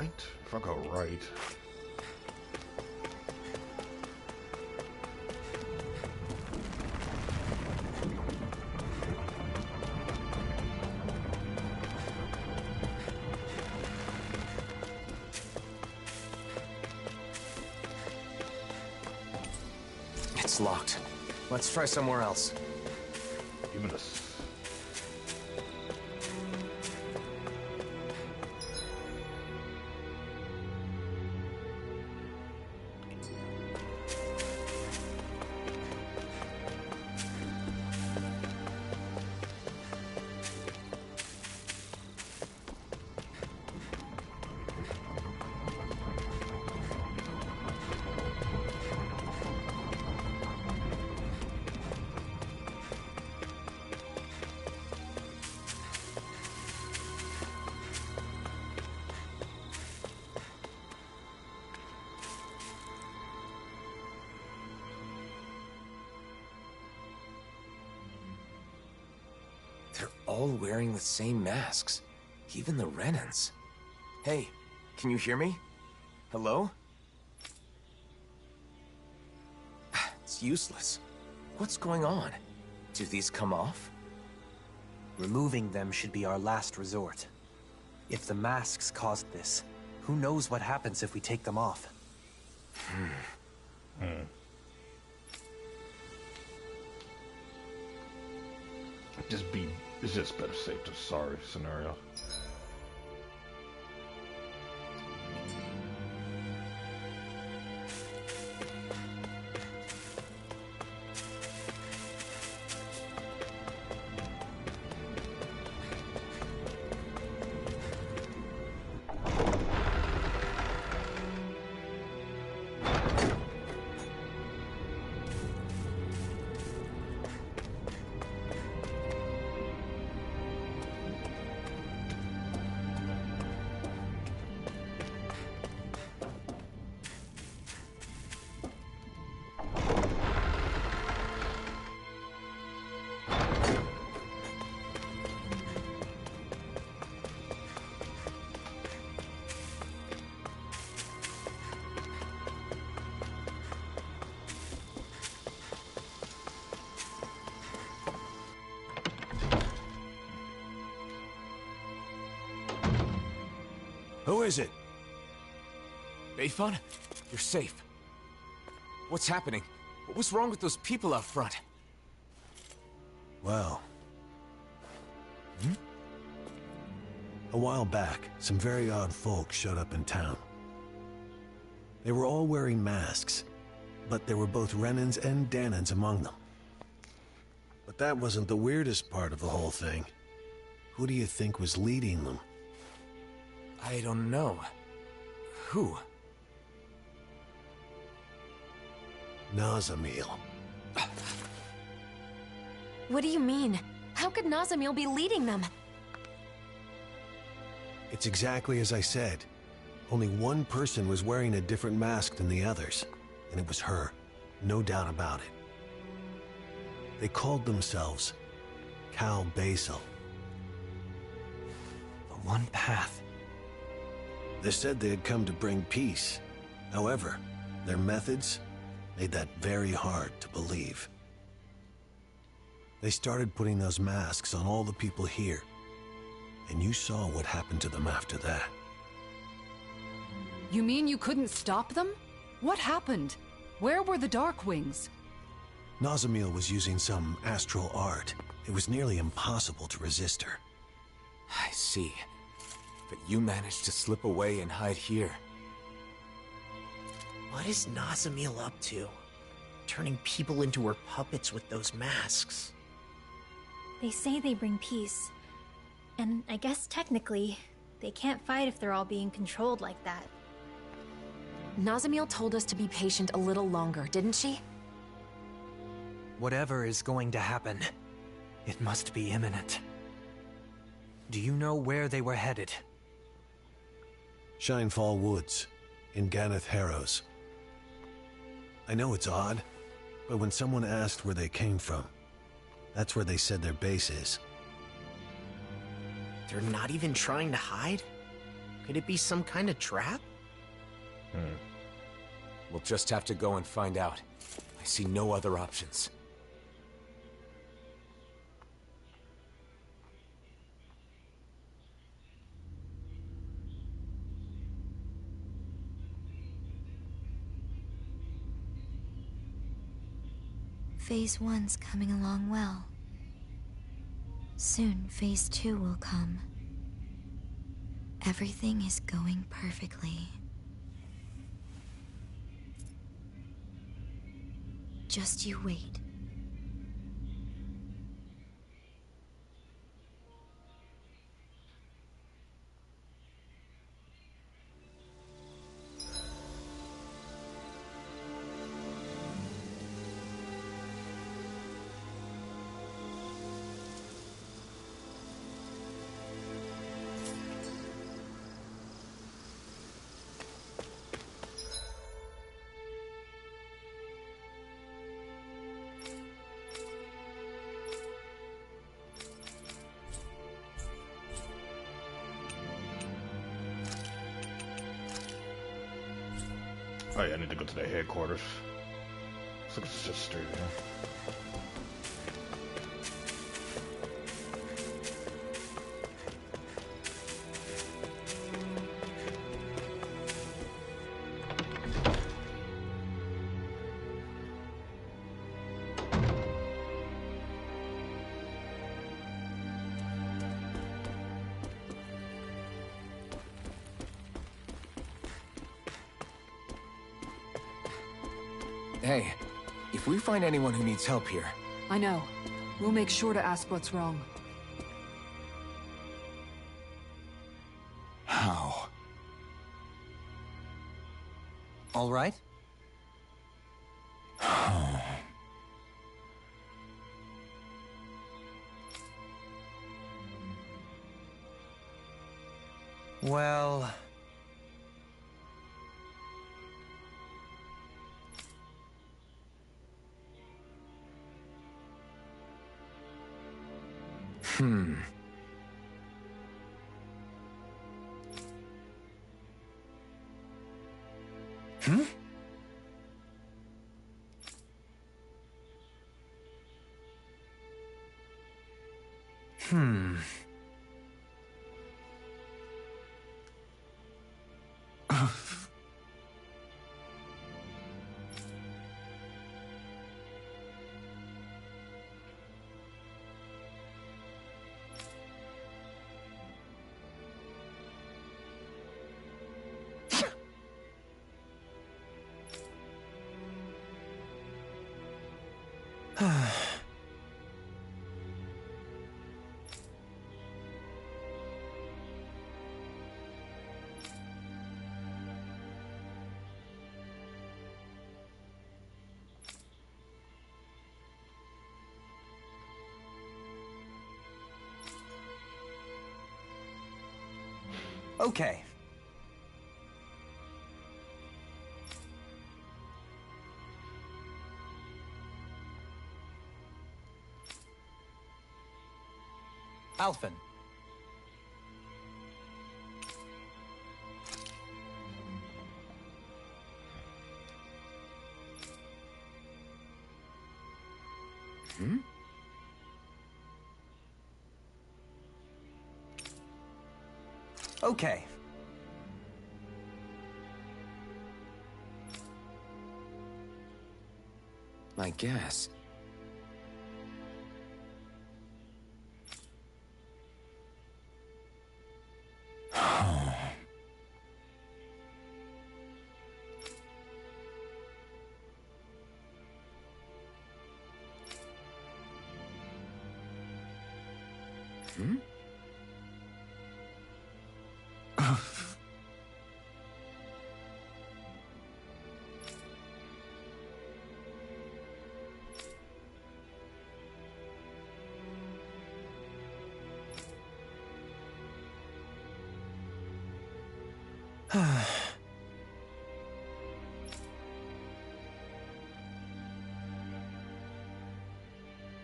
right? If I go right... It's locked. Let's try somewhere else. Give it a... They're all wearing the same masks. Even the Renans. Hey, can you hear me? Hello? It's useless. What's going on? Do these come off? Removing them should be our last resort. If the masks caused this, who knows what happens if we take them off? It's just better safe than sorry scenario. Who is it? Bayfun? You're safe. What's happening? What was wrong with those people out front? Well... A while back, some very odd folks showed up in town. They were all wearing masks, but there were both Renans and Danans among them. But that wasn't the weirdest part of the whole thing. Who do you think was leading them? I don't know. Who? Nazamil. What do you mean? How could Nazamil be leading them? It's exactly as I said. Only one person was wearing a different mask than the others, and it was her. No doubt about it. They called themselves Cal Basil. The one path. They said they had come to bring peace. However, their methods made that very hard to believe. They started putting those masks on all the people here, and you saw what happened to them after that. You mean you couldn't stop them? What happened? Where were the Darkwings? Nazamil was using some astral art. It was nearly impossible to resist her. I see. But you managed to slip away and hide here. What is Nazamil up to? Turning people into her puppets with those masks. They say they bring peace. And I guess technically, they can't fight if they're all being controlled like that. Nazamil told us to be patient a little longer, didn't she? Whatever is going to happen, it must be imminent. Do you know where they were headed? Shinefall Woods, in Ganeth Harrows. I know it's odd, but when someone asked where they came from, that's where they said their base is. They're not even trying to hide? Could it be some kind of trap? We'll just have to go and find out. I see no other options. Phase 1's coming along well. Soon, Phase 2 will come. Everything is going perfectly. Just you wait. Oh yeah, I need to go to the headquarters. Looks like it's just straight in. Hey, if we find anyone who needs help here... I know. We'll make sure to ask what's wrong. How? All right? Well... Okay. Alphen. Okay. I guess.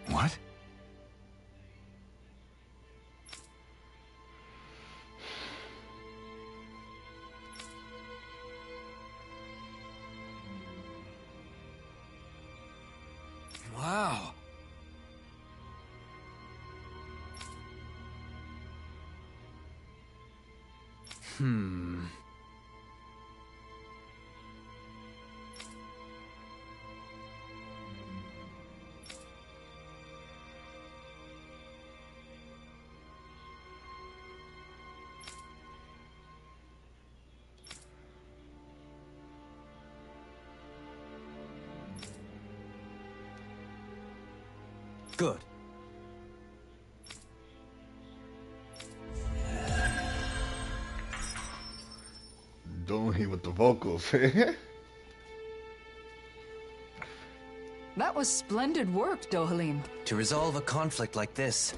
What? Good. Don't he with the vocals? That was splendid work, Dohalim. To resolve a conflict like this,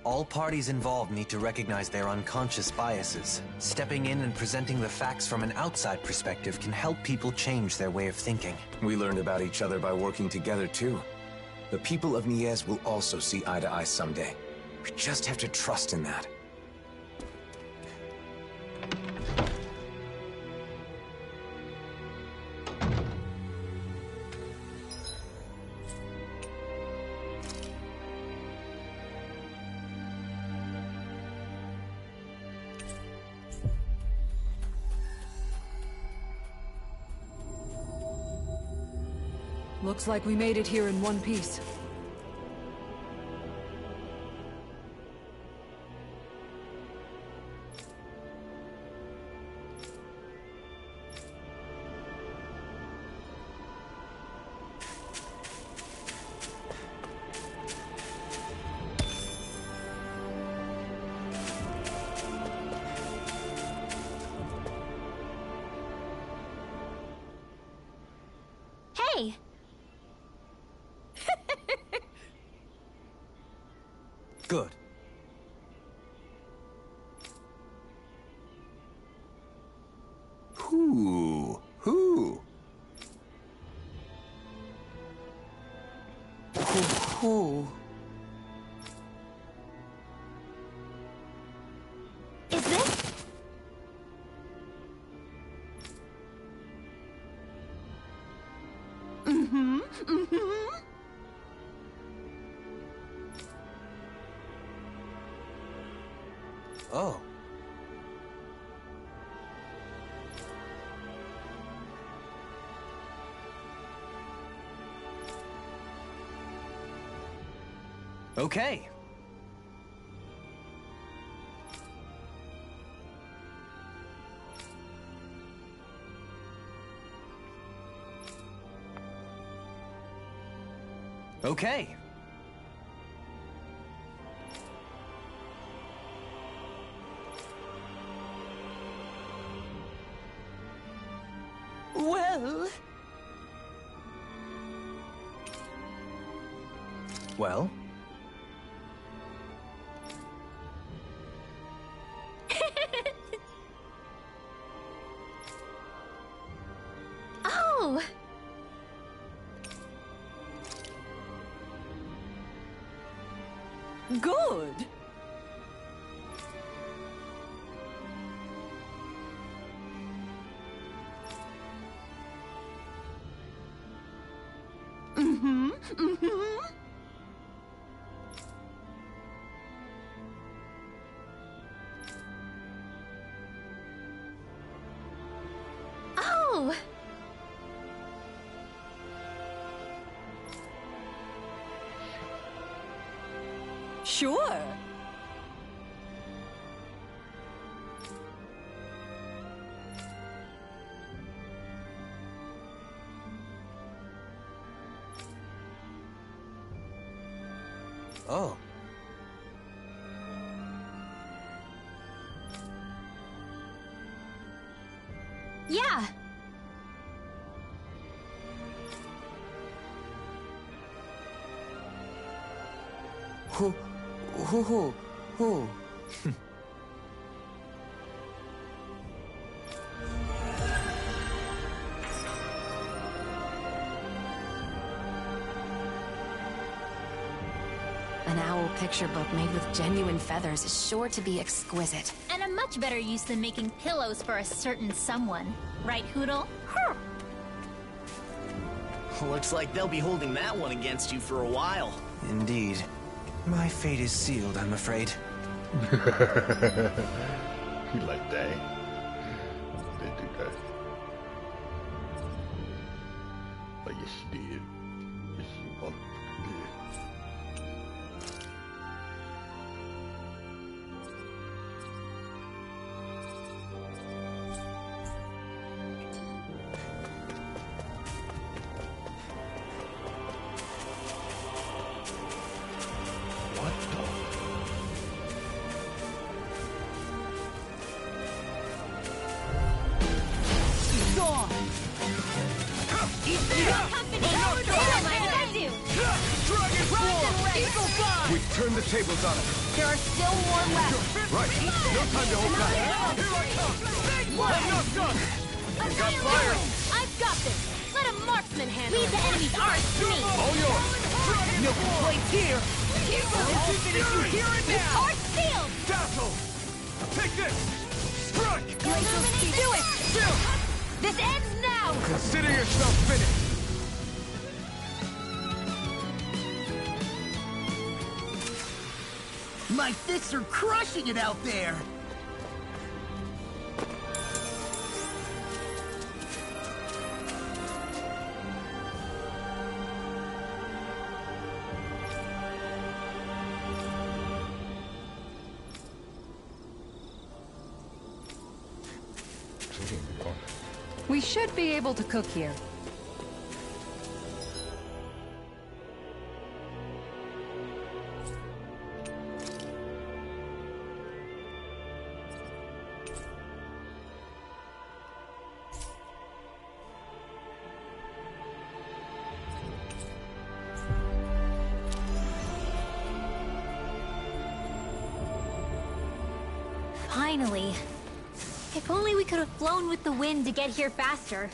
all parties involved need to recognize their unconscious biases. Stepping in and presenting the facts from an outside perspective can help people change their way of thinking. We learned about each other by working together, too. The people of Niez will also see eye to eye someday. We just have to trust in that. Looks like we made it here in one piece. Hey! Good. Who? Who? Is this? Oh. Okay. Okay. Well, Well? Oh! Good. Oh! Sure. Oh. Yeah! Who? An owl picture book made with genuine feathers is sure to be exquisite. And a much better use than making pillows for a certain someone. Right, Hoodle? looks like they'll be holding that one against you for a while. Indeed. My fate is sealed, I'm afraid. He like that. Okay. But yes, you did. Yes, you did. What the? Gone! We've turned the tables on him. There are still more left. Right. No time to hold back. Here I come. Enough done. We got fire. I've got this. Let a marksman handle it. Leave the enemy's arms to me. All yours. No complaints here. I'll finish you here and now. Our shield. Dazzle. Take this. Strike. Glacial speed. Do it. This ends now. Consider yourself finished. My fists are crushing it out there. We should be able to cook here. Finally. If only we could have flown with the wind to get here faster.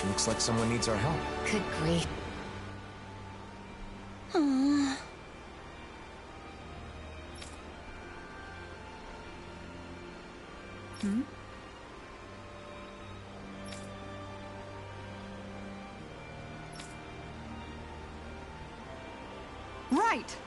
Looks like someone needs our help. Good grief. Right!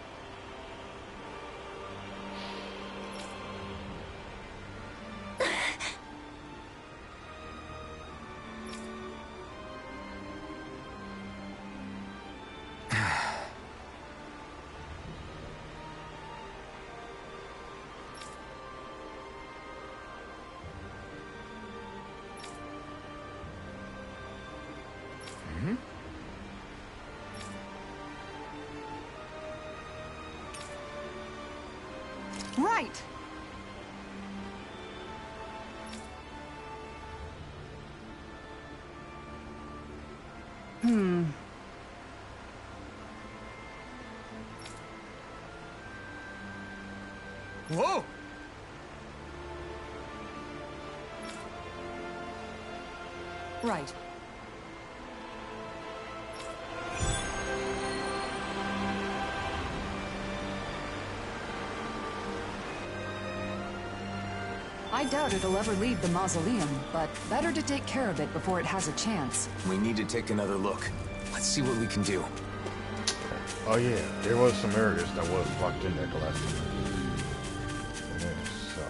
Right! Whoa! Right. I doubt it'll ever leave the mausoleum, but better to take care of it before it has a chance. We need to take another look. Let's see what we can do. Oh yeah, there was some areas that was locked in there the last time. Yeah, so.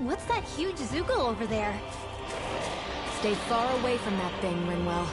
What's that huge Zoogle over there? Stay far away from that thing, Rinwell.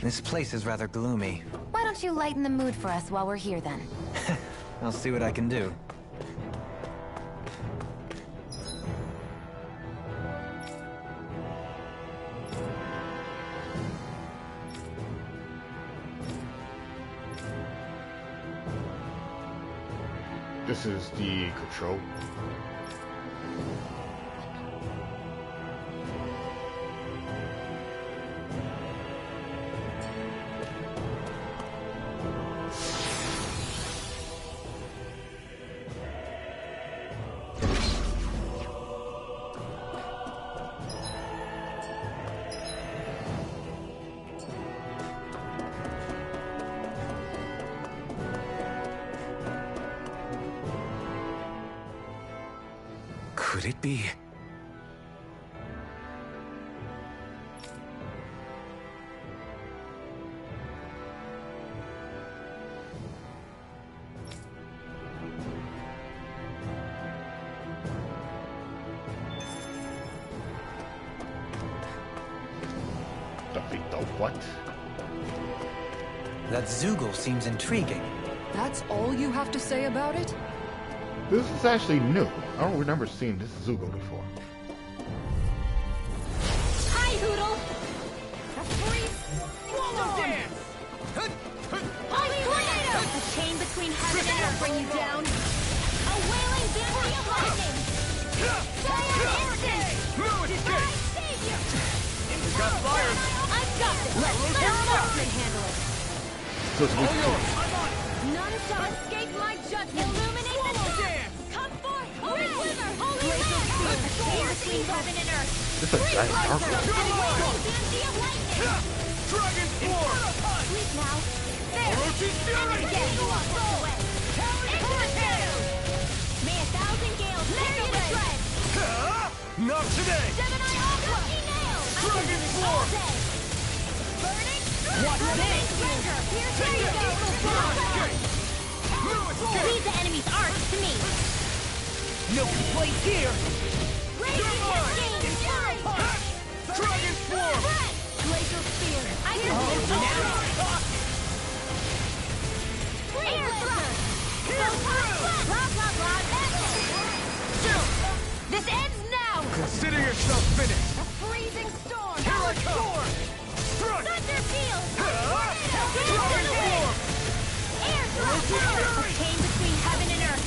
This place is rather gloomy. Why don't you lighten the mood for us while we're here, then? I'll see what I can do. This is the control. Could it be? Defeat the what? That Zoogle seems intriguing. That's all you have to say about it? This is actually new. I don't remember seeing this Zoogle before. Hi, Hoodle! Swallow dance! Holy tornado! A chain between heaven and earth bring you down. A wailing banshee of lightning. Fire instant! Divine savior! We got fire! I've got this. Let Thunderbolt handle it. So it's weak too. None shall escape my judgment. Illuminate the dark. Come forth, holy glimmer, holy lamp. A chain between heaven and earth. This is a giant dark one. Banshee of lightning. Dragon Form! Sleep now. There. Orochi's Fury! And again, walk away. Tornado. May a thousand gales tear you to shreds. Not today! Gemini Aqua. Nail. Dragon Form! Burning. Watch Burning this! Ranger. Here you go. Leave the enemy's arch to me. No complaints here! Raging Cascade. Fury. Dragon Form! Glacial Spear. I can hold now. Air Thrust. Blah, blah, blah. This ends now. Consider yourself finished! A freezing storm. Here I come! Strike! Thunder Field. Dragon Form! Air Thrust. A chain between heaven and earth.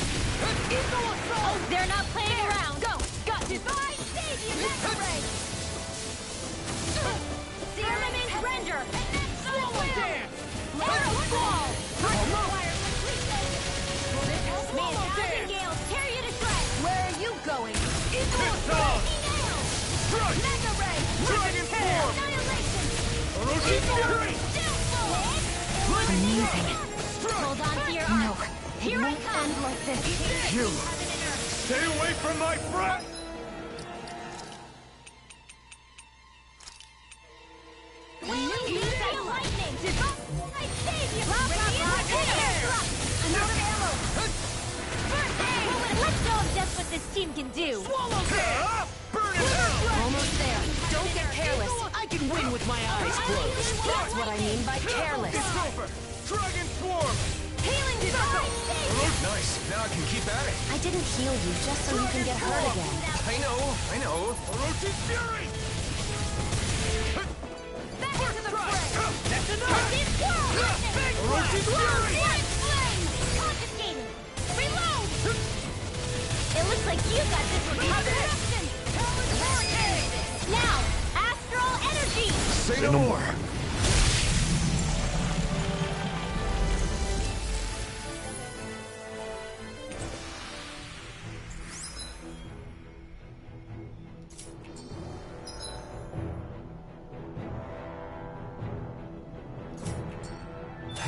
Oh, they're not playing around. Go. Got Divine Savior. Mega Ray. Searing Render. Swallow dance! Arrow Squall. Almost! May a thousand gales tear you to shreds. Where are you going? Pissed off! Strike! Mega Ray. Dragon Form! Annihilation. Orochi's Fury! Amazing. Hold on to your No, arms. it Here I won't come. end like this. You! Stay away from my friend! Lightning. Divine Savior. Blah, blah, blah. Air Thrust. I'm out of ammo. First aid. Let's show them just what this team can do. Swallow dance! Burn in hell! Almost there. Don't get careless. I can win with my eyes closed. That's what I mean by careless. It's over! Dragon Form! Healing Divine Savior. Nice. Now I can keep at it. I didn't heal you just so you can get hurt again. I know. Orochi's Fury! Back into the fray. That's enough! This world. Orochi's Fury! Blind flame. Confiscated. Reload. It looks like you got this one covered. Now, astral energy. Say no more!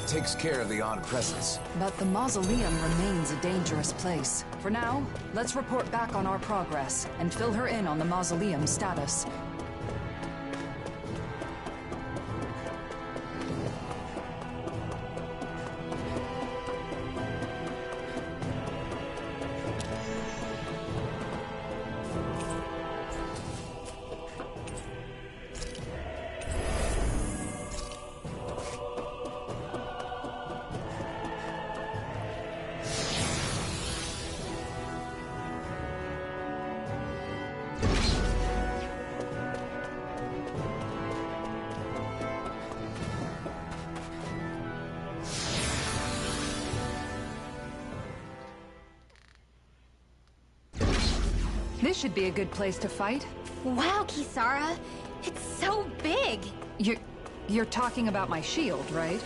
That takes care of the odd presence. But the mausoleum remains a dangerous place. For now, let's report back on our progress and fill her in on the mausoleum status. This should be a good place to fight. Wow, Kisara! It's so big! You're talking about my shield, right?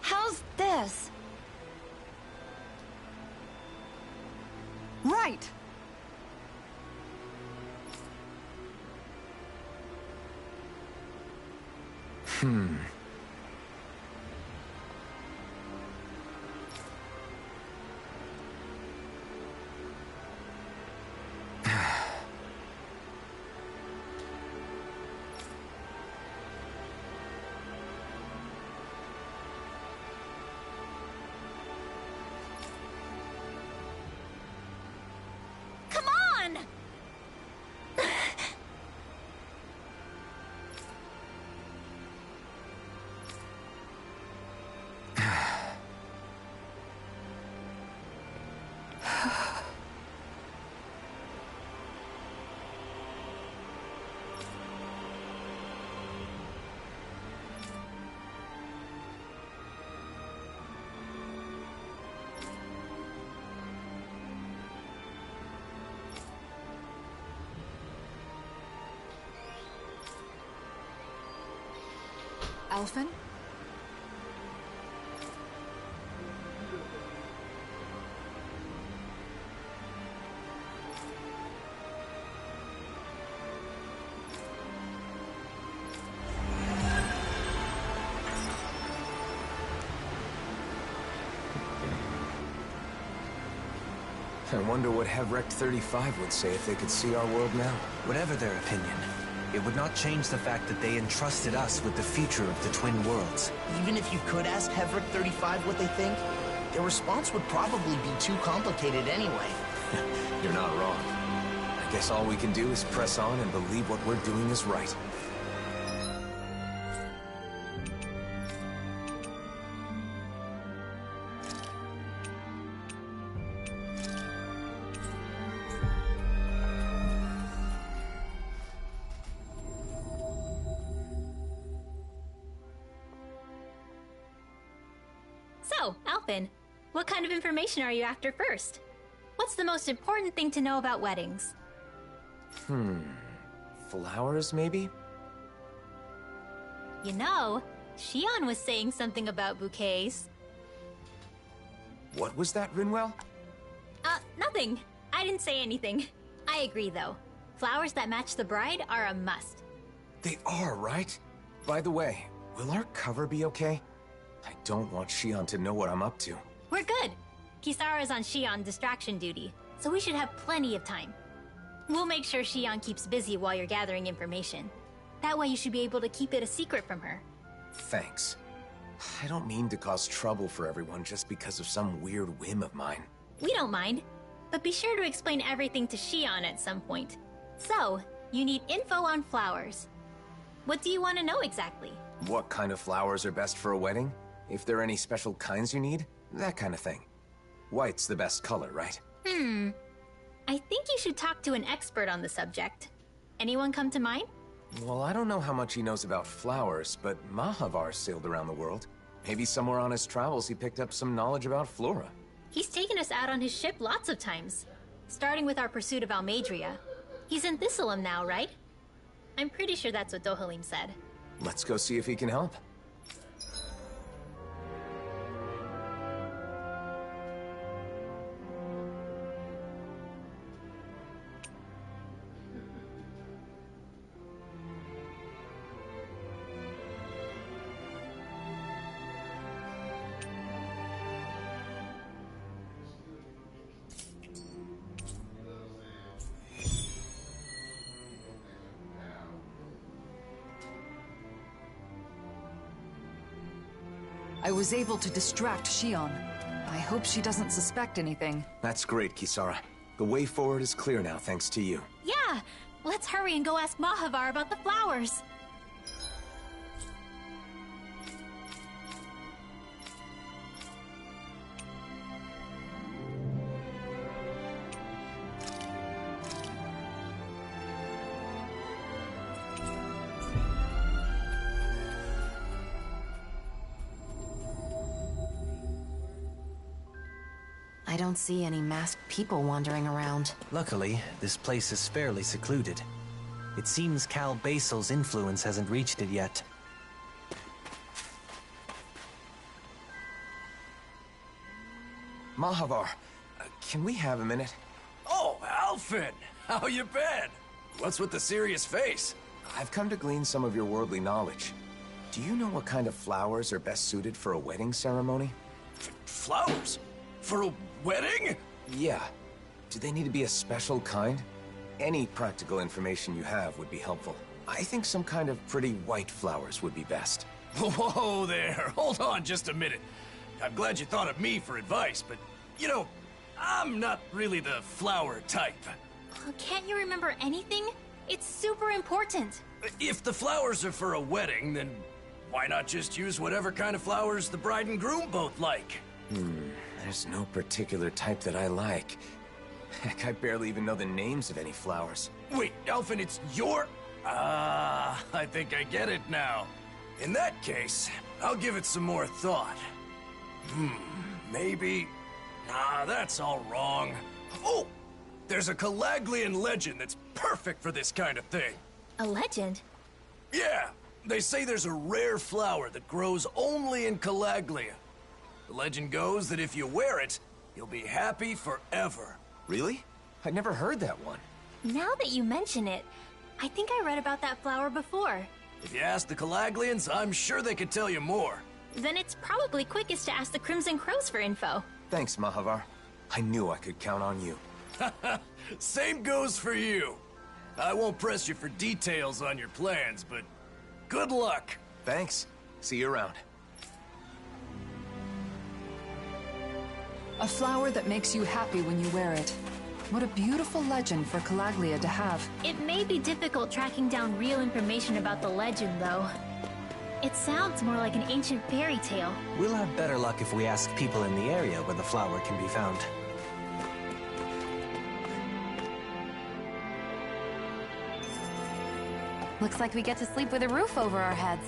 How's this? Right! Come on! Alphen? I wonder what Hevrect 35 would say if they could see our world now. Whatever their opinion, it would not change the fact that they entrusted us with the future of the Twin Worlds. Even if you could ask Hevrek 35 what they think, their response would probably be too complicated anyway. You're not wrong. I guess all we can do is press on and believe what we're doing is right. So, Alphen, what kind of information are you after first? What's the most important thing to know about weddings? Flowers, maybe? You know, Shion was saying something about bouquets. What was that, Rinwell? Nothing. I didn't say anything. I agree, though. Flowers that match the bride are a must. They are, right? By the way, will our cover be okay? I don't want Shion to know what I'm up to. We're good. Kisara's on Shion distraction duty, so we should have plenty of time. We'll make sure Shion keeps busy while you're gathering information. That way you should be able to keep it a secret from her. Thanks. I don't mean to cause trouble for everyone just because of some weird whim of mine. We don't mind, but be sure to explain everything to Shion at some point. So, you need info on flowers. What do you want to know exactly? What kind of flowers are best for a wedding? If there are any special kinds you need? That kind of thing. White's the best color, right? I think you should talk to an expert on the subject. Anyone come to mind? Well, I don't know how much he knows about flowers, but Mahavar sailed around the world. Maybe somewhere on his travels he picked up some knowledge about flora. He's taken us out on his ship lots of times. Starting with our pursuit of Almadria. He's in Thistleum now, right? I'm pretty sure that's what Dohalim said. Let's go see if he can help. I was able to distract Shion. I hope she doesn't suspect anything. That's great, Kisara. The way forward is clear now, thanks to you. Yeah! Let's hurry and go ask Mahavar about the flowers. I don't see any masked people wandering around. Luckily, this place is fairly secluded. It seems Cal Basil's influence hasn't reached it yet. Mahavar, can we have a minute? Oh, Alfin! How you been? What's with the serious face? I've come to glean some of your worldly knowledge. Do you know what kind of flowers are best suited for a wedding ceremony? Flowers? For a wedding? Yeah. Do they need to be a special kind? Any practical information you have would be helpful. I think some kind of pretty white flowers would be best. Whoa there, hold on just a minute. I'm glad you thought of me for advice, but, you know, I'm not really the flower type. Can't you remember anything? It's super important. If the flowers are for a wedding, then why not just use whatever kind of flowers the bride and groom both like? There's no particular type that I like. Heck, I barely even know the names of any flowers. Wait, Alfin, it's your... Ah, I think I get it now. In that case, I'll give it some more thought. Maybe... Nah, that's all wrong. Oh! There's a Calaglian legend that's perfect for this kind of thing. A legend? Yeah, they say there's a rare flower that grows only in Calaglia. The legend goes that if you wear it, you'll be happy forever. Really? I'd never heard that one. Now that you mention it, I think I read about that flower before. If you ask the Calaglians, I'm sure they could tell you more. Then it's probably quickest to ask the Crimson Crows for info. Thanks, Mahavar. I knew I could count on you. Same goes for you. I won't press you for details on your plans, but good luck. Thanks. See you around. A flower that makes you happy when you wear it. What a beautiful legend for Calaglia to have. It may be difficult tracking down real information about the legend, though. It sounds more like an ancient fairy tale. We'll have better luck if we ask people in the area where the flower can be found. Looks like we get to sleep with a roof over our heads.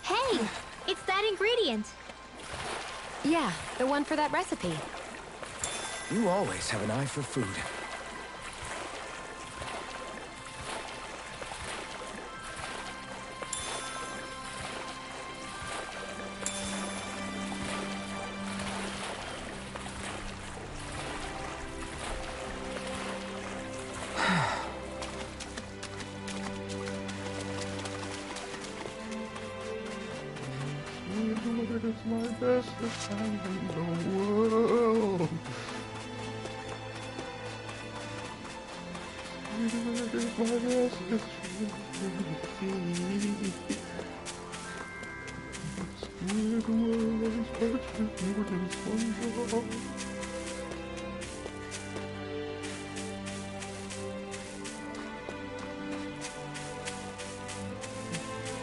Hey! It's that ingredient! Yeah, the one for that recipe. You always have an eye for food. It's my bestest time in the world. Squidward is my bestest friend. Squidward is perfect more than SpongeBob.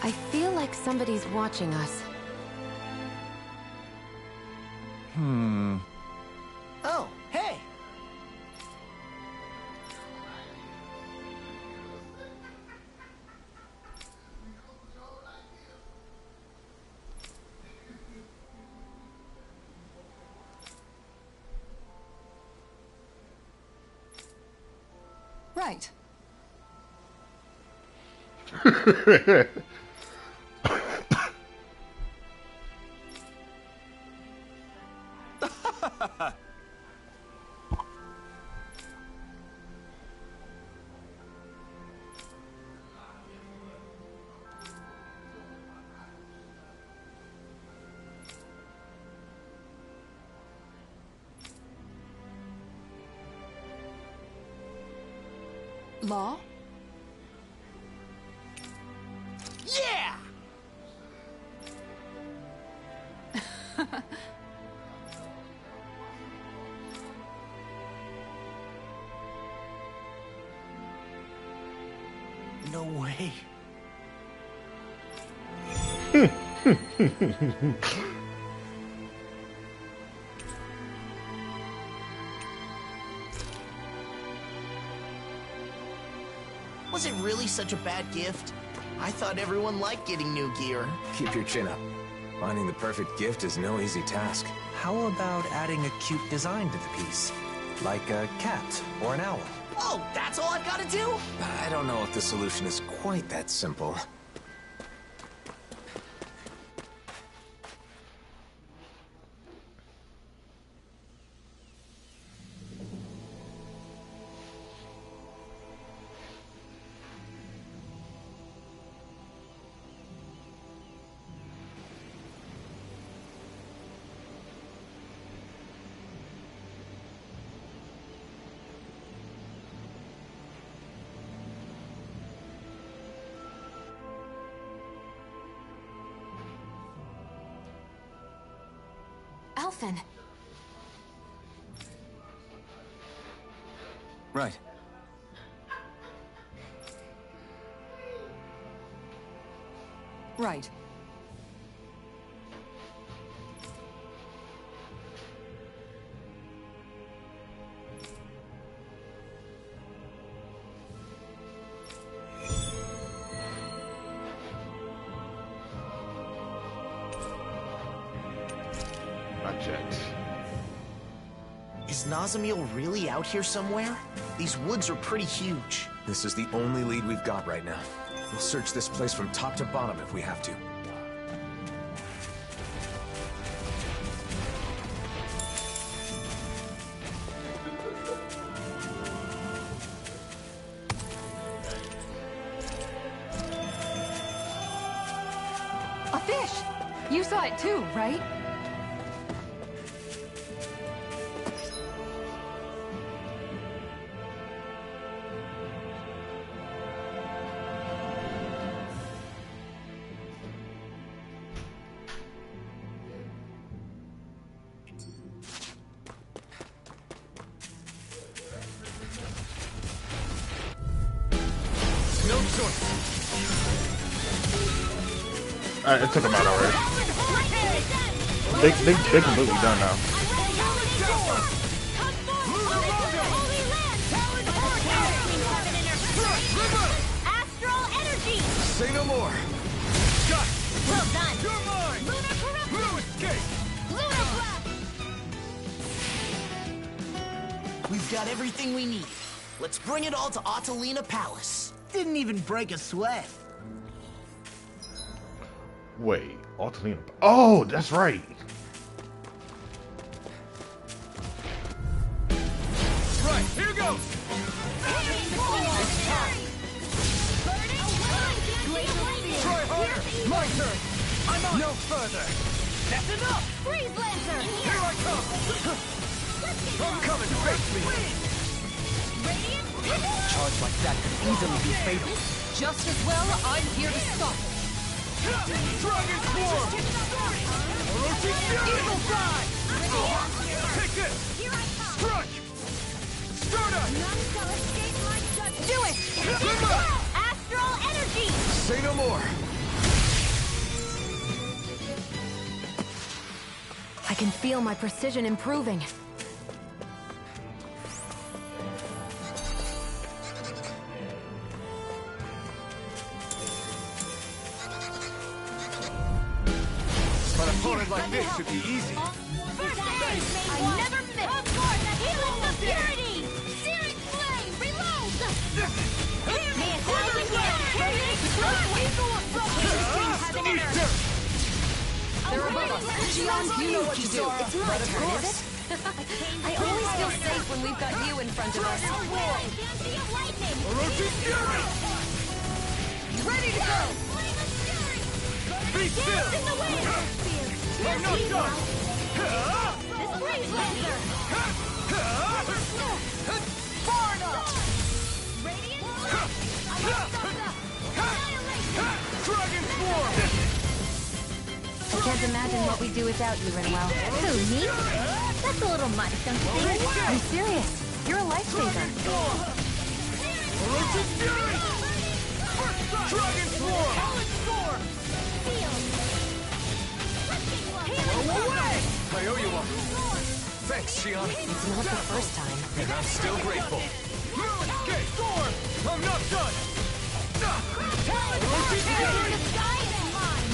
I feel like somebody's watching us. Oh, hey! Right. Law? Yeah! No way. Was it really such a bad gift? I thought everyone liked getting new gear. Keep your chin up. Finding the perfect gift is no easy task. How about adding a cute design to the piece? Like a cat or an owl? Oh, that's all I've got to do? I don't know if the solution is quite that simple. Alphen. Right. Right. Not yet. Is Nazamil really out here somewhere? These woods are pretty huge. This is the only lead we've got right now. We'll search this place from top to bottom if we have to. A fish! You saw it too, right? No choice. It took them out already. They completely done now. Astral energy! Say no more. Got it. Well done! You're mine. Lunar corruption! No escape. Lunar blast! We've got everything we need. Let's bring it all to Atalina Palace. Didn't even break a sweat. Wait, Altalina. Oh, that's right. Right, here goes. Try harder. My turn. I'm on. No further. That's enough! Freeze Lancer! Here I come! I'm coming, face me! Radiant! A charge like that could easily be fatal. Just as well, I'm here to stop it. Dragon Swarm! Orochi Fury! Evil Guy! Take this! Here I come! Strike! Stardust! None shall escape my judgment! Do it! Astral energy! Say no more! I can feel my precision improving. An opponent like this should be easy. First aid! I never miss! Of course! Healing of purity! Searing flame! Reload! May a thousand They're above us. Shion, you know what to do. It's my turn, is it? I always feel safe when we've got you in front of us. Orochi Fury! Ready to go! Be still! I'm not done! This freeze laser! Far enough! Radiant! Dragon Swarm! I can't imagine what we'd do without you, Rinwell. Who, me? That's a little much, don't you think? I'm serious. You're a lifesaver. Orochi Fury! Dragon Swarm! I owe you one. Thanks, Shion. It's not the first time. And I'm still grateful. Escape! Storm! I'm not done! Orochi Fury!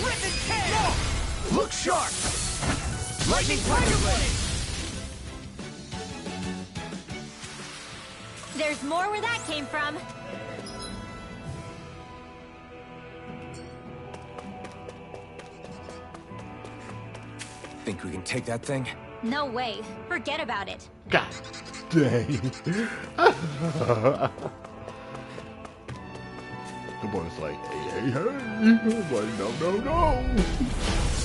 Rip and tear! Look sharp! Lightning Tiger Blade! There's more where that came from. Think we can take that thing? No way. Forget about it. God dang. The boy's like, hey, hey, hey. I'm like, no, no, no.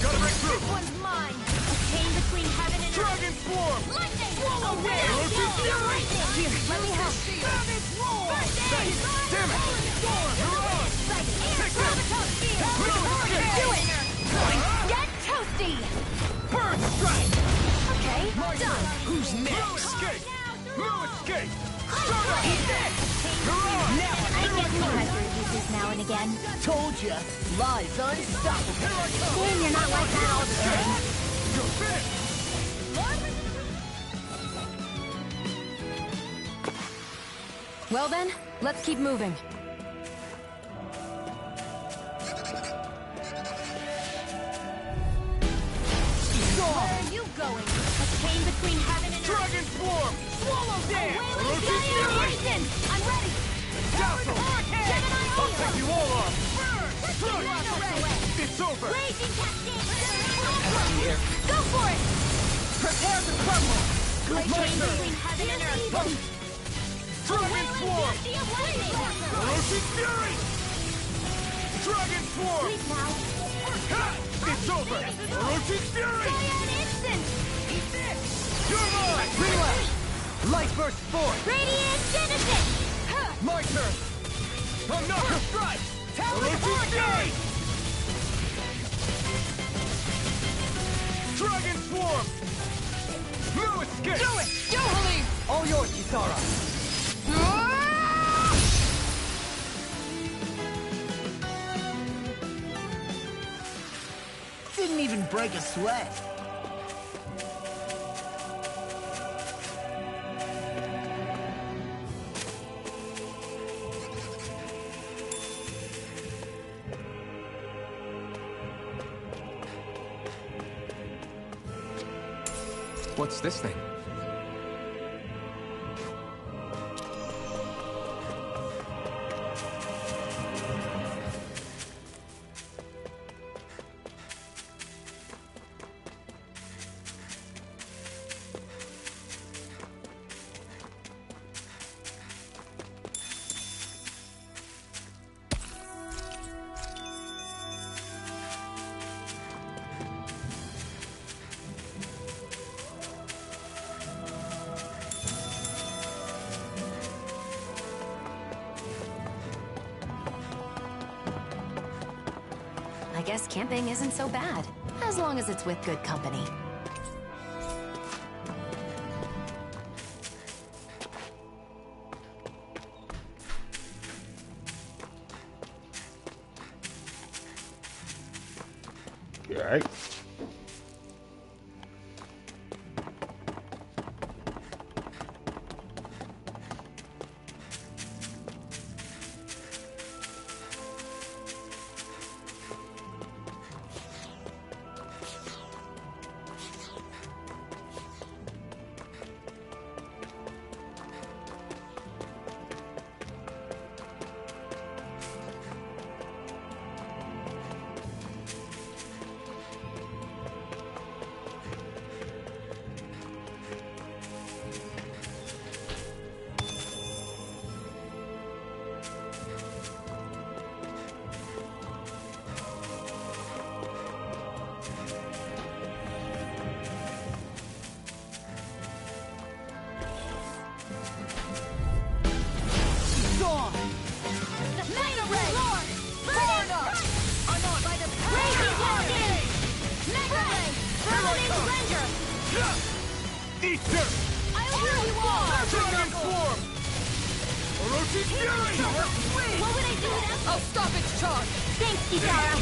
Gotta break through! One's mine. A chain between heaven and earth. Dragon Swarm! Lightning! Swallow it! Orochi Fury! Here, let me help. Savage Roar! Damn it! Storm! You're on! Take this! Do it! Get toasty! Bird Strike! Okay, My done. turn! Who's next? No escape! No escape! Stardust! You're on! I get some pressure uses now and again. Told ya, lies unstoppable. Shame you're not like that all the time. You're finished! Well then, let's keep moving. Where are you going? A chain between heaven and earth. Dragon Swarm! Swallow Wailing down! Orochi Giant Fury! Instant! I'm ready! Dazzle! Gemini I'll Ultra! take you all off! Run away! It's over! Raging Cascade! Go for it! Prepare to crumble. A chain between heaven and earth. Dragon Swarm! Sea of lightning! Orochi Fury! Dragon Swarm! Please now. Ha! It's over! Orochi Fury! Giant Instant! You're mine! Relapse. Light burst forth. Radiant Genesis! My turn! I'm not her strike! Orochi Fury! Dragon Swarm! No escape! Do it! Go, Helene! All yours, Kisara. Didn't even break a sweat. What's this thing? guess camping isn't so bad, as long as it's with good company. You alright? What would I do without I'll stop its charge! Thanks, Kitara.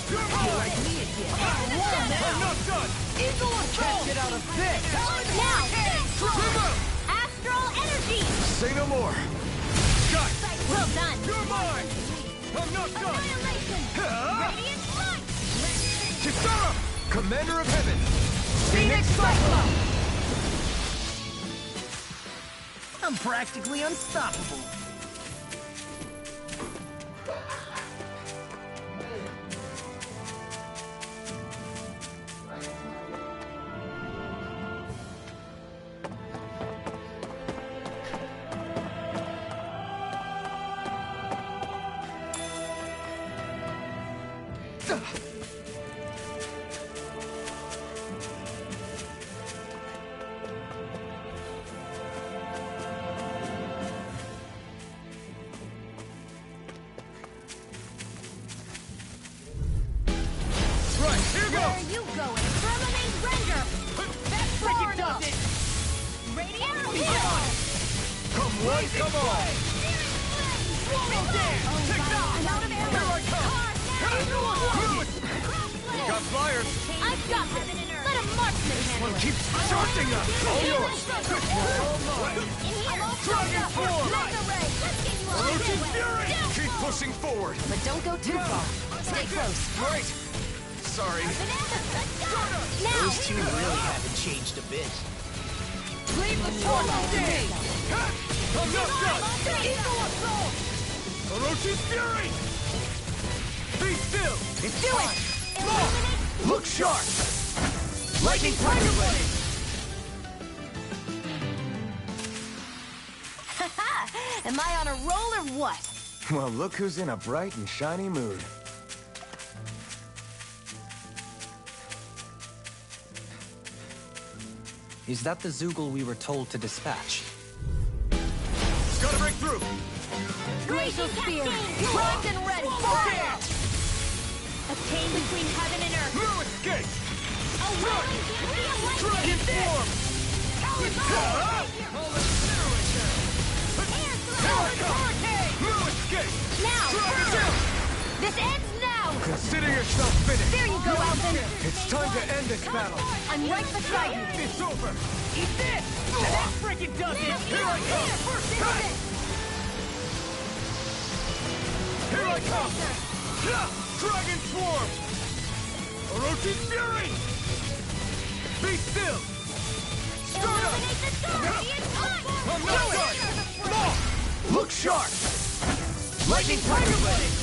You're like me again. I'm not done! Eagle assault! Get out of this! Now! Astral energy! Say no more. Got it. Well done! You're mine! I'm not done! Annihilation! Radiant light! Kisara! Commander of Heaven! Phoenix Cyclone! I'm practically unstoppable. Where are you going? Terminate render! That freaking does it! Radiant heal! Come one, come all! Swallow down! I'm out of arrows! Here I come! Got flyers! I've got this! Let a marksman handle it! Keep charging us! All yours! Dragon form! Let's get you all Ocean this way! Fury! Keep pushing forward! But don't go too far. Stay close. Right! Sorry. Now! Those two really haven't changed a bit. Leave the charge on me! I'm not done! Eagle assault! Orochi's Fury! Be still! Do it! Look sharp! Lightning Tiger Blade! Am I on a roll or what? Well, look who's in a bright and shiny mood. Is that the Zoogle we were told to dispatch? Gotta break through! Glacial Spear! Primed and ready! Fire! A chain between heaven and earth! No escape! A whirling beauty of lightning! Dragon form! Air Hurricane! No escape! Now! Dragon! This ends now! Consider yourself finished! There you go, Alvin! It's time to end this battle! I'm right beside you! It's over! Eat this! That freaking does it! Here I come! Here I come! Dragon Swarm! Orochi's Fury! Be still! Illuminate the sky! I'm not done! More! Look sharp! Lightning Tiger Blade!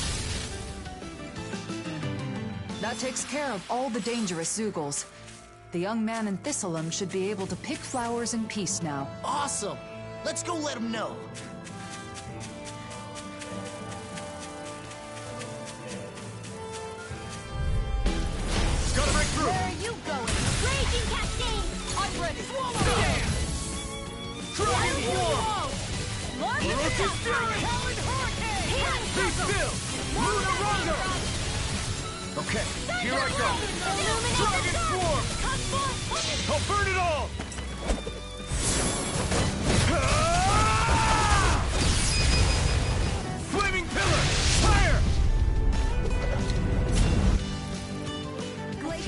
That takes care of all the dangerous Zoogles. The young man in Thistleum should be able to pick flowers in peace now. Awesome! Let's go let them know. Gotta break through! Where are you going? Raging Cascade! I'm ready! Swallow! Dragon Form! Orochi's Fury! Howling Hurricane! Be still! Lunar Rondo! Okay, here I go. Dragon Swarm! I'll burn it all! Flaming Pillar! Fire!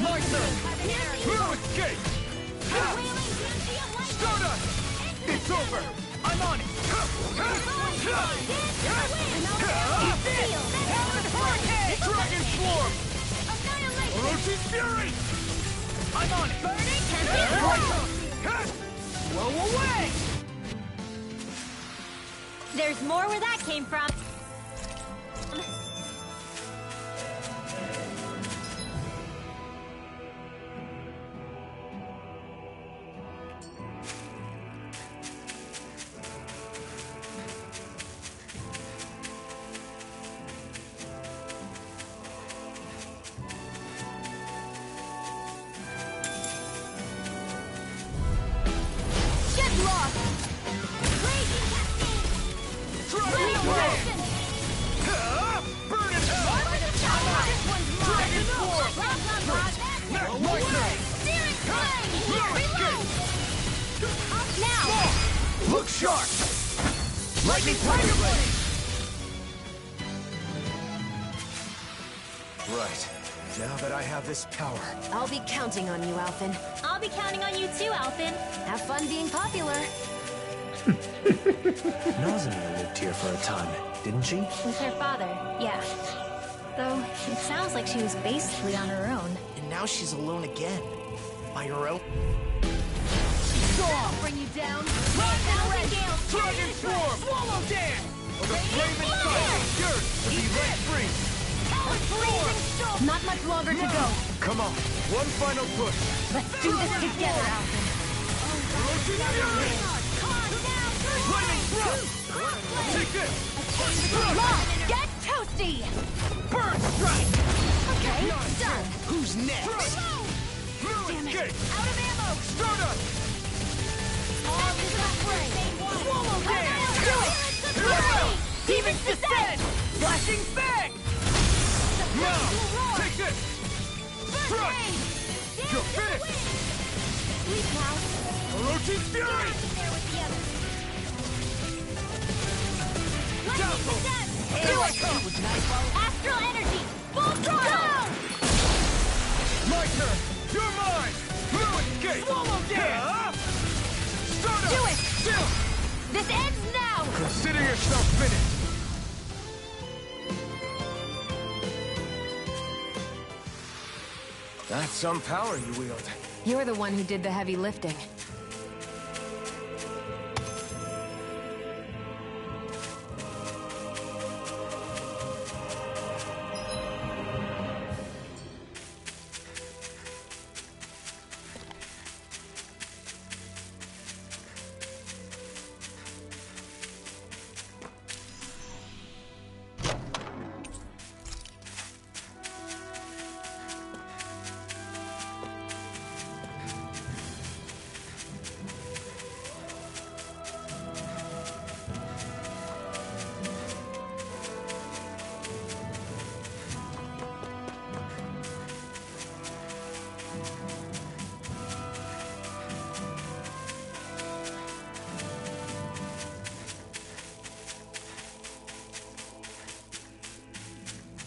My turn! No escape! Stardust! It's over! I'm on it! Dragon Swarm! Orochi's Fury! I'm on it! Blow away! There's more where that came from. Look sharp! Lightning Tiger Blade! Right. Now that I have this power... I'll be counting on you, Alphen. I'll be counting on you too, Alphen. Have fun being popular. Nausea lived here for a time, didn't she? With her father, yeah. Though, it sounds like she was basically on her own. And now she's alone again. By her own... I'll bring you down. Dragon Swarm! Swallow Dance! Or the Flaming Fire is yours to be let free! Not much longer to go. Come on, one final push! Let's do this together, Alphen. Orochi's Fury! Flaming Thrust! Take this! Lock, get toasty! Burn Strike! Okay, done. Who's next? Damn it. Escape! Out of ammo! Stardust! Swallow Dance! Do it! Hooray! Demon's Descent! Flashing Fang! Now, take this! Strike! You're finished! Sleep now. Orochi's Fury! Here I come! Astral energy! Full throttle! My turn! You're mine! No escape! Swallow Dance! Stardust! Do it! Still! This ends now! Consider yourself finished! That's some power you wield. You're the one who did the heavy lifting.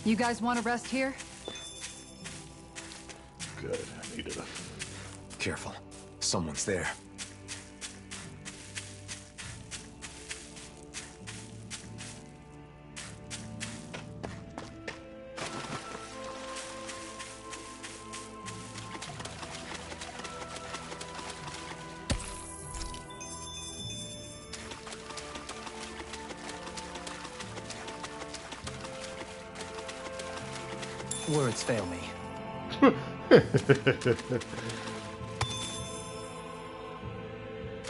You guys want to rest here? Good. I needed a... Careful. Someone's there. Words fail me. And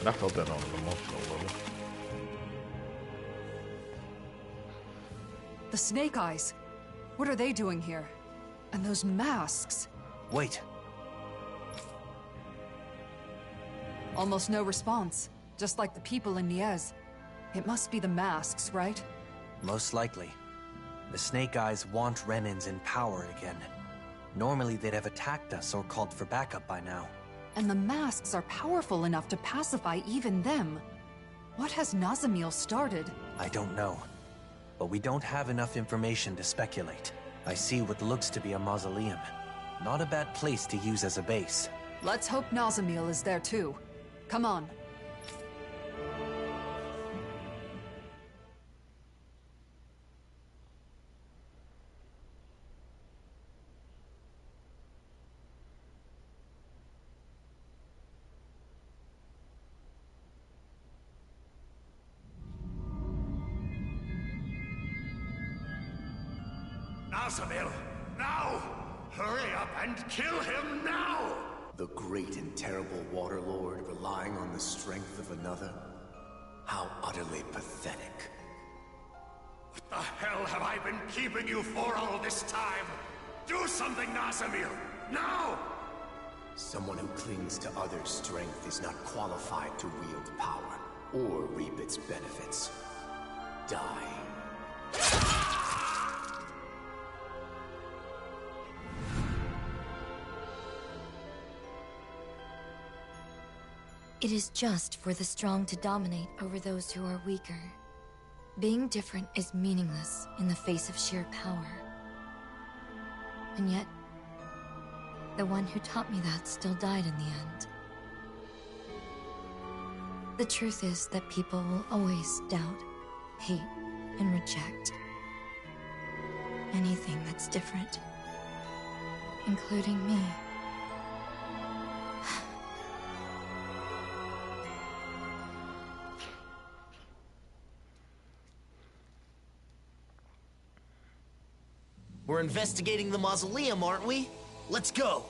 I felt that on an emotional level. The Snake Eyes. What are they doing here? And those masks. Wait. Almost no response. Just like the people in Niez. It must be the masks, right? Most likely. The Snake Eyes want Renins in power again. Normally they'd have attacked us or called for backup by now. And the masks are powerful enough to pacify even them. What has Nazamil started? I don't know. But we don't have enough information to speculate. I see what looks to be a mausoleum. Not a bad place to use as a base. Let's hope Nazamil is there too. Come on. Nazamil, now! Hurry up and kill him now! The great and terrible Waterlord relying on the strength of another? How utterly pathetic. What the hell have I been keeping you for all this time? Do something, Nazamil! Now! Someone who clings to others' strength is not qualified to wield power, or reap its benefits. Die. It is just for the strong to dominate over those who are weaker. Being different is meaningless in the face of sheer power. And yet, the one who taught me that still died in the end. The truth is that people will always doubt, hate, and reject anything that's different, including me. We're investigating the mausoleum, aren't we? Let's go!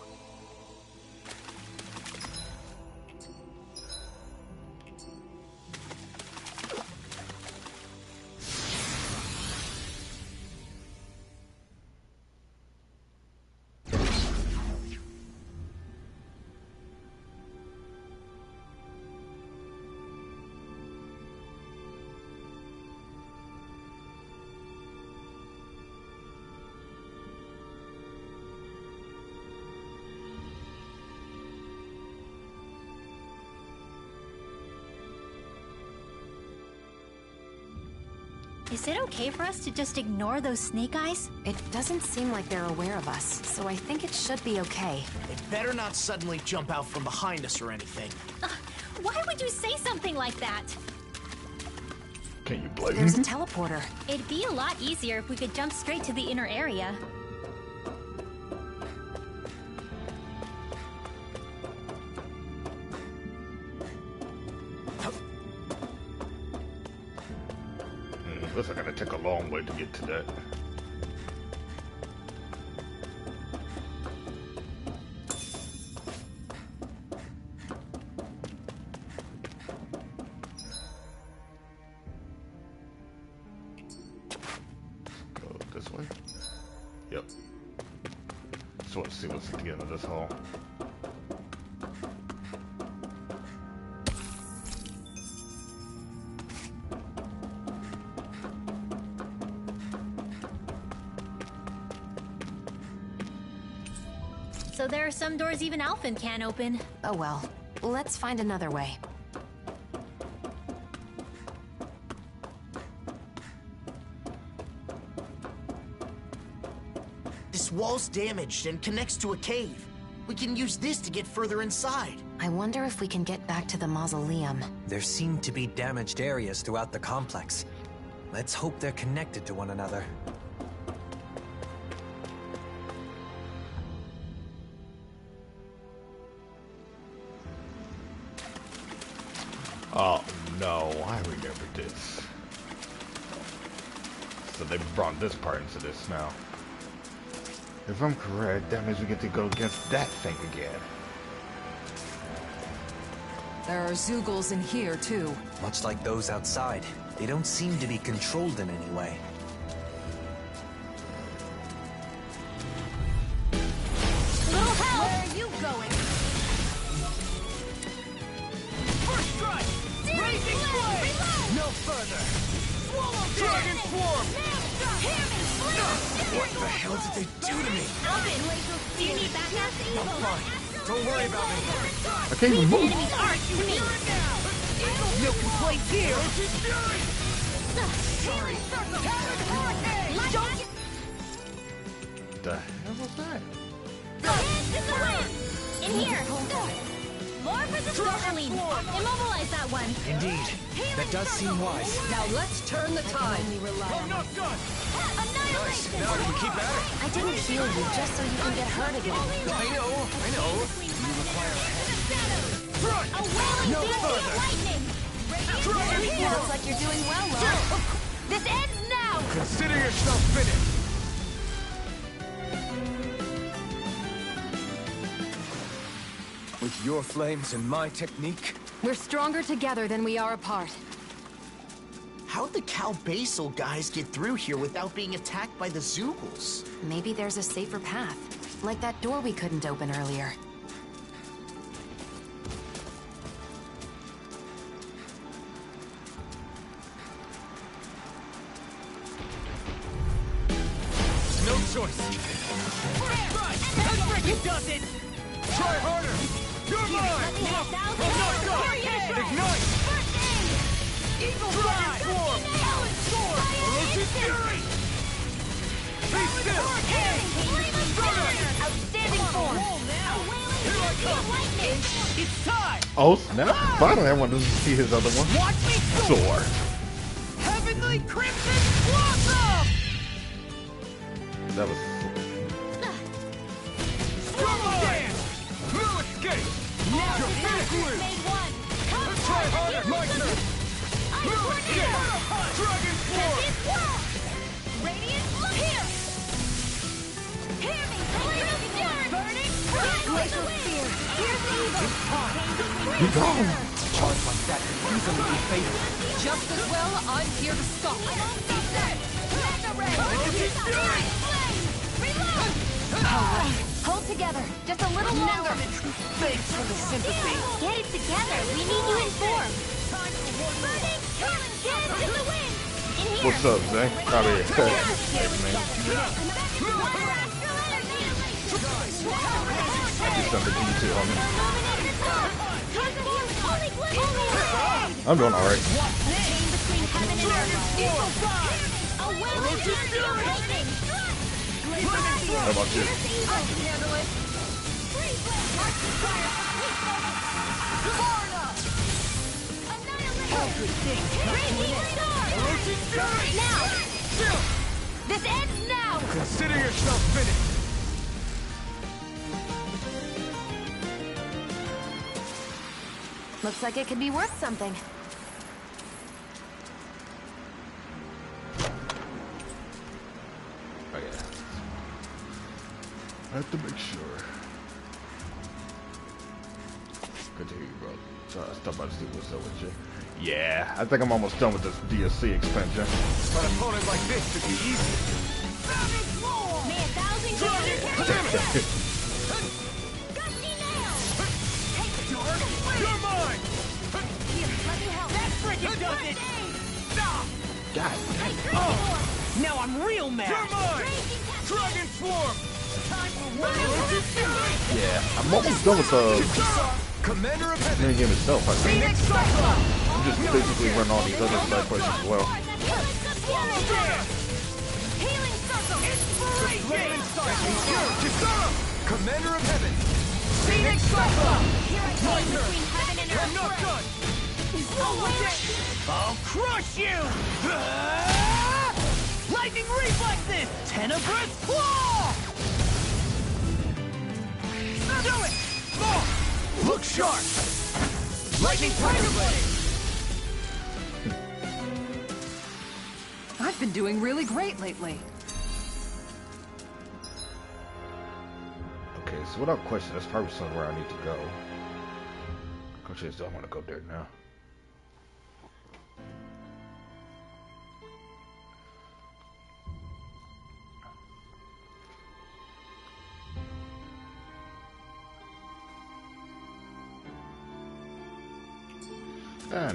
Is it okay for us to just ignore those snake eyes? It doesn't seem like they're aware of us, so I think it should be okay. They better not suddenly jump out from behind us or anything. Why would you say something like that? Can you blame There's a him? teleporter. It'd be a lot easier if we could jump straight to the inner area. Looks like it's gonna take a long way to get to that. Go this way. Yep. Just want to see what's at the end of this hall. So there are some doors even Alphen can't open. Oh well. Let's find another way. This wall's damaged and connects to a cave. We can use this to get further inside. I wonder if we can get back to the mausoleum. There seem to be damaged areas throughout the complex. Let's hope they're connected to one another. Oh no, I remember this. So they brought this part into this now. If I'm correct, that means we get to go against that thing again. There are Zeugles in here too. Much like those outside, they don't seem to be controlled in any way. Little help! Where are you going? First strike! Raising flame! No further! Swallow dragon form! Hear me, What the hell did they do to me? Alvin, do you need backup? I'm fine. Don't worry about me. I can't even move. Enemies aren't to me. No complaints here. The hell was that? In here. More for the Snorkeling. Immobilize that one. Indeed. That does seem wise. Now let's turn the tide. Nice. Now I can keep at it. I didn't heal you just so you can get hurt again. I know. A wailing beam of lightning. Looks like you're doing well, Laura. This ends now. Consider yourself finished. With your flames and my technique, We're stronger together than we are apart. How'd the Cal Basal guys get through here without being attacked by the Zoogles? Maybe there's a safer path. Like that door we couldn't open earlier. no choice. It does it. Try harder. You're mine. Ignite. Eagle Fly. Elusive Fury. Be still. Outstanding form. Here I come. It's time. Oh snap! Finally, I wanted to see his other one. Watch me Soar. Heavenly Crimson Blossom. That was. Dance. No escape. Now You're finished. Made one. Let's try harder. My turn. No escape. Dragon Form. Radiant here. Hear me. Burning. Glacial Spear. Here's the evil. He gone. Charge like that could easily be fatal. Just as well, I'm here to stop. Hold together. Just a little longer. Thanks for the sympathy. Get it together. We need you in form. Burning. Dance in the wind. In here. What's up, Zay? Probably. Just under G2 on me. I'm doing alright. How about you? Now! This ends now! Consider yourself finished. Looks like it could be worth something. Oh yeah. I have to make sure. Good to hear you, bro. So I was about to see what's up with you. Yeah, I think I'm almost done with this DLC expansion. An opponent like this should be easy. May 1,000 carry Gusty nail! You're mine! Here, let me help. That frickin' does it. God. Now I'm real mad. You're mine! Dragon Form! Yeah, I'm almost done with the Commander of Heaven! mini game itself, I think. Phoenix Cyclone. I'm just basically running all these other side quests as well. Healing circle! Inspiration. Commander of Heaven! Phoenix Cyclone. Here I go between heaven and I'm not done! I'll crush you. Lightning reflexes. Tenebrous claw. Do it. Look sharp! Lightning Tiger Blade! I've been doing really great lately. Okay, so without question, that's probably somewhere I need to go. Coach says I want to go there now.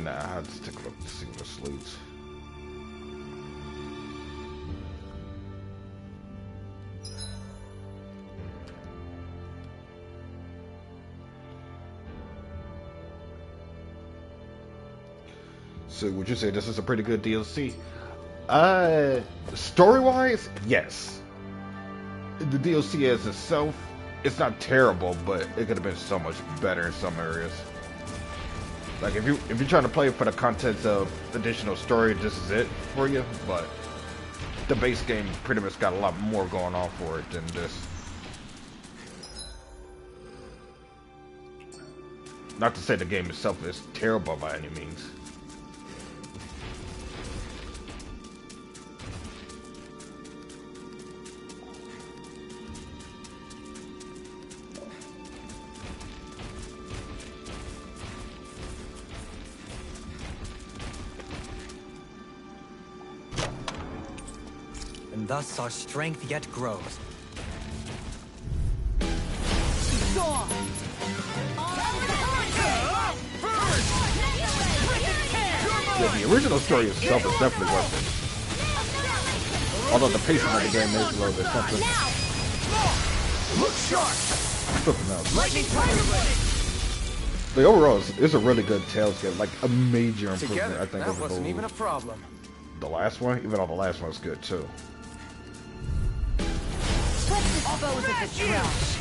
Nah, I'll just take a look to see what this loot. So would you say this is a pretty good DLC? Story-wise, yes. The DLC as itself, it's not terrible, but it could have been so much better in some areas. Like if you're trying to play for the contents of additional story, this is it for you. But the base game pretty much got a lot more going on for it than this. Not to say the game itself is terrible by any means. And thus our strength yet grows. Yeah, the original story itself is definitely worth it. Although the pacing of the game is a little bit something. Look sharp! Something else. Lightning Tiger Blade! But overall, it's a really good Tales game. Like a major improvement, Together, I think, that over wasn't even a problem. the last one. Even though the last one's good too. Let's dispose of the trash.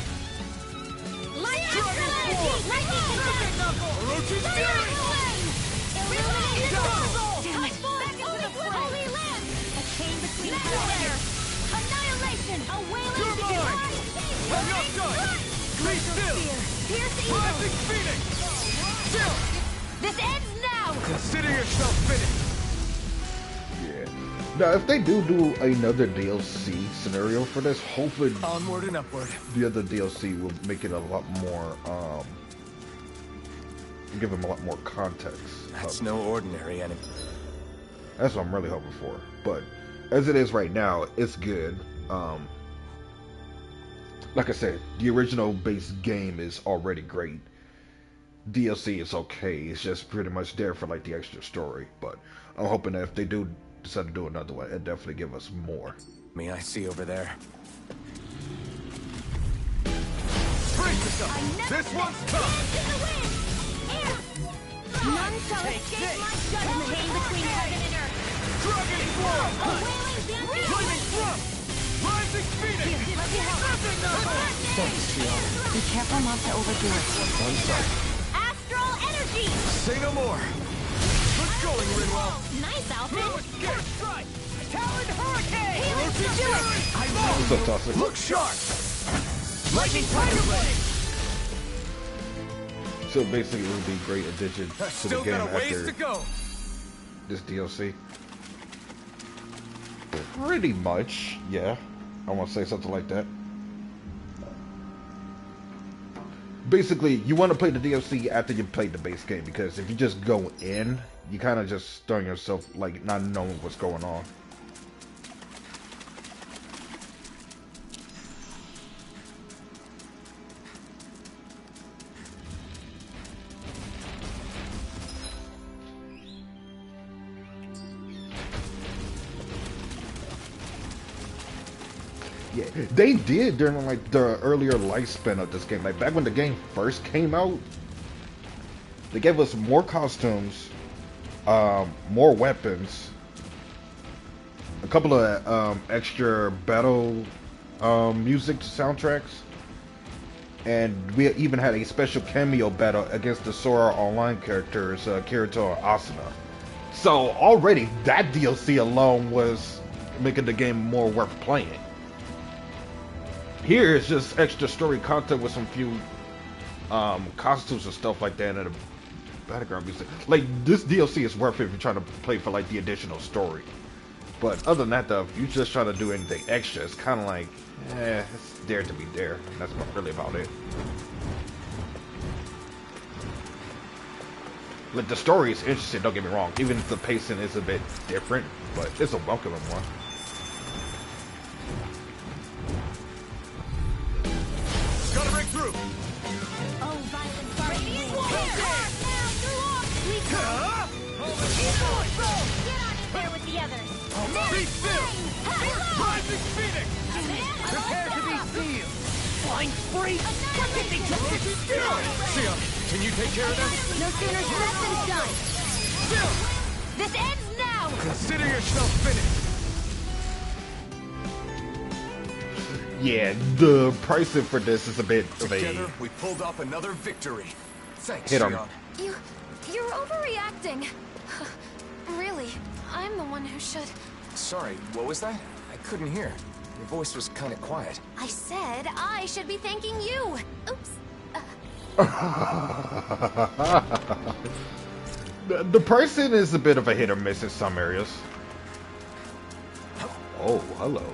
This ends now! Consider yourself finished! Yeah. Now, if they do another DLC scenario for this, hopefully Onward and upward. the other DLC will make it a lot more, give them a lot more context. That's no ordinary enemy. That's what I'm really hoping for. But as it is right now, it's good. Like I said, the original base game is already great. DLC is okay. It's just pretty much there for like the extra story. But I'm hoping that if they do decide to do another one, it'll definitely give us more. I see over there. Brace yourself! This one's tough! None shall escape my judgment. Chain between heaven and earth. Dragon Form! A wailing banshee. Flaming Thrust! Rising Phoenix! Be careful not to overdo it. One side. Astral energy. Say no more! Good going, Rinwell! Nice outfit. First strike! Talon Hurricane! Let's do it. What's up, Toxic? Look sharp! Lightning Tiger Blade! So basically, it would be a great addition to the Still game got a ways after to go! this DLC. Pretty much, yeah. I want to say something like that. Basically, you want to play the DLC after you play the base game, because if you just go in, you kind of just throwing yourself, like, not knowing what's going on. Yeah, they did during like the earlier lifespan of this game. Like back when the game first came out, they gave us more costumes, more weapons, a couple of extra battle music soundtracks, and we even had a special cameo battle against the Sora Online characters, Kirito and Asuna. So already that DLC alone was making the game more worth playing. Here it's just extra story content with some few costumes and stuff like that, and a background music. Like this DLC is worth it if you're trying to play for like the additional story. But other than that, though, if you just try to do anything extra, it's kind of like, it's there to be there. And that's really about it. Like the story is interesting. Don't get me wrong. Even if the pacing is a bit different, but it's a welcoming one. Gotta break through! Oh, violent radiant Get on in there with the others. Be still! Rising Phoenix! Prepare to be sealed! Flying free! What did they do? Sia, can you take care of them? No sooner said than done. Still! This ends now! Consider yourself finished. Yeah, the pricing for this is a bit of Together, a we pulled off another victory. Thanks, hit 'em. Shion. You're overreacting. Really, I'm the one who should... Sorry, what was that? I couldn't hear. Your voice was kind of quiet. I said I should be thanking you. Oops. The pricing is a bit of a hit or miss in some areas. Oh, hello.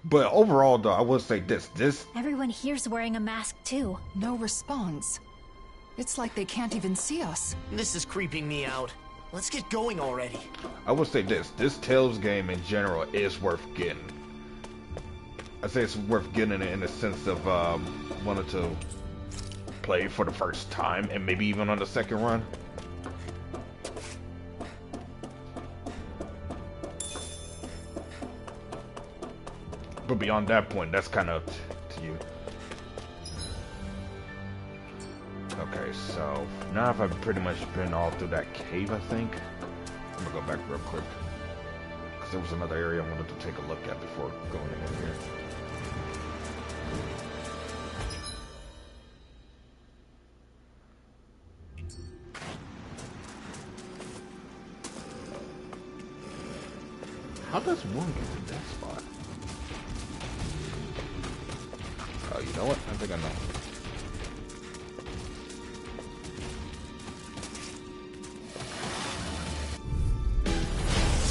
But overall, though, I would say this. Everyone here's wearing a mask too. No response. It's like they can't even see us. This is creeping me out. Let's get going already. I would say this Tales game in general is worth getting. I say it's worth getting it in the sense of wanting to play for the first time and maybe even on the second run. But beyond that point, that's kind of to you. Okay, so now I've pretty much been all through that cave, I think. I'm gonna go back real quick. Because there was another area I wanted to take a look at before going in here. How does one get to that spot? Oh, you know what? I think I know.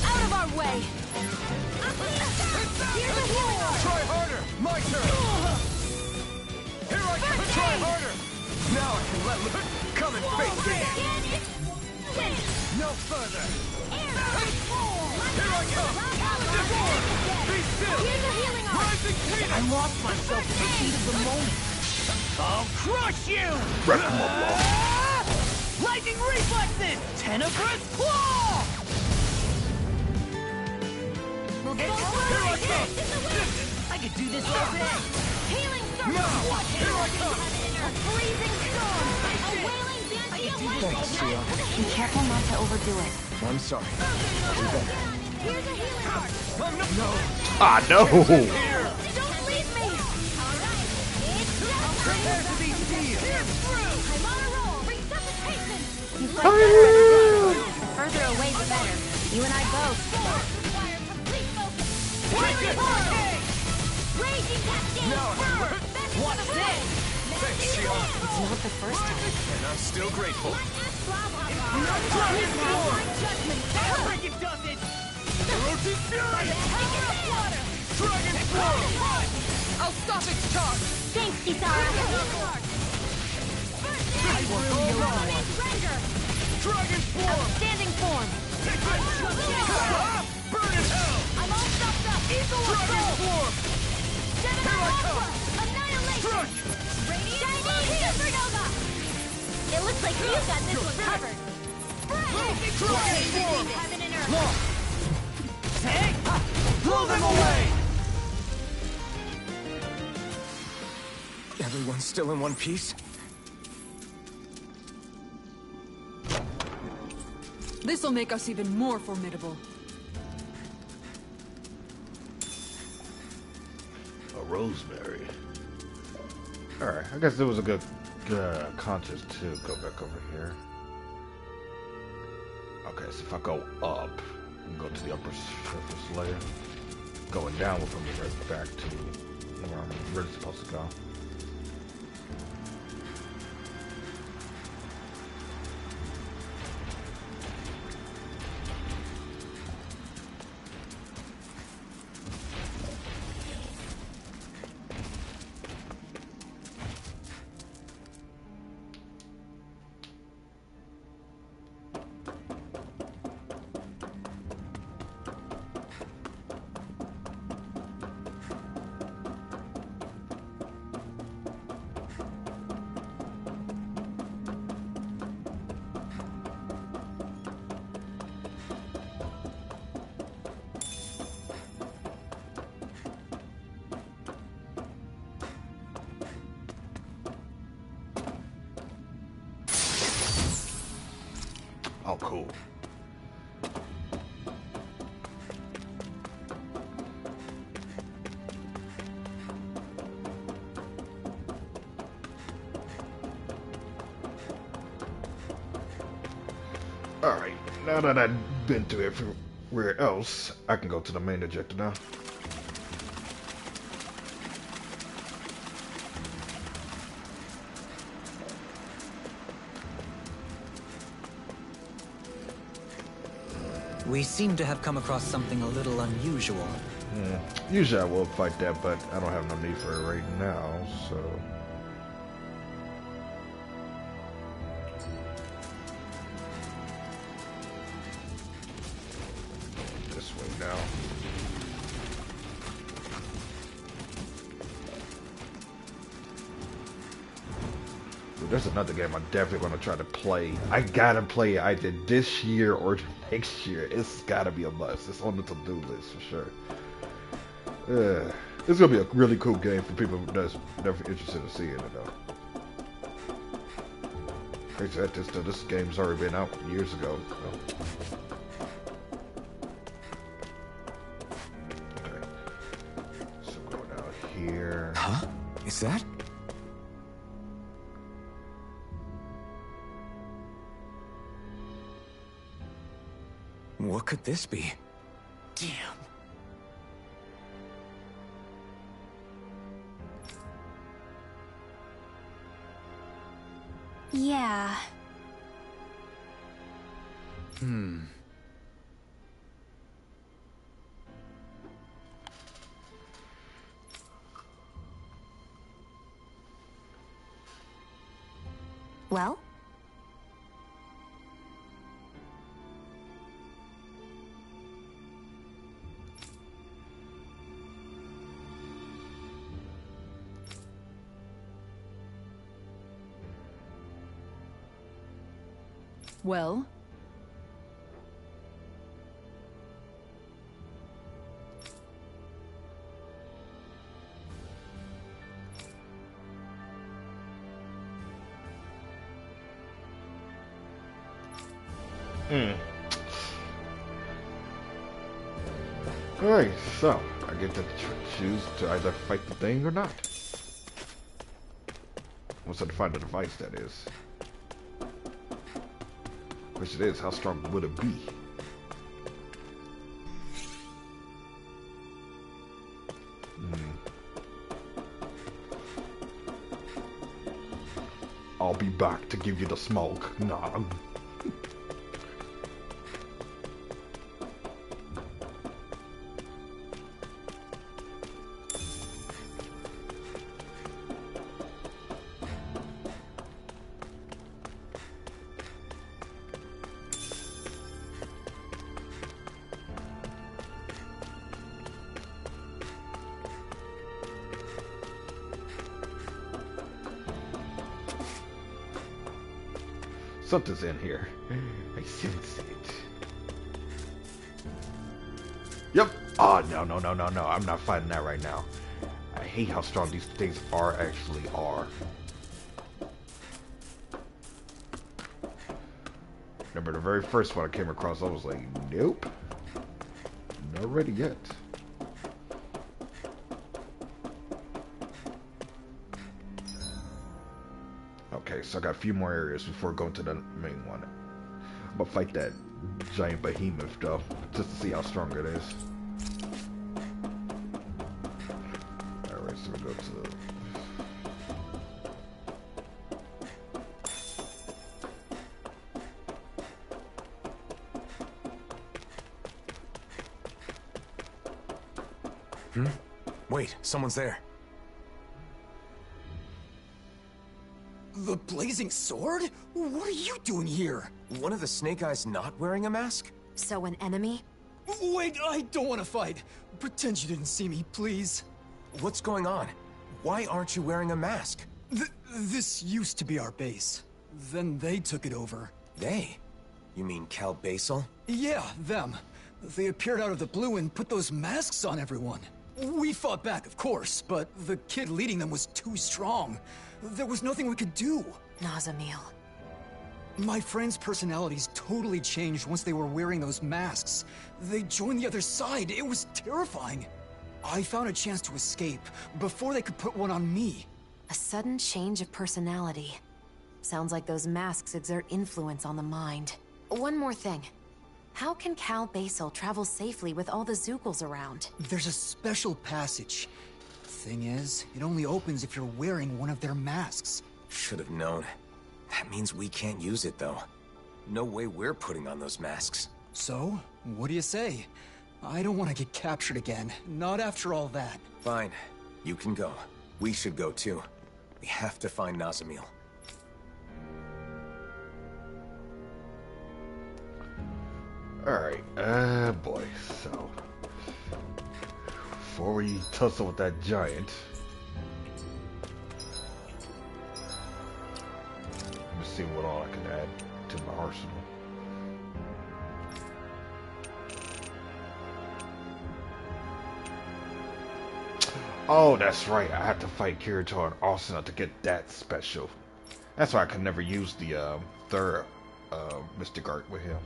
Out of our way! Here's a healing arm! Try harder! My turn! Here I come! Try harder! Now I can let loose! Come and face it! No further! Here I come! Divorce! Be still! Here's a healing arm! Rising Peter! I lost myself in the heat of the moment. I'll crush you! Lightning reflexes! Tenebrous claw! Here I come! I could do this all day! Healing circle! Now! Here I come! A freezing storm! A wailing banshee of lightning! Be careful not to overdo it. I'm sorry. I'll do better. Here's a healing arm! No! Ah, no! Don't leave me! Alright, it's Prepare to be sealed! I'm on a roll! Resuscitation! You fight better at a distance. The further away, the better. You and I both. Require complete focus! Wailing hurricane! Raging cascade! What's this? Thanks, Shion. It's not the first time. And I'm still grateful. Dragon form! Break it, does it! Erotic Fury! Dragon form! I'll stop its charge! Thanks, Kisara! I will go wrong! Render! Dragon form! Outstanding form! Burn in hell! I'm all stopped up! Eagle Dragon assault! form! Gemini Here I come! Aqua! Annihilation! Struck! Chinese Supernova! It looks like you got this one covered! Dragon form! Heaven and earth! Lost! Take! Blow them away! Everyone's still in one piece? This'll make us even more formidable. A rosemary. Alright, I guess it was a good conscious to go back over here. Okay, so if I go up and go to the upper surface layer, going down will put me right back to where I'm really supposed to go. Oh, cool. Alright, now that I've been to everywhere else, I can go to the main objective now. We seem to have come across something a little unusual. Usually I will fight that, but I don't have no need for it right now, so... This way now. Dude, there's another game I'm definitely going to try to play. I gotta play it either this year or next year. It's gotta be a must. It's on the to-do list for sure. It's gonna be a really cool game for people that's never interested in seeing it though. Crazy that this game's already been out years ago. So. Okay. So go down here. Huh? Is that? What could this be? Damn. Yeah. Well? Well? Alright, so I get to choose to either fight the thing or not. Once I find the device, that is. Question is, how strong would it be? I'll be back to give you the smoke. Nah. Something's in here. I sense it. Yep. Oh, no. I'm not fighting that right now. I hate how strong these things actually are. Remember the very first one I came across, I was like, nope. Not ready yet. Okay, so I got a few more areas before going to the main one. I'm gonna fight that giant behemoth though, just to see how strong it is. Alright, so we go to Wait, someone's there. The blazing sword? What are you doing here? One of the Snake Eyes not wearing a mask? So an enemy? Wait, I don't want to fight. Pretend you didn't see me, please. What's going on? Why aren't you wearing a mask? This used to be our base. Then they took it over. They? You mean Cal Basel? Yeah, them. They appeared out of the blue and put those masks on everyone. We fought back, of course, but the kid leading them was too strong. There was nothing we could do. Nazamil. My friends' personalities totally changed once they were wearing those masks. They joined the other side. It was terrifying. I found a chance to escape before they could put one on me. A sudden change of personality. Sounds like those masks exert influence on the mind. One more thing. How can Cal Basel travel safely with all the Zookles around? There's a special passage. Thing is, it only opens if you're wearing one of their masks. Should have known. That means we can't use it, though. No way we're putting on those masks. So, what do you say? I don't want to get captured again. Not after all that. Fine. You can go. We should go, too. We have to find Nazamil. Alright, boy, so... Before we tussle with that giant... Let me see what all I can add to my arsenal. Oh, that's right, I had to fight Kirito and Asuna to get that special. That's why I could never use the third Mystic Art with him.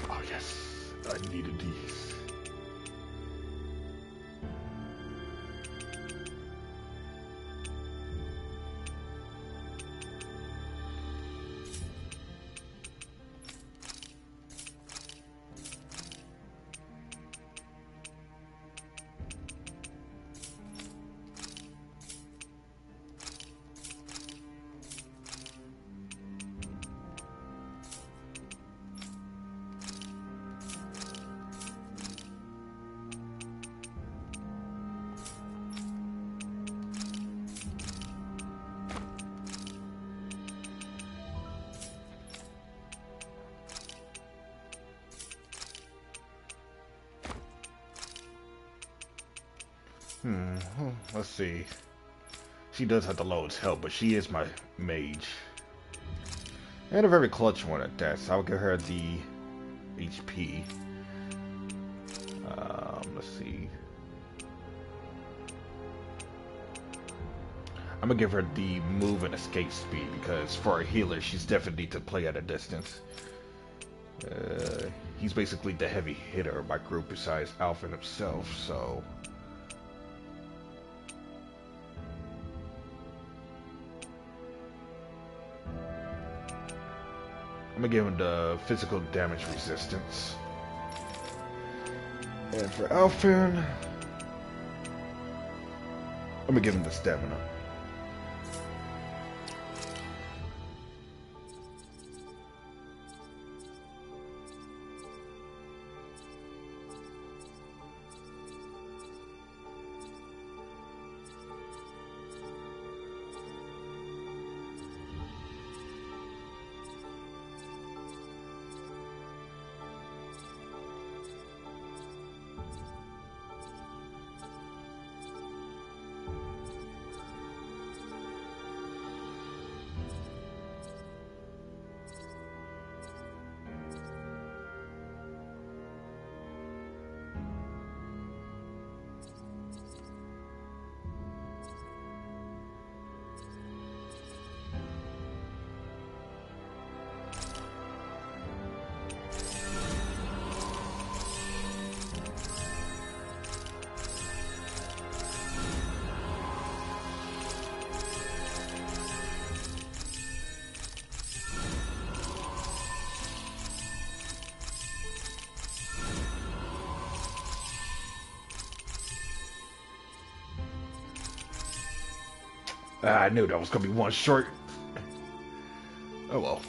Oh yes, I needed these. Let's see. She does have the lowest health, but she is my mage. And a very clutch one at that, so I'll give her the HP. Let's see. I'm gonna give her the move and escape speed, because for a healer, she's definitely need to play at a distance. He's basically the heavy hitter of my group besides Alpha himself, so... I'm gonna give him the physical damage resistance. And for Alphin, I'm gonna give him the stamina. I knew that was gonna be one short. Oh well.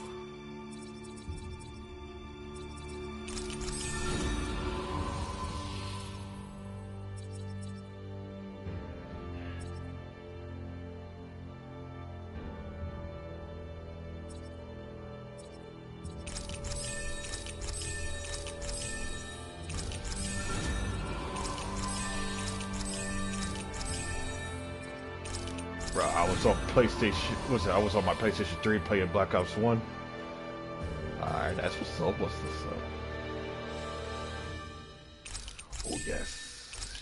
Bro, I was on PlayStation. I was on my PlayStation 3 playing Black Ops 1. Alright, that's what's up. What's this up? Oh yes,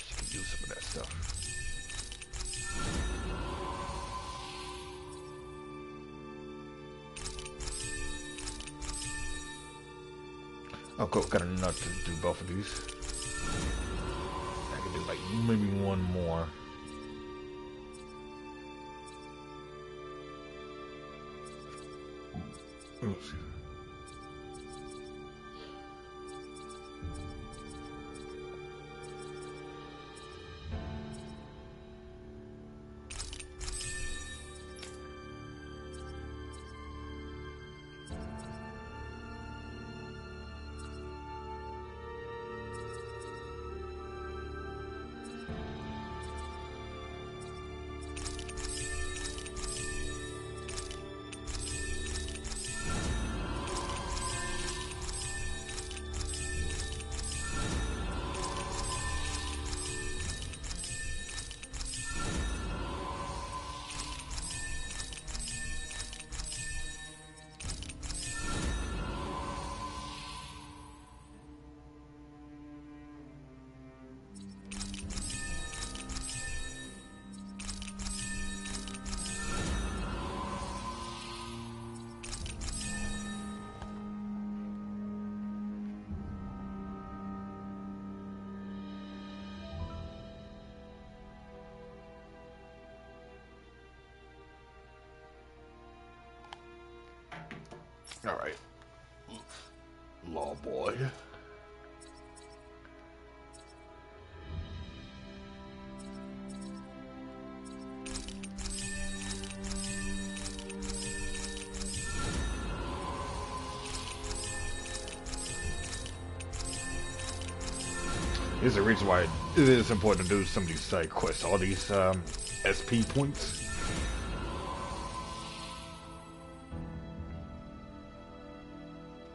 she can use some of that stuff. Oh cool, got enough to do both of these. I can do like maybe one more. Oops. All right, law boy. There's a reason why it is important to do some of these side quests. All these SP points.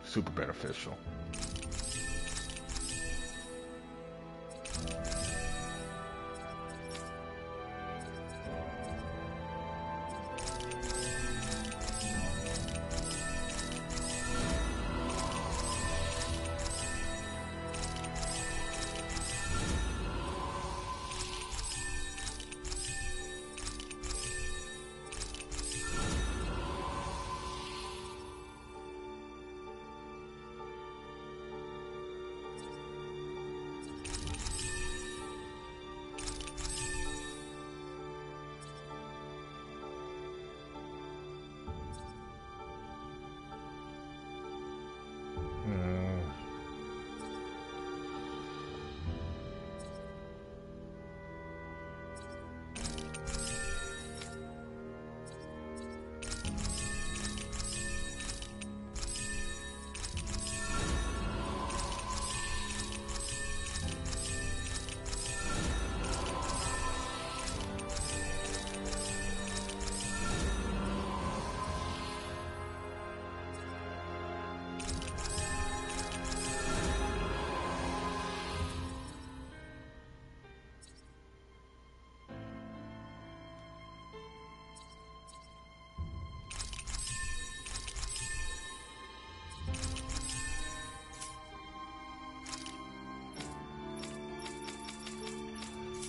Super beneficial.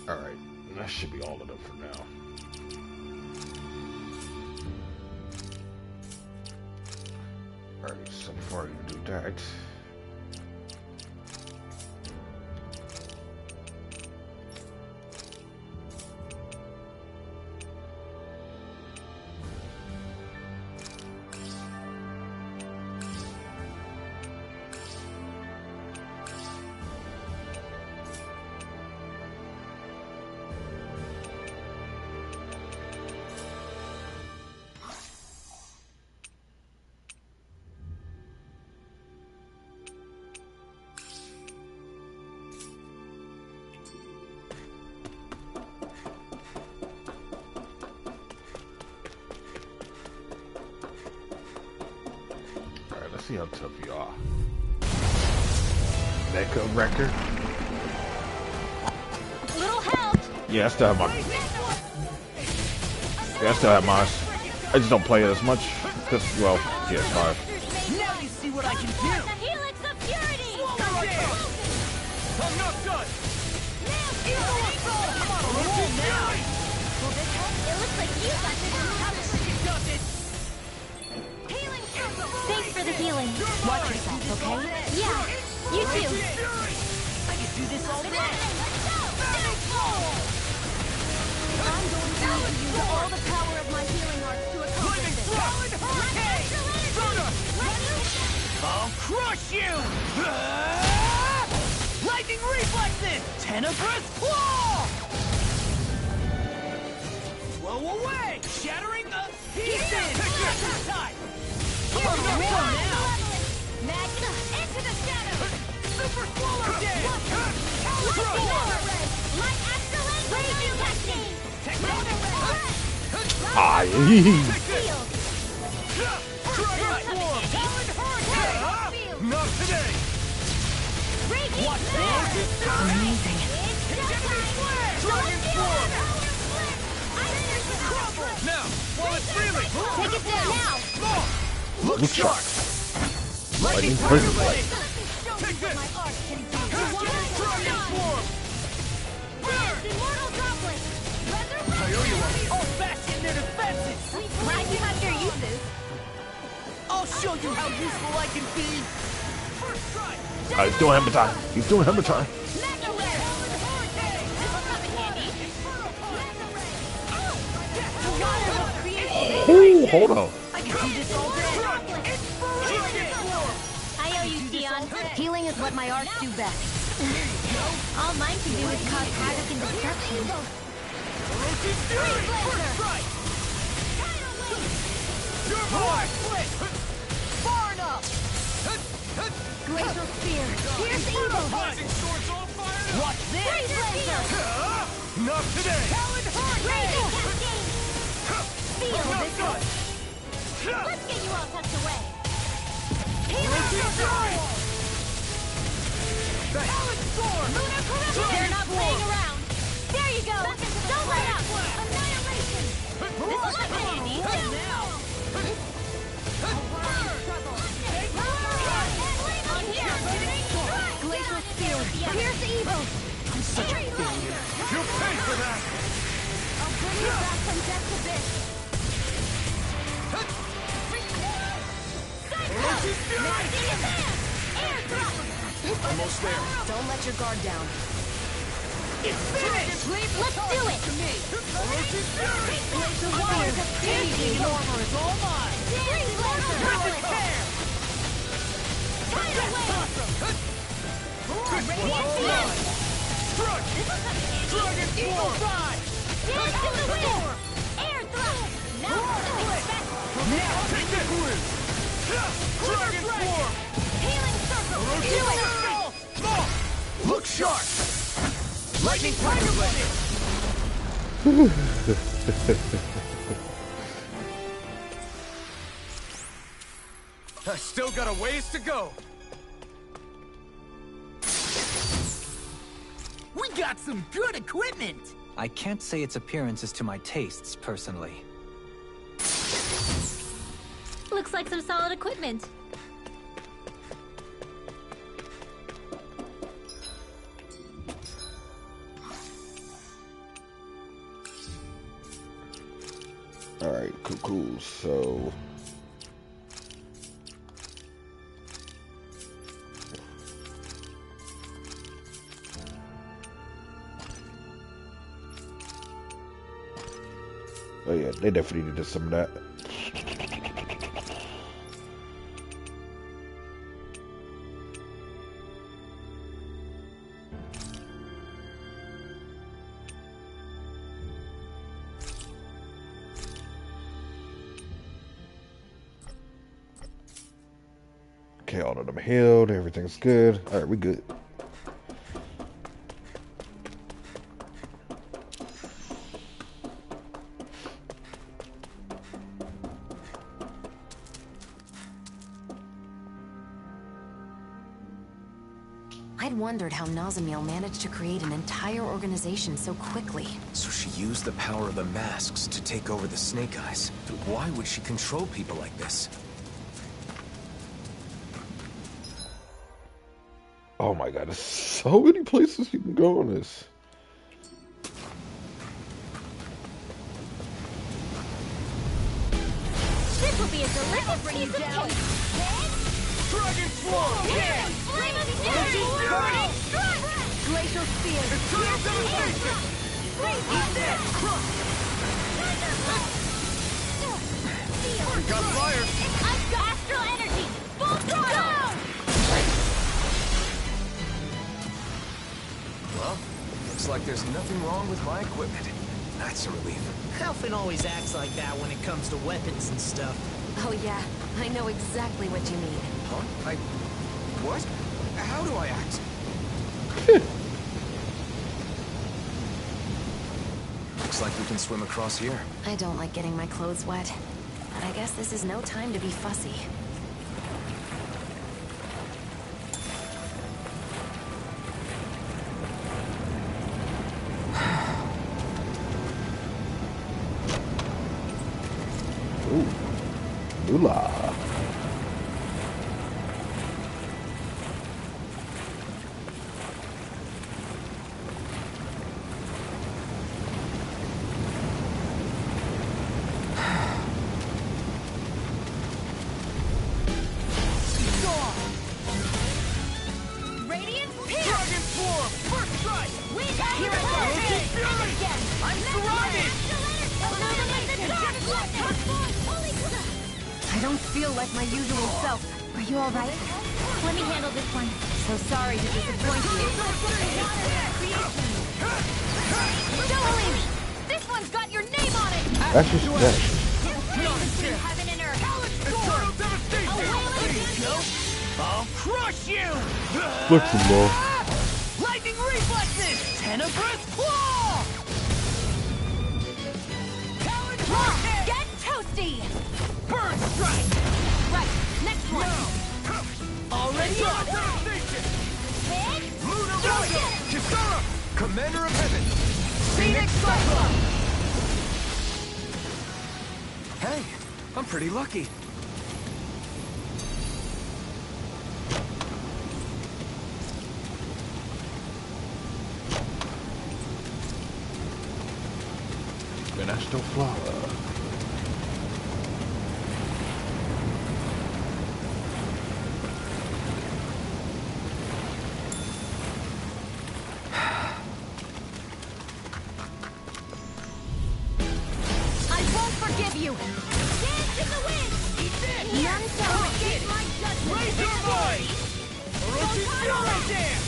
Alright, that should be all of them for now. Alright, so before I do that... see how tough you are. Mecha Wrecker. Little help. Yeah, I still have my. Yeah, I still have mine. I just don't play it as much because, well, PS5. Now you see what I can do. The helix of purity. I'm not done. It looks like you got this. Thanks for the healing. Watch yourself, okay? Yeah, you too. I can do this all day. I'm going to use all the power of my healing arts to accomplish this. I'll crush you! Lightning reflexes! Tenebrous claw! Blow away! Shattering the pieces! Time! Come on now! Magna, into the shadows! Super swallow day! My excellent raging technique! Ah, Not today! Watch this! Amazing! Dragon Form! Now, while it's reeling! Take it down now! Look sharp! Lightning Prison Blade! Show me Take what this! my art can do! Dragon Form! Immortal droplet! I owe you one! Old-fashioned their defenses! Glad you have your uses! I'll show you how useful I can be! First strike! He's doing hammer time. He's doing hammer time. Oh, hold on. I owe you, Dion. Healing is what my arts do best. All mine can do is cause havoc and destruction. First strike! Your boy! Far enough! Glacial Spear. Here's evil. Rising swords all fired! Watch this! Razor Spear. Not today! Talon Razor Hurricane! Cascade. Feel this one. Let's get you all tucked away. Talon Storm! They're not playing around. There you go. Don't let up. Annihilation. This is like handy. Now! Glacial Spear. Here's evil. I'm such a failure. You'll pay for that! I'll bring you back from death to this. Air thrust. Almost there. Don't let your guard down. It's finished! Let's do it. Glacial Fires of Anything in armor is all mine! Radiant Prepare! Good one! Strike! Dragon Form! Dance in the wind. Air thrust. Now take this! Dragon Form! Healing circle. Do it. Look sharp! Lightning Tiger Blade! I still got a ways to go. We got some good equipment! I can't say its appearance is to my tastes, personally. Looks like some solid equipment. Alright, cool. So oh yeah, they definitely needed some of that. Okay, all of them healed. Everything's good. All right, we good. I'd wondered how Nazamil managed to create an entire organization so quickly. So she used the power of the masks to take over the Snake Eyes. But why would she control people like this? Oh my god, there's so many places you can go on this. This will be a delicious piece of cake. Dragon Swarm! Yeah! Flame of Fury! Glacial Spear! Eternal Devastation! Eat this! We got flyers! I've got Astral Energy! Full throttle! Well, looks like there's nothing wrong with my equipment. That's a relief. Alphen always acts like that when it comes to weapons and stuff. Oh yeah, I know exactly what you mean. Huh? What? How do I act? Looks like we can swim across here. I don't like getting my clothes wet, but I guess this is no time to be fussy. Ooh, moolah. Radiant Pierce! Dragon Swarm! First strike! We got Here I go! Fury! Fury! Again! I'm surrounded! Illuminate the dark! I don't feel like my usual self. Are you alright? Let me handle this one. So sorry to disappoint you. Don't believe me! This one's got your name on it! That's just that. Between heaven and earth! Eternal Devastation! A wailing I'll crush you! Flexible. Lightning reflexes! Tenebrous claw! Talon vortex! Get toasty! Burn strike! Right, next one! Already on! Devastation! Hit! Lunar Rondo! Kisara! Commander of Heaven! Phoenix Cyclone! Hey, I'm pretty lucky. Venesto flower. I won't forgive you! Dance in the wind! Eat this! None shall escape my judgment! Raise your mind! Orochi Fury Dance!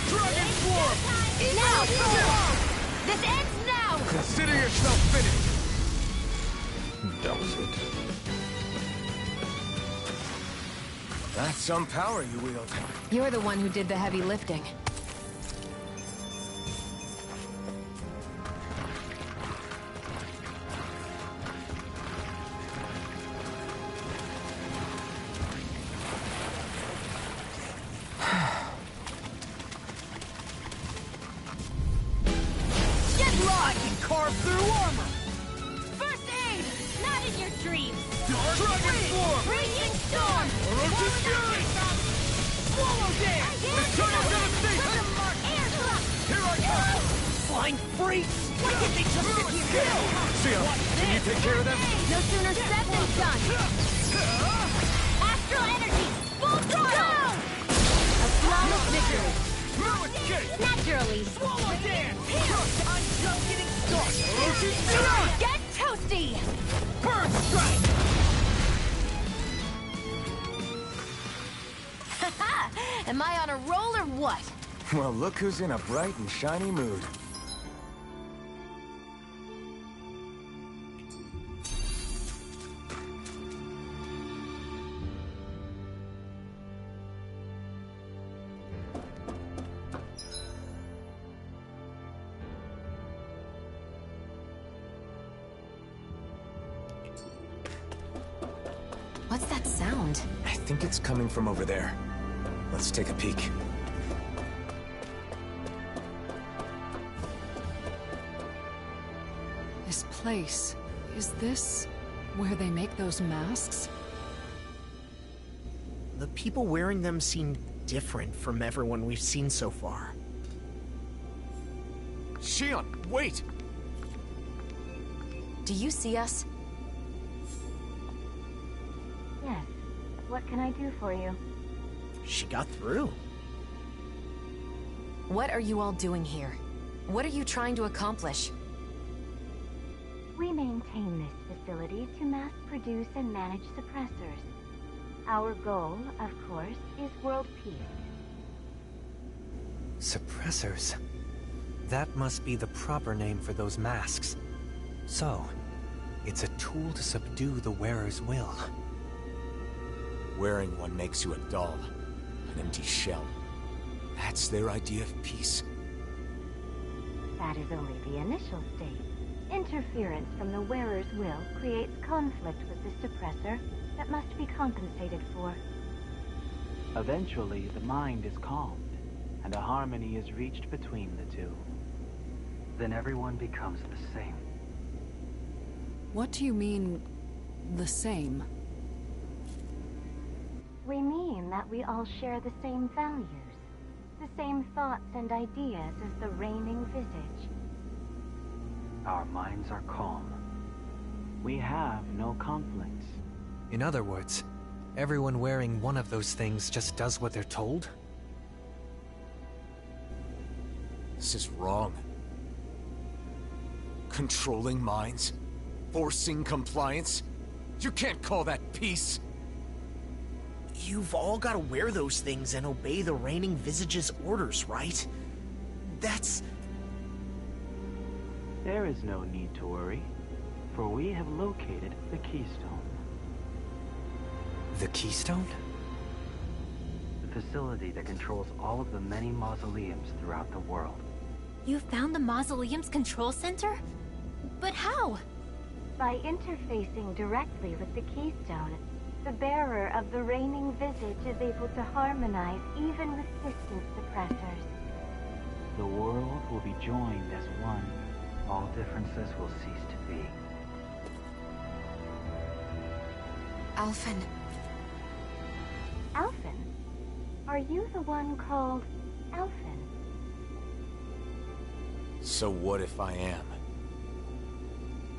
Dragon Swarm! Now! This ends now! Consider yourself finished! That was it. That's some power you wield. You're the one who did the heavy lifting. Get I lost! can carve through armor! First aid! Not in your dreams! Dragon Swarm! Raging storm! Orochi Fury! Swallow Dance! Eternal Devastation! Air thrust! Here I come! Flying freaks! Why did they just sit here? Sia, can you take care of them? No sooner said than done! Astral energy! Full throttle! A flawless victory! No escape! Naturally! Swallow Dance! I'm just getting started! Orochi Fury! Get toasty! Burn Strike! Am I on a roll or what? Well, look who's in a bright and shiny mood. What's that sound? I think it's coming from over there. Let's take a peek. This place, is this where they make those masks? The people wearing them seem different from everyone we've seen so far. Shion, wait! Do you see us? Yes. What can I do for you? She got through. What are you all doing here? What are you trying to accomplish? We maintain this facility to mass produce and manage suppressors. Our goal, of course, is world peace. Suppressors. That must be the proper name for those masks. So, it's a tool to subdue the wearer's will. Wearing one makes you a doll, an empty shell. That's their idea of peace. That is only the initial state. Interference from the wearer's will creates conflict with the suppressor that must be compensated for. Eventually, the mind is calmed, and a harmony is reached between the two. Then everyone becomes the same. What do you mean, the same? We mean that we all share the same values, the same thoughts and ideas as the reigning visage. Our minds are calm. We have no conflicts. In other words, everyone wearing one of those things just does what they're told? This is wrong. Controlling minds? Forcing compliance? You can't call that peace! You've all got to wear those things and obey the reigning visage's orders, right? That's... There is no need to worry, for we have located the Keystone. The Keystone? The facility that controls all of the many mausoleums throughout the world. You found the Mausoleum's control center? But how? By interfacing directly with the Keystone, the bearer of the reigning visage is able to harmonize even with distant suppressors. The world will be joined as one. All differences will cease to be. Alphen. Alphen? Are you the one called Alphen? So what if I am?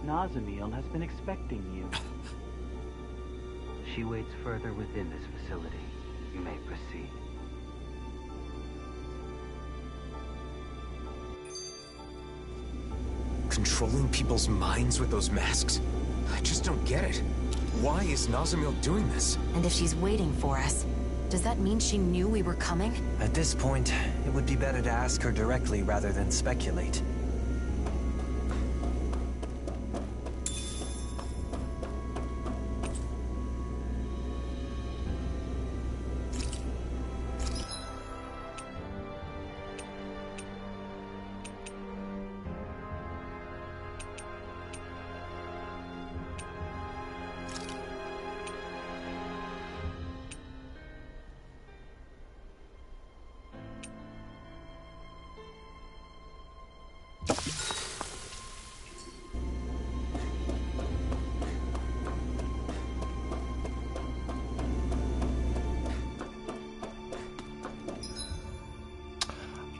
Nazamiel has been expecting you. She waits further within this facility. You may proceed. Controlling people's minds with those masks? I just don't get it. Why is Nazamiel doing this? And if she's waiting for us, does that mean she knew we were coming? At this point, it would be better to ask her directly rather than speculate.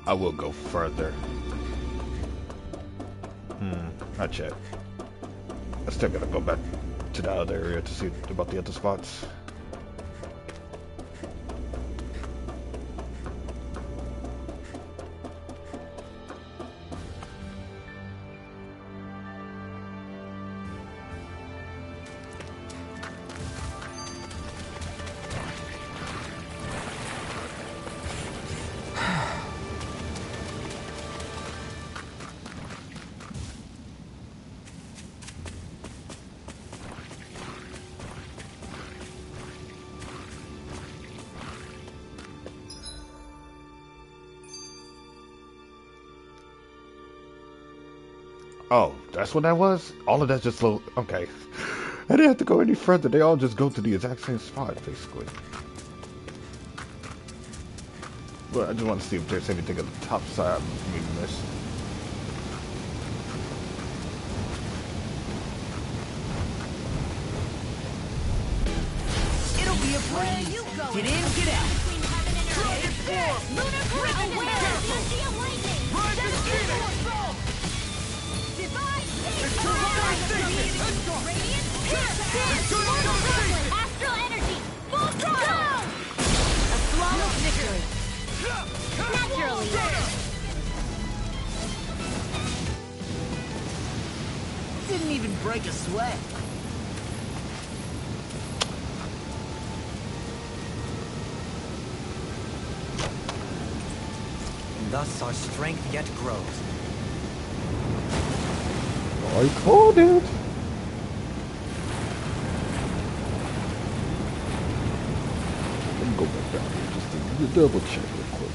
I will go further. Not yet. I still gotta go back to the other area to see about the other spots. Oh, that's what that was? All of that just low. Okay. I didn't have to go any further. They all just go to the exact same spot, basically. But I just want to see if there's anything on the top side we missed. Freeze! Get in, get out! Lunar Current! Museum Lightning! Divine Radiant Astral Energy! Full throttle! A flawless victory. Naturally! Didn't even break a sweat. And thus our strength yet grows. I called it. Let me go back down here just to double check real quick.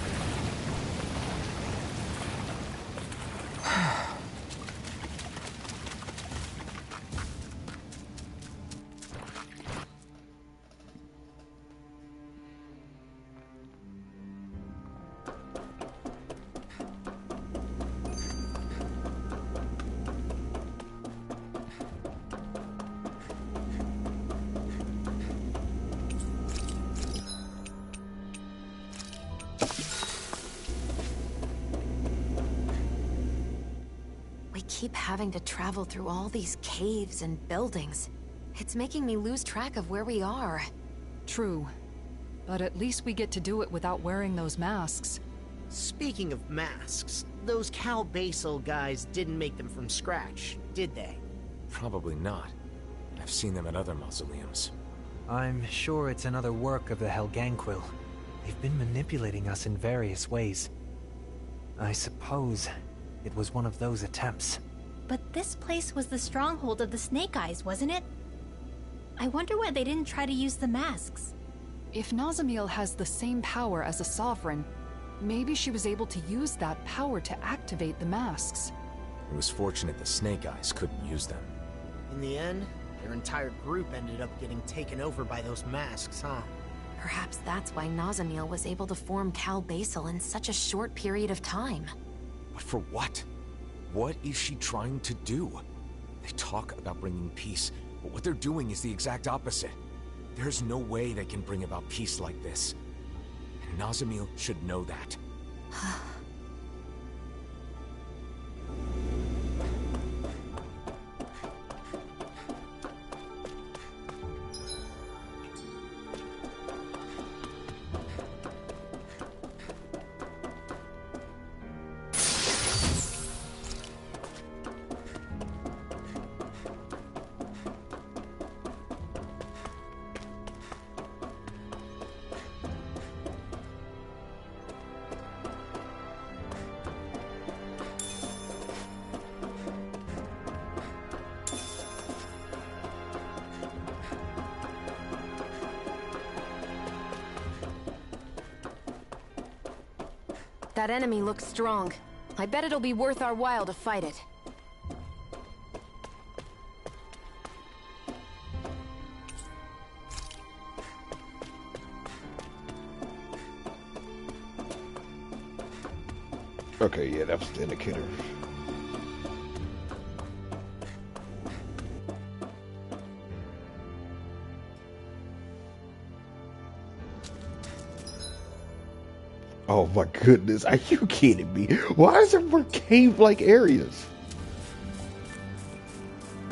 We keep having to travel through all these caves and buildings. It's making me lose track of where we are. True. But at least we get to do it without wearing those masks. Speaking of masks, those Cal Basel guys didn't make them from scratch, did they? Probably not. I've seen them at other mausoleums. I'm sure it's another work of the Helganquil. They've been manipulating us in various ways. I suppose it was one of those attempts. But this place was the stronghold of the Snake Eyes, wasn't it? I wonder why they didn't try to use the masks. If Nazamiel has the same power as a sovereign, maybe she was able to use that power to activate the masks. It was fortunate the Snake Eyes couldn't use them. In the end, their entire group ended up getting taken over by those masks, huh? Perhaps that's why Nazamiel was able to form Cal Basel in such a short period of time. But for what? What is she trying to do? They talk about bringing peace, but what they're doing is the exact opposite. There's no way they can bring about peace like this. And Nazamiel should know that. That enemy looks strong. I bet it'll be worth our while to fight it. Okay, yeah, that was the indicator. Oh my goodness, are you kidding me? Why is there more cave-like areas?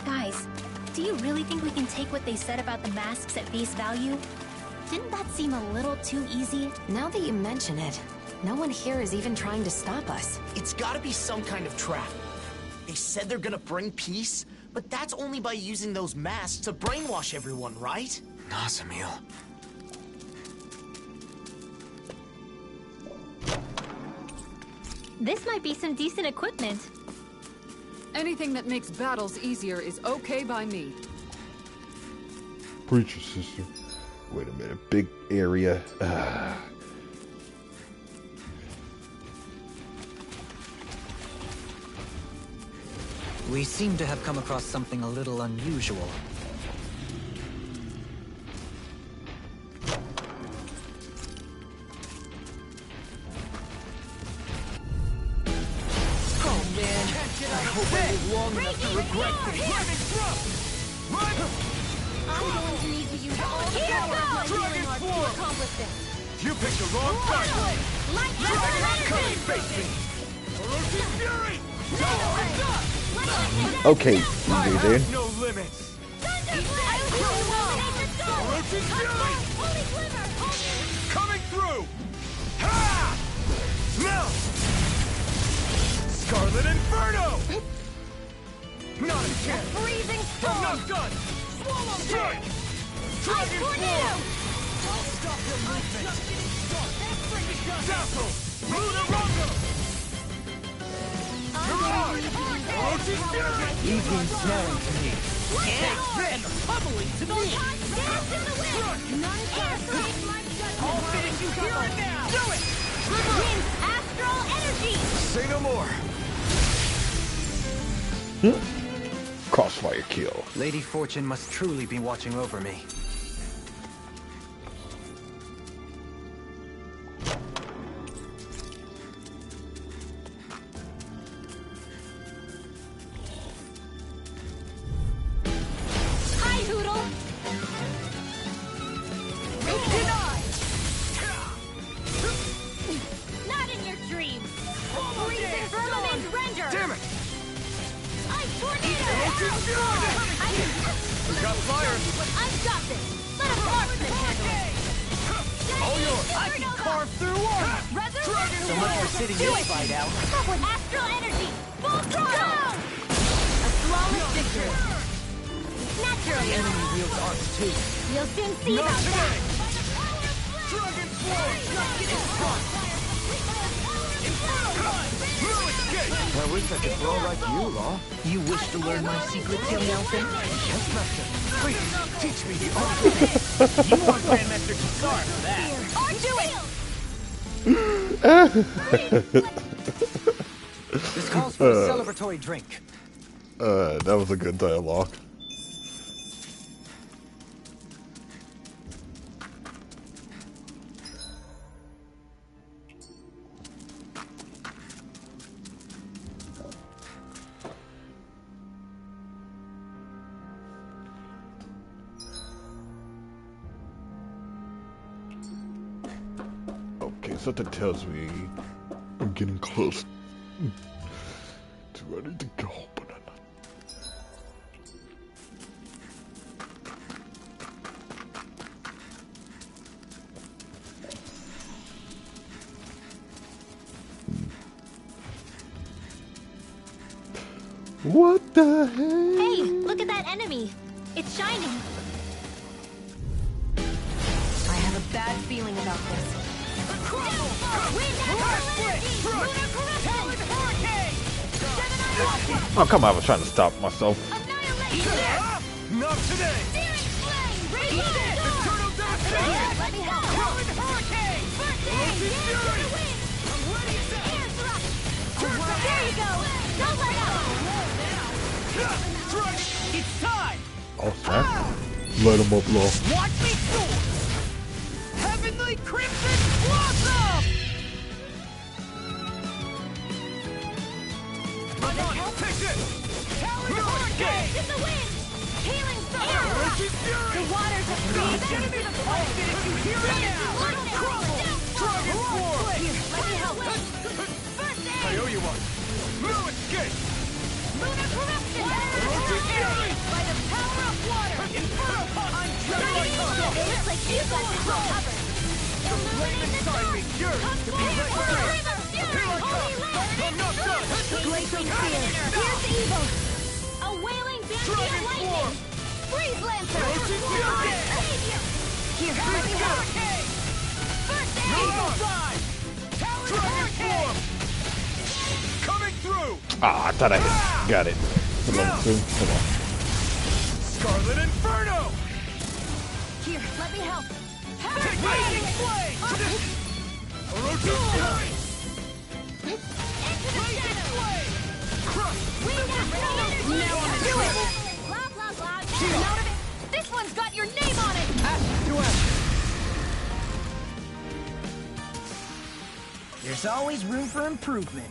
Guys, do you really think we can take what they said about the masks at face value? Didn't that seem a little too easy? Now that you mention it, no one here is even trying to stop us. It's gotta be some kind of trap. They said they're gonna bring peace, but that's only by using those masks to brainwash everyone, right? Nazamiel. This might be some decent equipment. Anything that makes battles easier is okay by me. Preacher sister. Wait a minute, big area. We seem to have come across something a little unusual. Long enough to regret this. I'm going to need to use all the power of my healing arts accomplish this. You picked the wrong target. Light Coming, face me. Orochi's fury. Okay, easy then. No limits. Orochi's fury. Coming through. Ha! Now. Scarlet Inferno. Not a chance. Freezing I'm storm. not done. Swallow strike. Dragon tornado. form. I'll stop your movement. Dazzle. Lunar Rondo. Orochi's fury. You've been smelling to me. Take this! Bubbling to me! I'll finish you here and now! Do it! Wind astral energy! Say no more. Crossfire kill. Lady Fortune must truly be watching over me. Hi, Hoodle! Not in your dreams! Freezing firmament render! Damn it! Ice tornado! We got fire. I've got this! Let a marksman handle it! All yours. I can carve through armor! Resurrection! So much for sitting this fight out. Up with astral energy! Full throttle! A flawless victory! Naturally! Enemy wields arms too. You'll soon see Not about today. that! Dragon form. No escape. I wish I could blow like you, Law. You wish to learn my secret, Tim Nelson? Yes, master. Please teach me the art. You want Grandmaster Kisar for that. Or do it! This calls for a celebratory drink. That was a good dialogue. Okay, something tells me I'm getting close to ready to go, but I'm not. What the heck? Hey, look at that enemy! It's shining! I have a bad feeling about this. Oh, come on, I was trying to stop myself. Not today. Eternal devastation. There you go! Don't let up! It's time! Oh, snap. Let him up, Law. Watch me soar! Heavenly Crimson Blossom! Take this. No escape! In the wind! Healing fire! The waters of creation! Better be the place! Finish you here and now! Dragon form. Here, let me help! First aid! I owe you one. No escape. Lunar corruption! Orochi's fury. By the power of water! Inferno punch. It looks like you've got this all covered! Illuminate the Inside me, sun! yours. Come To be forward! right there. River fury! Here I Holy come. land! I'm not done. Glacial spear! Here's evil! A wailing banshee of Dragon lightning! form. Freeze lancer! Orochi's fury. Savior! Here, let me help! First aid! Evil side. Dragon form. Coming through. Ah, I thought I had got it. Come on, Sue. Come on. Scarlet Inferno. Here, let me help! Take blazing flame. Orochi's fury. Into the shadows! Crush. Now I'm in trouble! Blah, blah, blah. Get out of it! This one's got your name on it! There's always room for improvement.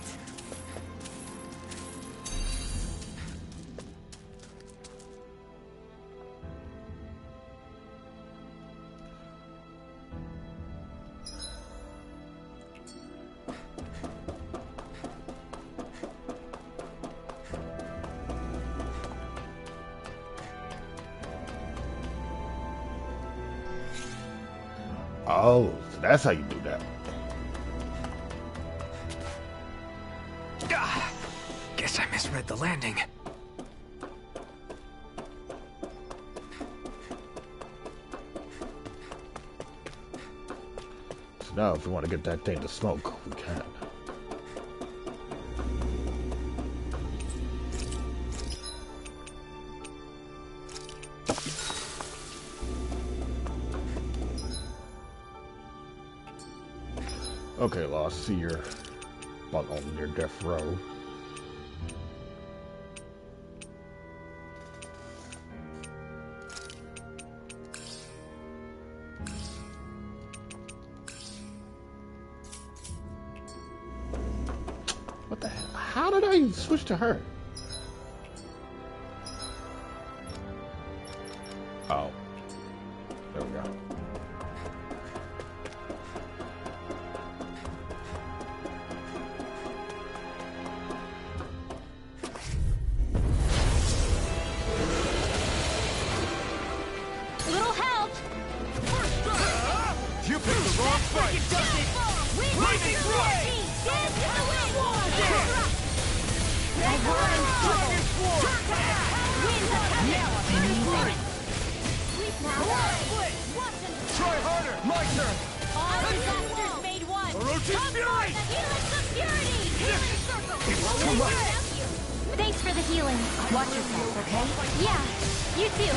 Oh, so that's how you do that. Guess I misread the landing. So now if we want to get that thing to smoke, we can. Okay, Lost, see you're about on your death row. What the hell? How did I switch to her? Oh. There we go. Little help! You picked the wrong fight! Lightning strike! Try harder! My turn! All disasters made one! Orochi's Come Fury! forth, the healing security! Healing circle! It's too much! Thanks for the healing. Watch yourself, okay? Yeah, you too.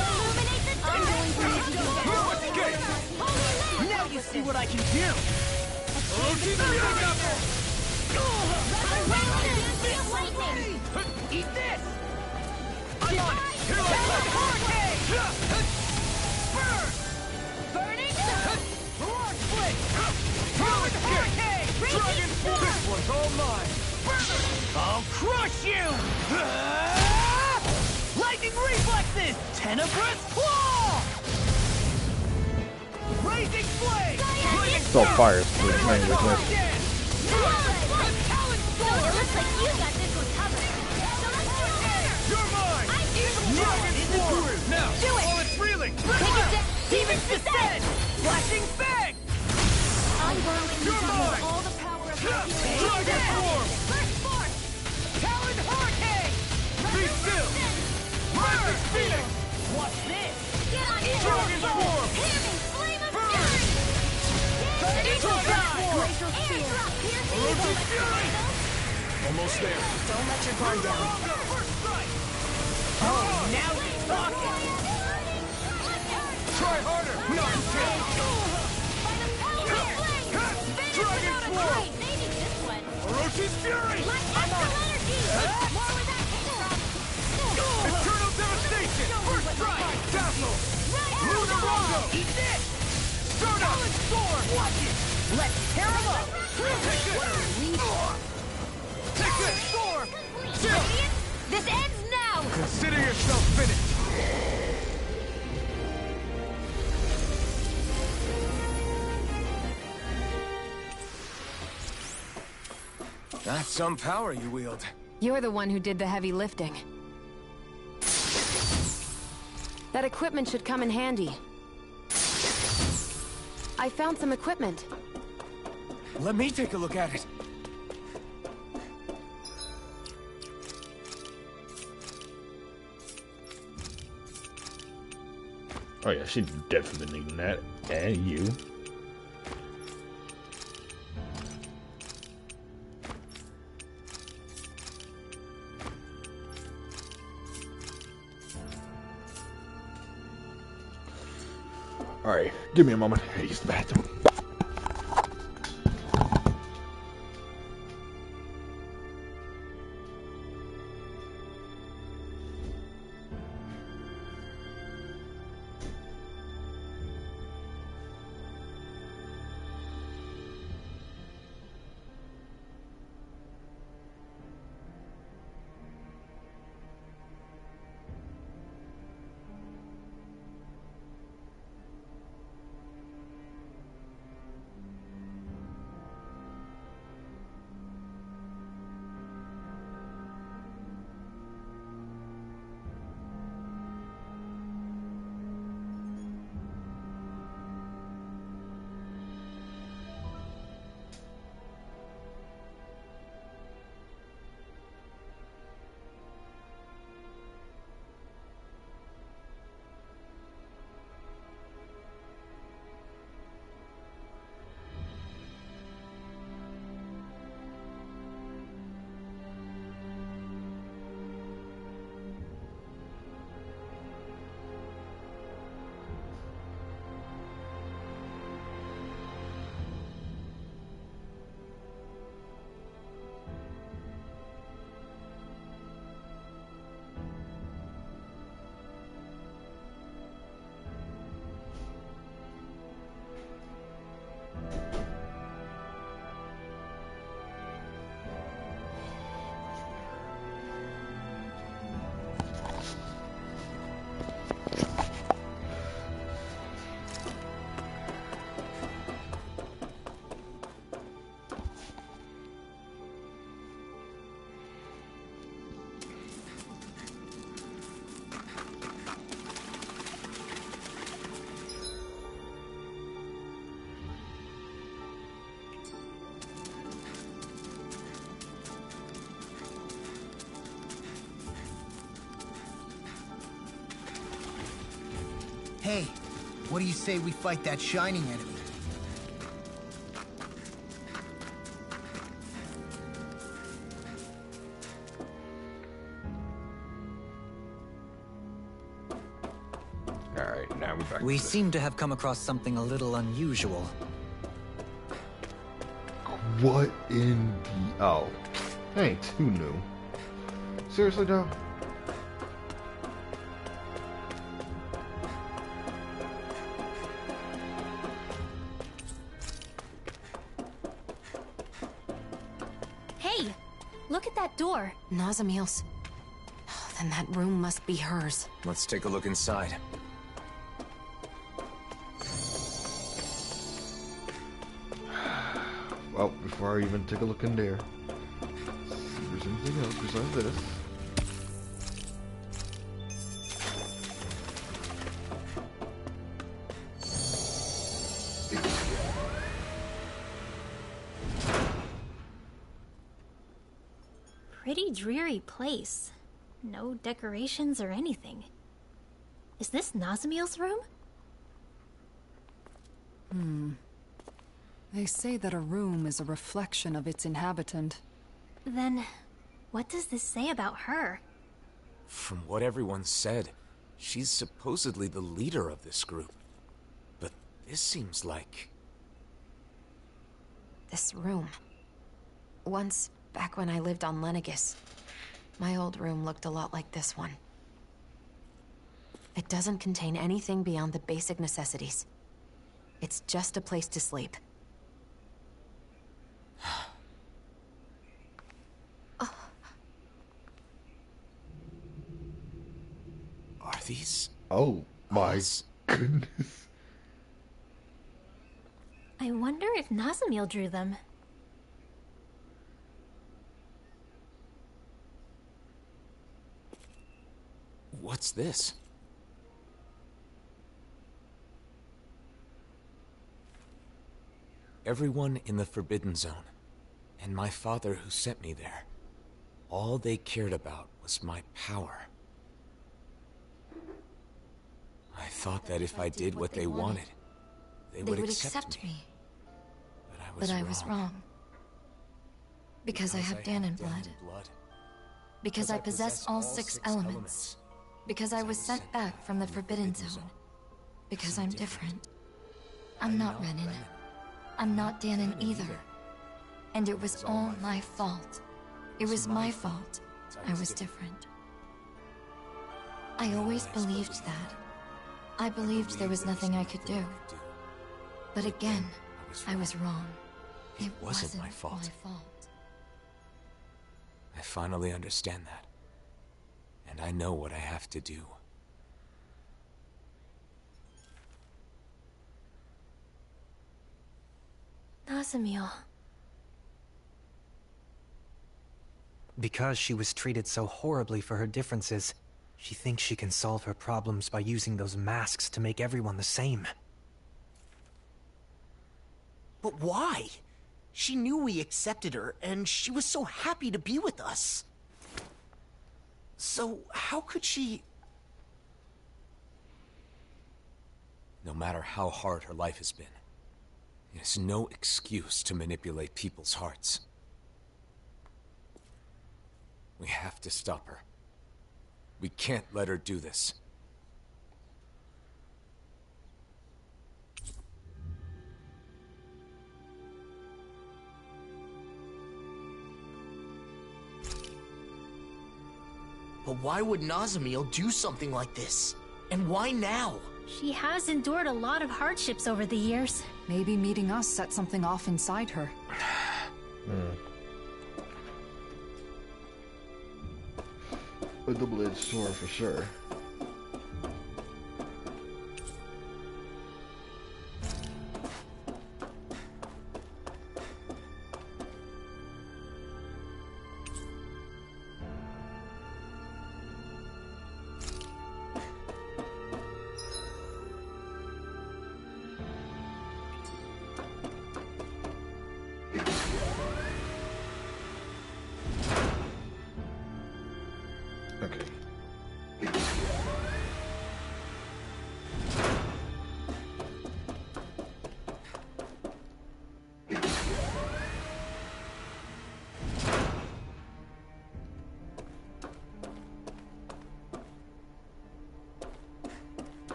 Illuminate the dark! I'm going to need you to No escape! Now you see what I can do! Orochi's Fury! Lightning! Eat this! I'm on it! Here I come! Burning! Roar split! No escape! Dragon Force! This one's all mine! I'll crush you! Lightning reflexes! Tenebrous claw! Raising flame! So fire split playing with this. It looks like you got this one covered. So let's do it! You're mine! Dragon Force! Now! Do it! While it's reeling! Take it down! Demons descend! Flashing fang! I'm whirling You're mine! all the power of my healing. Dragon Force! First force! Talon hurricane! Be still! Magic Phoenix! What's this? Get on your Dragon Force! Hammy flame of Burn! fury! Eagle dive! Glacial spear! Orochi's Fury! Almost there. Don't let your guard down. First strike! Oh, now you're talking! Try harder! No escape! Dragon Force! Orochi's Fury! Eternal Devastation! First strike! Dazzle! Lunar Rondo! Eat this! Stardust! Storm! Watch it! Let's tear him up! Take this! Take this! Storm! Chill! This ends now! Consider yourself finished! That's some power you wield. You're the one who did the heavy lifting. That equipment should come in handy. I found some equipment. Let me take a look at it. Oh yeah, she's definitely needing that. And you. Alright, give me a moment. I use the bathroom. Hey, what do you say we fight that shining enemy? Alright, now we're back We to this. seem to have come across something a little unusual. What in the... Oh. That ain't too new. Seriously, though? Hey, look at that door. Nazamil's. Oh, then that room must be hers. Let's take a look inside. Well, before I even take a look in there, see if there's anything else besides this. Pretty dreary place. No decorations or anything. Is this Nazamil's room? They say that a room is a reflection of its inhabitant. Then, what does this say about her? From what everyone said, she's supposedly the leader of this group. But this seems like... This room. Once, back when I lived on Lenegis, my old room looked a lot like this one. It doesn't contain anything beyond the basic necessities. It's just a place to sleep. Are these... Oh my goodness. I wonder if Nazamil drew them. What's this? Everyone in the Forbidden Zone, and my father who sent me there, all they cared about was my power. I thought that if I did what they wanted, they would accept me. But I was wrong. Because I have Danon blood. Because I possess all 6 elements. Because I was sent back from the Forbidden Zone. Because I'm different. I'm not Renan. I'm not Danon either. And it was all my fault. It was my fault. I was different. I always believed that. I believed there was nothing I could do. But again, I was wrong. It wasn't my fault. I finally understand that. And I know what I have to do. Nazamil. Because she was treated so horribly for her differences, she thinks she can solve her problems by using those masks to make everyone the same. But why? She knew we accepted her, and she was so happy to be with us. So, how could she... No matter how hard her life has been, it is no excuse to manipulate people's hearts. We have to stop her. We can't let her do this. But why would Nazamil do something like this? And why now? She has endured a lot of hardships over the years. Maybe meeting us set something off inside her. A double-edged sword for sure.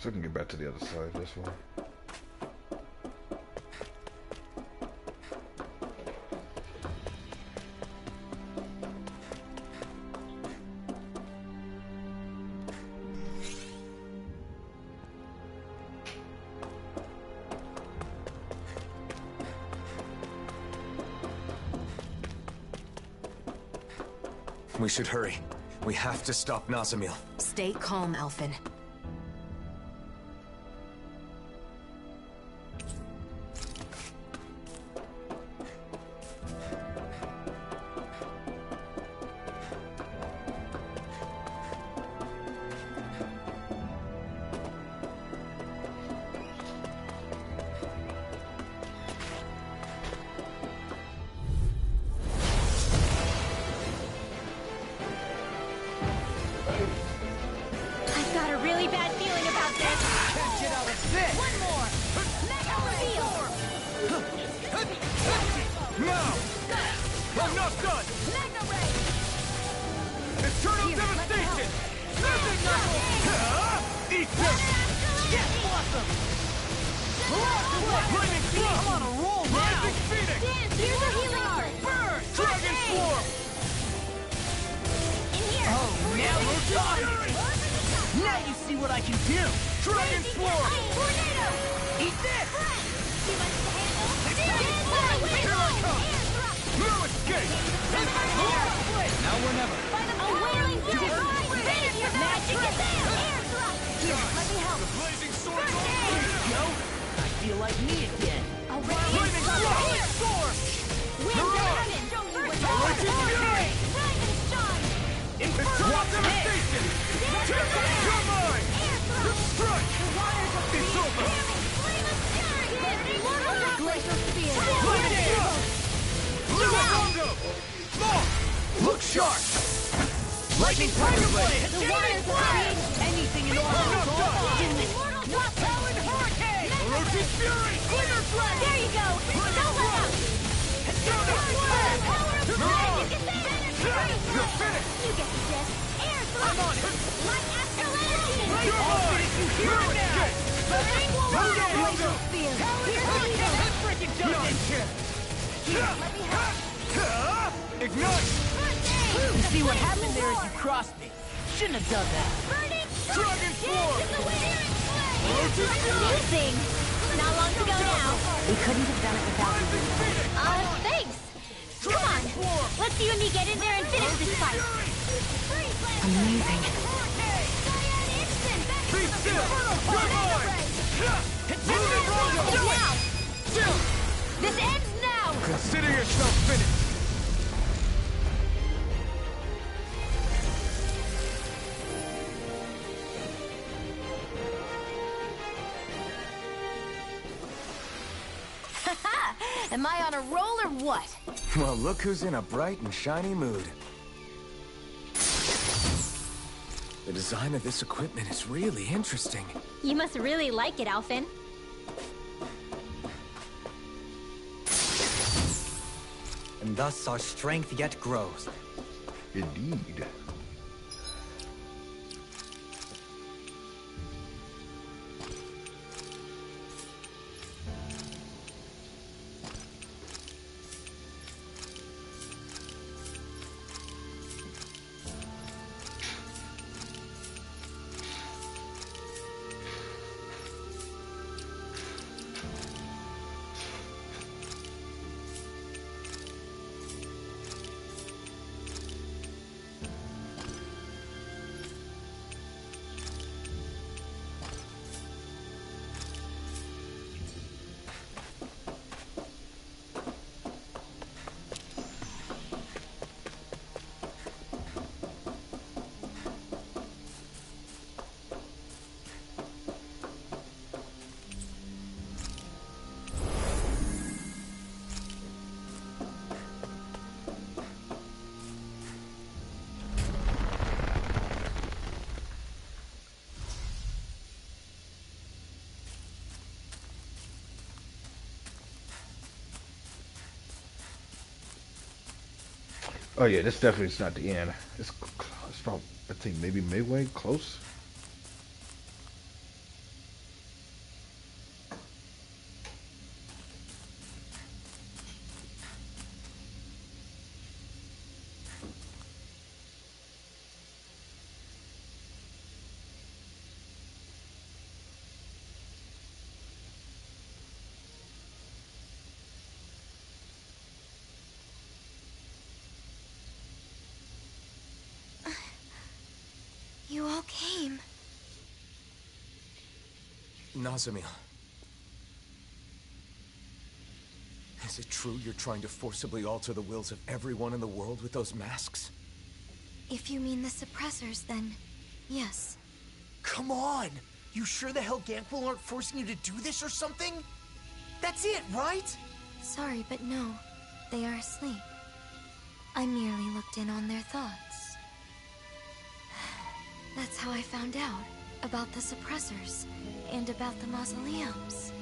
So I can get back to the other side this one. We should hurry. We have to stop Nazamil. Stay calm, Alphen. I've got a really bad feeling about this. Can't get out of this! One more. Mega reveal. Now! I'm not done! Mega ray. Eternal Here, let me devastation! help. Nothing knuckles! Eat this! Get blossom! Lightning Storm! I'm on a roll now! Rising Phoenix! Dance, here's a healing art. Burn! Dragon Swarm! In here. Oh, now we're talking! Now you see what I can do! Dragon Swarm! Tornado. Eat this! Too much to handle. Here I come! No escape! Now or never! A wailing divine finish. Magic is there. Air thrust. Here, let me help. The blazing sword! Go. I feel like me again! A wailing sword. Wind of heaven. Show you what's Electric Fury! Rise and shine. Infernal devastation! You're mine! Strike! The waters of It's over! flame of fury. Mortal glacial spear. Lightning! Lunagongo! Long! Look sharp! Lightning Tiger Blade! The waters of creation. Anything in order to Not Talon Hurricane! Orochi's Fury! Glitter Dragon! There you go. Don't let up. You're finished! You get the gist. Air thrust. I'm on it! Light astral energy. You're mine! Hear it now! Burning glacial spear. Freaking done! Here, let me help. Ignite! You see what happened there as you crossed me. Shouldn't have done that. Burning Dragon Swarm! Introducing. Not long to go now. We couldn't have done it without you. Thanks. Come on. Let's you and me get in there and finish this fight. Amazing. Be still! You're mine! Now. Still! This ends now. Consider yourself finished! Am I on a roll or what? Well, look who's in a bright and shiny mood. The design of this equipment is really interesting. You must really like it, Alphen. And thus our strength yet grows. Indeed. Oh yeah, this definitely is not the end. It's probably, I think maybe midway, close. Nazamil. Is it true you're trying to forcibly alter the wills of everyone in the world with those masks? If you mean the suppressors, then yes. Come on! You sure the Helganquil aren't forcing you to do this or something? That's it, right? Sorry, but no. They are asleep. I merely looked in on their thoughts. That's how I found out about the suppressors and about the mausoleums.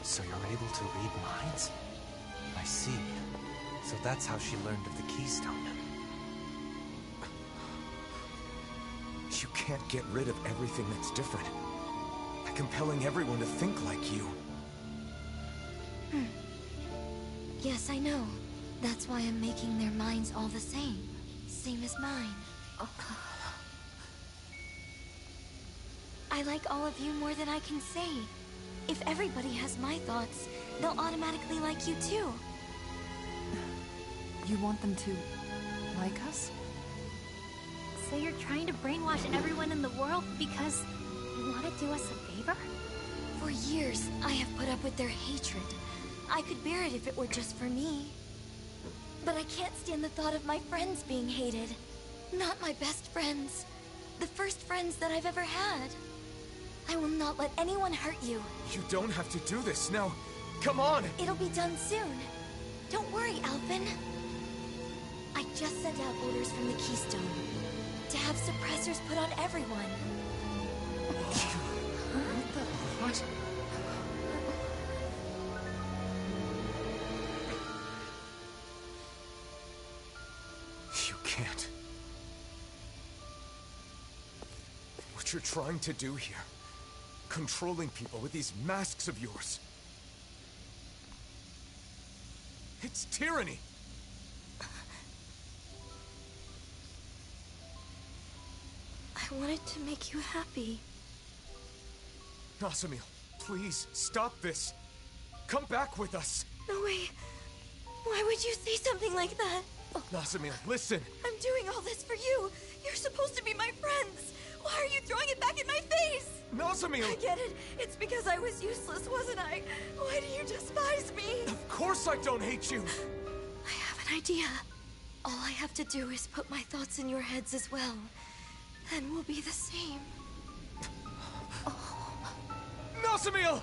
So you're able to read minds? I see. So that's how she learned of the keystone. You can't get rid of everything that's different. By compelling everyone to think like you. Yes, I know. That's why I'm making their minds all the same. Same as mine. I like all of you more than I can say. If everybody has my thoughts, they'll automatically like you too. You want them to like us? So you're trying to brainwash everyone in the world because you want to do us a favor? For years, I have put up with their hatred. I could bear it if it were just for me. But I can't stand the thought of my friends being hated. Not my best friends. The first friends that I've ever had. I will not let anyone hurt you. You don't have to do this. Now, come on! It'll be done soon. Don't worry, Alphen. I just sent out orders from the Keystone to have suppressors put on everyone. What? You can't. What you're trying to do here, controlling people with these masks of yours. It's tyranny. I wanted to make you happy. Nazamil, please, stop this. Come back with us. No way. Why would you say something like that? Nazamil, listen. I'm doing all this for you. You're supposed to be my friends. Why are you throwing it back in my face? Nazamil! I get it. It's because I was useless, wasn't I? Why do you despise me? Of course I don't hate you. I have an idea. All I have to do is put my thoughts in your heads as well. Then we'll be the same. Nazamil!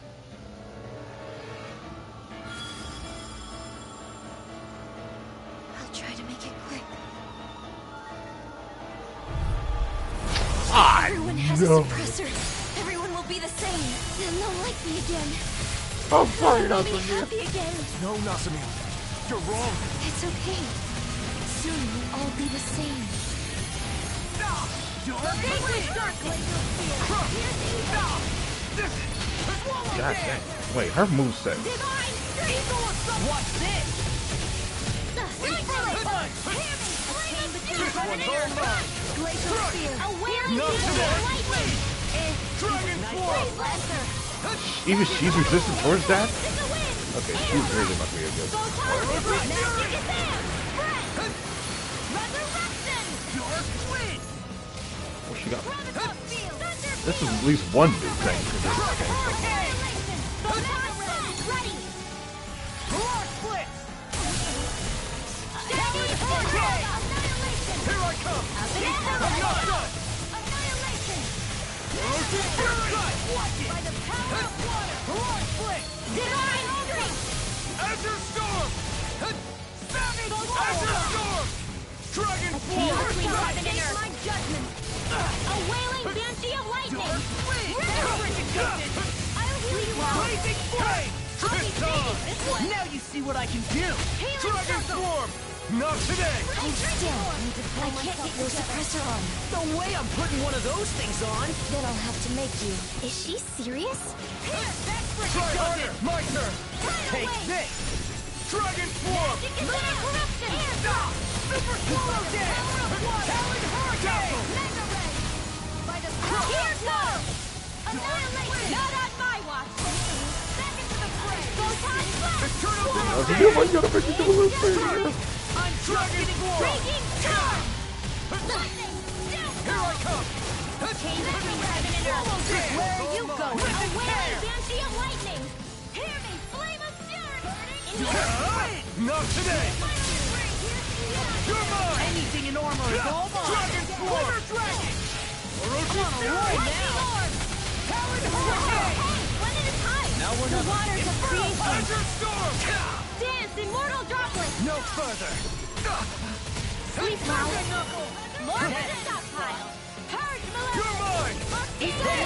I'll try to make it quick. Everyone has a suppressor. Everyone will be the same. Then they'll like me again. I'm sorry, They'll be Nazamil. happy again. No, Nazamil. You're wrong. It's okay. Soon we'll all be the same. God dang. Wait, her moveset. Watch this! Even she's resistant towards that? Okay, she's really must be a good. What she got? This is at least one new thing for this game. Here I come! I'm not done! By the power of water! Divine strength! Azure Storm! Azure Storm! Dragon Force! Face my judgment! A wailing banshee of lightning! I'll heal you all! Blazing Flame! Now you see what I can do! Dragon Swarm! Not today! Hold still. I can't get your suppressor on. No way I'm putting one of those things on! Then I'll have to make you. Is she serious? Try harder! My turn! Take this! Dragon Swarm! Corruption! Super Swallow Dance! Talon Hurricane! By the power of water! Annihilation! Not on my watch! Back into the fray! Photon blast! Nazamil, why you gotta make me do a little thing? I'm Dragon Swarm! Breaking charm! Here I come! Chain between heaven and Where are you going? A wailing banshee of lightning! Hear me, flame of fury! Not today! You're mine! Anything in armor is all mine! Dragon Sword! Dragon! Orochi's on a roll now! Talon Hurricane! One at a time! Now we're the not waters of creation! Azure Storm! Dance, immortal droplet! No further! Sleep now! More than a stockpile! Purge Maleficent! You're mine! Instant!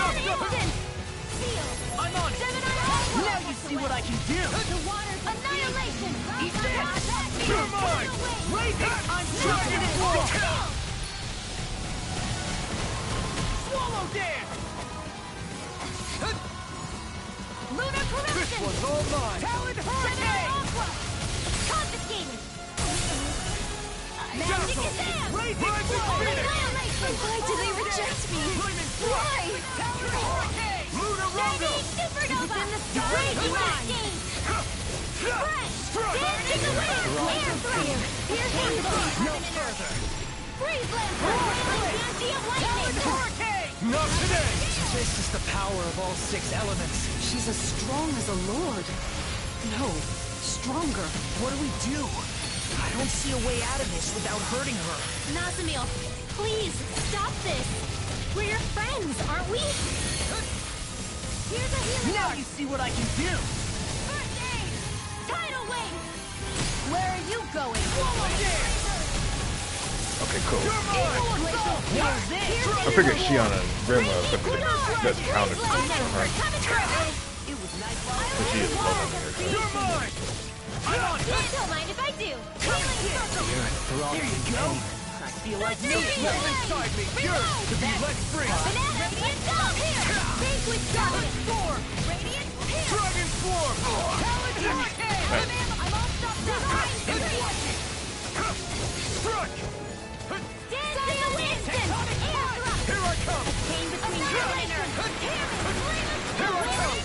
Seal! I'm on it! Now you see what I can do! The waters of annihilation! Eat this! You're mine! Raise it! I'm Dragon Sword! Swallow dance! Lunar corruption! This one's all mine! Talon Hurricane! Aqua! Confiscated! Magic exam! Raise it! Annihilation! Why did they reject me? Why? Talon Hurricane! Lunar Rondo! Supernova! Raging Cascade! Fresh! Dancing the wind! Air thrust! Piercing blow! No further! Freeze lancer! Wailing banshee of lightning! Hurricane! Not today! This is the power of all 6 elements. She's as strong as a lord. No, stronger. What do we do? I don't see a way out of this without hurting her. Nazamil, please, stop this! We're your friends, aren't we? Here's a healing Now arc. you see what I can do! First aid! Tidal wave! Where are you going? Okay, cool. What's this? I figured Shion and Grandma could be the best counter to her. It was nice while But she is low on here. You're mine! I'm on it! Don't mind if I do. Healing circle! There you go! I feel like me! Well inside me! Yours to be let free! Banana and dog here! Banquet Dragon! Storm! Radiant here! Dragon Swarm! Talon Hurricane! I'm all stopped. Divine Street! Struck! Dancing Winston! Air thrust! Here I come! Chain between heaven and earth! Here I come!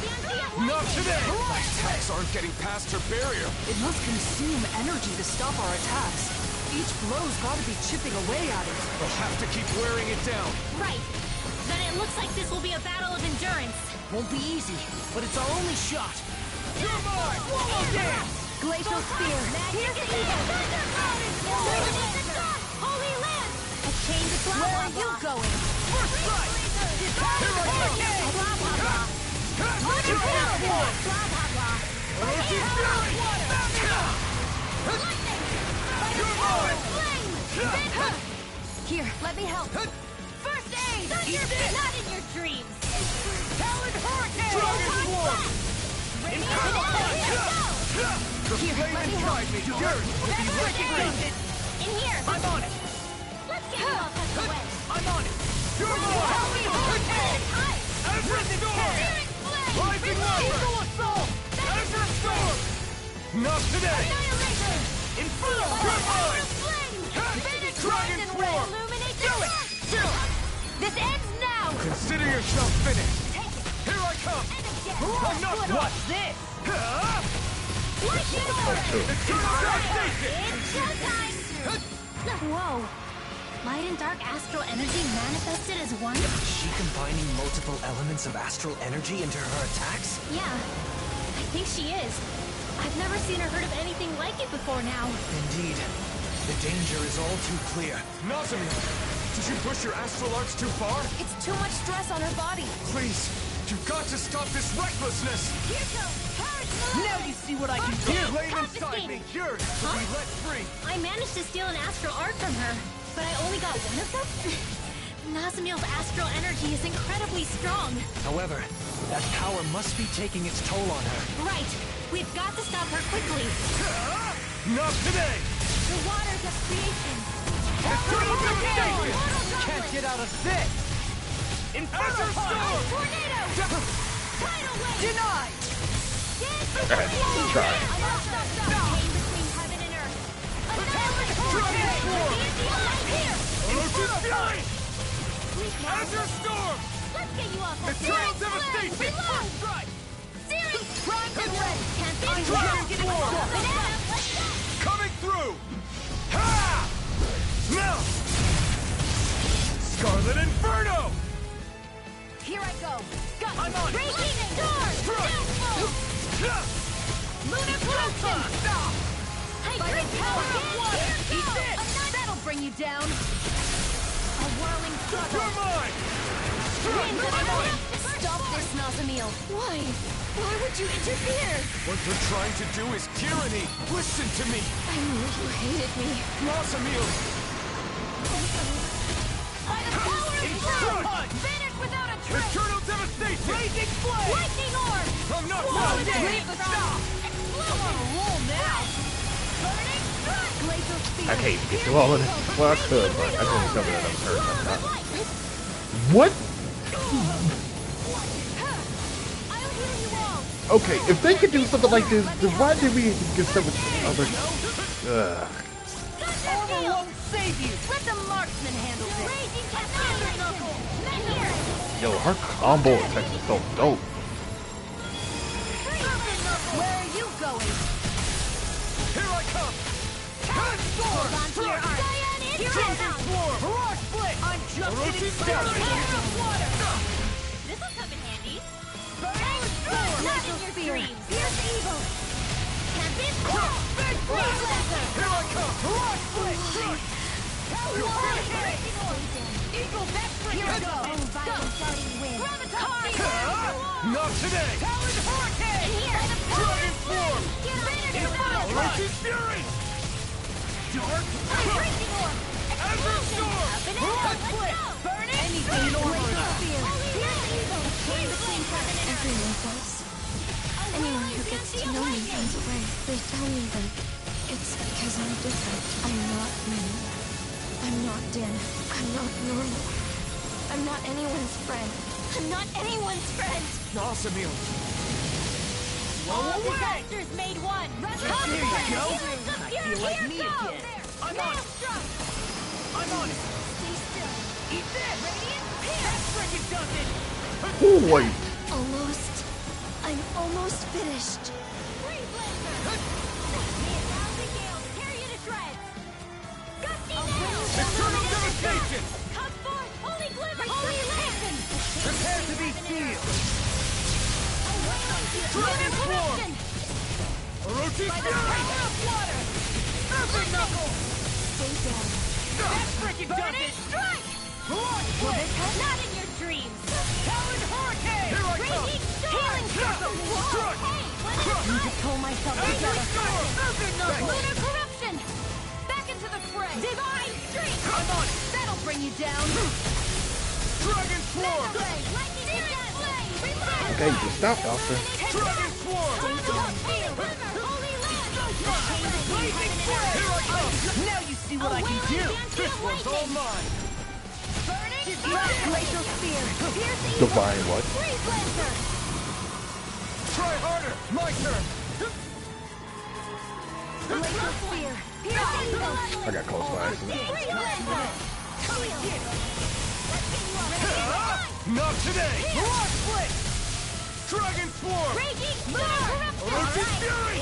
Not today! My attacks aren't getting past her barrier. It must consume energy to stop our attacks. Each blow's gotta be chipping away at it. We'll have to keep wearing it down. Right. Then it looks like this will be a battle of endurance. Won't be easy, but it's our only shot. You're mine! Swallow dance! Glacial Spear. Here's the evil! Holy Land! A chain to blah Where blah are you blah. going? First strike! Here I come! Blah blah blah. You're mine! Blah blah blah. Orochi's Fury! You're mine! Flame! Here, let me help. First aid! Not in your dreams! Talon Hurricane! Dragon Swarm! Infernal Punch! The Here, flame let me inside me! Yours will be let free! In here! I'm on it! Let's get you all tucked away! I'm on it! You're mine! Azure Storm! Rising Lava! Azure Storm! Not today! Infernal You're Punch! mine! Dragon Swarm! Do it! This ends now! Consider yourself finished! Here I come! I'm not done! What's this? Lightning order! It's your devastation! It's showtime! Whoa. Light and dark astral energy manifested as one? Is she combining multiple elements of astral energy into her attacks? Yeah, I think she is. I've never seen or heard of anything like it before now. Indeed. The danger is all too clear. Nazami, did you push your astral arts too far? It's too much stress on her body. Please, you've got to stop this recklessness! Here goes! Courage, Now you see what I can do! Flame inside me! Yours will be let free! I managed to steal an astral art from her, but I only got one of them? Nazamil's astral energy is incredibly strong. However, that power must be taking its toll on her. Right. We've got to stop her quickly. Not today! The waters of creation. Eternal devastation! Can't get out of this! Infernal Punch! Tornado! Tidal wave! Denied! Alright, try. Chain between heaven and earth. Dragon Swarm! Here! Orochi's Fury! Sleep now. Azure Storm! Let's get you off of Eternal devastation! Reload! Strike! Series! Primed and ready! Can't be Dragon Swarm! Banana! Let's go! Coming through! Ha! Now! Scarlet Inferno! Here I go. Got I'm on Raging Storm. Lunar Corruption. Hybrid power of water. Eat this. That'll bring you down. A whirling struggle. You're mine. Stop this, Nazamil. Why? Why would you interfere? What you're trying to do is tyranny. Listen to me. I knew you hated me. Nazamil. By the power of truth! Vanish without a trace! Eternal devastation! Blazing flame! Lightning orb! I'm not done! Leave the stop! Explosion! On a roll now! Burning strike! Glacial spear! I can't get through all of this. Well, I could, but I couldn't tell that I'm hurt. I'm not. What? I'll heal you all! Okay, if they could do something like this, then why did we get so much other? Armor won't save you! Let the marksman handle this! Raging Knuckle! Yo, her combo attacks are so dope. Where are you going? Here I come! Hold on to your arm! Here it is! Barrage split! I'm just getting started! Power of water! This'll come in handy. Burning storm! Not in your dreams! Fierce evil! Tempest cross! Big blast! Here I come! Barrage split! Eagle vector! Here we go! Gravitas! Not today! Talon hurricane! Here! Dragon form! Get out! Raging fury! Dark! Raging orb! Ever storm! Barrage split! Burning! Anything normal enough! Everyone does. Anyone who gets to know me runs away. They tell me that it's because I'm different. I'm not me. I'm not Dan. I'm not normal. I'm not anyone's friend. I'm not anyone's friend. Nazamil! All disasters made one! Come There you go. I feel like me again. I'm on it! I'm on it. Stay still. Eat this. Radiant That's pierce! freaking does it. Oh wait. Almost. I'm almost finished. Free blazer! Rousing gales tear you to shreds! Gusty nail! Eternal devastation! Come forth! Holy glimmer! Holy lantern! Prepare to be sealed. Dragon form! Corruption! Orochi By the fury! power of water! Earthly knuckle. Stay down. That's freaking does Burning it. strike! Barrage Will split. this help? Not in your dreams! Talon hurricane. Here I come! Raging storm! Healing circle. Struck! Hey, let it Need go! to pull myself Angry together. storm! Earthly knuckle. Lunar corruption! Back into the fray! Divine streak! I'm on it. That'll bring you down! Dragon swarm! Ray, lightning again! Reload! Okay, you stop, Doctor. Dragon swarm! Blazing flame! Now you see what I can do. This one's all mine! Burning glacial spear! Pierce Divine what? Freeze lancer! Try harder! My turn! Glacial spear! Pierce evil! I got close by accident. Freeze lancer! Not today! Barrage split. Dragon swarm! Raging storm! Orochi fury!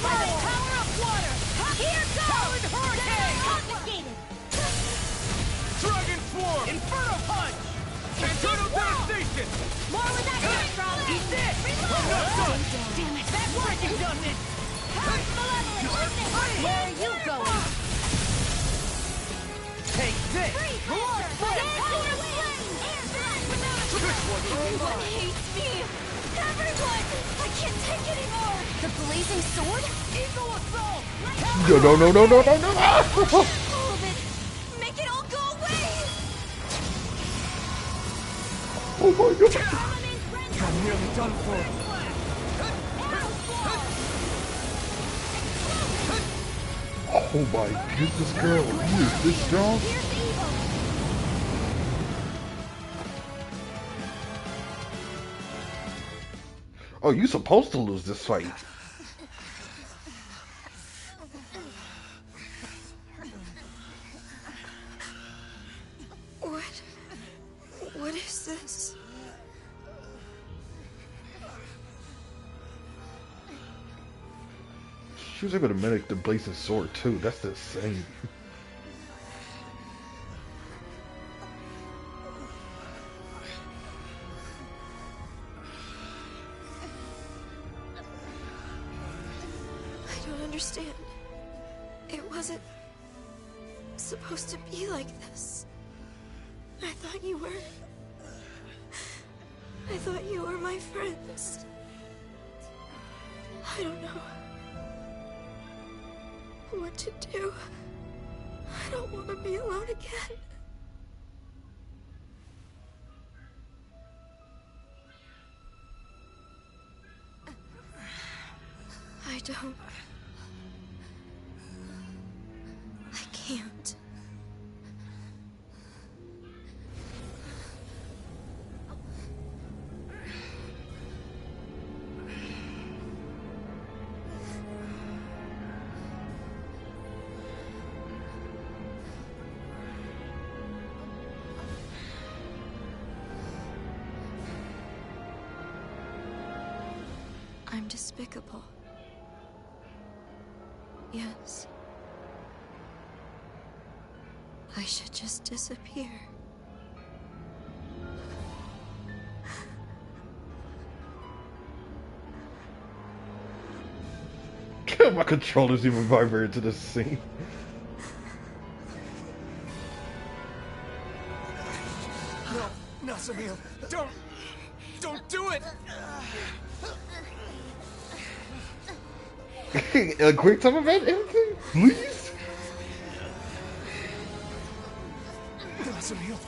By the power of water! Here goes! hurricane. Confiscated! Dragon swarm! Inferno punch. Eternal devastation! More with that time, Rob! Eat this. I'm not done! Damn it! That freaking does it. Earth malevolent! Where are you going? Take this. Barrage split! Power flame! Everyone hates me! Everyone! I can't take anymore! The blazing sword? Eagle assault. No. All of it! Make it all go away! Oh my god. I'm nearly done for. Oh my goodness, girl. You is this strong? Oh, you supposed to lose this fight. What is this? She was able to mimic the blazing sword too. That's insane. understand. It wasn't supposed to be like this. I thought you were my friends. I don't know what to do. I don't want to be alone again. I don't. I can't. I'm despicable. Yes. I should just disappear. My controller's even vibrating to this scene. No, Nasamil, don't do it! A quick time event, anything? Please? Nasamil.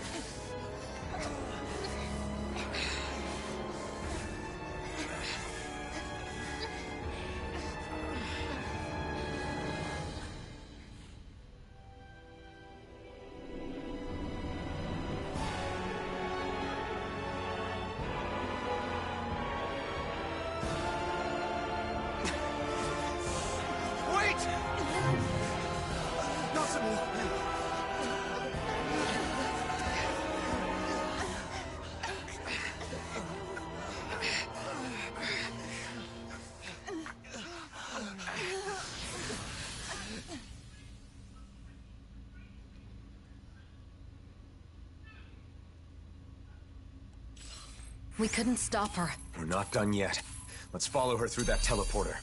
We couldn't stop her. We're not done yet. Let's follow her through that teleporter.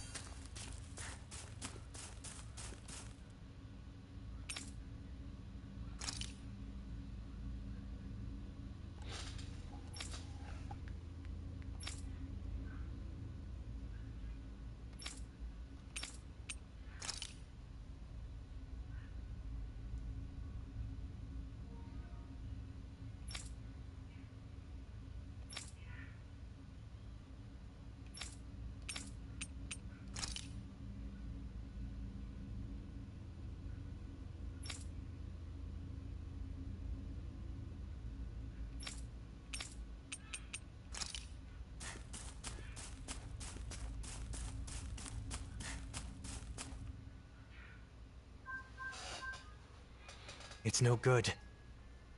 It's no good.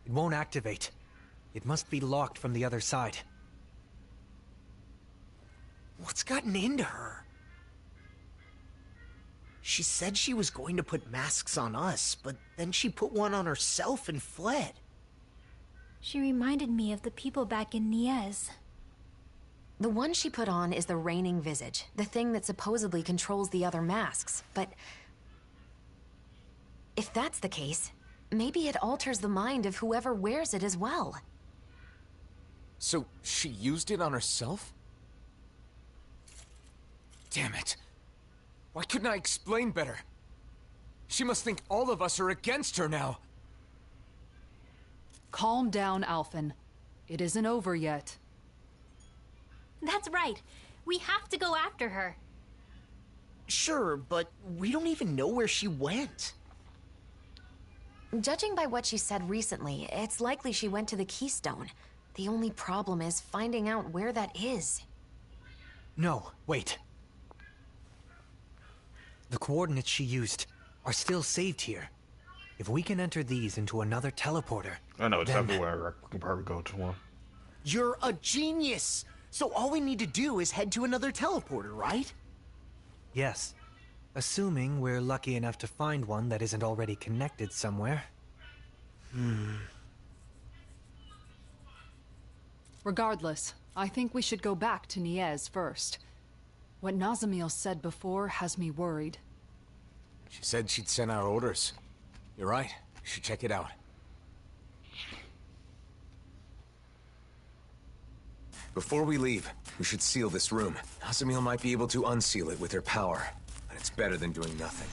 It won't activate. It must be locked from the other side. What's gotten into her? She said she was going to put masks on us, but then she put one on herself and fled. She reminded me of the people back in Niez. The one she put on is the reigning visage, the thing that supposedly controls the other masks, but... if that's the case, maybe it alters the mind of whoever wears it as well. So, she used it on herself? Damn it. Why couldn't I explain better? She must think all of us are against her now. Calm down, Alphen. It isn't over yet. That's right. We have to go after her. Sure, but we don't even know where she went. Judging by what she said recently, it's likely she went to the Keystone. The only problem is finding out where that is. No, wait. The coordinates she used are still saved here. If we can enter these into another teleporter... I know, it's then... everywhere. I can probably go to one. You're a genius! So all we need to do is head to another teleporter, right? Yes. Assuming we're lucky enough to find one that isn't already connected somewhere. Regardless, I think we should go back to Niez first. What Nazamil said before has me worried. She said she'd sent out orders. You're right. You should check it out. Before we leave, we should seal this room. Nazamil might be able to unseal it with her power, but it's better than doing nothing.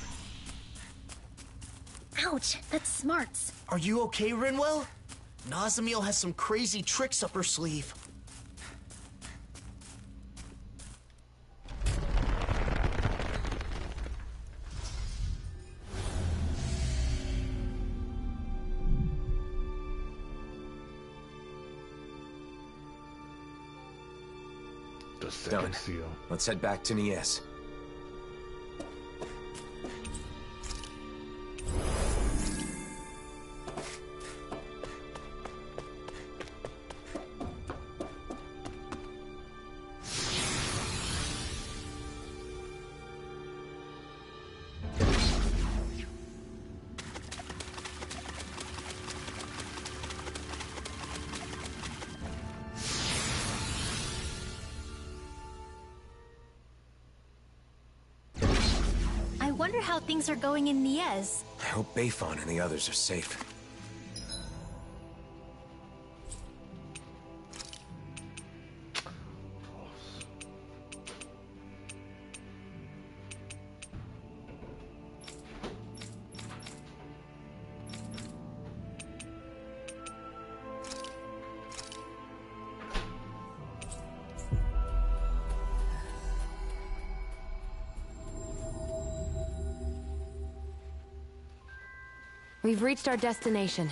Ouch, that's smarts. Are you okay, Rinwell? Nazamil has some crazy tricks up her sleeve. The second Done. seal. Let's head back to Nies. I wonder how things are going in Nies. I hope Bayfon and the others are safe. We've reached our destination.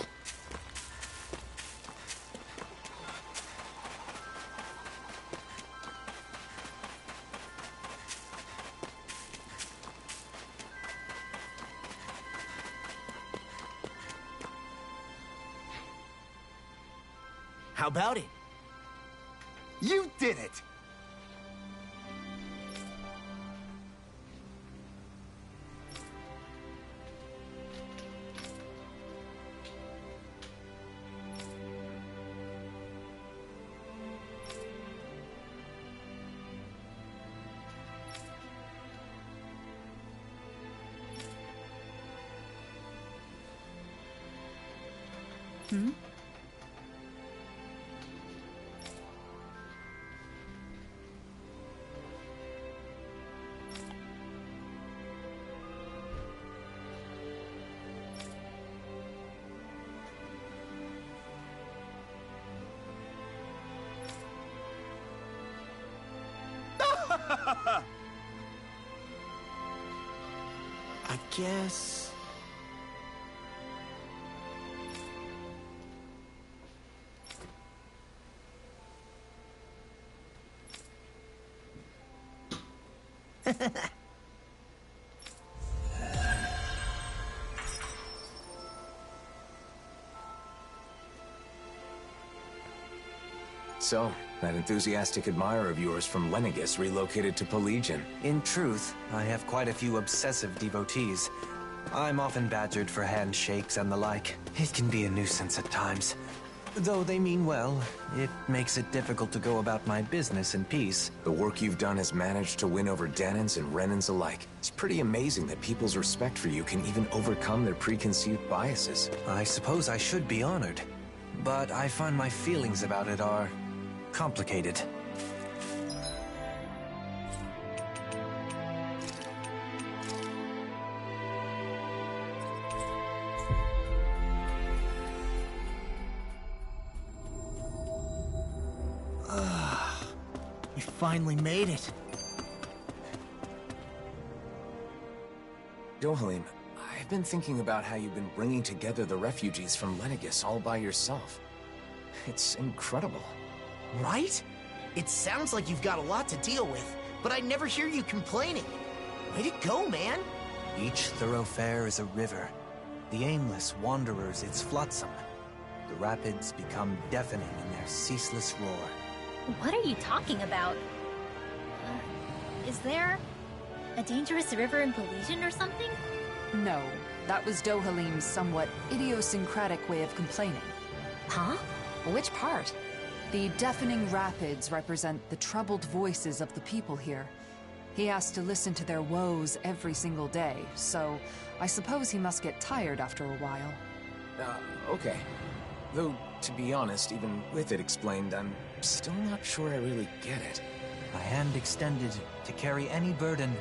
How about it? You did it! Hmm? I guess... So, that enthusiastic admirer of yours from Lenegis relocated to Pelegion. In truth, I have quite a few obsessive devotees. I'm often badgered for handshakes and the like. It can be a nuisance at times. Though they mean well, it makes it difficult to go about my business in peace. The work you've done has managed to win over Danans and Renans alike. It's pretty amazing that people's respect for you can even overcome their preconceived biases. I suppose I should be honored, but I find my feelings about it are complicated. We finally made it. Dohalim, I've been thinking about how you've been bringing together the refugees from Lenegis all by yourself. It's incredible. Right? It sounds like you've got a lot to deal with, but I never hear you complaining. Way to go, man! Each thoroughfare is a river. The aimless wanderers its flotsam. The rapids become deafening in their ceaseless roar. What are you talking about? Is there a dangerous river in Pelegion or something? No, that was Dohalim's somewhat idiosyncratic way of complaining. Huh? Which part? The deafening rapids represent the troubled voices of the people here. He has to listen to their woes every single day, so I suppose he must get tired after a while. Okay. Though, to be honest, even with it explained, I'm still not sure I really get it. A hand extended to carry any burden,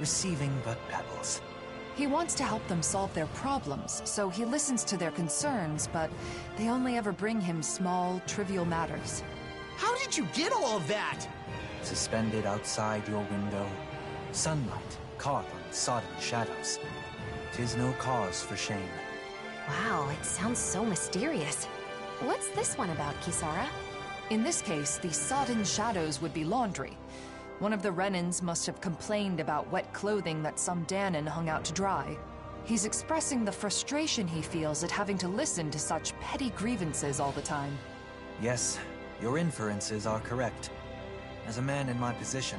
receiving but pebbles. He wants to help them solve their problems, so he listens to their concerns, but they only ever bring him small, trivial matters. How did you get all of that? Suspended outside your window, sunlight caught on sodden shadows. 'Tis no cause for shame. Wow, it sounds so mysterious. What's this one about, Kisara? In this case, the sodden shadows would be laundry. One of the Renans must have complained about wet clothing that some Danon hung out to dry. He's expressing the frustration he feels at having to listen to such petty grievances all the time. Yes, your inferences are correct. As a man in my position,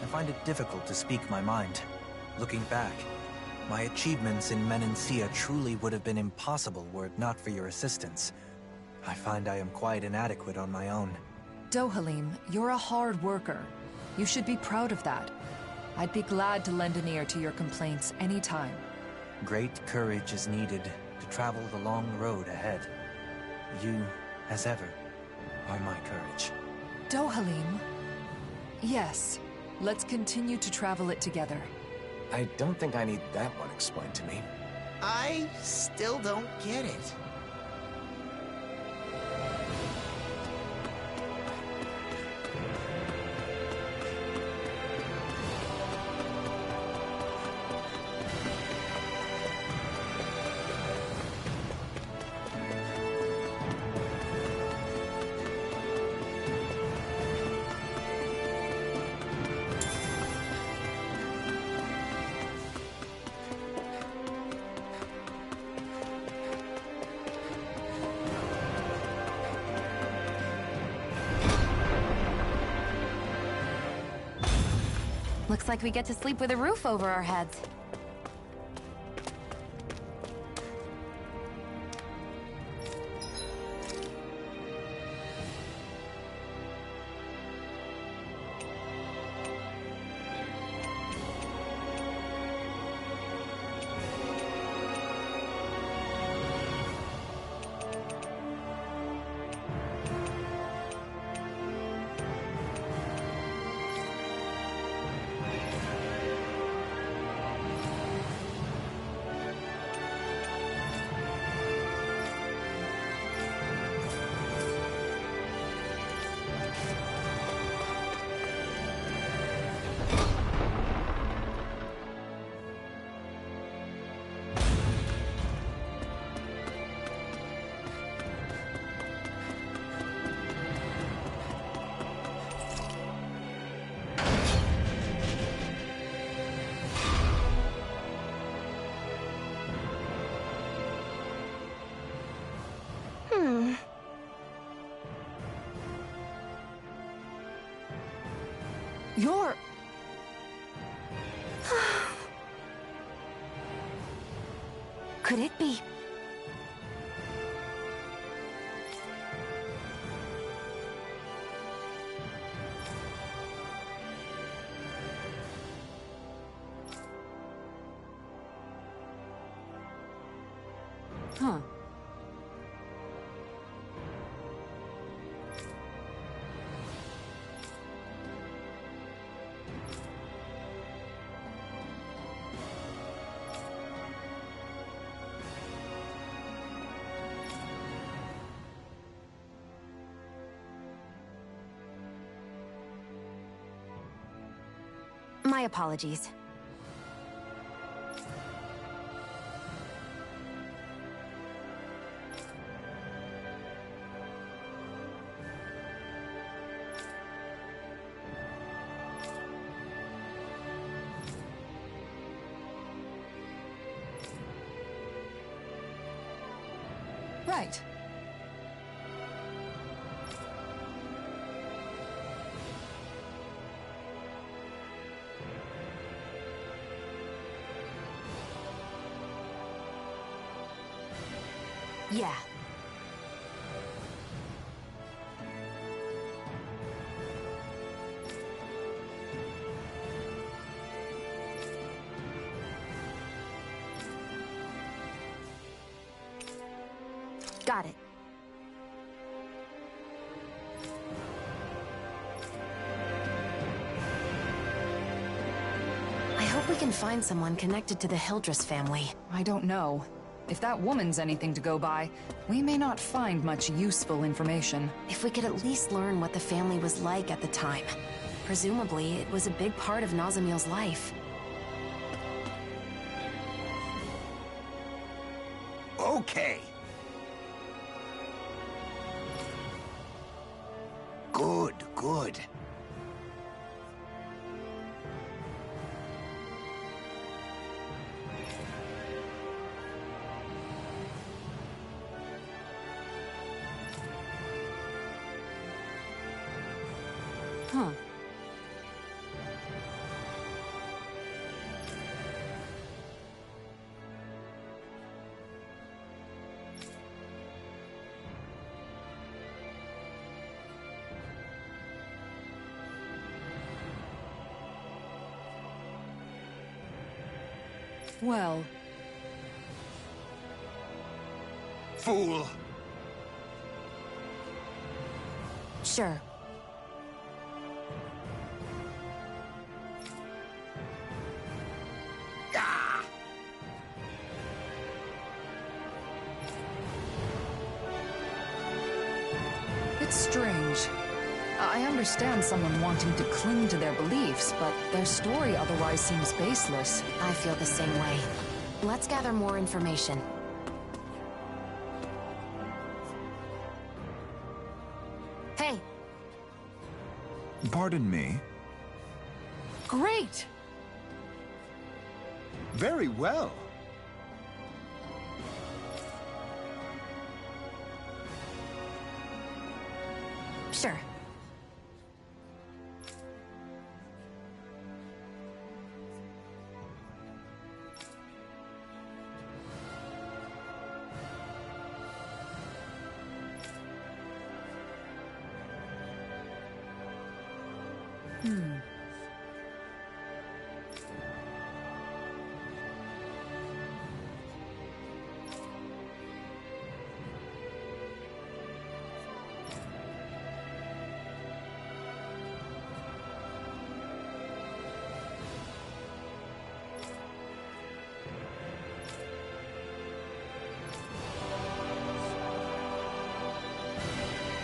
I find it difficult to speak my mind. Looking back, my achievements in Menancia truly would have been impossible were it not for your assistance. I find I am quite inadequate on my own. Dohalim, you're a hard worker. You should be proud of that. I'd be glad to lend an ear to your complaints anytime. Great courage is needed to travel the long road ahead. You, as ever, are my courage. Dohalim? Yes. Let's continue to travel it together. I don't think I need that one explained to me. I still don't get it. Looks like we get to sleep with a roof over our heads. You're... Could it be? Huh. My apologies. Right. Yeah. Got it. I hope we can find someone connected to the Hildress family. I don't know. If that woman's anything to go by, we may not find much useful information. If we could at least learn what the family was like at the time. Presumably, it was a big part of Nazamil's life. Okay. Good, good. Huh. Well... Fool! Sure. It's strange. I understand someone wanting to cling to their beliefs, but their story otherwise seems baseless. I feel the same way. Let's gather more information. Hey! Pardon me? Great! Very well. Sure.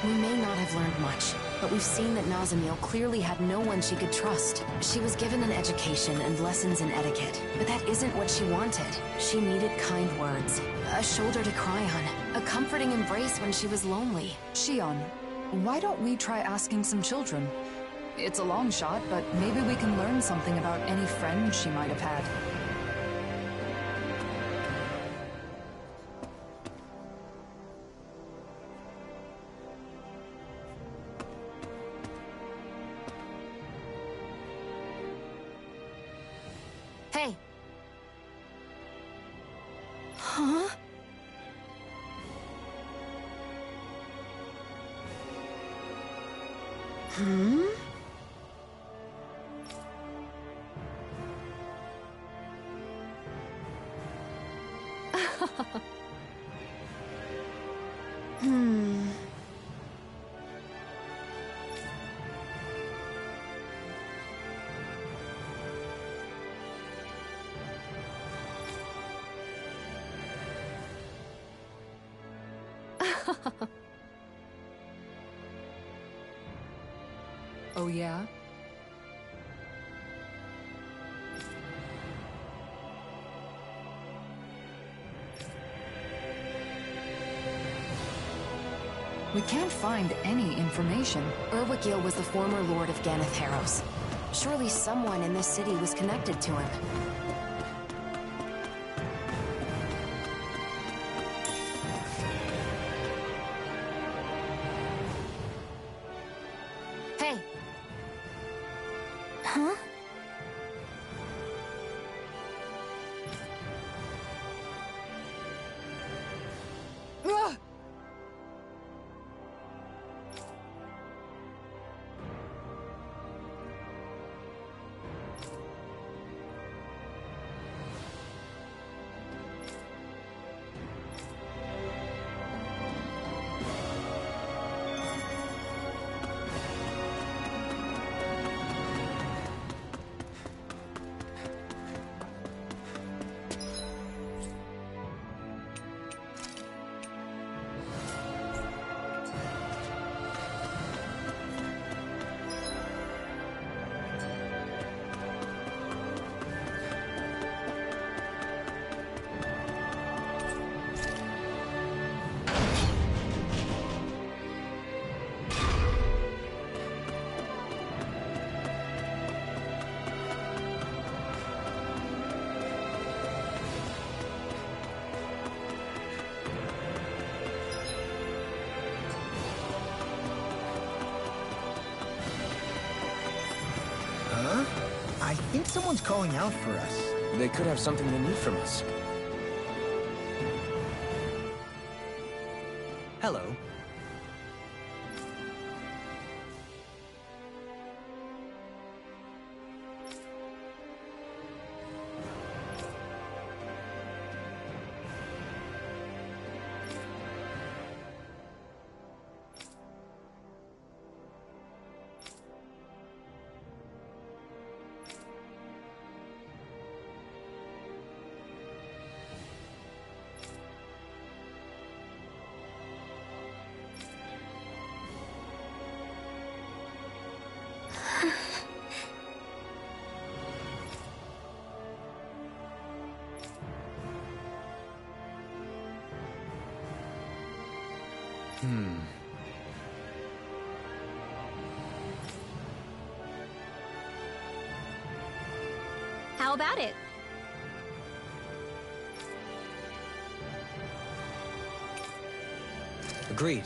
We may not have learned much, but we've seen that Nazamil clearly had no one she could trust. She was given an education and lessons in etiquette, but that isn't what she wanted. She needed kind words, a shoulder to cry on, a comforting embrace when she was lonely. Shion, why don't we try asking some children? It's a long shot, but maybe we can learn something about any friends she might have had. Hey! Huh? Hmm? Hmm. Oh yeah? We can't find any information. Urwikil was the former lord of Ganatheros. Surely someone in this city was connected to him. Hey! Huh? Ah! Huh? I think someone's calling out for us. They could have something they need from us. Hello. How about it? Agreed.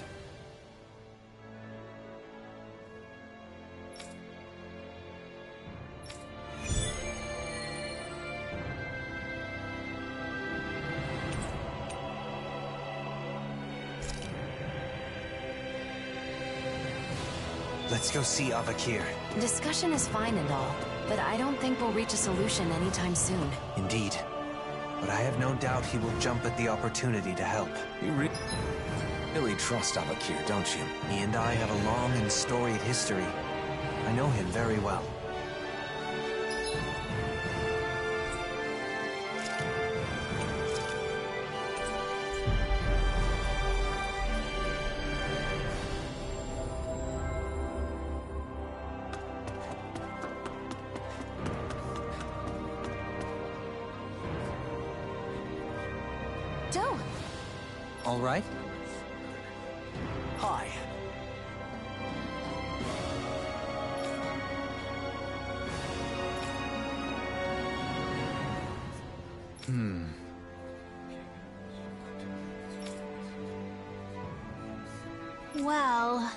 Let's go see Avakir. Discussion is fine and all, but I don't think we'll reach a solution anytime soon. Indeed. But I have no doubt he will jump at the opportunity to help. You really trust Avakir, don't you? He and I have a long and storied history. I know him very well. Joe! All right? Hi. Well...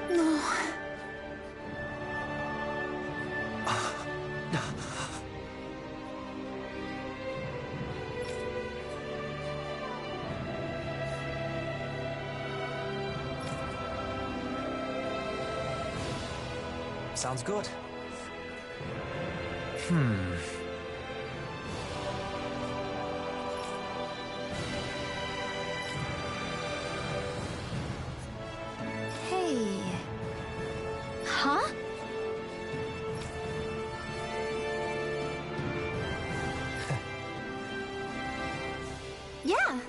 No. Sounds good. Hey... Huh? Yeah.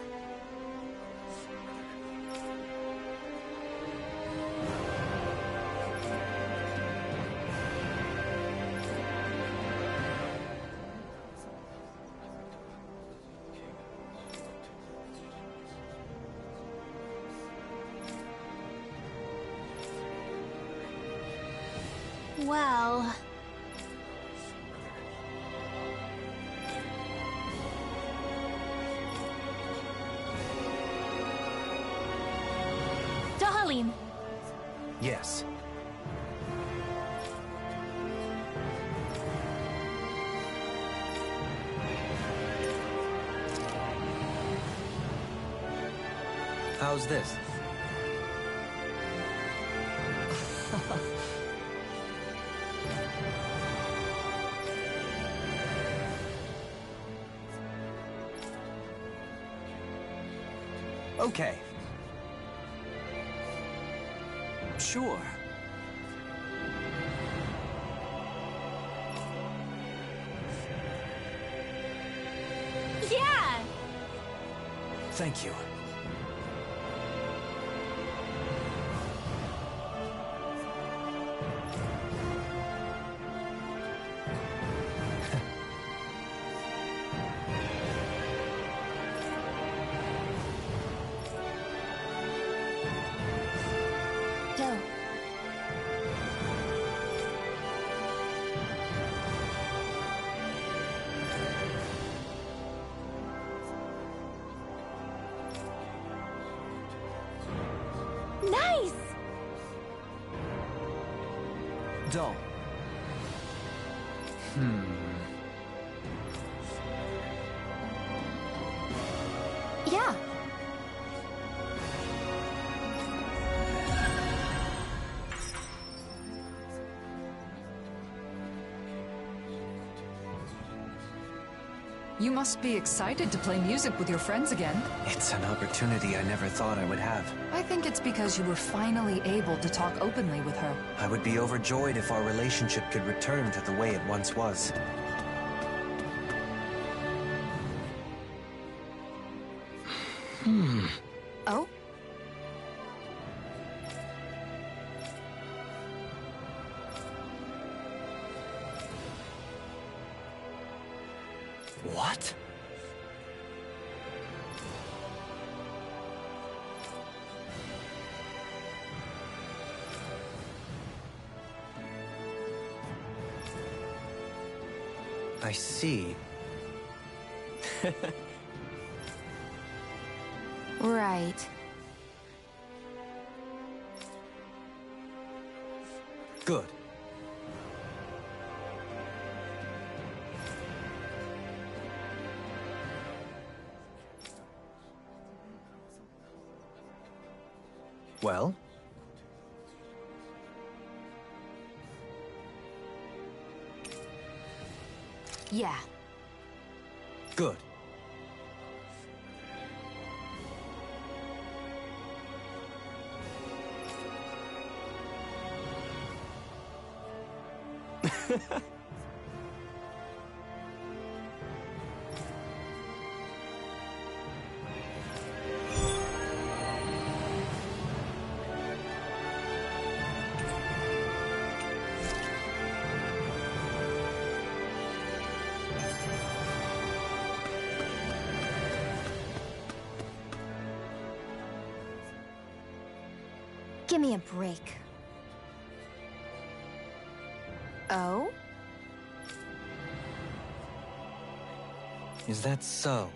Well... Dahalim, Yes. How's this? Okay. Sure. yeah! Thank you. Joe. dull. Yeah. You must be excited to play music with your friends again. It's an opportunity I never thought I would have. I think it's because you were finally able to talk openly with her. I would be overjoyed if our relationship could return to the way it once was. Oh? What? I see. Right. Good. Well? Yeah. Good. Give me a break. Oh? Is that so?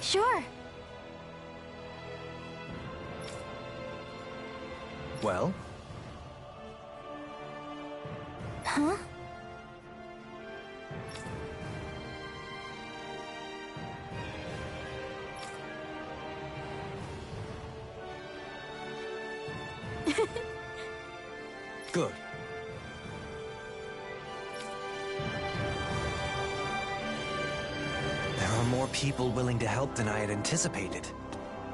Sure. Well? Huh? Good. There are more people willing to help than I had anticipated.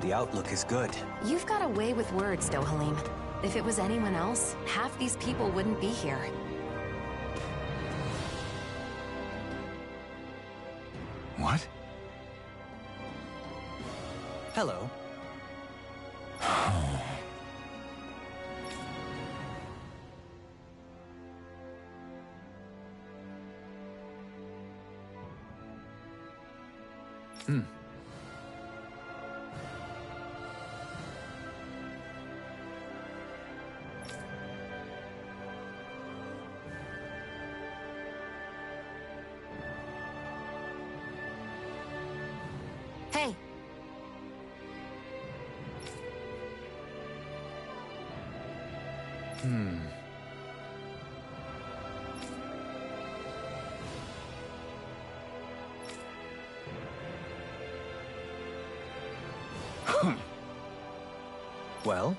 The outlook is good. You've got a way with words, Dohalim. If it was anyone else, half these people wouldn't be here. What? Hello. Hey! Well?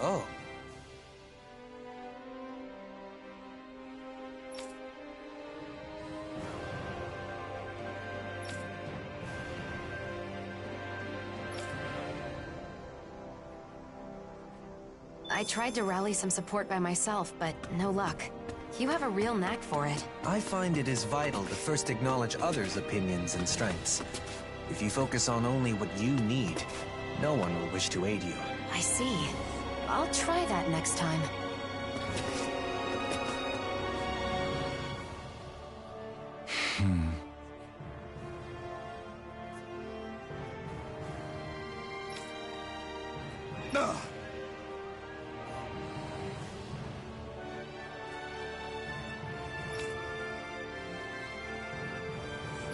Oh. I tried to rally some support by myself, but no luck. You have a real knack for it. I find it is vital to first acknowledge others' opinions and strengths. If you focus on only what you need, no one will wish to aid you. I see. I'll try that next time.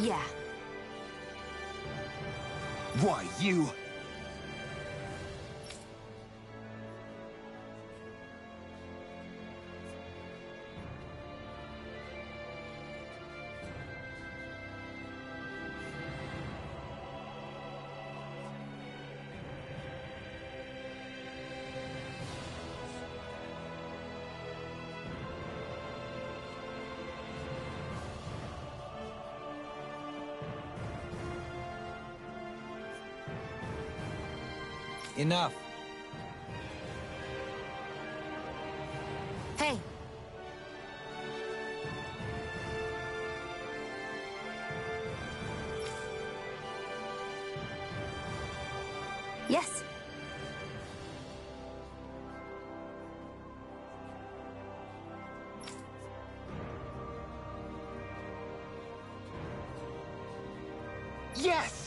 Yeah. Why, you... Enough. Hey. Yes. Yes!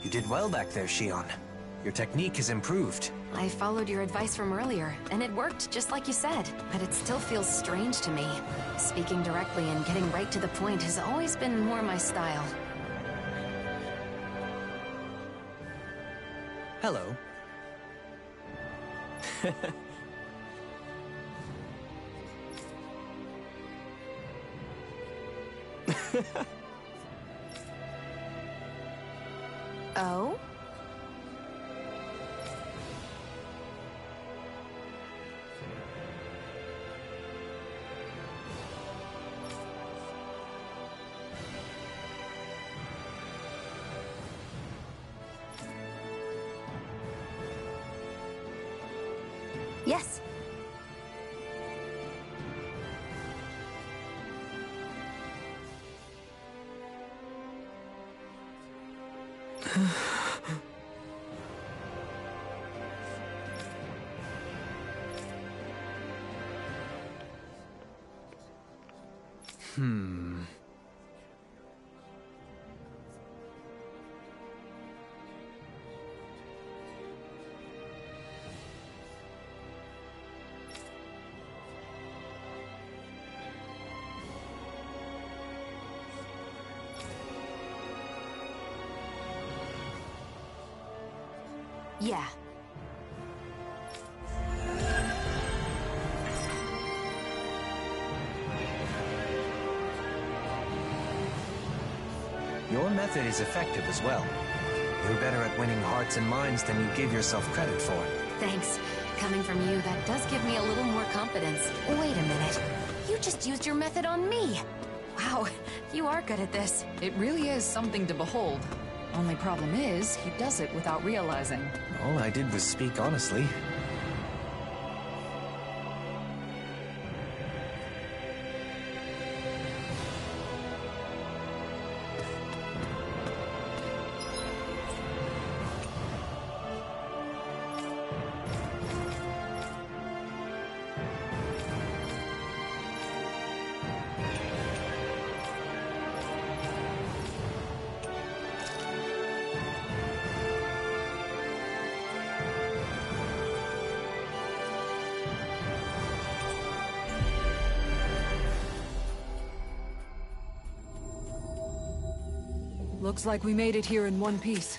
You did well back there, Shion. Your technique has improved. I followed your advice from earlier, and it worked just like you said. But it still feels strange to me. Speaking directly and getting right to the point has always been more my style. Hello. Oh? Yes. Yeah. Your method is effective as well. You're better at winning hearts and minds than you give yourself credit for. Thanks. Coming from you, that does give me a little more confidence. Wait a minute. You just used your method on me. Wow, you are good at this. It really is something to behold. Only problem is, he does it without realizing. All I did was speak honestly. Looks like we made it here in one piece.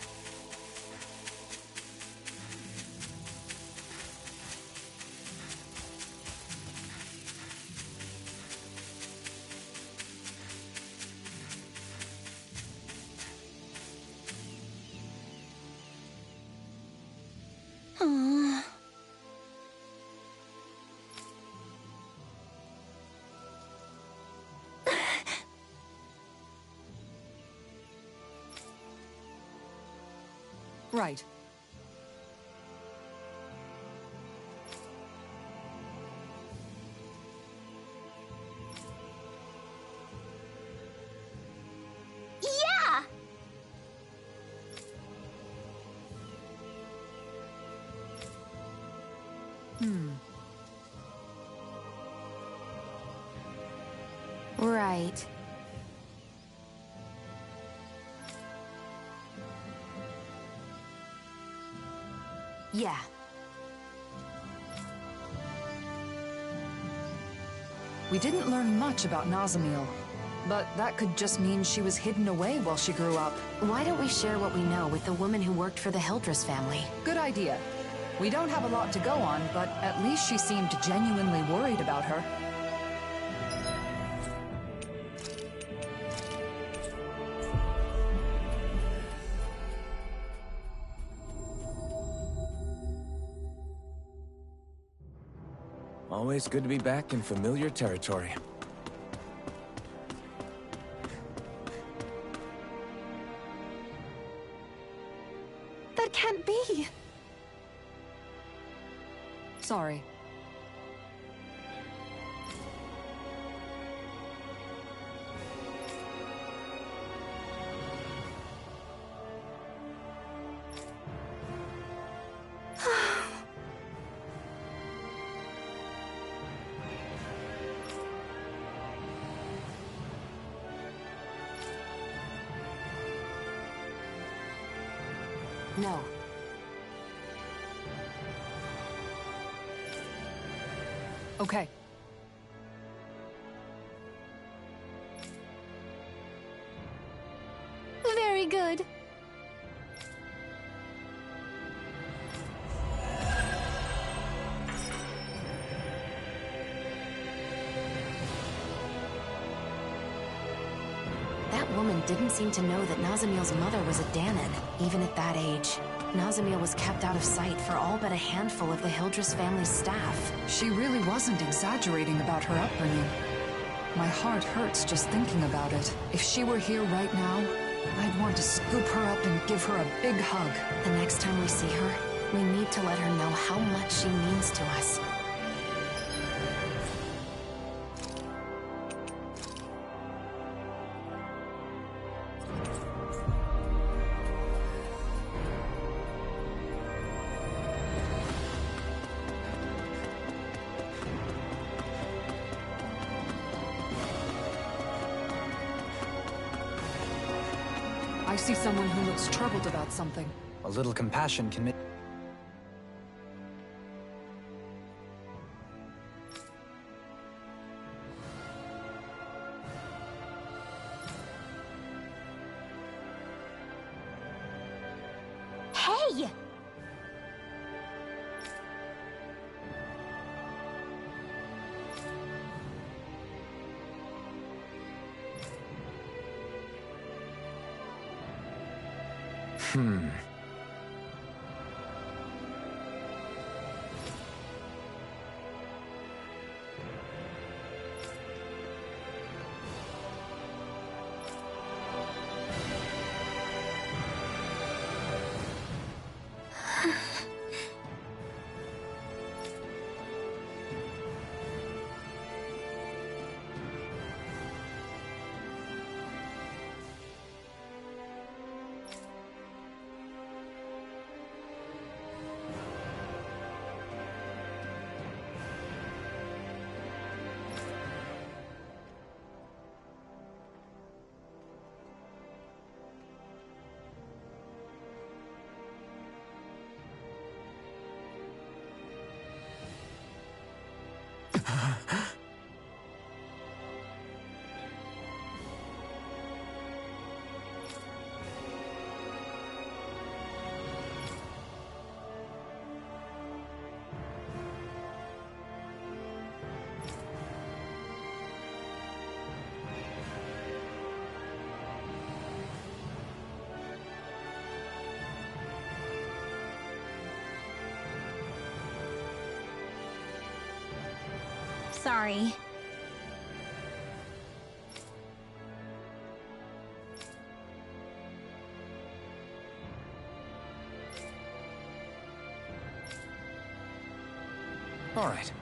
Right. Yeah! Right. Yeah. We didn't learn much about Nazamil, but that could just mean she was hidden away while she grew up. Why don't we share what we know with the woman who worked for the Hildress family? Good idea. We don't have a lot to go on, but at least she seemed genuinely worried about her. Always good to be back in familiar territory. That can't be! Sorry. No. Okay. Very good. That woman didn't seem to know that Nazamil's mother was a Danon, even at that age. Nazamil was kept out of sight for all but a handful of the Hildress family's staff. She really wasn't exaggerating about her upbringing. My heart hurts just thinking about it. If she were here right now, I'd want to scoop her up and give her a big hug. The next time we see her, we need to let her know how much she means to us. I see someone who looks troubled about something. A little compassion can make... Hey! Sorry. All right.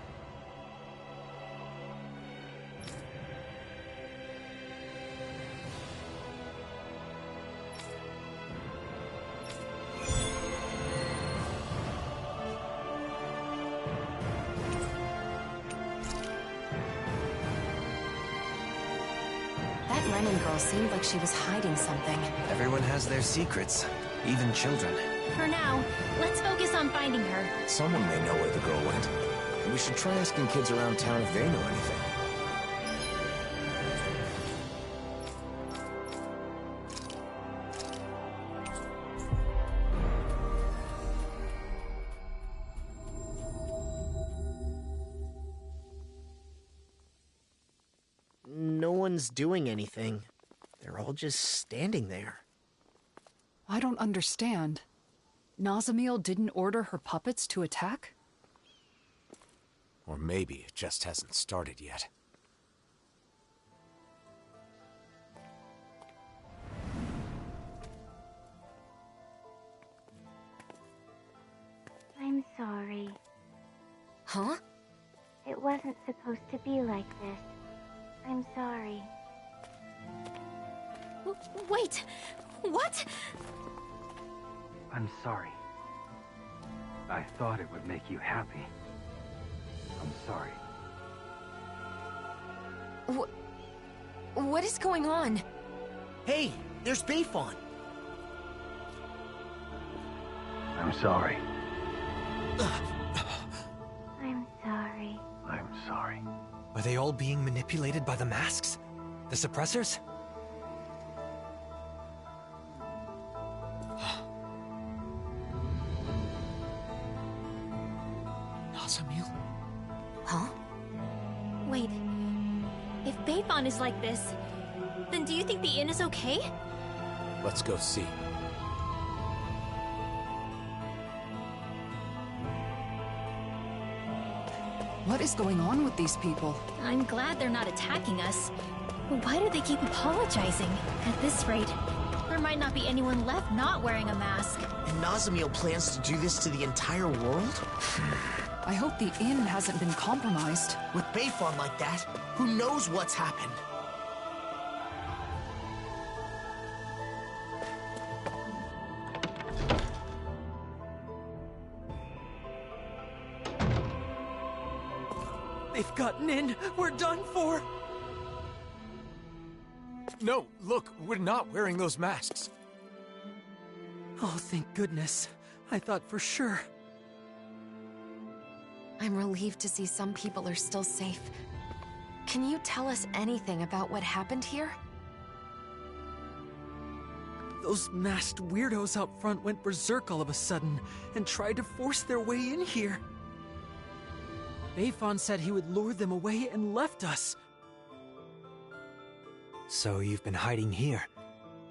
That Renan girl seemed like she was hiding something. Everyone has their secrets, even children. For now, let's focus on finding her. Someone may know where the girl went. We should try asking kids around town if they know anything. No one's doing anything. They're all just standing there. I don't understand. Nazamiel didn't order her puppets to attack? Or maybe it just hasn't started yet. I'm sorry. Huh? It wasn't supposed to be like this. I'm sorry. Wait! What? I'm sorry. I thought it would make you happy. I'm sorry. What is going on? Hey, there's Bayfon. I'm sorry. I'm sorry. I'm sorry. Are they all being manipulated by the masks? The suppressors? Nazamiel? Huh? Wait. If Bayfon is like this, then do you think the inn is okay? Let's go see. What is going on with these people? I'm glad they're not attacking us. But why do they keep apologizing? At this rate, there might not be anyone left not wearing a mask. And Nazamiel plans to do this to the entire world? I hope the inn hasn't been compromised. With Bayfon like that, who knows what's happened? They've gotten in! We're done for! No, look, we're not wearing those masks. Oh, thank goodness. I thought for sure. I'm relieved to see some people are still safe. Can you tell us anything about what happened here? Those masked weirdos out front went berserk all of a sudden and tried to force their way in here. Bayfon said he would lure them away and left us. So you've been hiding here.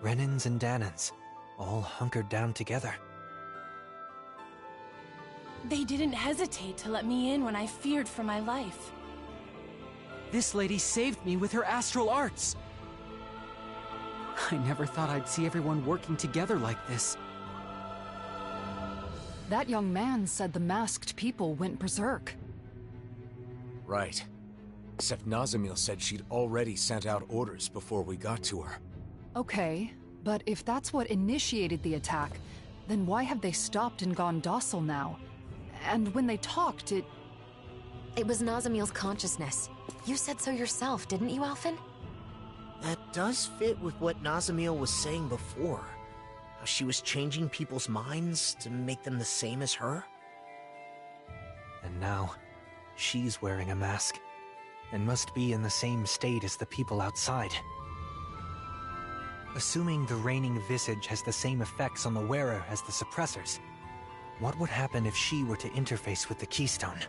Renans and Danans, all hunkered down together. They didn't hesitate to let me in when I feared for my life. This lady saved me with her astral arts. I never thought I'd see everyone working together like this. That young man said the masked people went berserk. Right. Except Nazamiel said she'd already sent out orders before we got to her. Okay, but if that's what initiated the attack, then why have they stopped and gone docile now? And when they talked, it was Nazamiel's consciousness. You said so yourself, didn't you, Alphen? That does fit with what Nazamiel was saying before. How she was changing people's minds to make them the same as her. And now, she's wearing a mask, and must be in the same state as the people outside. Assuming the reigning visage has the same effects on the wearer as the suppressors, what would happen if she were to interface with the Keystone?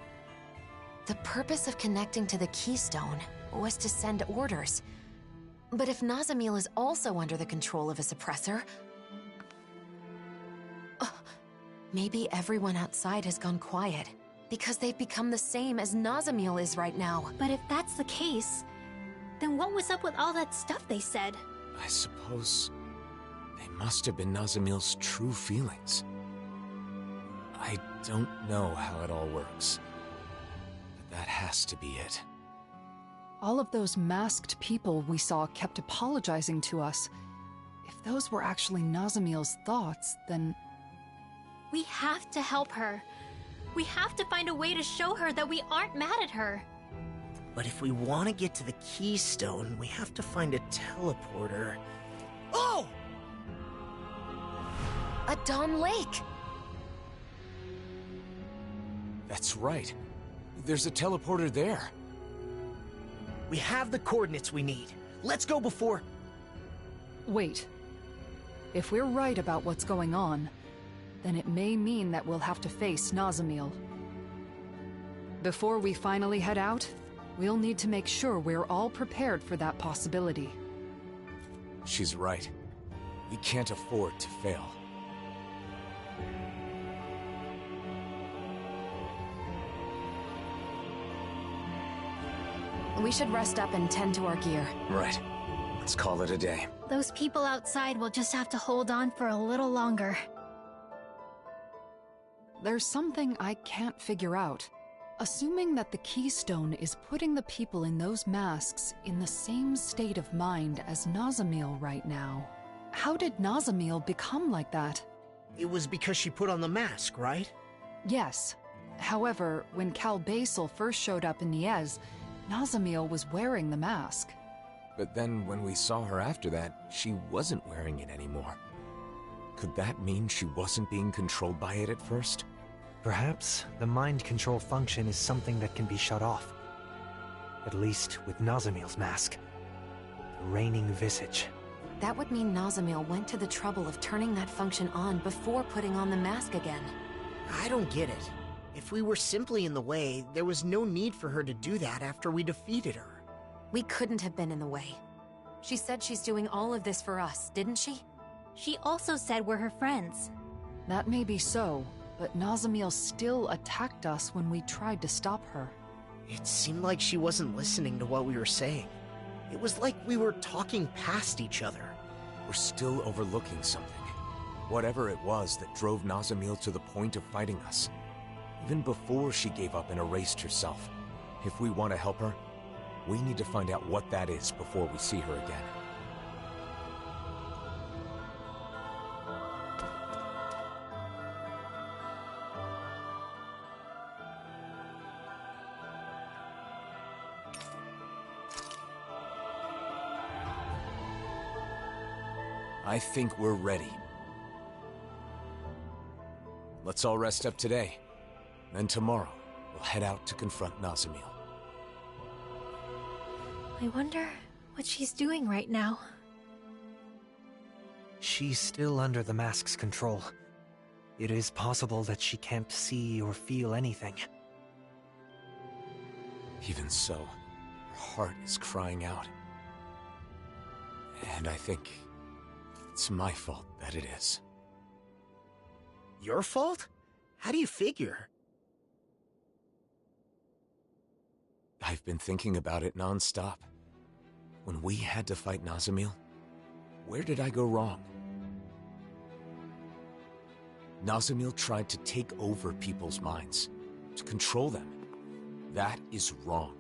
The purpose of connecting to the Keystone was to send orders. But if Nazamiel is also under the control of a suppressor... maybe everyone outside has gone quiet, because they've become the same as Nazamiel is right now. But if that's the case, then what was up with all that stuff they said? I suppose they must have been Nazamiel's true feelings. I don't know how it all works, but that has to be it. all of those masked people we saw kept apologizing to us. If those were actually Nazamiel's thoughts, then... We have to help her. We have to find a way to show her that we aren't mad at her. But if we want to get to the Keystone, we have to find a teleporter. Oh! A Dawn Lake! That's right. There's a teleporter there. We have the coordinates we need. Let's go before... Wait. If we're right about what's going on, then it may mean that we'll have to face Nazamil. Before we finally head out, we'll need to make sure we're all prepared for that possibility. She's right. We can't afford to fail. We should rest up and tend to our gear. Right. Let's call it a day. Those people outside will just have to hold on for a little longer. There's something I can't figure out. Assuming that the Keystone is putting the people in those masks in the same state of mind as Nazamil right now, how did Nazamil become like that? It was because she put on the mask, right? Yes. However, when Cal Basel first showed up in Niez, Nazamil was wearing the mask. But then when we saw her after that, she wasn't wearing it anymore. Could that mean she wasn't being controlled by it at first? Perhaps the mind control function is something that can be shut off. At least with Nazamil's mask. The reigning visage. That would mean Nazamil went to the trouble of turning that function on before putting on the mask again. I don't get it. If we were simply in the way, there was no need for her to do that after we defeated her. We couldn't have been in the way. She said she's doing all of this for us, didn't she? She also said we're her friends. That may be so, but Nazamil still attacked us when we tried to stop her. It seemed like she wasn't listening to what we were saying. It was like we were talking past each other. We're still overlooking something. Whatever it was that drove Nazamil to the point of fighting us. Even before she gave up and erased herself. If we want to help her, we need to find out what that is before we see her again. I think we're ready. Let's all rest up today. Then tomorrow, we'll head out to confront Nazamil. I wonder what she's doing right now. She's still under the mask's control. It is possible that she can't see or feel anything. Even so, her heart is crying out. And I think it's my fault that it is. Your fault? How do you figure? I've been thinking about it non-stop. When we had to fight Nazamil, where did I go wrong? Nazamil tried to take over people's minds, to control them. That is wrong.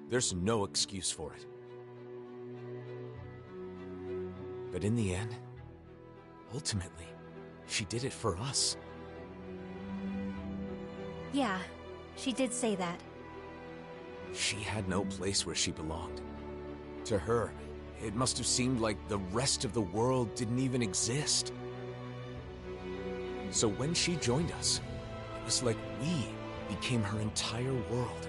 There's no excuse for it. But in the end, ultimately, she did it for us. Yeah, she did say that. She had no place where she belonged. To her, it must have seemed like the rest of the world didn't even exist. So when she joined us, it was like we became her entire world.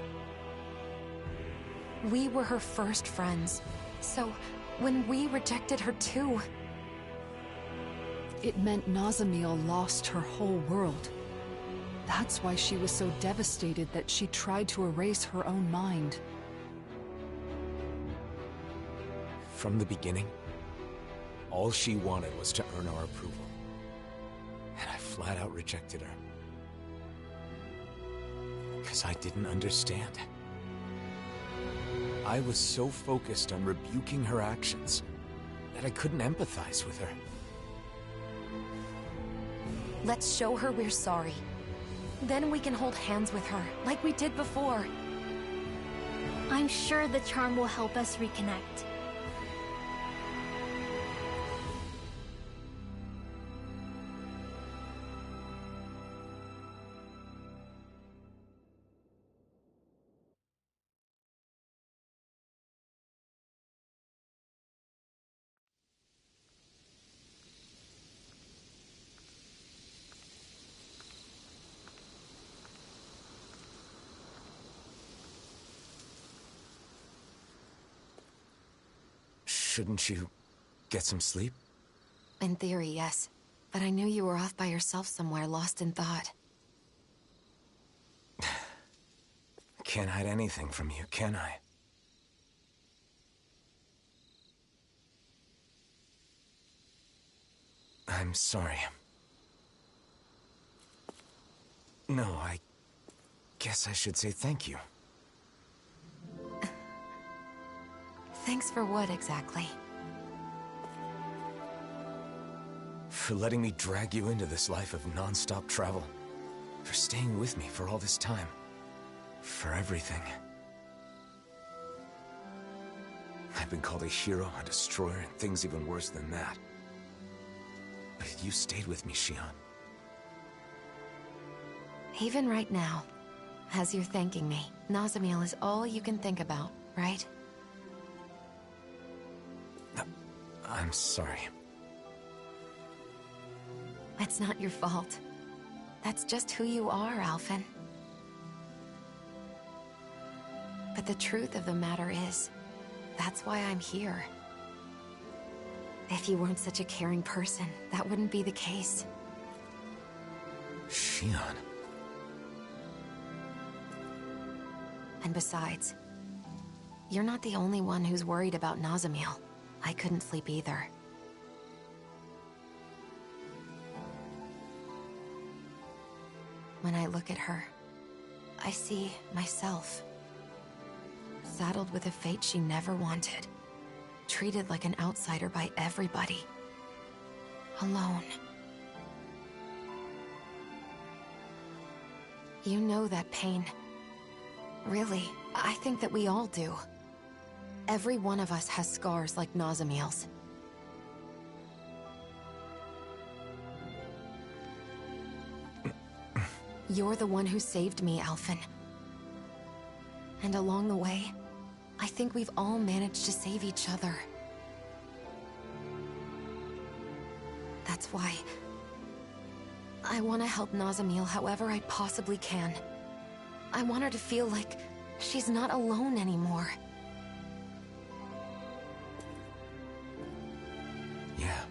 We were her first friends. So when we rejected her too... It meant Nazamil lost her whole world. That's why she was so devastated that she tried to erase her own mind. From the beginning, all she wanted was to earn our approval. And I flat out rejected her. Because I didn't understand. I was so focused on rebuking her actions that I couldn't empathize with her. Let's show her we're sorry. Then we can hold hands with her, like we did before. I'm sure the charm will help us reconnect. Shouldn't you get some sleep? In theory, yes. But I knew you were off by yourself somewhere, lost in thought. Can't hide anything from you, can I? I'm sorry. No, I guess I should say thank you. Thanks for what, exactly? For letting me drag you into this life of non-stop travel. For staying with me for all this time. For everything. I've been called a hero, a destroyer, and things even worse than that. But you stayed with me, Shion. Even right now, as you're thanking me, Nazamiel is all you can think about, right? I'm sorry. It's not your fault. That's just who you are, Alphen. But the truth of the matter is, that's why I'm here. If you weren't such a caring person, that wouldn't be the case. Shion. And besides, you're not the only one who's worried about Nazamiel. I couldn't sleep either. When I look at her, I see myself. Saddled with a fate she never wanted. Treated like an outsider by everybody. Alone. You know that pain. Really, I think that we all do. Every one of us has scars like Nazamiel's. You're the one who saved me, Alphen. And along the way, I think we've all managed to save each other. That's why I want to help Nazamiel however I possibly can. I want her to feel like she's not alone anymore. Yeah.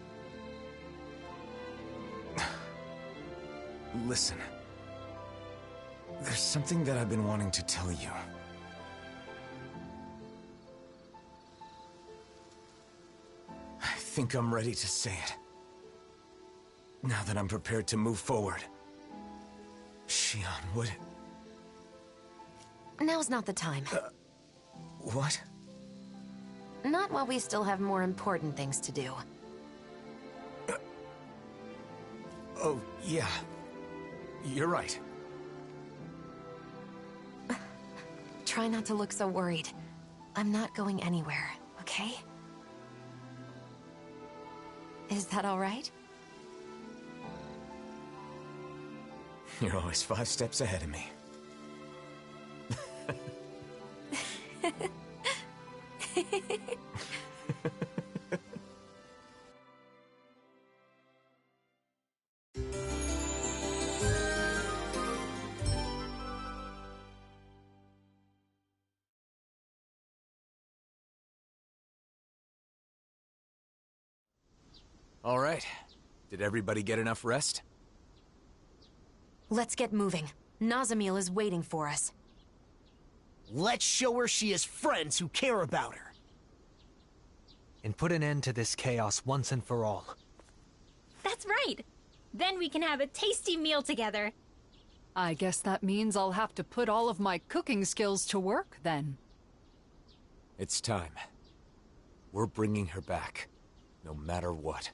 Listen. There's something that I've been wanting to tell you. I think I'm ready to say it. Now that I'm prepared to move forward. Shion, would... Now's not the time. What? Not while we still have more important things to do. Oh, yeah. You're right. Try not to look so worried. I'm not going anywhere, okay? Is that all right? You're always 5 steps ahead of me. All right. Did everybody get enough rest? Let's get moving. Nazamiel is waiting for us. Let's show her she has friends who care about her. And put an end to this chaos once and for all. That's right. Then we can have a tasty meal together. I guess that means I'll have to put all of my cooking skills to work, then. It's time. We're bringing her back, no matter what.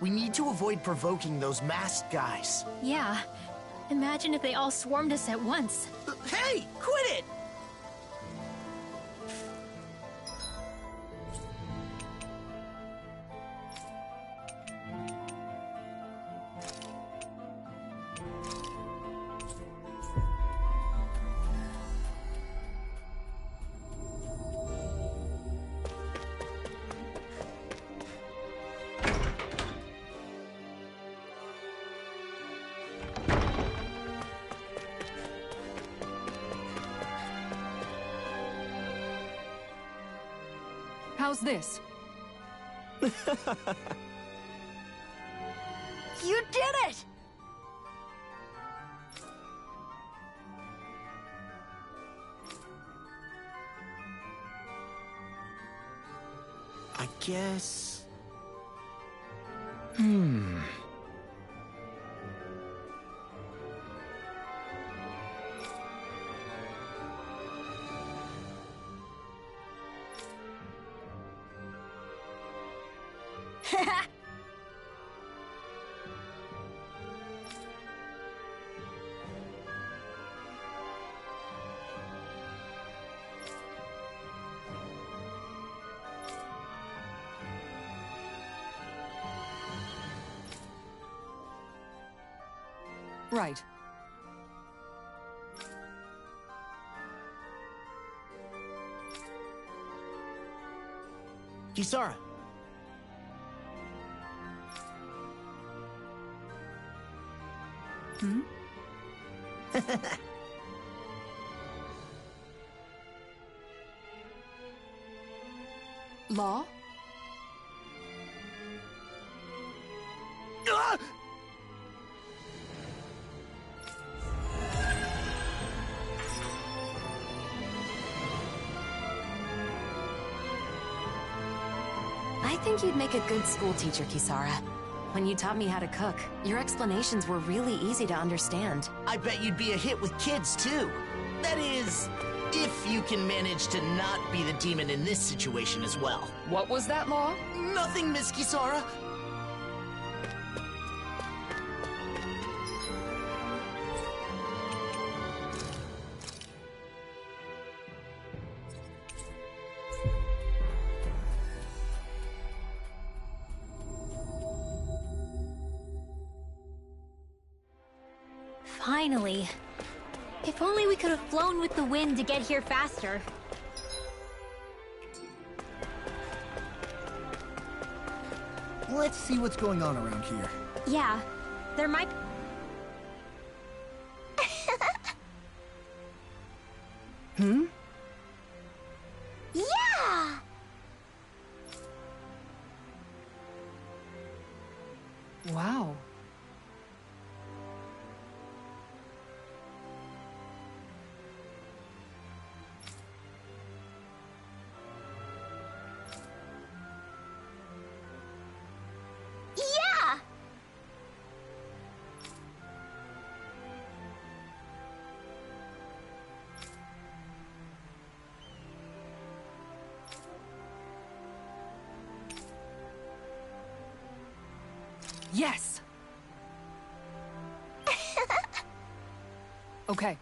We need to avoid provoking those masked guys. Yeah. Imagine if they all swarmed us at once. Hey, quit it! How's this? You did it! I guess... Right. Kisara. Hmm? Law? I think you'd make a good school teacher, Kisara. When you taught me how to cook, your explanations were really easy to understand. I bet you'd be a hit with kids, too. That is, if you can manage to not be the demon in this situation as well. What was that, Law? Nothing, Miss Kisara. Finally. If only we could have flown with the wind to get here faster. Let's see what's going on around here. Yeah, there might... Hmm? Yeah! Wow. Yeah! Yes! Okay.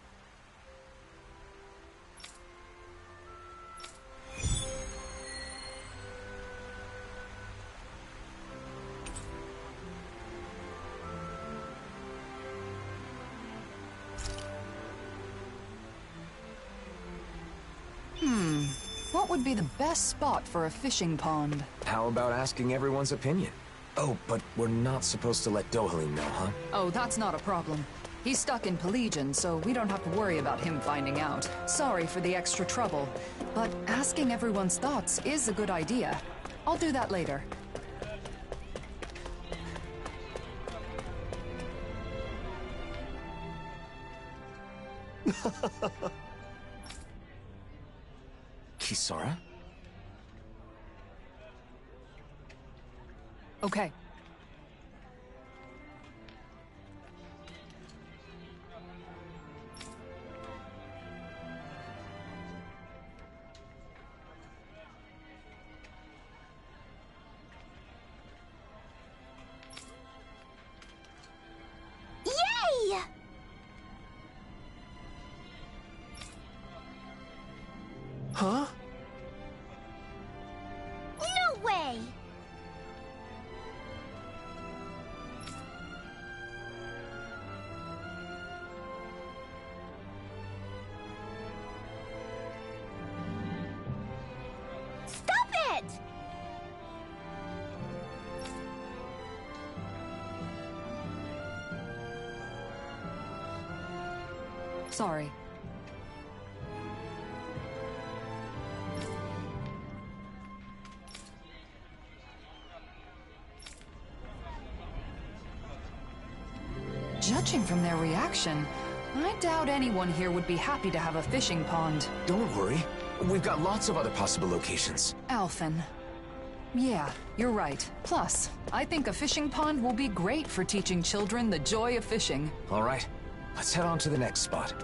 What would be the best spot for a fishing pond? How about asking everyone's opinion? Oh, but we're not supposed to let Dohalim know, huh? Oh, that's not a problem. He's stuck in Pelagian, so we don't have to worry about him finding out. Sorry for the extra trouble, but asking everyone's thoughts is a good idea. I'll do that later. Kisara? Okay. Yay! Huh? No way! Stop it! Sorry. Judging from their reaction, I doubt anyone here would be happy to have a fishing pond. Don't worry. We've got lots of other possible locations. Alphen. Yeah, you're right. Plus, I think a fishing pond will be great for teaching children the joy of fishing. All right, let's head on to the next spot.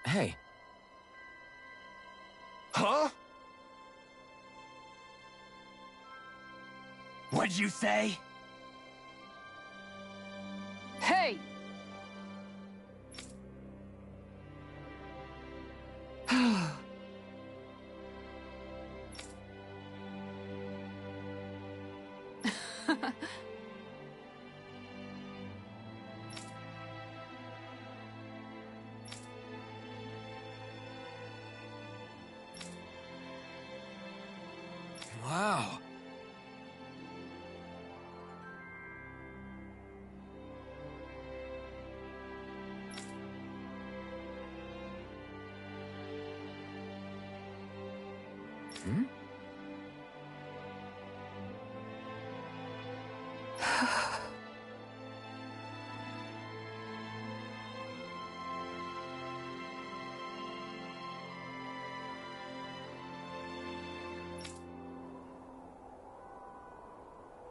Hey. Huh? What'd you say? Hey! Wow. Hmm?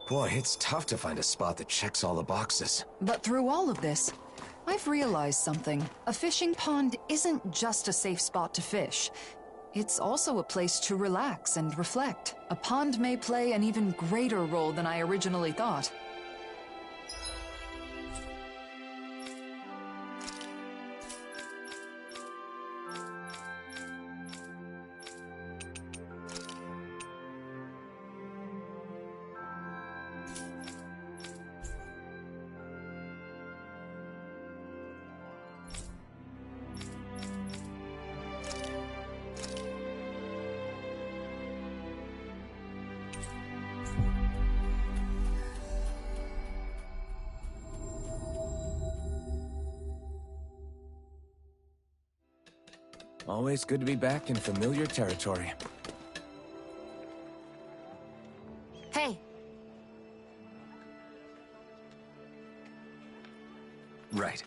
Boy, it's tough to find a spot that checks all the boxes. But through all of this, I've realized something. A fishing pond isn't just a safe spot to fish. It's also a place to relax and reflect. A pond may play an even greater role than I originally thought. Always good to be back in familiar territory. Hey! Right.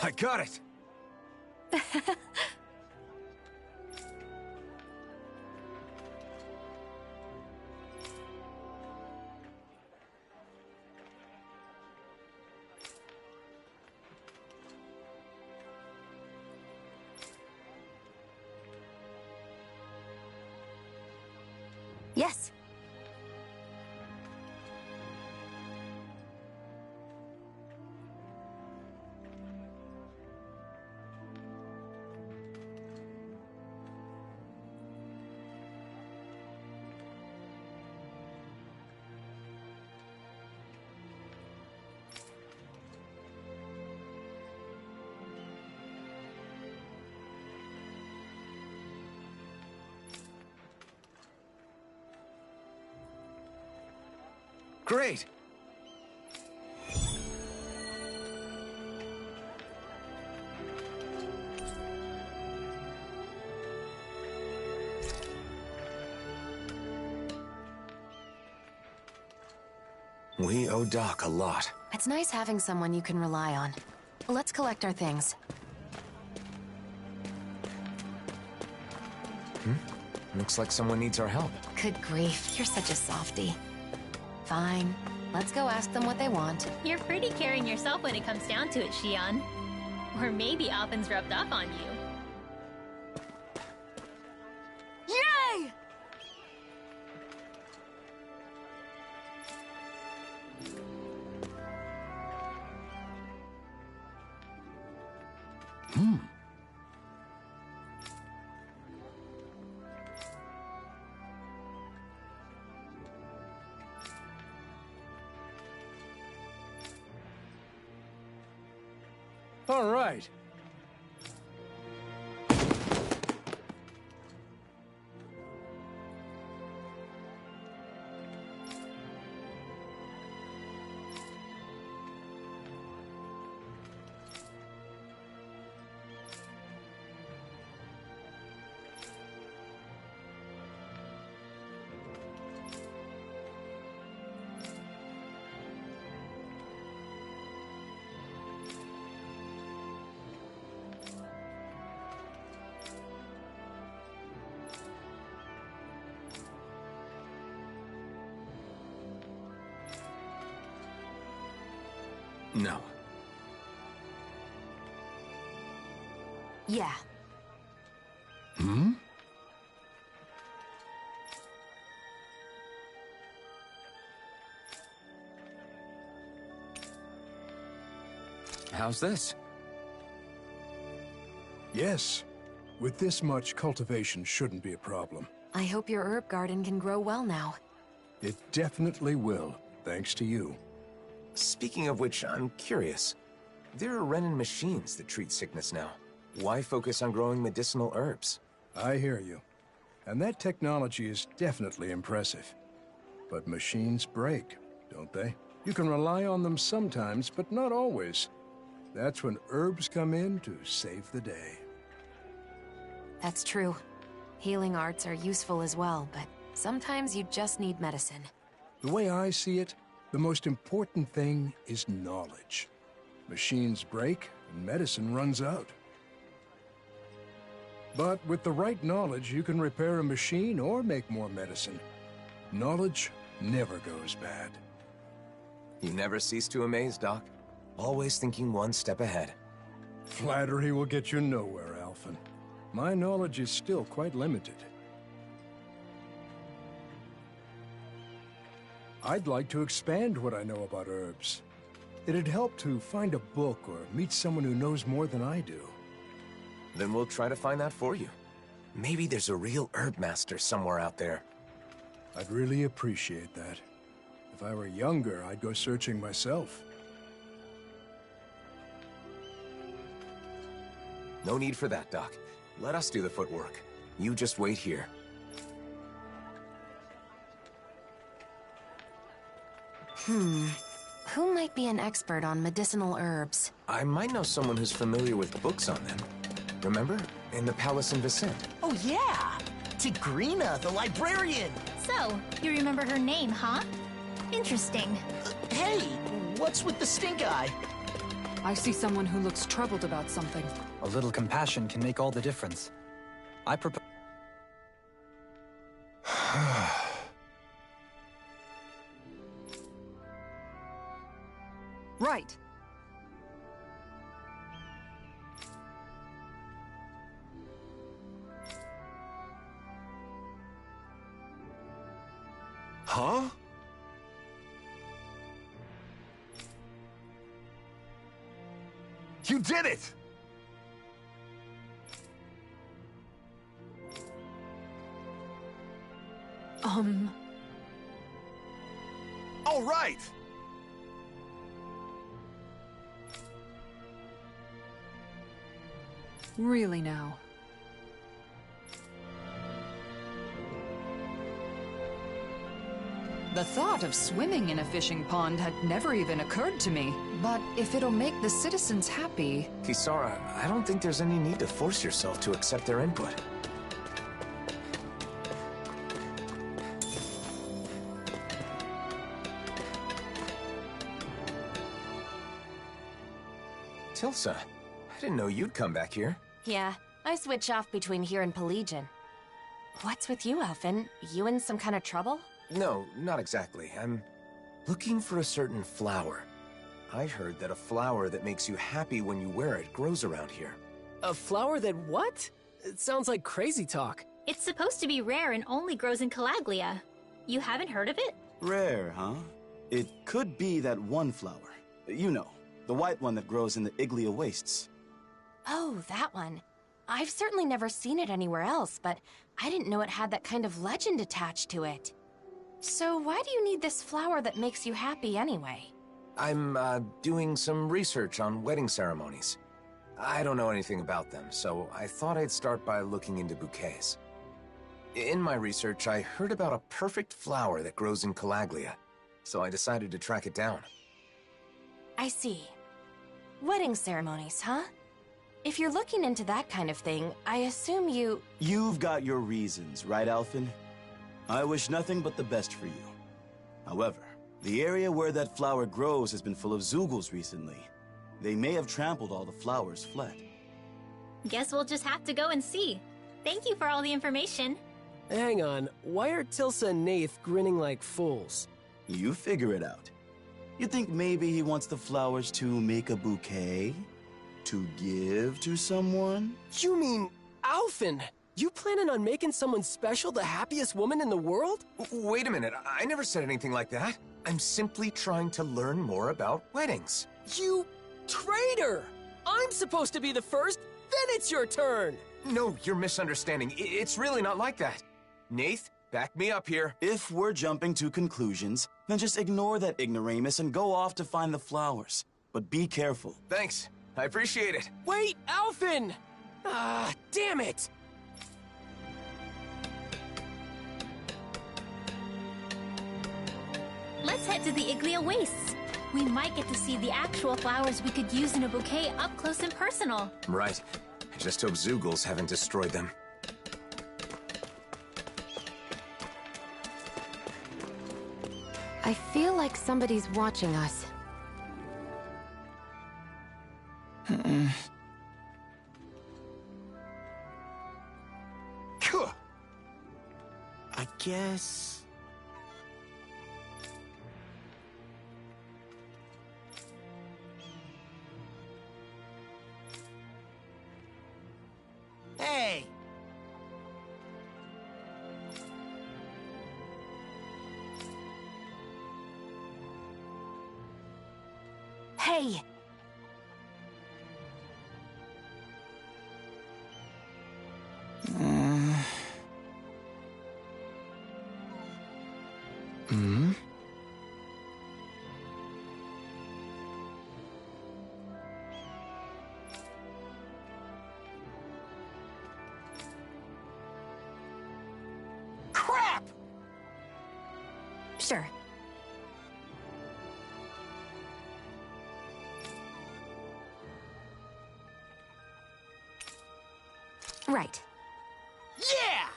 I got it! Yes. Great! We owe Doc a lot. It's nice having someone you can rely on. Let's collect our things. Looks like someone needs our help. Good grief, you're such a softie. Fine, Let's go ask them what they want. You're pretty caring yourself when it comes down to it, Xion. Or maybe Alphen's rubbed off on you. Yay! All right. No. Yeah. Hmm? How's this? Yes. With this much, cultivation shouldn't be a problem. I hope your herb garden can grow well now. It definitely will, thanks to you. Speaking of which, I'm curious. There are Renin machines that treat sickness now. Why focus on growing medicinal herbs? I hear you. And that technology is definitely impressive. But machines break, don't they? You can rely on them sometimes, but not always. That's when herbs come in to save the day. That's true. Healing arts are useful as well, but sometimes you just need medicine. The way I see it, the most important thing is knowledge. Machines break, and medicine runs out. But with the right knowledge, you can repair a machine or make more medicine. Knowledge never goes bad. You never cease to amaze, Doc. Always thinking one step ahead. Flattery will get you nowhere, Alphen. My knowledge is still quite limited. I'd like to expand what I know about herbs. It'd help to find a book or meet someone who knows more than I do. Then we'll try to find that for you. Maybe there's a real herb master somewhere out there. I'd really appreciate that. If I were younger, I'd go searching myself. No need for that, Doc. Let us do the footwork. You just wait here. Who might be an expert on medicinal herbs? I might know someone who's familiar with books on them. Remember? In the palace in Vicent. Oh yeah! Tigrina, the librarian! So, you remember her name, huh? Interesting. Hey, what's with the stink eye? I see someone who looks troubled about something. A little compassion can make all the difference. I propose... Right. Huh? You did it! All right! Really now. The thought of swimming in a fishing pond had never even occurred to me. But if it'll make the citizens happy... Kisara, I don't think there's any need to force yourself to accept their input. Tilsa, I didn't know you'd come back here. Yeah, I switch off between here and Pelagian. What's with you, Alphen? You in some kind of trouble? No, not exactly. I'm Looking for a certain flower. I heard that a flower that makes you happy when you wear it grows around here. A flower that what? It sounds like crazy talk. It's supposed to be rare and only grows in Calaglia. You haven't heard of it? Rare, huh? It could be that one flower. You know, the white one that grows in the Iglia wastes. Oh, that one. I've certainly never seen it anywhere else, but I didn't know it had that kind of legend attached to it. So why do you need this flower that makes you happy anyway? I'm, doing some research on wedding ceremonies. I don't know anything about them, so I thought I'd start by looking into bouquets. In my research, I heard about a perfect flower that grows in Calaglia, so I decided to track it down. I see. Wedding ceremonies, huh? If you're looking into that kind of thing, I assume you... You've got your reasons, right, Alphen? I wish nothing but the best for you. However, the area where that flower grows has been full of Zeugles recently. They may have trampled all the flowers fled. Guess we'll just have to go and see. Thank you for all the information. Hang on, why are Tilsa and Nath grinning like fools? You figure it out. You think maybe he wants the flowers to make a bouquet? To give to someone? You mean Alphen? You planning on making someone special the happiest woman in the world? Wait a minute, I never said anything like that. I'm simply trying to learn more about weddings. You traitor! I'm supposed to be the first, then it's your turn! No, you're misunderstanding. It's really not like that. Nath, back me up here. If we're jumping to conclusions, then just ignore that ignoramus and go off to find the flowers. But be careful. Thanks. I appreciate it. Wait, Alphen! Ah, damn it! Let's head to the Iglia Wastes. We might get to see the actual flowers we could use in a bouquet up close and personal. Right. I just hope Zeugles haven't destroyed them. I feel like somebody's watching us. I guess... Hey! Hey! Crap! Sure. Right. Yeah!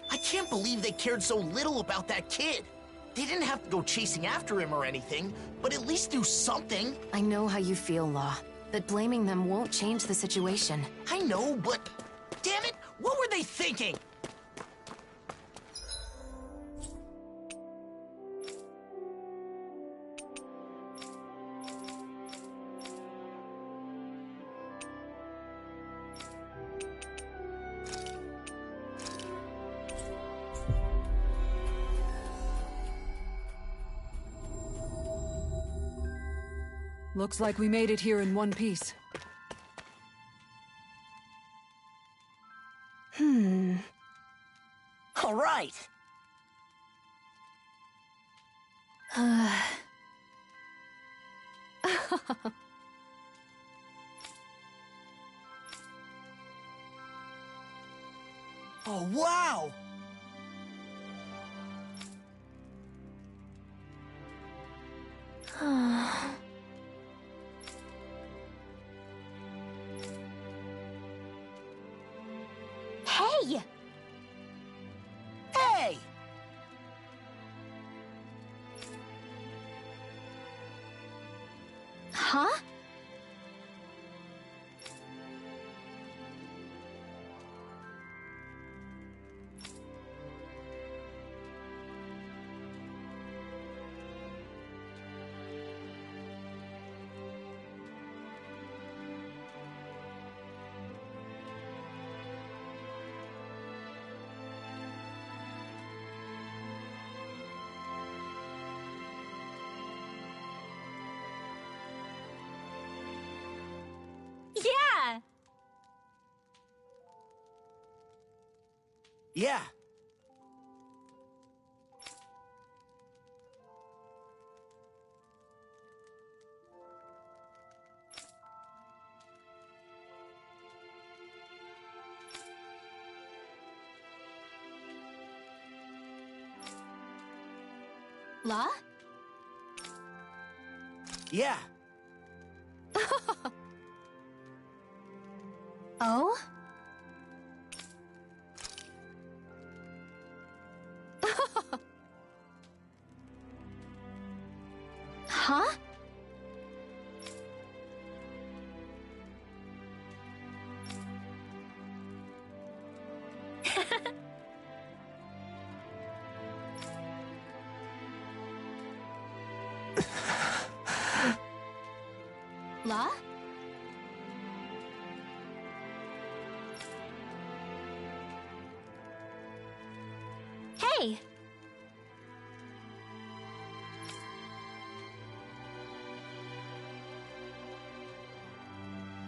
I can't believe they cared so little about that kid. They didn't have to go chasing after him or anything, but at least do something. I know how you feel, Law, but blaming them won't change the situation. I know, but... Damn it! What were they thinking? Looks like we made it here in one piece. All right. Oh, wow! Hey! Hey! Huh? Yeah. La? Yeah. Oh? Huh? La? Hey!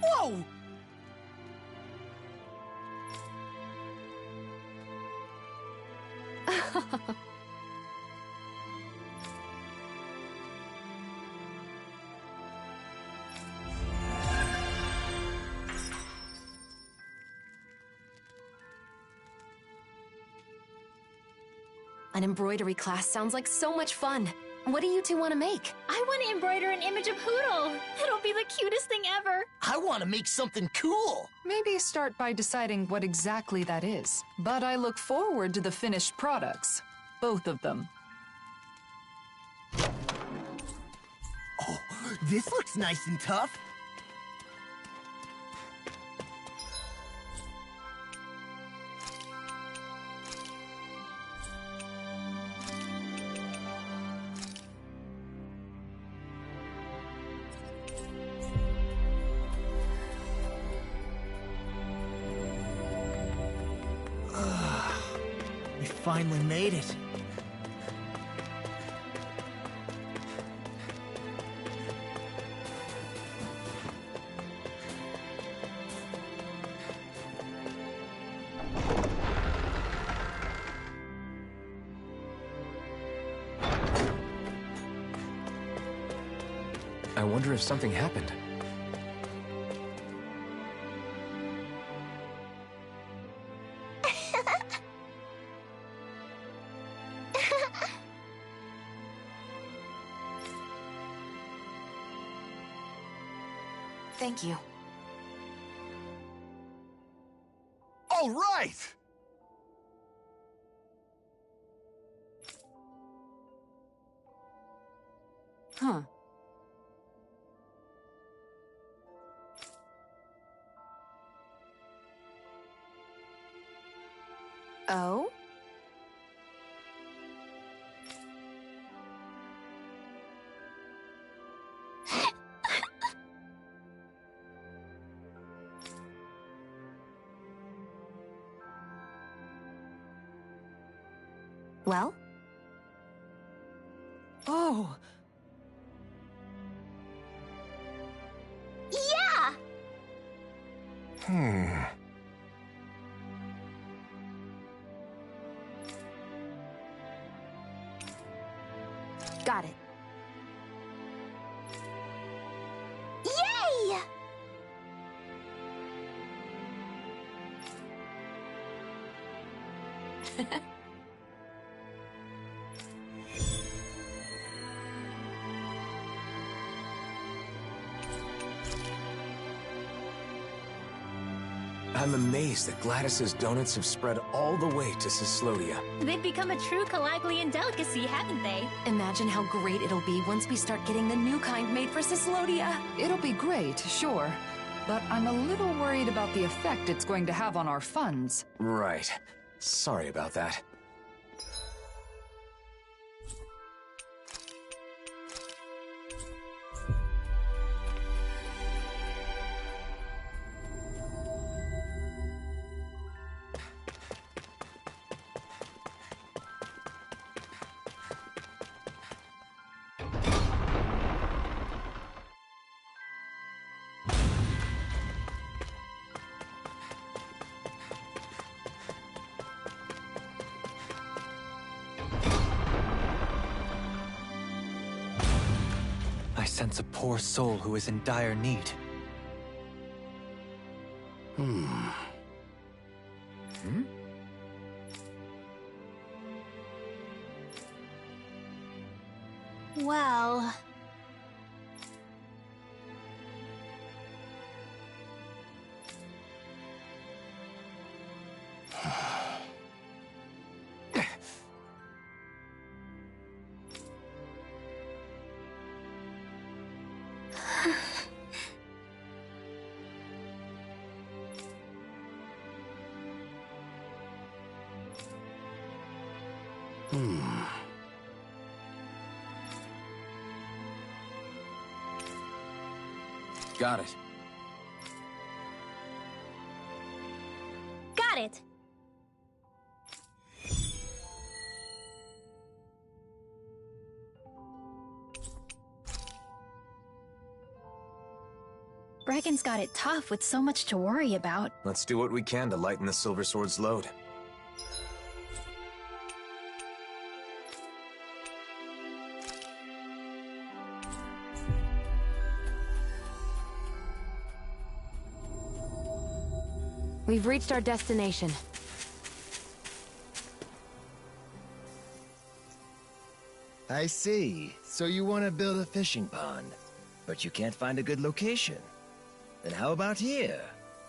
Whoa! An embroidery class sounds like so much fun. What do you two want to make? I want to embroider an image of Hootle. It'll be the cutest thing ever. I want to make something cool. Maybe start by deciding what exactly that is. But I look forward to the finished products. Both of them. Oh, this looks nice and tough. We finally made it. I wonder if something happened. Thank you. All right! Huh. Oh? Well? Oh! Yeah! Got it. Yay! I'm amazed that Gladys's donuts have spread all the way to Cyslodia. They've become a true Calaglian delicacy, haven't they? Imagine how great it'll be once we start getting the new kind made for Cyslodia. It'll be great, sure. But I'm a little worried about the effect it's going to have on our funds. Right. Sorry about that. sense a poor soul who is in dire need. Well... Got it. Got it! Brecken's got it tough with so much to worry about. Let's do what we can to lighten the Silver Sword's load. We've reached our destination. I see. So you want to build a fishing pond, but you can't find a good location. Then how about here?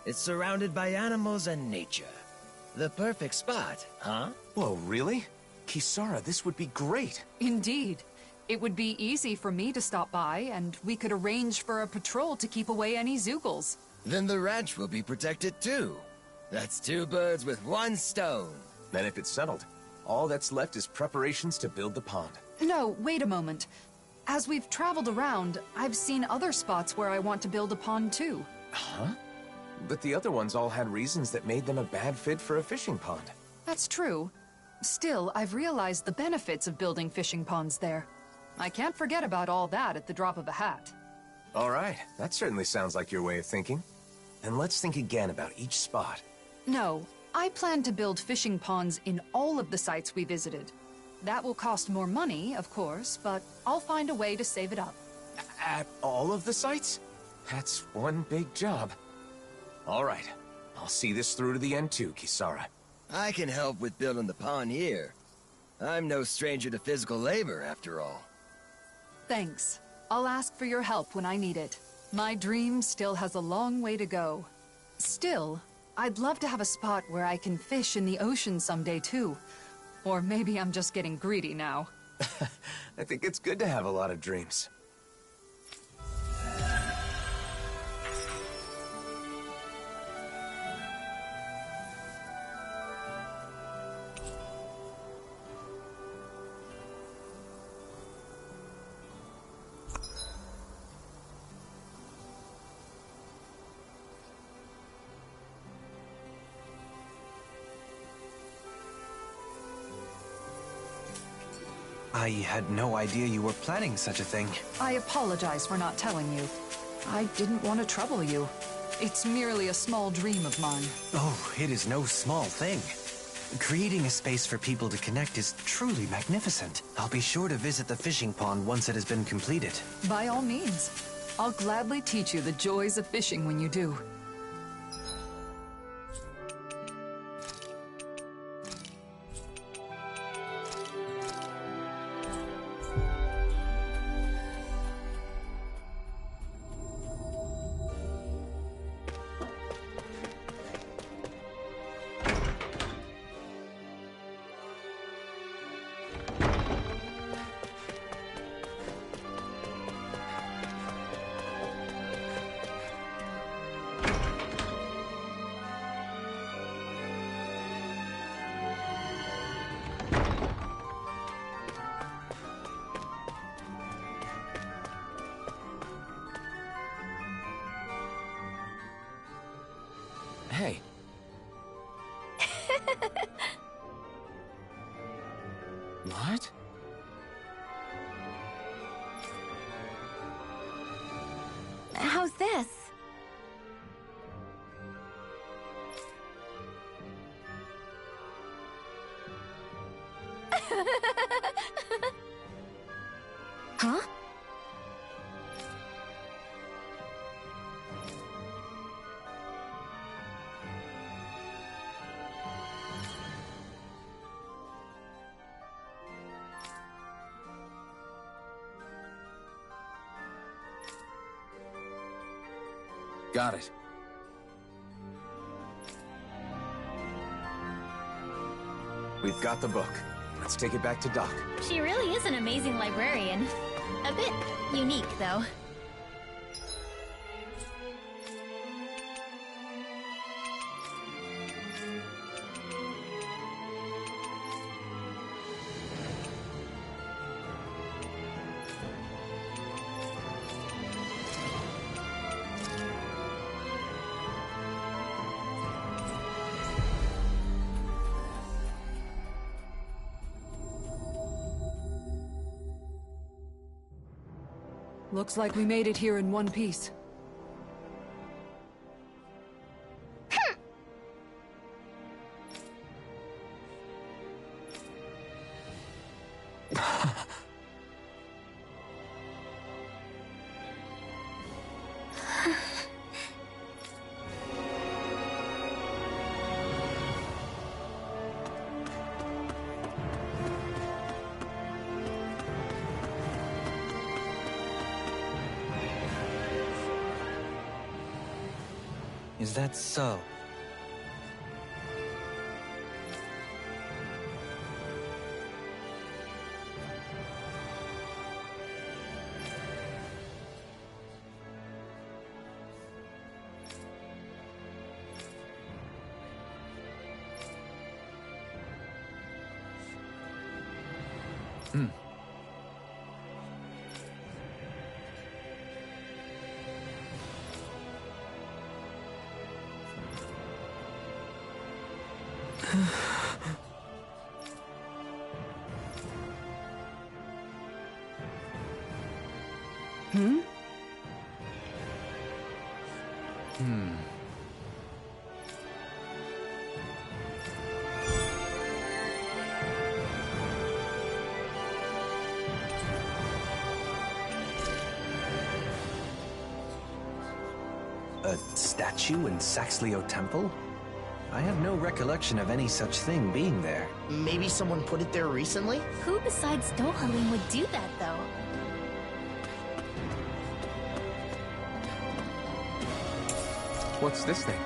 It's surrounded by animals and nature. The perfect spot, huh? Whoa, really? Kisara, this would be great. Indeed. It would be easy for me to stop by, and we could arrange for a patrol to keep away any Zoogles. Then the ranch will be protected too. That's two birds with one stone. Then if it's settled, all that's left is preparations to build the pond. No, wait a moment. As we've traveled around, I've seen other spots where I want to build a pond too. Huh? But the other ones all had reasons that made them a bad fit for a fishing pond. That's true. Still, I've realized the benefits of building fishing ponds there. I can't forget about all that at the drop of a hat. All right, that certainly sounds like your way of thinking. Then let's think again about each spot. No, I plan to build fishing ponds in all of the sites we visited. That will cost more money, of course, but I'll find a way to save it up. At all of the sites? That's one big job. All right, I'll see this through to the end too, Kisara. I can help with building the pond here. I'm no stranger to physical labor, after all. Thanks. I'll ask for your help when I need it. My dream still has a long way to go. Still, I'd love to have a spot where I can fish in the ocean someday too. Or maybe I'm just getting greedy now. I think it's good to have a lot of dreams. I had no idea you were planning such a thing. I apologize for not telling you. I didn't want to trouble you. It's merely a small dream of mine. Oh, it is no small thing. Creating a space for people to connect is truly magnificent. I'll be sure to visit the fishing pond once it has been completed. By all means. I'll gladly teach you the joys of fishing when you do. Hey. What? How's this? Huh? Got it. We've got the book. Let's take it back to Doc. She really is an amazing librarian. A bit unique, though. Looks like we made it here in one piece. Is that so? A statue in Saxleo Temple? I have no recollection of any such thing being there. Maybe someone put it there recently? Who besides Dohalim would do that, though? What's this thing?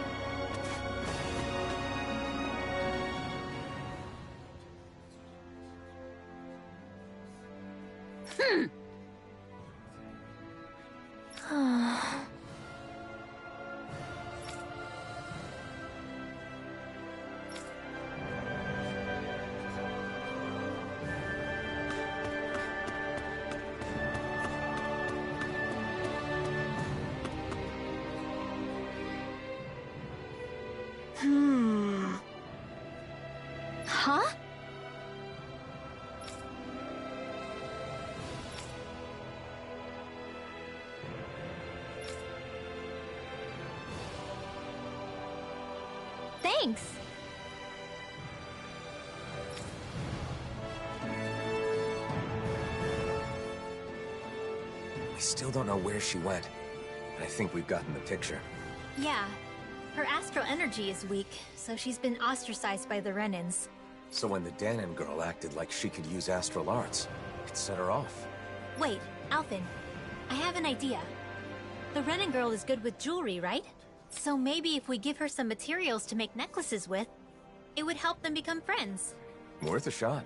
Huh? Thanks. We still don't know where she went. I think we've gotten the picture. Yeah. Her astral energy is weak, so she's been ostracized by the Renins. So when the Danon girl acted like she could use astral arts, it set her off. Wait, Alphen. I have an idea. The Renin girl is good with jewelry, right? So maybe if we give her some materials to make necklaces with, it would help them become friends. Worth a shot.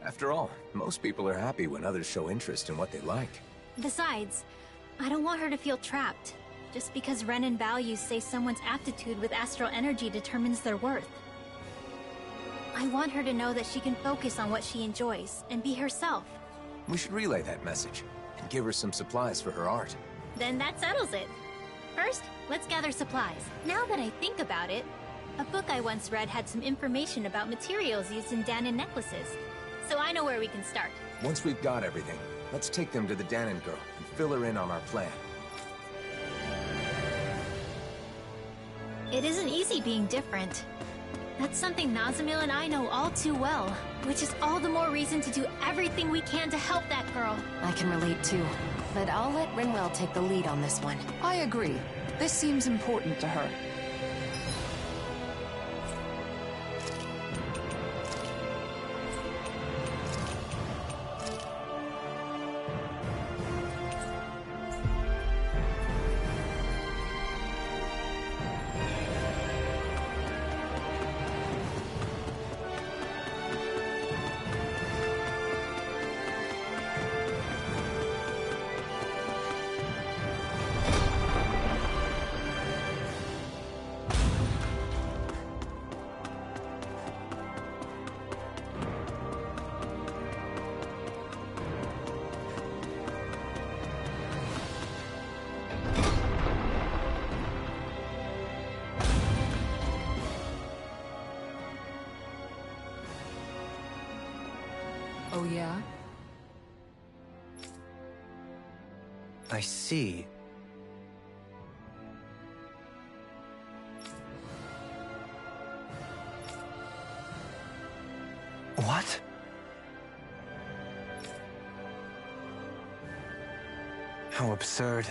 After all, most people are happy when others show interest in what they like. Besides, I don't want her to feel trapped, just because Renin values say someone's aptitude with astral energy determines their worth. I want her to know that she can focus on what she enjoys and be herself. We should relay that message and give her some supplies for her art. Then that settles it. First, let's gather supplies. Now that I think about it, a book I once read had some information about materials used in Danon necklaces. So I know where we can start. Once we've got everything, let's take them to the Danon girl and fill her in on our plan. It isn't easy being different. That's something Nazamil and I know all too well, which is all the more reason to do everything we can to help that girl. I can relate too, but I'll let Rinwell take the lead on this one. I agree. This seems important to her. Oh, yeah? I see. What? How absurd.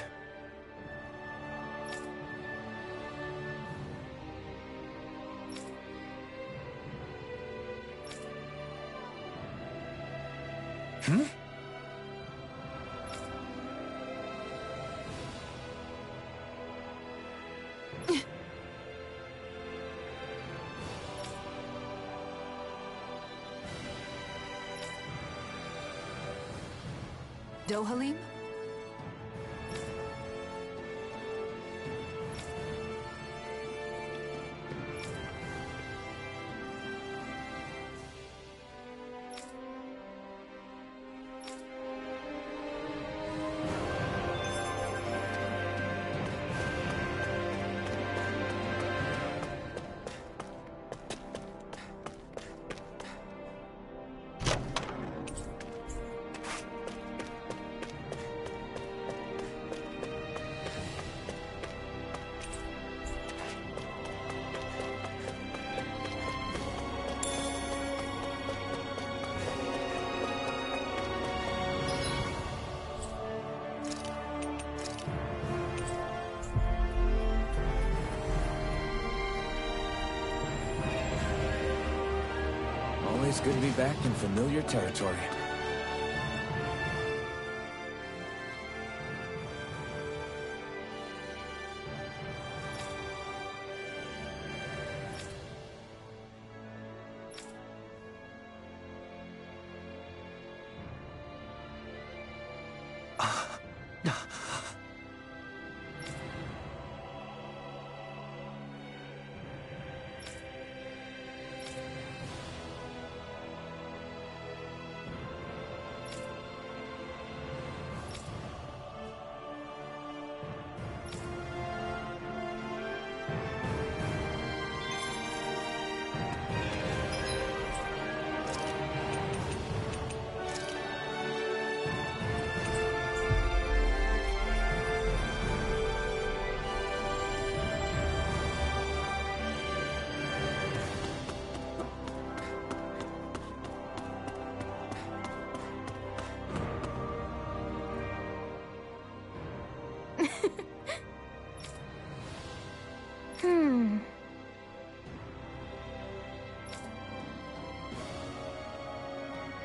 Hmm? Dohalim? Always good to be back in familiar territory.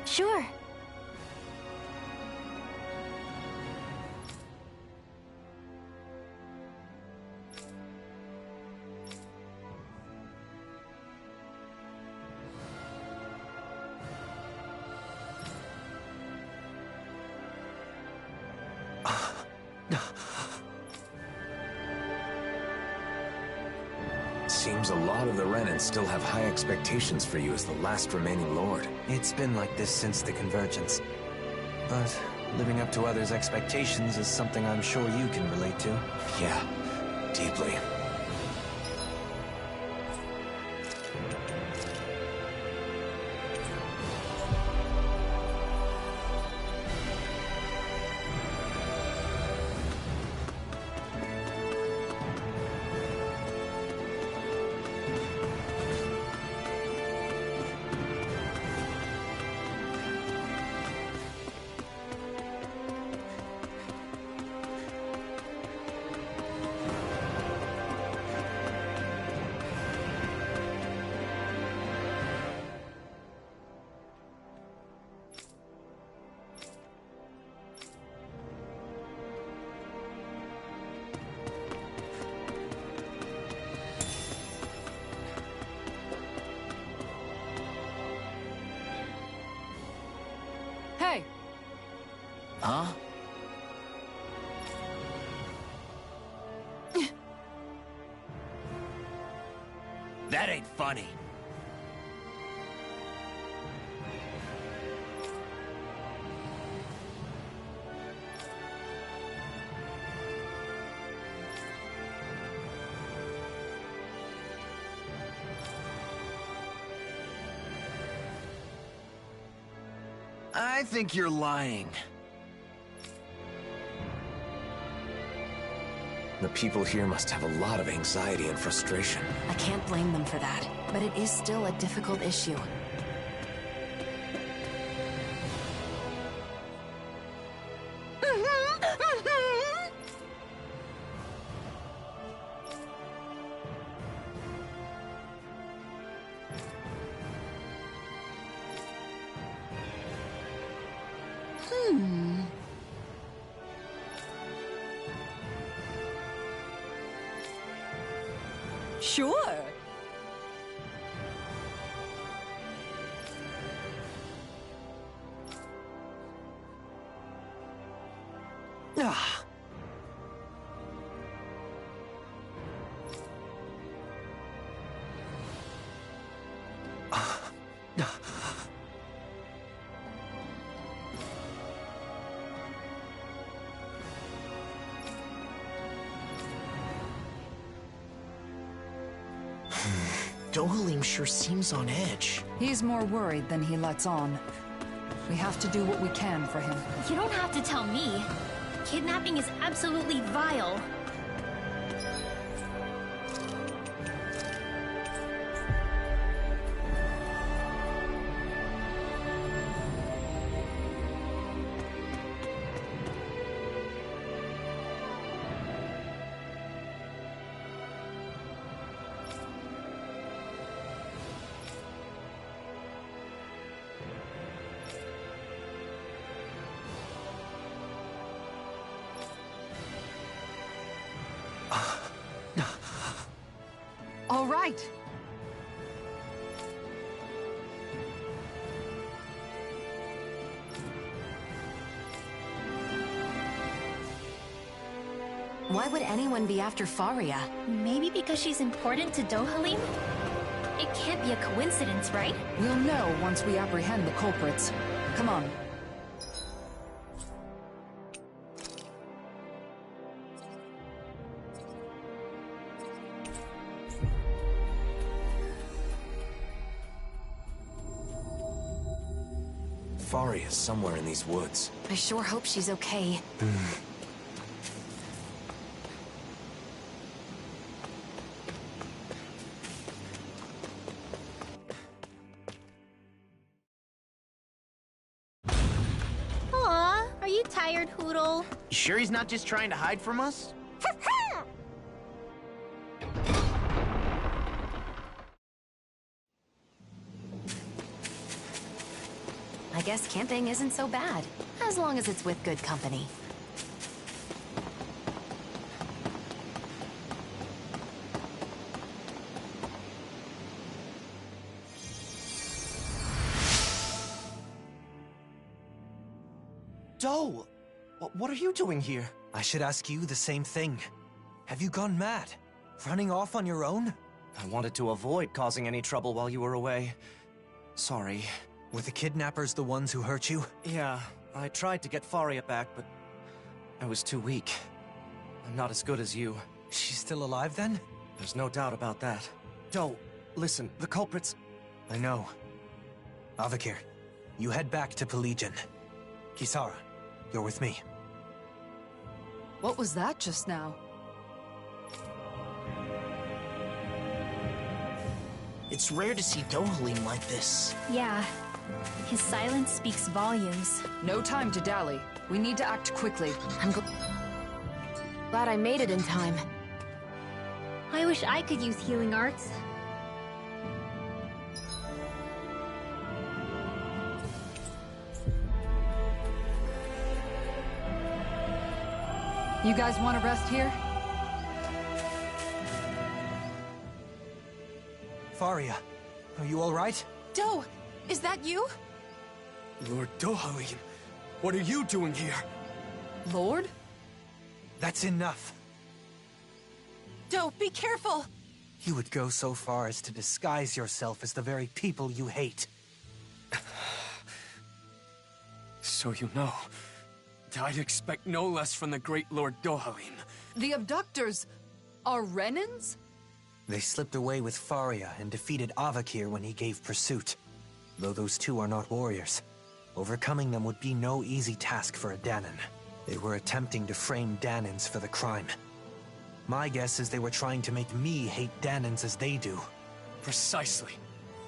Sure. Seems a lot of the Renans still have high expectations for you as the last remaining lord. It's been like this since the Convergence. But living up to others' expectations is something I'm sure you can relate to. Yeah, deeply. Hey! Huh? That ain't funny. I think you're lying. The people here must have a lot of anxiety and frustration. I can't blame them for that, but it is still a difficult issue. Sure. Ah. Dohalim sure seems on edge. He's more worried than he lets on. We have to do what we can for him. You don't have to tell me. Kidnapping is absolutely vile. All right. Why would anyone be after Faria? Maybe because she's important to Dohalim? It can't be a coincidence, right? We'll know once we apprehend the culprits. Come on. Faria is somewhere in these woods. I sure hope she's okay. Aw, are you tired, Hoodle? You sure he's not just trying to hide from us? I guess camping isn't so bad, as long as it's with good company. Doe! What are you doing here? I should ask you the same thing. Have you gone mad? Running off on your own? I wanted to avoid causing any trouble while you were away. Sorry. Were the kidnappers the ones who hurt you? Yeah, I tried to get Faria back, but I was too weak. I'm not as good as you. She's still alive then? There's no doubt about that. Doe, listen, the culprits... I know. Avakir, you head back to Pelegion. Kisara, you're with me. What was that just now? It's rare to see Dohalim like this. Yeah. His silence speaks volumes. No time to dally. We need to act quickly. I'm glad I made it in time. I wish I could use healing arts. You guys want to rest here? Faria, are you all right? Doe, is that you? Lord Dohalim, what are you doing here? Lord? That's enough. Doe, be careful! You would go so far as to disguise yourself as the very people you hate. So you know. I'd expect no less from the great Lord Dohalim. The abductors are Renans? They slipped away with Faria and defeated Avakir when he gave pursuit. Though those two are not warriors. Overcoming them would be no easy task for a Danon. They were attempting to frame Danons for the crime. My guess is they were trying to make me hate Danons as they do. Precisely.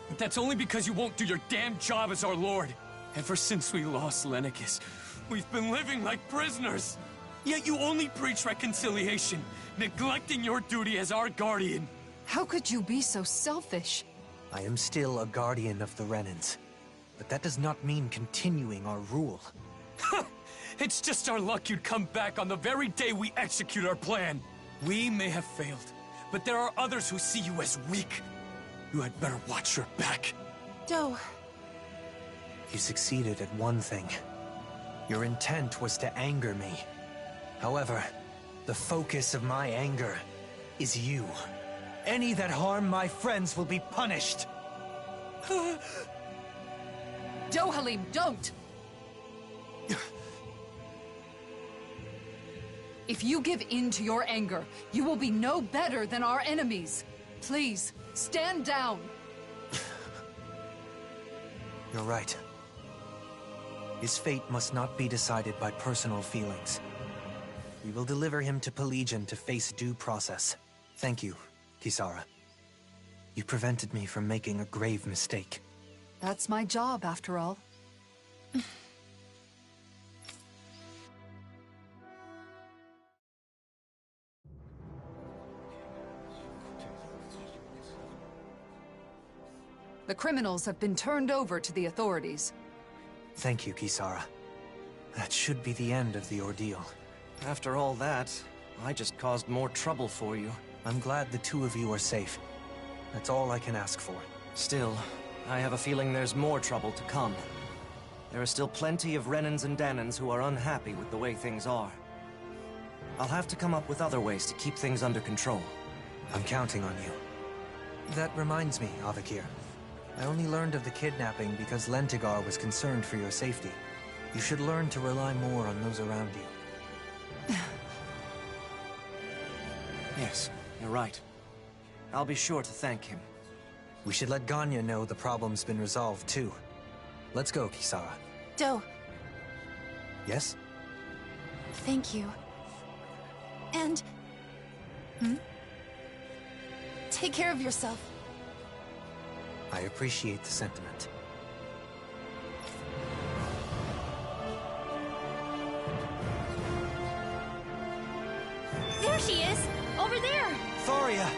But that's only because you won't do your damn job as our lord. Ever since we lost Lenegis, we've been living like prisoners. Yet you only preach reconciliation, neglecting your duty as our guardian. How could you be so selfish? I am still a guardian of the Renans, but that does not mean continuing our rule. It's just our luck you'd come back on the very day we execute our plan. We may have failed, but there are others who see you as weak. You had better watch your back. Doe. You succeeded at one thing. Your intent was to anger me. However, the focus of my anger is you. Any that harm my friends will be punished. Dohalim, don't! If you give in to your anger, you will be no better than our enemies. Please, stand down. You're right. His fate must not be decided by personal feelings. We will deliver him to Pelegion to face due process. Thank you, Kisara. You prevented me from making a grave mistake. That's my job, after all. The criminals have been turned over to the authorities. Thank you, Kisara. That should be the end of the ordeal. After all that, I just caused more trouble for you. I'm glad the two of you are safe. That's all I can ask for. Still, I have a feeling there's more trouble to come. There are still plenty of Renans and Danons who are unhappy with the way things are. I'll have to come up with other ways to keep things under control. I'm counting on you. That reminds me, Avakir. I only learned of the kidnapping because Lentigar was concerned for your safety. You should learn to rely more on those around you. Yes, you're right. I'll be sure to thank him. We should let Ganya know the problem's been resolved, too. Let's go, Kisara. Doe, Yes? thank you. And... take care of yourself. I appreciate the sentiment. There she is! Over there! Thoria!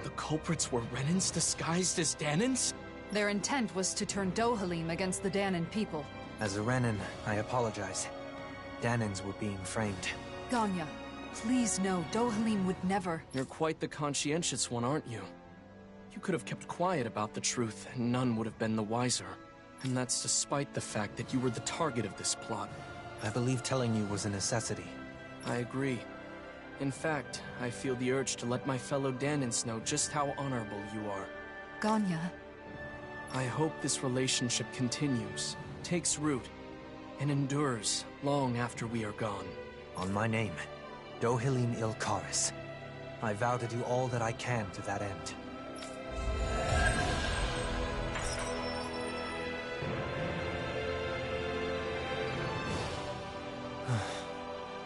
The culprits were Renans disguised as Danons? Their intent was to turn Dohalim against the Danon people. As a Renan, I apologize. Danons were being framed. Ganya, please know Dohalim would never... You're quite the conscientious one, aren't you? You could have kept quiet about the truth, and none would have been the wiser. And that's despite the fact that you were the target of this plot. I believe telling you was a necessity. I agree. In fact, I feel the urge to let my fellow Danons know just how honorable you are. Ganya... I hope this relationship continues, takes root, and endures long after we are gone. On my name, Dohalim Ilkaris. I vow to do all that I can to that end.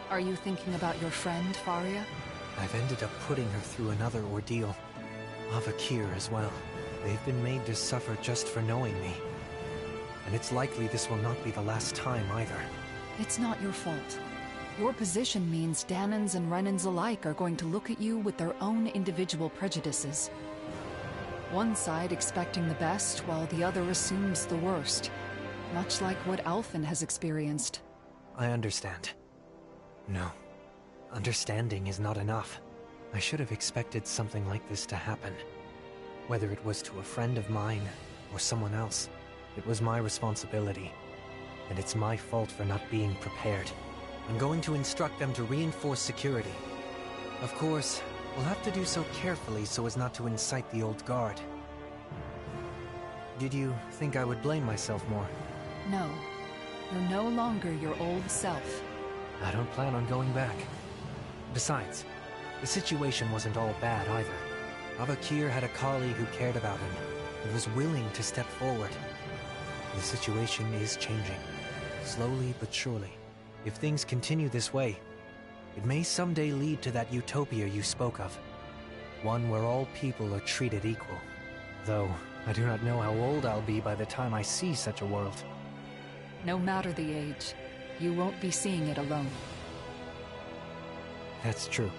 Are you thinking about your friend, Faria? I've ended up putting her through another ordeal. Avakir as well. They've been made to suffer just for knowing me. And it's likely this will not be the last time either. It's not your fault. Your position means Danons and Renans alike are going to look at you with their own individual prejudices. One side expecting the best, while the other assumes the worst. Much like what Alphen has experienced. I understand. No. Understanding is not enough. I should have expected something like this to happen. Whether it was to a friend of mine, or someone else, it was my responsibility. And it's my fault for not being prepared. I'm going to instruct them to reinforce security. Of course, we'll have to do so carefully so as not to incite the old guard. Did you think I would blame myself more? No. You're no longer your old self. I don't plan on going back. Besides, the situation wasn't all bad either. Avakir had a colleague who cared about him and was willing to step forward. The situation is changing, slowly but surely. If things continue this way, it may someday lead to that utopia you spoke of. One where all people are treated equal. Though, I do not know how old I'll be by the time I see such a world. No matter the age, you won't be seeing it alone. That's true.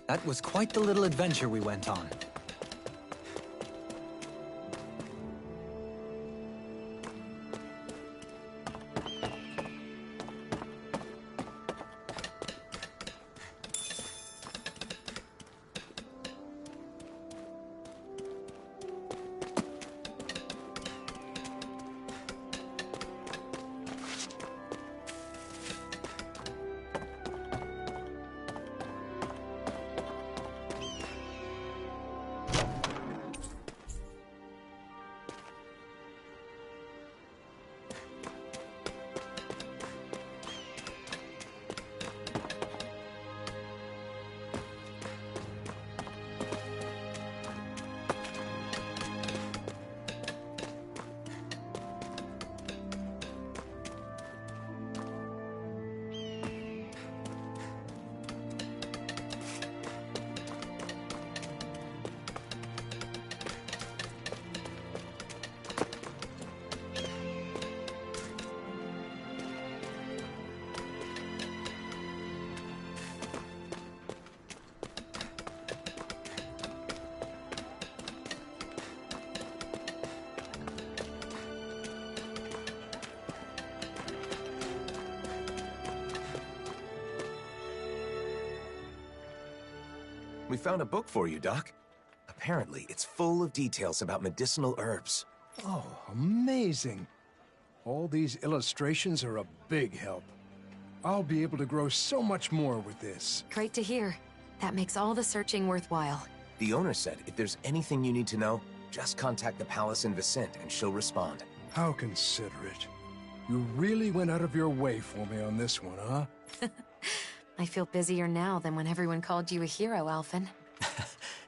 That was quite the little adventure we went on. We found a book for you, Doc. Apparently, it's full of details about medicinal herbs. Oh, amazing. All these illustrations are a big help. I'll be able to grow so much more with this. Great to hear. That makes all the searching worthwhile. The owner said if there's anything you need to know, just contact the palace in Vicent and she'll respond. How considerate. You really went out of your way for me on this one, huh? I feel busier now than when everyone called you a hero, Alphen.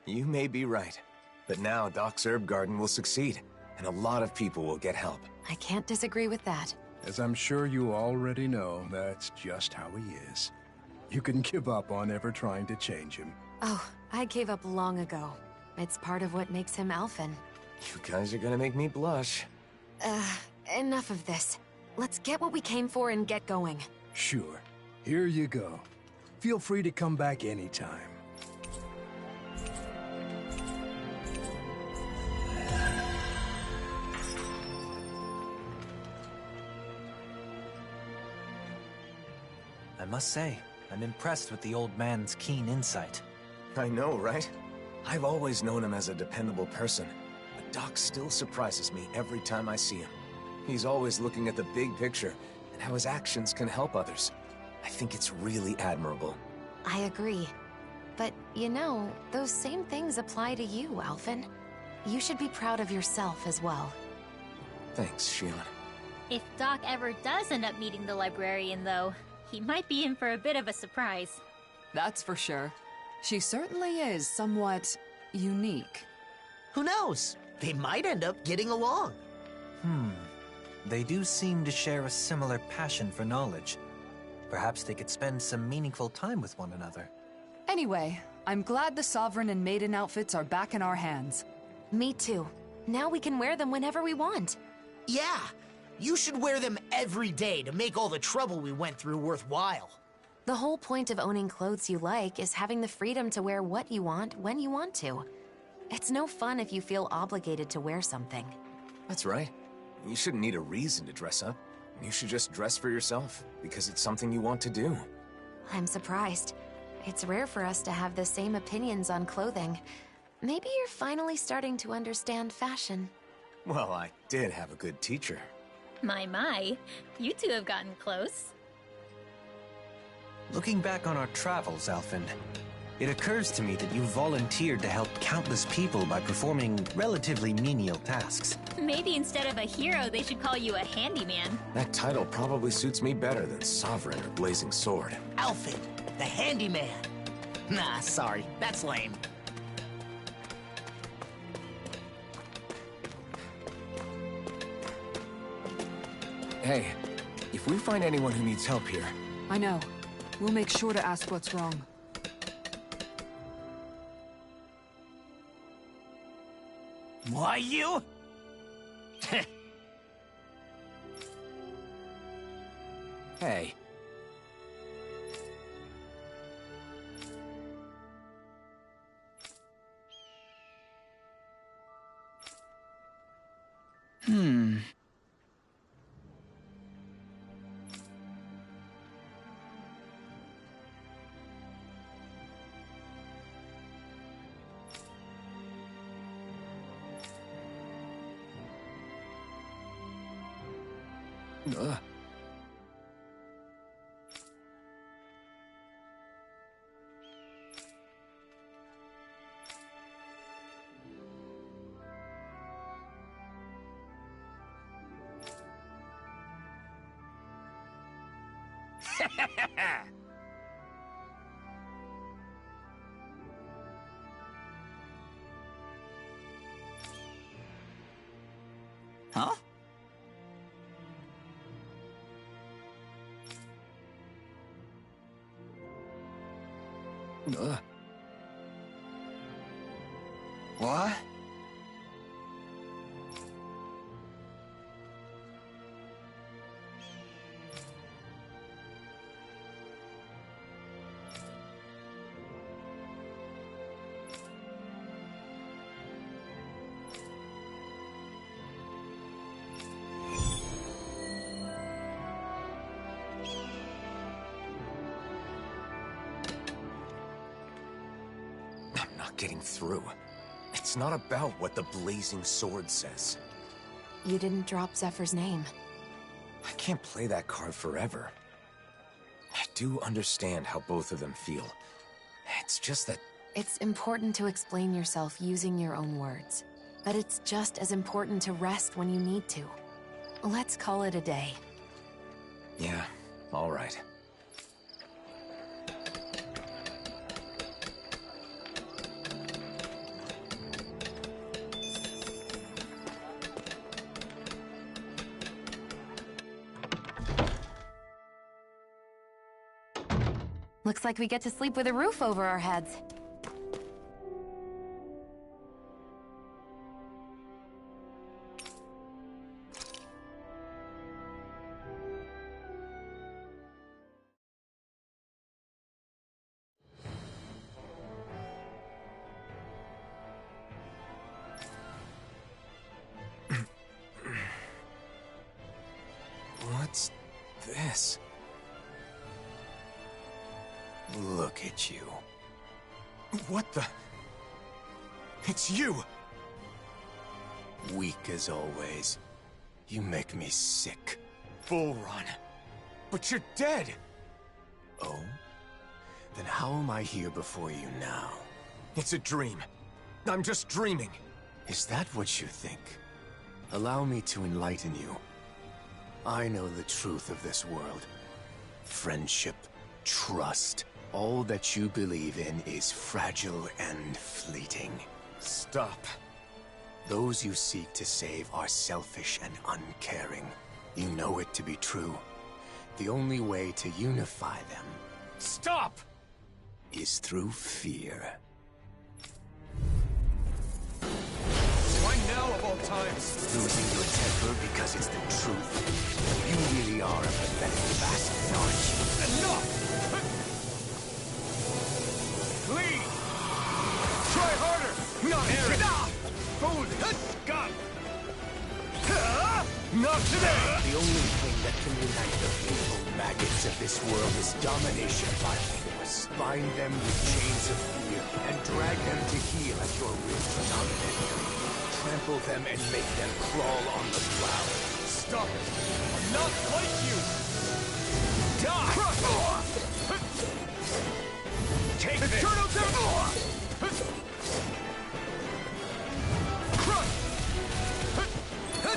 You may be right. But now Doc's herb garden will succeed, and a lot of people will get help. I can't disagree with that. As I'm sure you already know, that's just how he is. You can give up on ever trying to change him. Oh, I gave up long ago. It's part of what makes him Alphen. You guys are gonna make me blush. Enough of this. Let's get what we came for and get going. Sure. Here you go. Feel free to come back anytime. I must say, I'm impressed with the old man's keen insight. I know, right? I've always known him as a dependable person, but Doc still surprises me every time I see him. He's always looking at the big picture and how his actions can help others. I think it's really admirable. I agree. But, you know, those same things apply to you, Alphen. You should be proud of yourself as well. Thanks, Shion. If Doc ever does end up meeting the librarian, though, he might be in for a bit of a surprise. That's for sure. She certainly is somewhat unique. Who knows? They might end up getting along. They do seem to share a similar passion for knowledge. Perhaps they could spend some meaningful time with one another. Anyway, I'm glad the Sovereign and Maiden outfits are back in our hands. Me too. Now we can wear them whenever we want. Yeah, you should wear them every day to make all the trouble we went through worthwhile. The whole point of owning clothes you like is having the freedom to wear what you want when you want to. It's no fun if you feel obligated to wear something. That's right. You shouldn't need a reason to dress up. You should just dress for yourself, because it's something you want to do. I'm surprised. It's rare for us to have the same opinions on clothing. Maybe you're finally starting to understand fashion. Well, I did have a good teacher. My. You two have gotten close. Looking back on our travels, Alphen, it occurs to me that you volunteered to help countless people by performing relatively menial tasks. Maybe instead of a hero, they should call you a handyman. That title probably suits me better than Sovereign or Blazing Sword. Alphen, the handyman. Nah, sorry, that's lame. Hey, if we find anyone who needs help here... I know. We'll make sure to ask what's wrong. Why you? Hey. Huh? What? I'm not getting through. It's not about what the Blazing Sword says. You didn't drop Zephyr's name. I can't play that card forever. I do understand how both of them feel. It's just that... It's important to explain yourself using your own words. But it's just as important to rest when you need to. Let's call it a day. Yeah, all right. Looks like we get to sleep with a roof over our heads. What's this? Look at you. What the? It's you! Weak as always. You make me sick. Bull Run. But you're dead! Oh? Then how am I here before you now? It's a dream. I'm just dreaming. Is that what you think? Allow me to enlighten you. I know the truth of this world. Friendship, trust, all that you believe in is fragile and fleeting. Stop. Those you seek to save are selfish and uncaring. You know it to be true. The only way to unify them... Stop! ...is through fear. So I now of all times! Losing your temper because it's the truth. You really are a pathetic bastard, aren't you? Enough! Please! Try harder! Not Aaron! Foolish! Scum! Not today! The only thing that can unite the evil maggots of this world is domination by force. Bind them with chains of fear and drag them to heel at your will to dominate. Trample them and make them crawl on the ground. Stop it! I'm not like you! Die! Take this! Turtle down! Crush!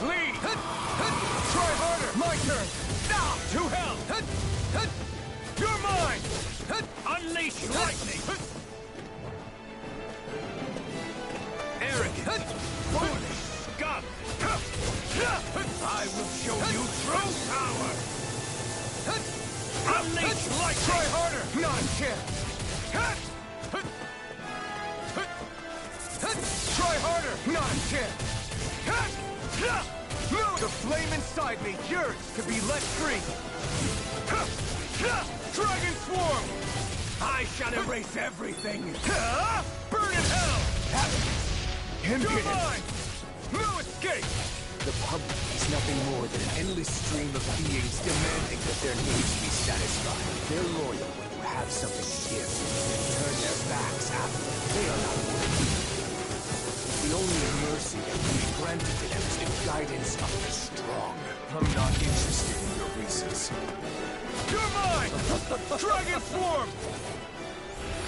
Lead! Try harder! My turn! To hell! You're mine! Unleash lightning! Arrogant! Foolish scum! I will show you true power! Unleash lightning! Try harder! Not a chance! Try harder! Not a chance! The flame inside me yearns to be let free! Dragon Swarm! I shall erase everything! Burn in hell! You're mine! No escape! The public is nothing more than an endless stream of beings demanding that their needs be satisfied. They're loyal when you have something to give, and turn their backs after. They are not worthy. The only mercy that can be granted to them is the guidance of the strong. I'm not interested in your reasons. You're mine! Dragon Swarm!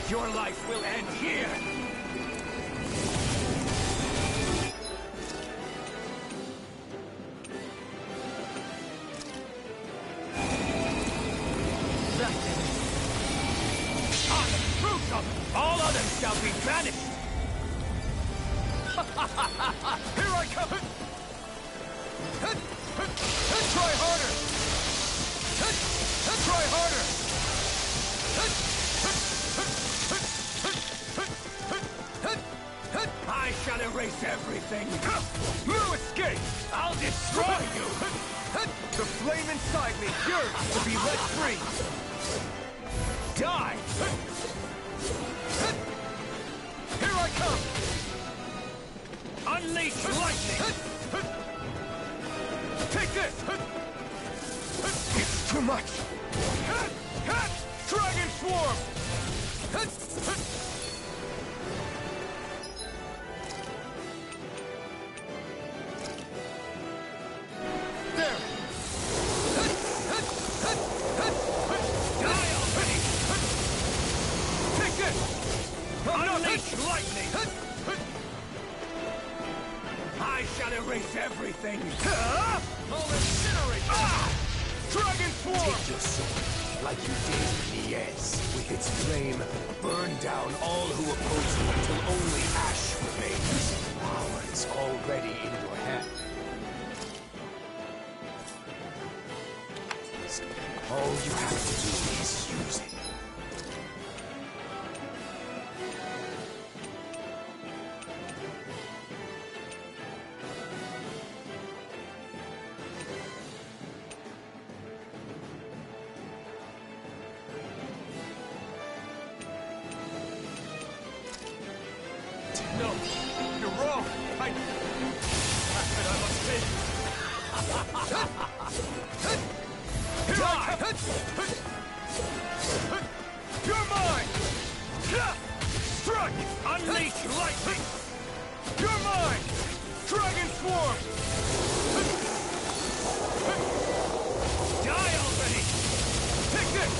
Your life will end here! On the truth of all others shall be banished! Here I come! Try harder! Try harder! I shall erase everything! No escape! I'll destroy you! The flame inside me yearns to be let free! Die! Here I come! Unleash lightning! Take this! It's too much! Dragon Swarm! There! Die already! Take this! Unleash lightning! I shall erase everything! I'll incinerate! Dragon Swarm! Take your sword, like you did Niez. With its flame, burn down all who oppose you until only ash remains. Power is already in your hand. All you have to do is use it. No, you're wrong. I must take. You're mine. Struck. Unleash lightning. You're mine. Dragon Swarm. Die already. Take this.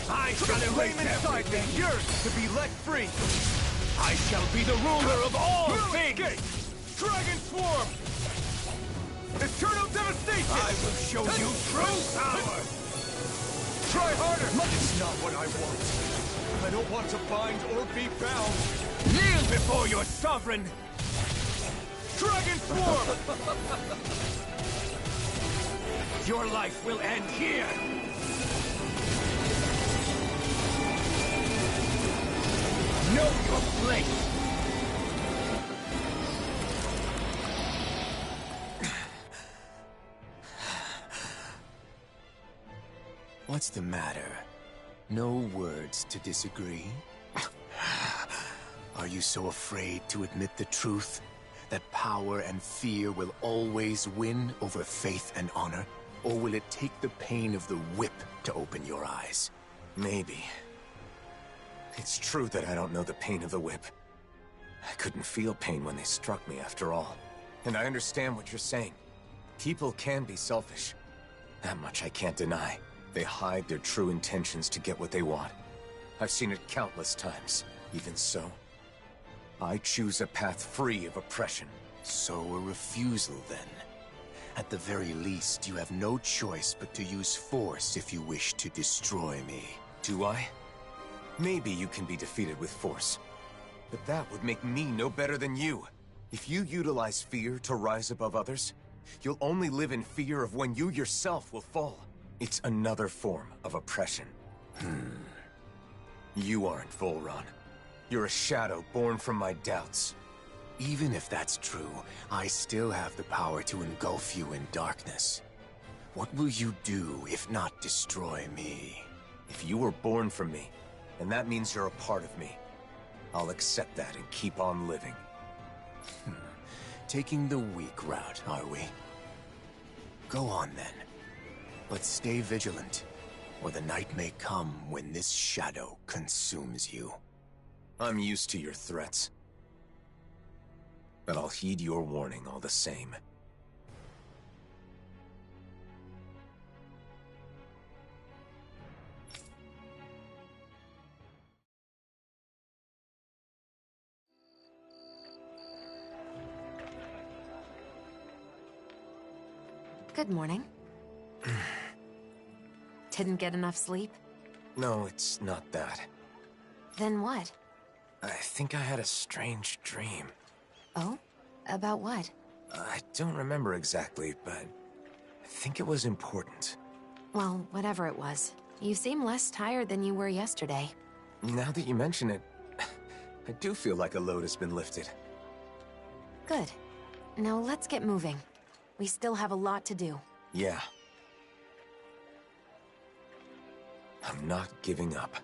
I shall erase inside me yearns to be let free. I shall be the ruler of all things! Dragon Swarm! Eternal devastation! I will show you true power! Try harder! It's not what I want. I don't want to bind or be bound. Kneel before your sovereign! Dragon Swarm! Your life will end here! Know your place! What's the matter? No words to disagree? Are you so afraid to admit the truth? That power and fear will always win over faith and honor? Or will it take the pain of the whip to open your eyes? Maybe. It's true that I don't know the pain of the whip. I couldn't feel pain when they struck me, after all. And I understand what you're saying. People can be selfish. That much I can't deny. They hide their true intentions to get what they want. I've seen it countless times. Even so, I choose a path free of oppression. So a refusal, then. At the very least, you have no choice but to use force if you wish to destroy me. Do I? Maybe you can be defeated with force. But that would make me no better than you. If you utilize fear to rise above others, you'll only live in fear of when you yourself will fall. It's another form of oppression. You aren't Volron. You're a shadow born from my doubts. Even if that's true, I still have the power to engulf you in darkness. What will you do if not destroy me? If you were born from me, then that means you're a part of me. I'll accept that and keep on living. Taking the weak route, are we? Go on then. But stay vigilant, or the night may come when this shadow consumes you. I'm used to your threats. But I'll heed your warning all the same. Good morning. Didn't get enough sleep? No, it's not that. Then what? I think I had a strange dream. Oh? About what? I don't remember exactly, but I think it was important. Well, whatever it was. You seem less tired than you were yesterday. Now that you mention it, I do feel like a load has been lifted. Good. Now let's get moving. We still have a lot to do. Yeah. I'm not giving up.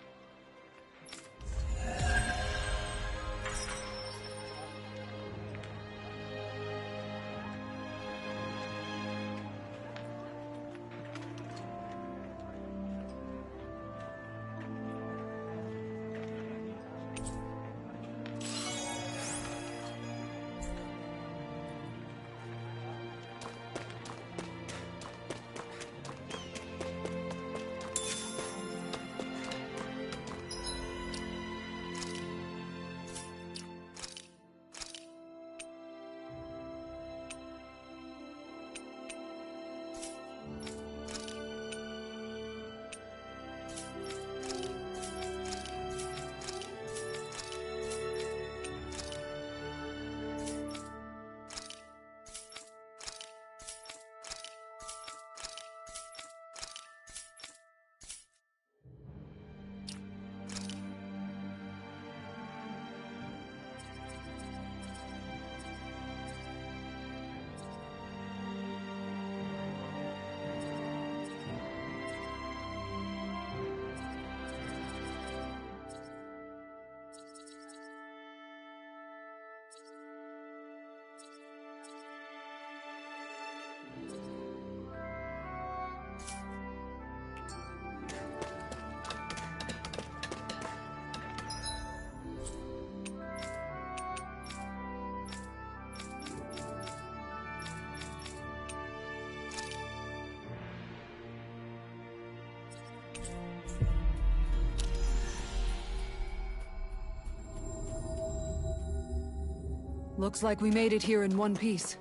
Looks like we made it here in one piece.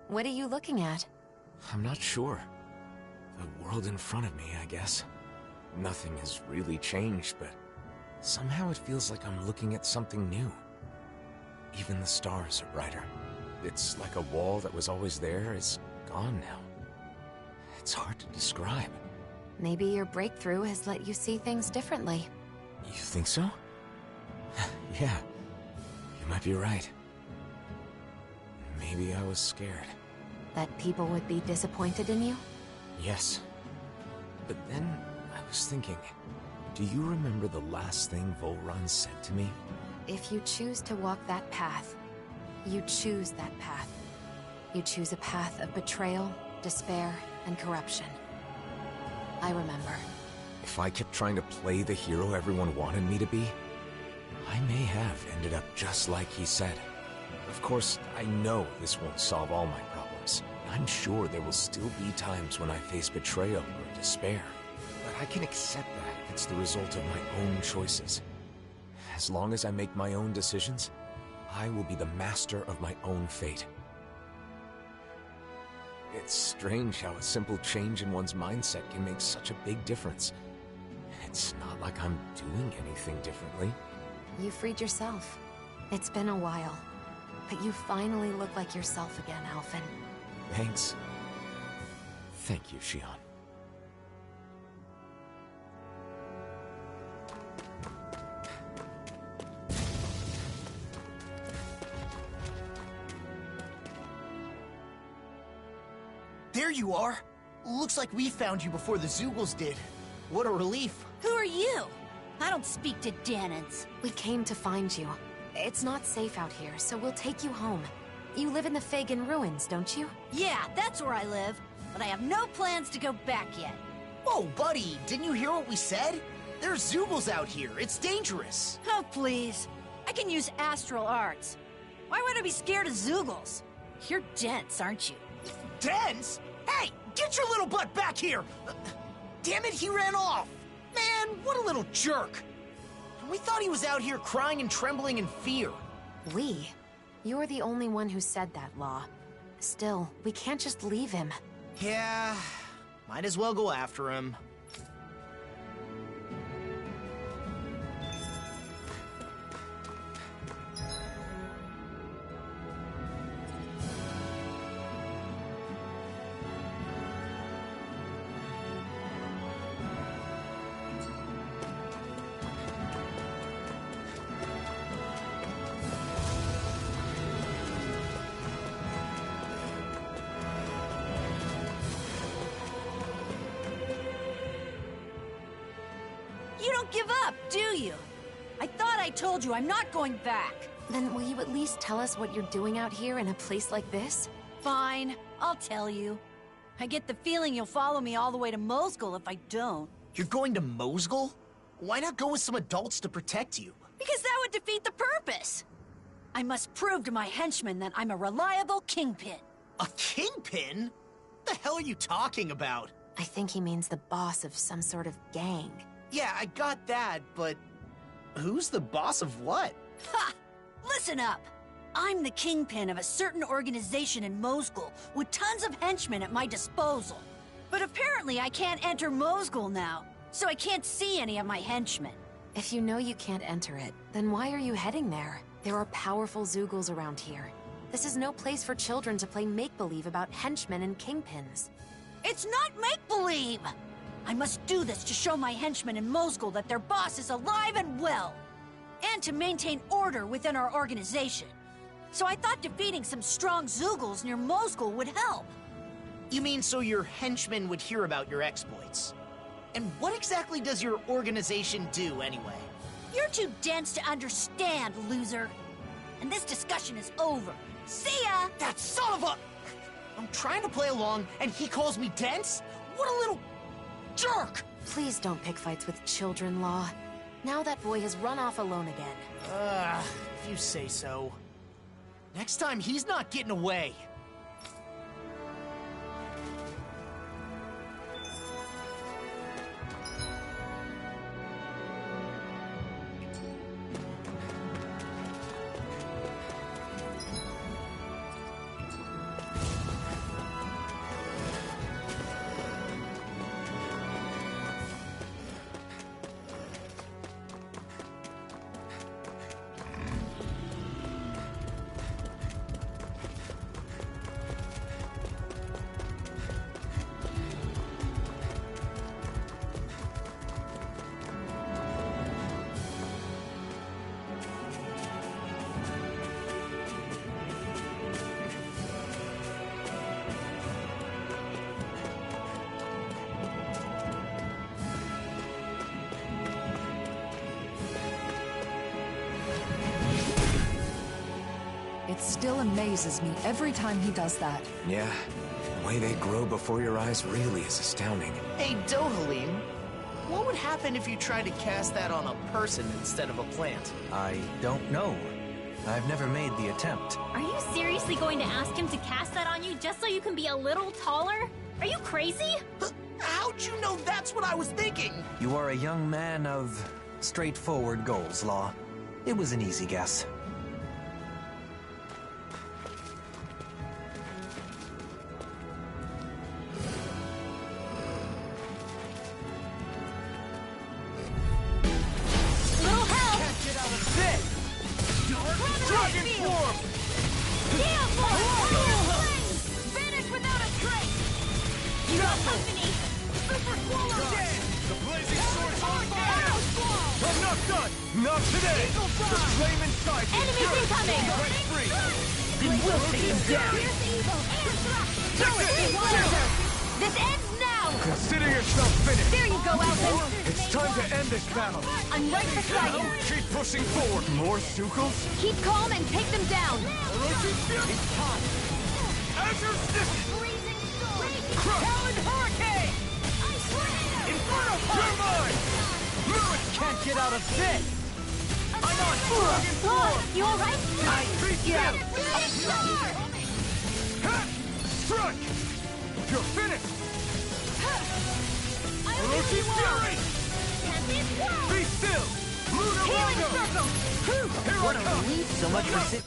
What are you looking at? I'm not sure. The world in front of me, I guess. Nothing has really changed, but somehow it feels like I'm looking at something new. Even the stars are brighter. It's like a wall that was always there is gone now. It's hard to describe. Maybe your breakthrough has let you see things differently. You think so? Yeah, you might be right. Maybe I was scared. That people would be disappointed in you? Yes. But then, I was thinking, do you remember the last thing Volron said to me? If you choose to walk that path, you choose that path. You choose a path of betrayal, despair, and corruption. I remember. If I kept trying to play the hero everyone wanted me to be, I may have ended up just like he said. Of course, I know this won't solve all my problems. I'm sure there will still be times when I face betrayal or despair. But I can accept that if it's the result of my own choices. As long as I make my own decisions, I will be the master of my own fate. It's strange how a simple change in one's mindset can make such a big difference. It's not like I'm doing anything differently. You freed yourself. It's been a while, but you finally look like yourself again, Alphen. Thanks. Thank you, Xion. There you are! Looks like we found you before the Zeugles did. What a relief. Who are you? I don't speak to Danans. We came to find you. It's not safe out here, so we'll take you home. You live in the Fagin ruins, don't you? Yeah, that's where I live, but I have no plans to go back yet. Whoa, buddy, didn't you hear what we said? There's Zeugles out here. It's dangerous. Oh, please. I can use astral arts. Why would I be scared of Zeugles? You're dense, aren't you? Dense? Hey, get your little butt back here! Damn it, he ran off! Man, what a little jerk! We thought he was out here crying and trembling in fear. We? You're the only one who said that, Law. Still, we can't just leave him. Yeah, might as well go after him. You don't give up, do you? I thought I told you I'm not going back. Then will you at least tell us what you're doing out here in a place like this? Fine, I'll tell you. I get the feeling you'll follow me all the way to Mosgul if I don't. You're going to Mosgul? Why not go with some adults to protect you? Because that would defeat the purpose. I must prove to my henchmen that I'm a reliable kingpin. A kingpin? What the hell are you talking about? I think he means the boss of some sort of gang. Yeah, I got that, but who's the boss of what? Ha! Listen up! I'm the kingpin of a certain organization in Mosgul with tons of henchmen at my disposal. But apparently I can't enter Mosgul now, so I can't see any of my henchmen. If you know you can't enter it, then why are you heading there? There are powerful Zeugles around here. This is no place for children to play make-believe about henchmen and kingpins. It's not make-believe! I must do this to show my henchmen in Mosgul that their boss is alive and well, and to maintain order within our organization. So I thought defeating some strong Zeugles near Mosgul would help. You mean so your henchmen would hear about your exploits? And what exactly does your organization do, anyway? You're too dense to understand, loser. And this discussion is over. See ya! That son of a... I'm trying to play along, and he calls me dense? What a little... jerk! Please don't pick fights with children, Law. Now that boy has run off alone again. If you say so. Next time, he's not getting away. It still amazes me every time he does that. Yeah, the way they grow before your eyes really is astounding. Hey, Dohalim, what would happen if you tried to cast that on a person instead of a plant? I don't know. I've never made the attempt. Are you seriously going to ask him to cast that on you just so you can be a little taller? Are you crazy? How'd you know that's what I was thinking? You are a young man of straightforward goals, Law. It was an easy guess. Little help! Can't get out of bed! Dragon form! Vanish without a trace! You got company! Super swallow dance! The blazing sword's on fire! I'm not done! Not today! The flame inside me! Enemies incoming! Break free! We will take him down! Here's evil! Air thrust! Throw it! This ends now! Consider yourself finished! There you go, Alvin! It's time to end this battle! I'm right beside you! Keep pushing forward! More Sukals? Keep calm and take them down! It's time! Azure Stick! Talon Hurricane! Inferno Punch! You're mine! Lewis can't get out of bed! I'm on Dragon Form! You alright? Yeah! Strike! You're finished! Orochi's Fury! Be still! Lunar Healing Welcome! circle! Here I come! So much for sit.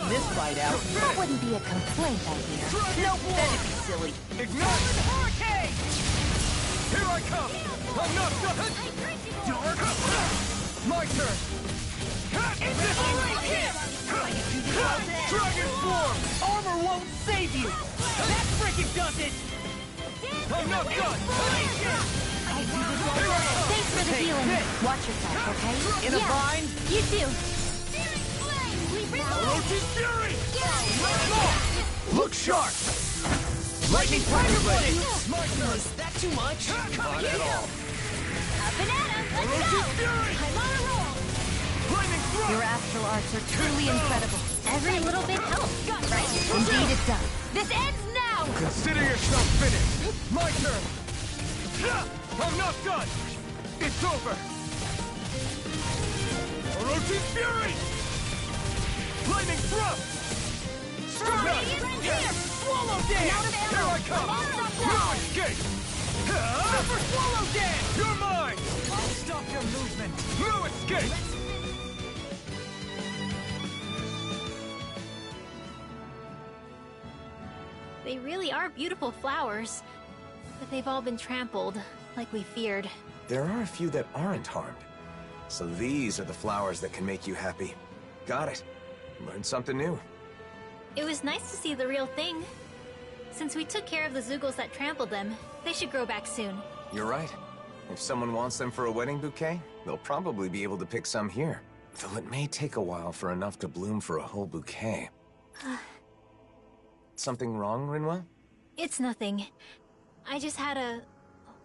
This fight out. That wouldn't be a complaint, I hear. Nope, that'd be silly. Ignite! Hurricane! Here I come! I'm not done! Dark! My turn! Dragon form! Armor won't save you! That freaking does it! I'm not done! Thanks for the healing. Watch yourself, okay? In a bind? You too. Orochi's Fury! Look sharp! Lightning Tiger Blade! My turn! Is that too much? Not at all! Up and at 'em. Let's go. I'm on a roll. Lightning thrust! Your astral arts are truly incredible. Every little bit helps. Right. Indeed it does. This ends now. Consider yourself finished! My turn! I'm not done! It's over! Orochi's Fury! Lightning thrust! Yes! Swallow Dance! Here I come! No escape! Super Swallow Dance! You're mine! I'll stop your movement! No escape! They really are beautiful flowers. But they've all been trampled, like we feared. There are a few that aren't harmed. So these are the flowers that can make you happy. Got it. Learned something new. It was nice to see the real thing. Since we took care of the Zoogles that trampled them, they should grow back soon. You're right. If someone wants them for a wedding bouquet, they'll probably be able to pick some here. Though it may take a while for enough to bloom for a whole bouquet. Something wrong, Rinwell? It's nothing. I just had a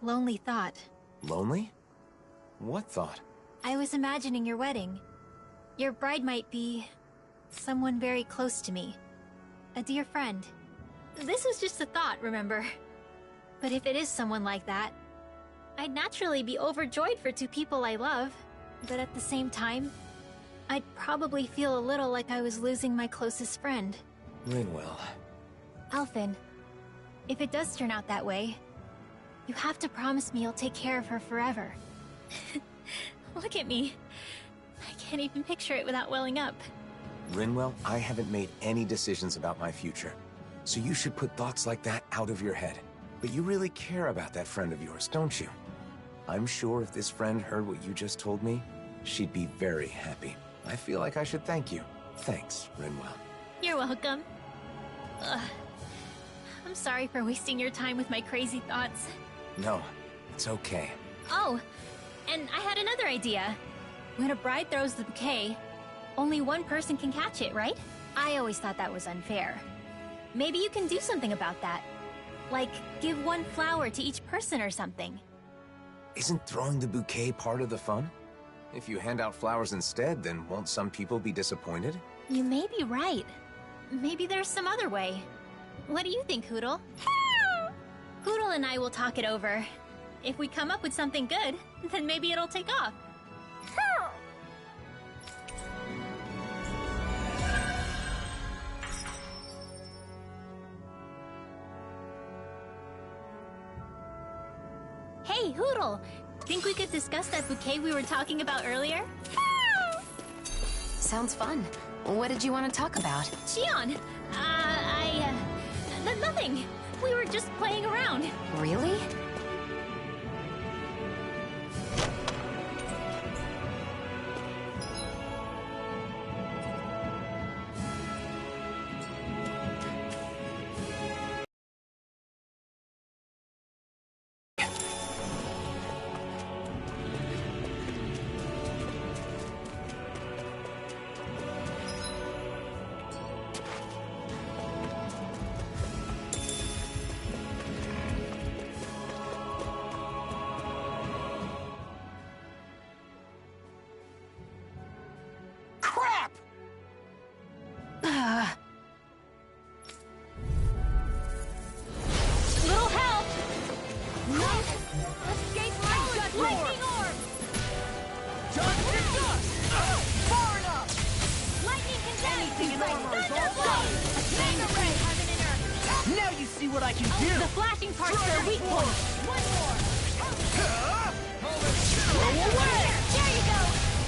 lonely thought. Lonely? What thought? I was imagining your wedding. Your bride might be someone very close to me. A dear friend. This was just a thought, remember? But if it is someone like that, I'd naturally be overjoyed for two people I love. But at the same time, I'd probably feel a little like I was losing my closest friend. Rinwell. Alphen, if it does turn out that way, you have to promise me you'll take care of her forever. Look at me. I can't even picture it without welling up. Rinwell, I haven't made any decisions about my future. So you should put thoughts like that out of your head. But you really care about that friend of yours, don't you? I'm sure if this friend heard what you just told me, she'd be very happy. I feel like I should thank you. Thanks, Rinwell. You're welcome. I'm sorry for wasting your time with my crazy thoughts. No, it's okay. Oh, and I had another idea. When a bride throws the bouquet, only one person can catch it, right? I always thought that was unfair. Maybe you can do something about that. Like, give one flower to each person or something. Isn't throwing the bouquet part of the fun? If you hand out flowers instead, then won't some people be disappointed? You may be right. Maybe there's some other way. What do you think, Hootle? Hootle and I will talk it over. If we come up with something good, then maybe it'll take off. Hey, Hootle! Think we could discuss that bouquet we were talking about earlier? Sounds fun. What did you want to talk about? Xion! Nothing! We were just playing around. Really? Little help! No! Escape my judgment! Lightning orb! Dust to dust! Far enough! Lightning condensed! Anything in armor is all Thunderbolt! Mega ray! Heaven and earth! Now you see what I can do! The flashing parts are their weak point! One more! Throw away! There you go!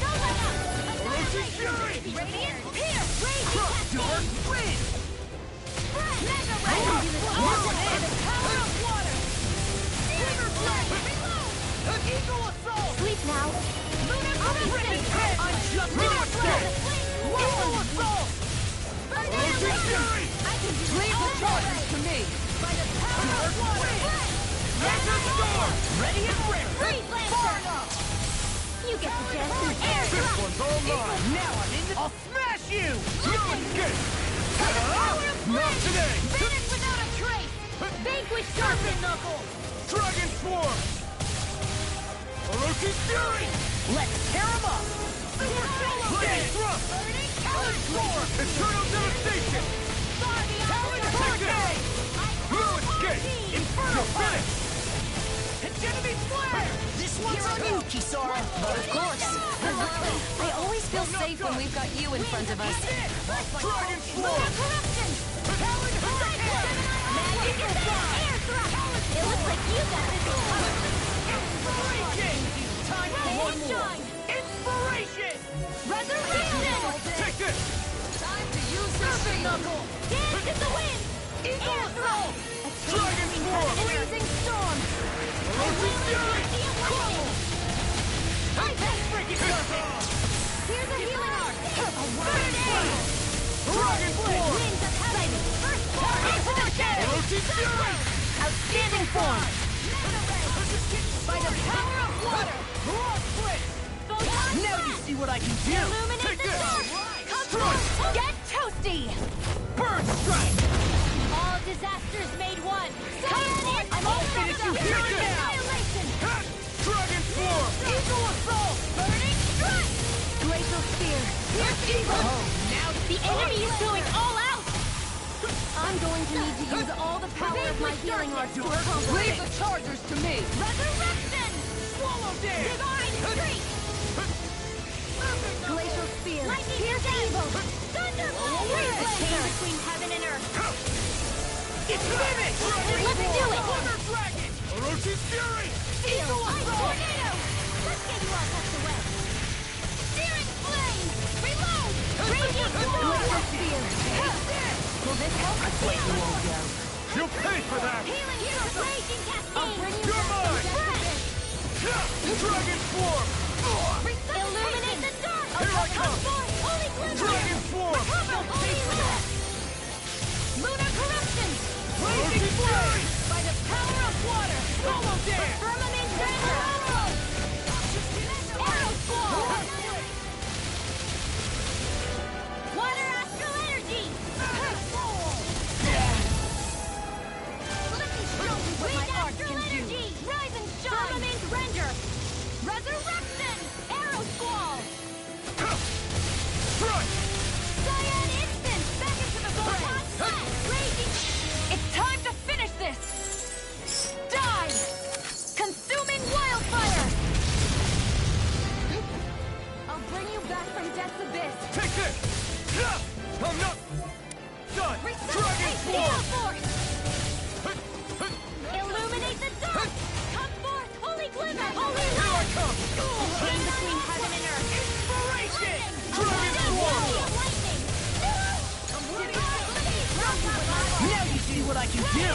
Don't let up! Elusive Fury! Radiant Pierce! Raging Dark Cascade! Wind! Mega ray! And Power of water! Fever Flame! Eagle Assault! Sleep now! Lunar Crescent! I'm just Escape! Eagle Assault! Elusive Fury! I can do Leave the charges to me! by the power of water! Mega Storm! Ready and rare! Freeze Far Lancer! enough! You get the gist! Air This drop! one's all mine! Now I'm in the... I'll smash you! No escape! Not today! Vanish without a trace! Vanquish Serpent Knuckle! Dragon Swarm! Elusive Fury! Let's tear him up! Blade Thrust! Talon Roar! Eternal Devastation! Talon Torque! No escape! Infernal Finish! Hegemony Flare! This one's on you, Kisara! But of course. I always feel safe when we've got you in front of us. Dragon Swarm! Corruption! Talon Hurricane! Magic Attack! Air thrust! It looks like you got this covered! Inspiration! Time for one more! Shine! Inspiration! Resurrection! Take this! Time to use Serpent Knuckle! Dance in the wind! Eagle Air Assault! thrust! water! Now you see what I can do! Illuminate the dark! Get toasty! Burn strike! All disasters made one! I'm all finished you here now! Annihilation! Dragon form! Eagle assault! Burning strike! Glacial spear! Here's evil! Oh, now the enemy is going all out! I'm going to need to use all the power of my healing arts to accomplish Leave it. the chargers to me! Resurrection! Swallow dance! Divine streak! Glacial spear! Lightning here's evil! Thunderbolt! A chain between heaven and earth! It's finished! Let's do it! Thunder dragon! Orochi's fury! Eagle tornado! Let's get you all tucked away! Searing flame! Reload! Raging glacial spear! Will this help? I swear you won't go. You'll pay for that! Healing your raging cascade! I'll bring you You're back mine! from death. Dragon form! Illuminate the dark! Here I come! Holy glimmer! Dragon form! Recover! Holy glimmer! Lunar corruption! Orochi's fury! By the power of water! Swallow dance! Firmament render! Arrow squall! Water astral energy! Let me show you what my art can do! Rise and shine! Firmament render! Resurrection! Arrow squall! Strike! Cyan instant! Back into the forest! Raging! It's time to finish this! Die! Consuming wildfire! I'll bring you back from death's abyss! Take this! I'm not done! Dragon Resuscitate form! Force! Illuminate the dark! Come forth, holy glimmer! Holy Here I come! chain between heaven and earth! Inspiration! Dragon form! Lightning! Now you see what I can do!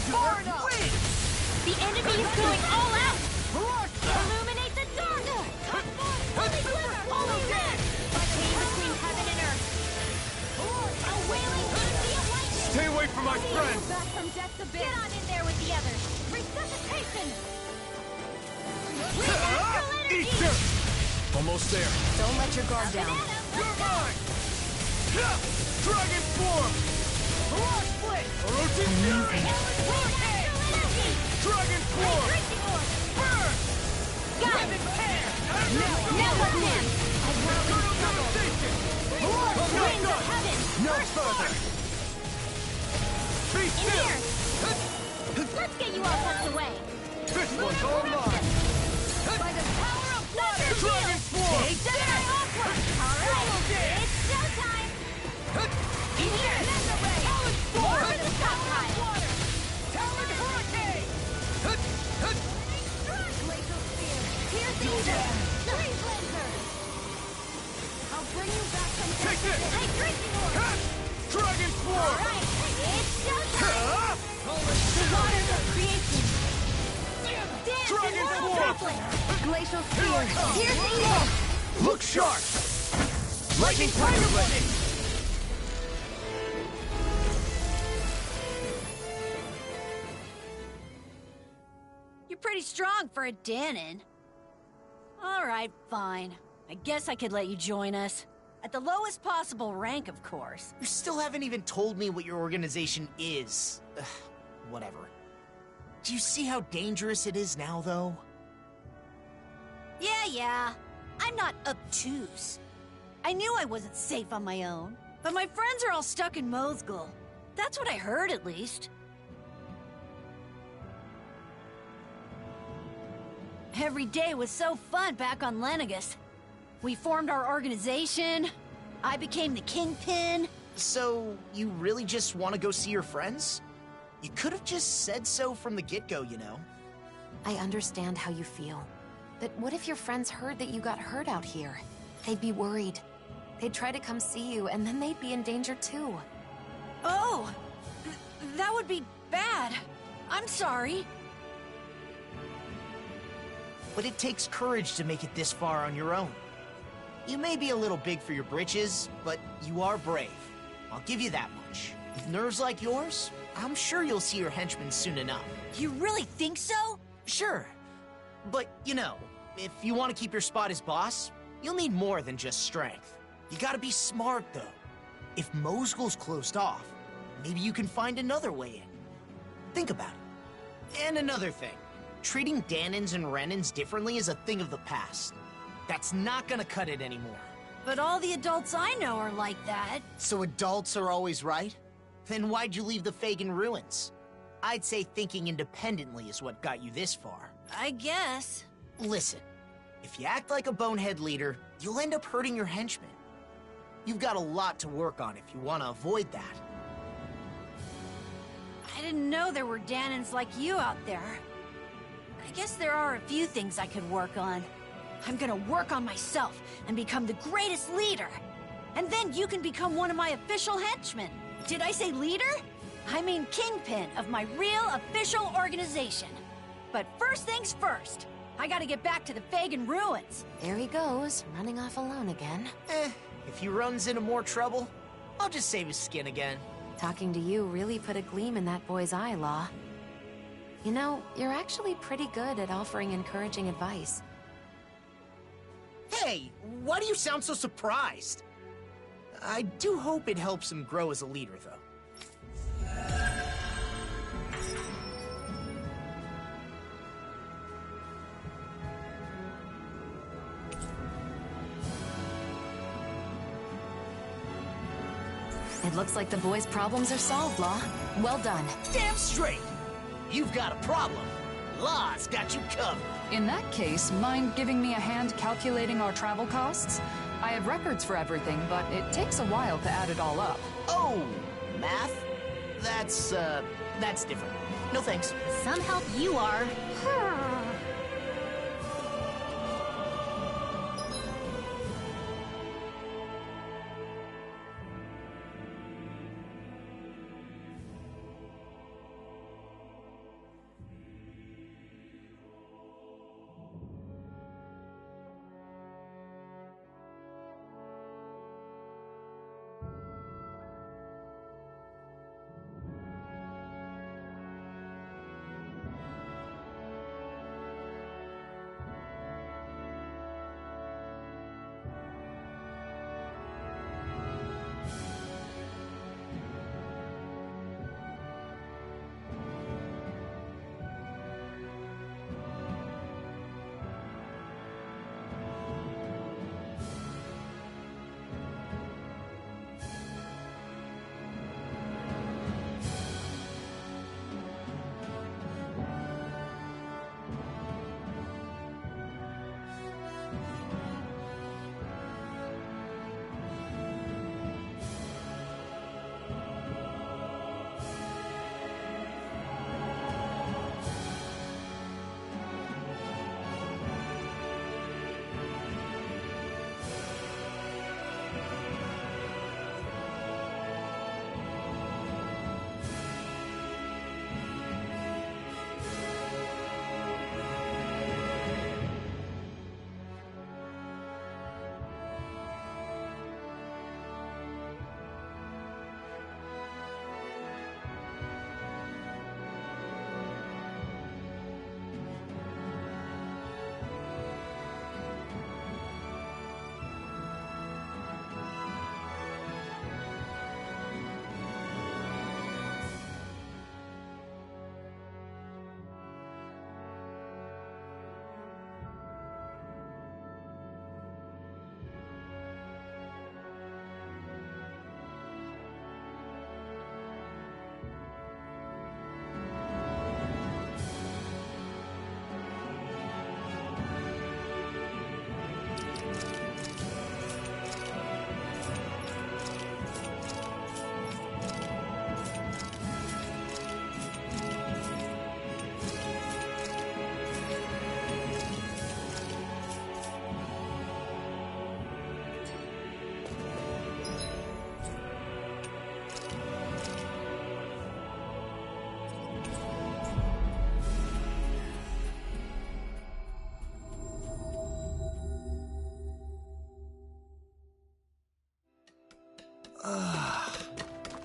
Burn up! Win! The enemy is going all out! Illuminate the dark! Come forth, holy glimmer! Holy red! Chain between heaven and earth! A wailing sea of lightning! Stay away from my friends! Back from death's abyss! Get on in there with the others! Resuscitation! Astral energy! Eat dirt! Almost there. Don't let your guard down. You're mine! Dragon form! Roar split! Orochi's fury! Astral energy! Dragon form! Raging orb! Burn! Got it! Now what then? I whirl in trouble! Devastation! Wings of heaven! No Burst further! forth! Be In still! here! Let's get you all tucked away! This one's all mine! By the power of water! Dragon form! Take that! Alright! It's showtime! In here! Mega ray! More of the showtime! Talon hurricane! Glacial spear! Here's the Tree cleanser! I'll bring you back from Take this! Hey, drinking orb! Dragon form! Alright! It's showtime! The waters of creation! Dance Dragon in world form! conflict! Glacial spear! Here's the evil! Look sharp! Lightning tiger blade! You're pretty strong for a Danon. All right, fine. I guess I could let you join us. At the lowest possible rank, of course. You still haven't even told me what your organization is. Ugh, whatever. Do you see how dangerous it is now, though? Yeah. I'm not obtuse. I knew I wasn't safe on my own, but my friends are all stuck in Mozgul. That's what I heard, at least. Every day was so fun back on Lenegus. We formed our organization. I became the kingpin. So, you really just want to go see your friends? You could have just said so from the get-go, you know? I understand how you feel. But what if your friends heard that you got hurt out here? They'd be worried. They'd try to come see you, and then they'd be in danger too. Oh! That would be bad. I'm sorry. But it takes courage to make it this far on your own. You may be a little big for your britches, but you are brave. I'll give you that much. With nerves like yours, I'm sure you'll see your henchmen soon enough. You really think so? Sure. But, you know, if you want to keep your spot as boss, you'll need more than just strength. You gotta be smart, though. If Mosgul's closed off, maybe you can find another way in. Think about it. And another thing. Treating Danins and Renins differently is a thing of the past. That's not gonna cut it anymore. But all the adults I know are like that. So adults are always right? Then why'd you leave the Fagin ruins? I'd say thinking independently is what got you this far. I guess. Listen, if you act like a bonehead leader, you'll end up hurting your henchmen. You've got a lot to work on if you want to avoid that. I didn't know there were Danins like you out there. I guess there are a few things I could work on. I'm gonna work on myself and become the greatest leader. And then you can become one of my official henchmen. Did I say leader? I mean kingpin of my real official organization. But first things first, I gotta get back to the Fagin ruins. There he goes, running off alone again. If he runs into more trouble, I'll just save his skin again. Talking to you really put a gleam in that boy's eye, Law. You know, you're actually pretty good at offering encouraging advice. Hey, why do you sound so surprised? I do hope it helps him grow as a leader, though. It looks like the boy's problems are solved, Law. Well done. Damn straight! You've got a problem. Law's got you covered. In that case, mind giving me a hand calculating our travel costs? I have records for everything, but it takes a while to add it all up. Oh, math? That's different. No thanks. Some help you are.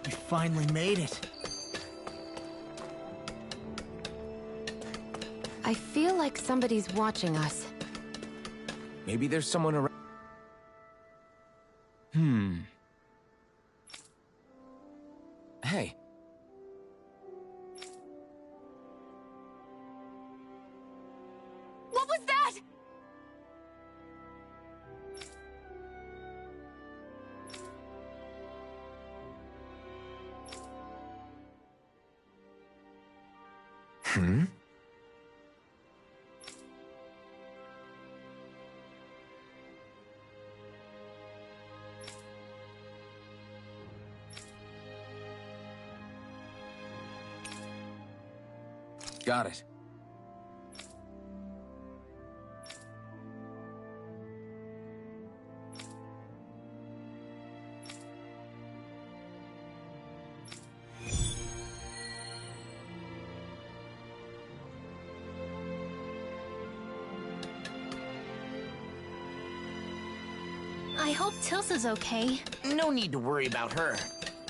We finally made it. I feel like somebody's watching us. Maybe there's someone around. Hey. What was that? Got it. I hope Tilsa's okay. No need to worry about her.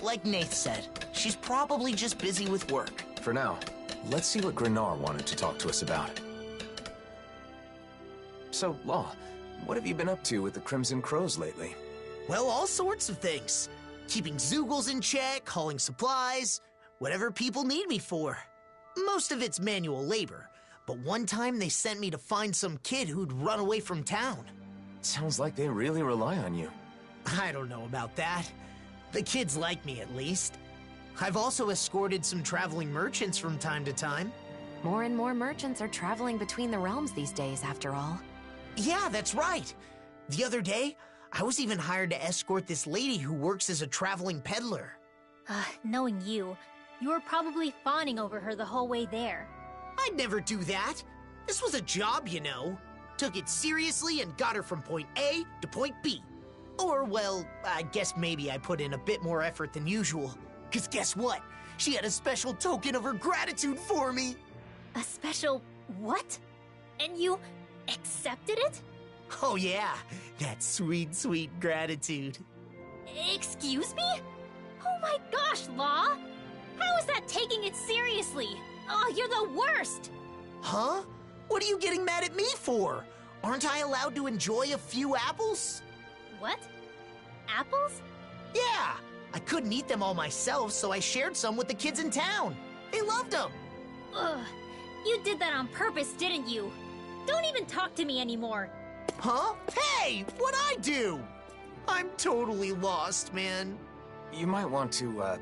Like Nath said, she's probably just busy with work. For now, let's see what Grenar wanted to talk to us about. So, Law, what have you been up to with the Crimson Crows lately? Well, all sorts of things. Keeping Zeugles in check, hauling supplies, whatever people need me for. Most of it's manual labor, but one time they sent me to find some kid who'd run away from town. Sounds like they really rely on you. I don't know about that. The kids like me, at least. I've also escorted some traveling merchants from time to time. More and more merchants are traveling between the realms these days, after all. Yeah, that's right. The other day, I was even hired to escort this lady who works as a traveling peddler. Knowing you, you were probably fawning over her the whole way there. I'd never do that. This was a job, you know. Took it seriously and got her from point A to point B. Or, well, I guess maybe I put in a bit more effort than usual. 'Cause guess what? She had a special token of her gratitude for me. A special what? And you accepted it? Oh yeah, that sweet, sweet gratitude. Excuse me? Oh my gosh, Law! How is that taking it seriously? Oh, you're the worst! Huh? What are you getting mad at me for? Aren't I allowed to enjoy a few apples? What? Apples? Yeah! I couldn't eat them all myself, so I shared some with the kids in town. They loved them. Ugh. You did that on purpose, didn't you? Don't even talk to me anymore. Huh? Hey! What'd I do? I'm totally lost, man. You might want to,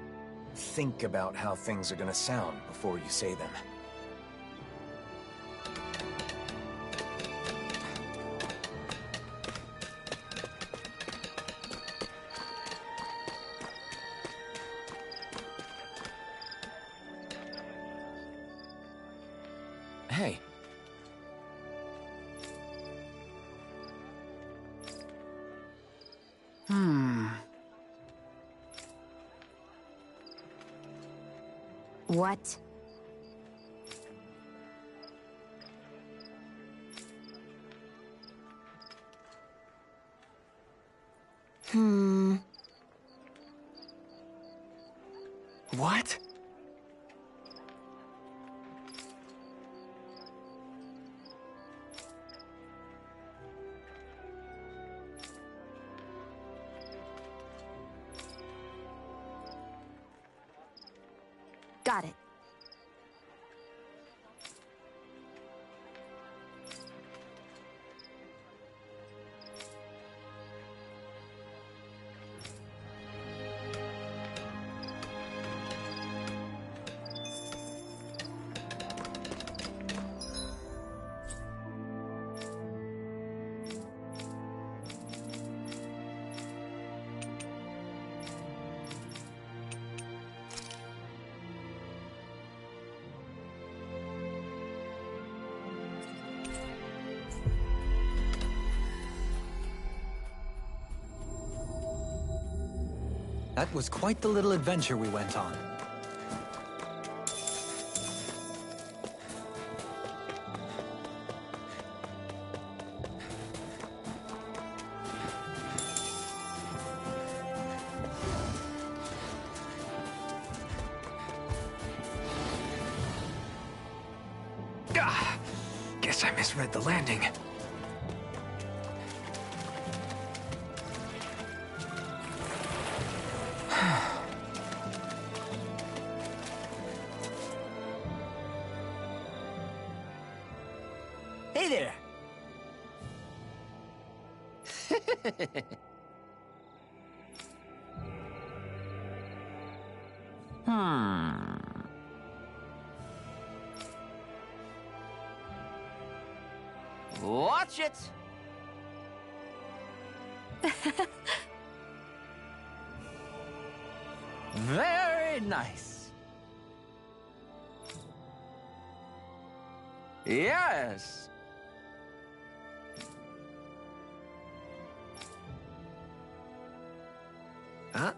think about how things are gonna sound before you say them. Hey. What? What? Got it. That was quite the little adventure we went on. Guess I misread the landing. Hey there! Watch it! Very nice. Yes. Huh?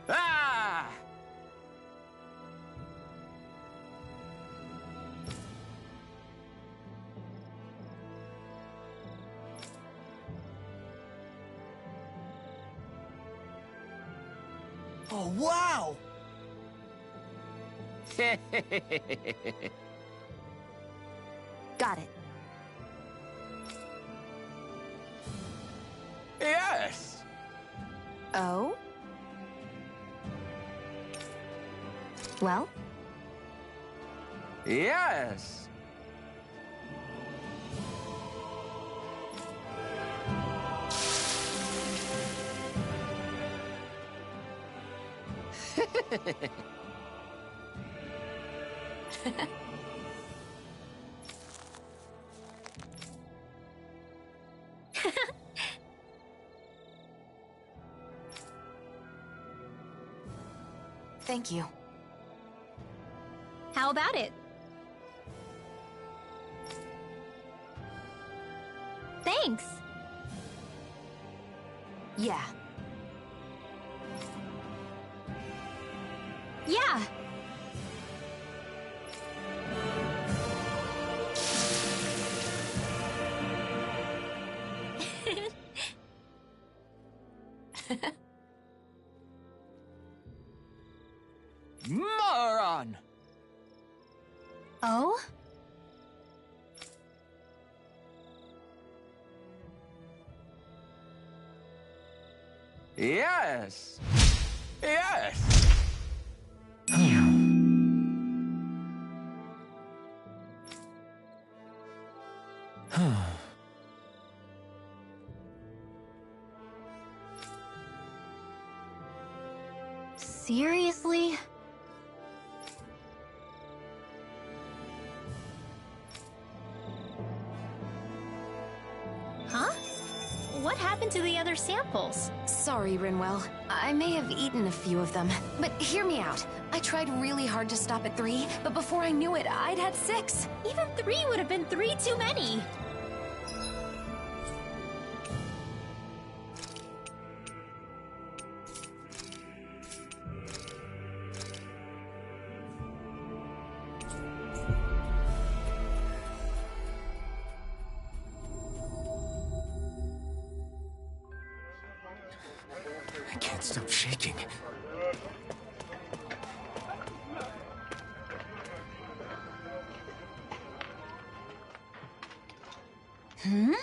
Ah! Oh, wow! Got it. Yes! Oh? Well? Yes! Thank you. How about it? Thanks. Yeah. Yeah. Moron! Oh? Yes! Yes! Seriously? Huh? What happened to the other samples? Sorry, Rinwell. I may have eaten a few of them. But hear me out. I tried really hard to stop at 3, but before I knew it, I'd had 6. Even 3 would have been 3 too many. I can't stop shaking. Hmm?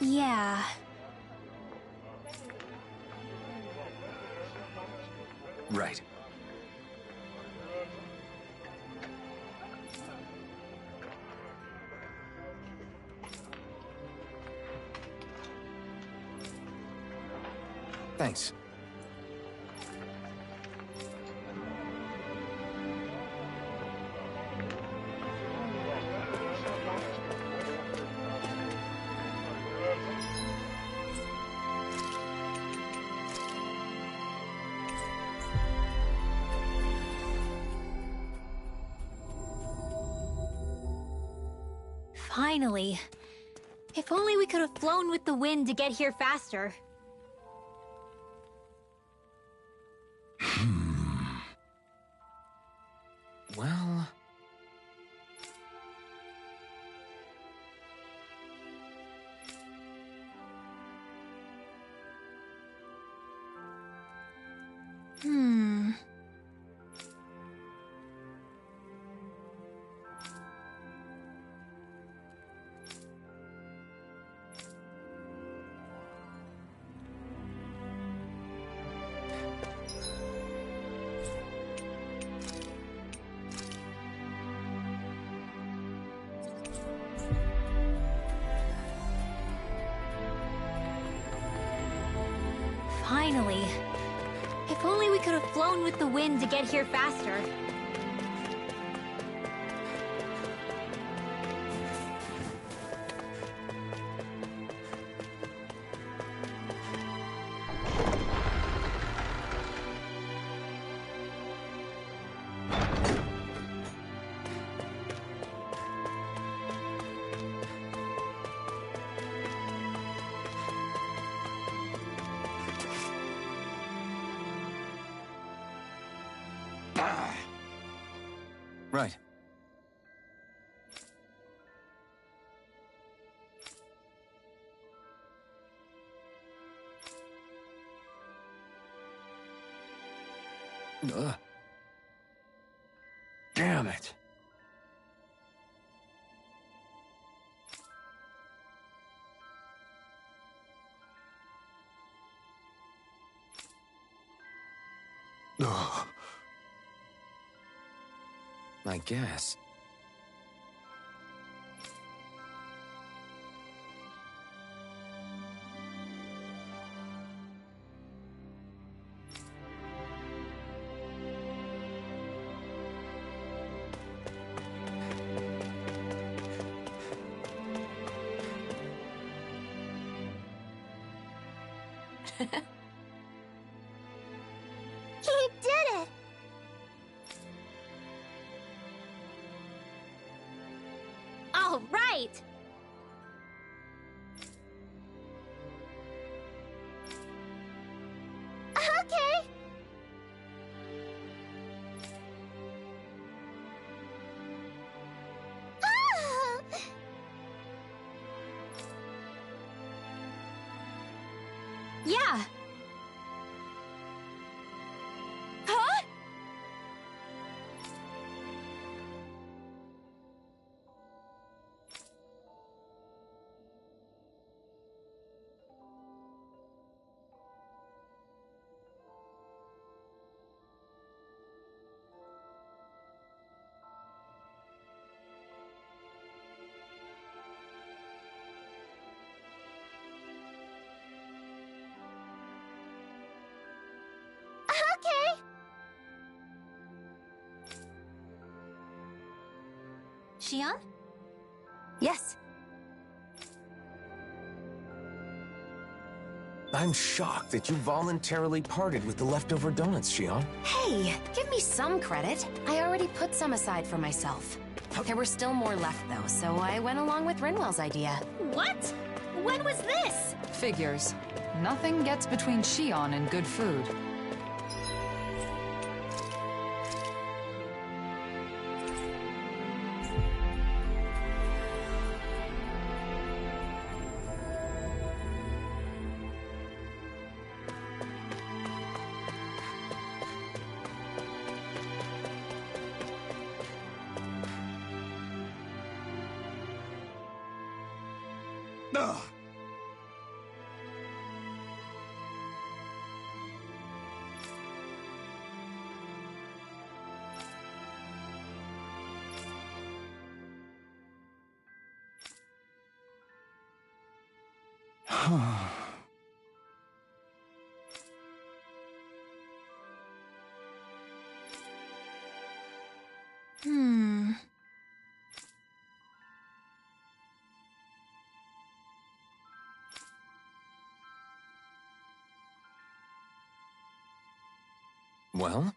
Yeah. Right. Thanks. Finally. If only we could have flown with the wind to get here faster. Well... Finally. If only we could have flown with the wind to get here faster. Right. Damn it. Ugh. I guess. He did it! All right! Okay! Ah! Yeah. Huh? Okay. Xion? Yes. I'm shocked that you voluntarily parted with the leftover donuts, Xion. Hey, give me some credit. I already put some aside for myself. There were still more left, though, so I went along with Rinwell's idea. What? When was this? Figures. Nothing gets between Xion and good food. Ugh. Well?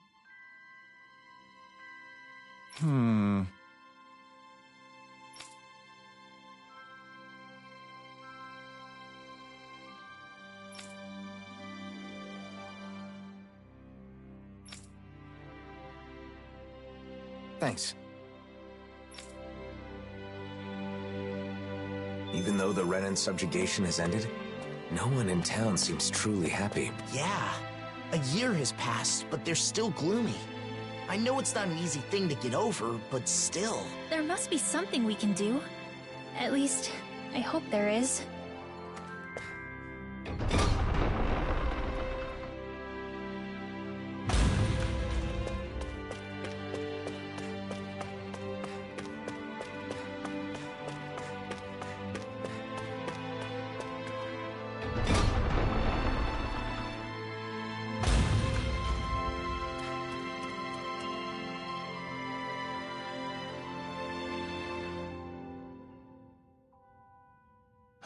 Thanks. Even though the Renan subjugation has ended, no one in town seems truly happy. Yeah. A year has passed, but they're still gloomy. I know it's not an easy thing to get over, but still. There must be something we can do. At least, I hope there is.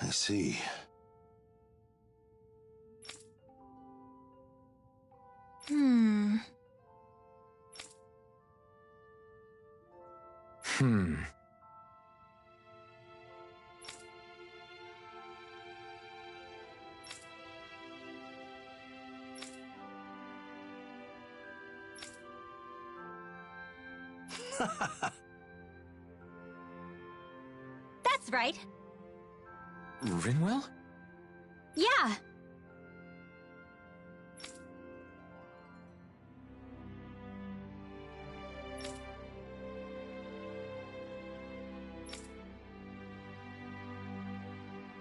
I see. That's right. Rinwell? Yeah.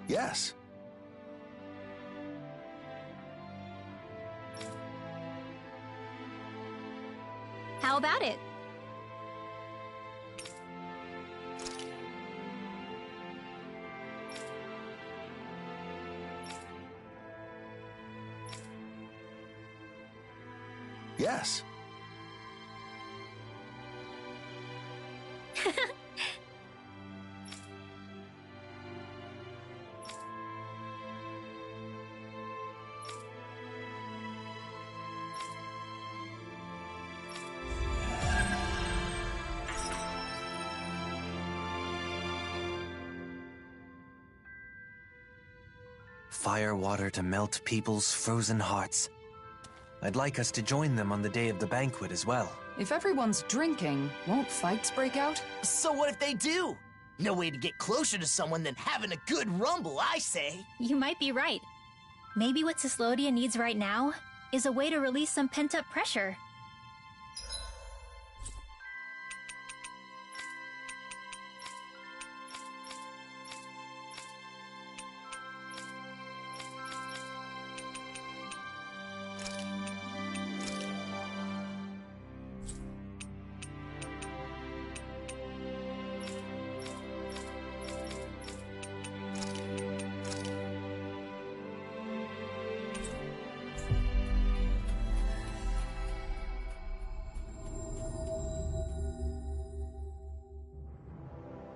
Yes. How about it? Yes. Fire water to melt people's frozen hearts. I'd like us to join them on the day of the banquet as well. If everyone's drinking, won't fights break out? So what if they do? No way to get closer to someone than having a good rumble, I say. You might be right. Maybe what Cyslodia needs right now is a way to release some pent-up pressure.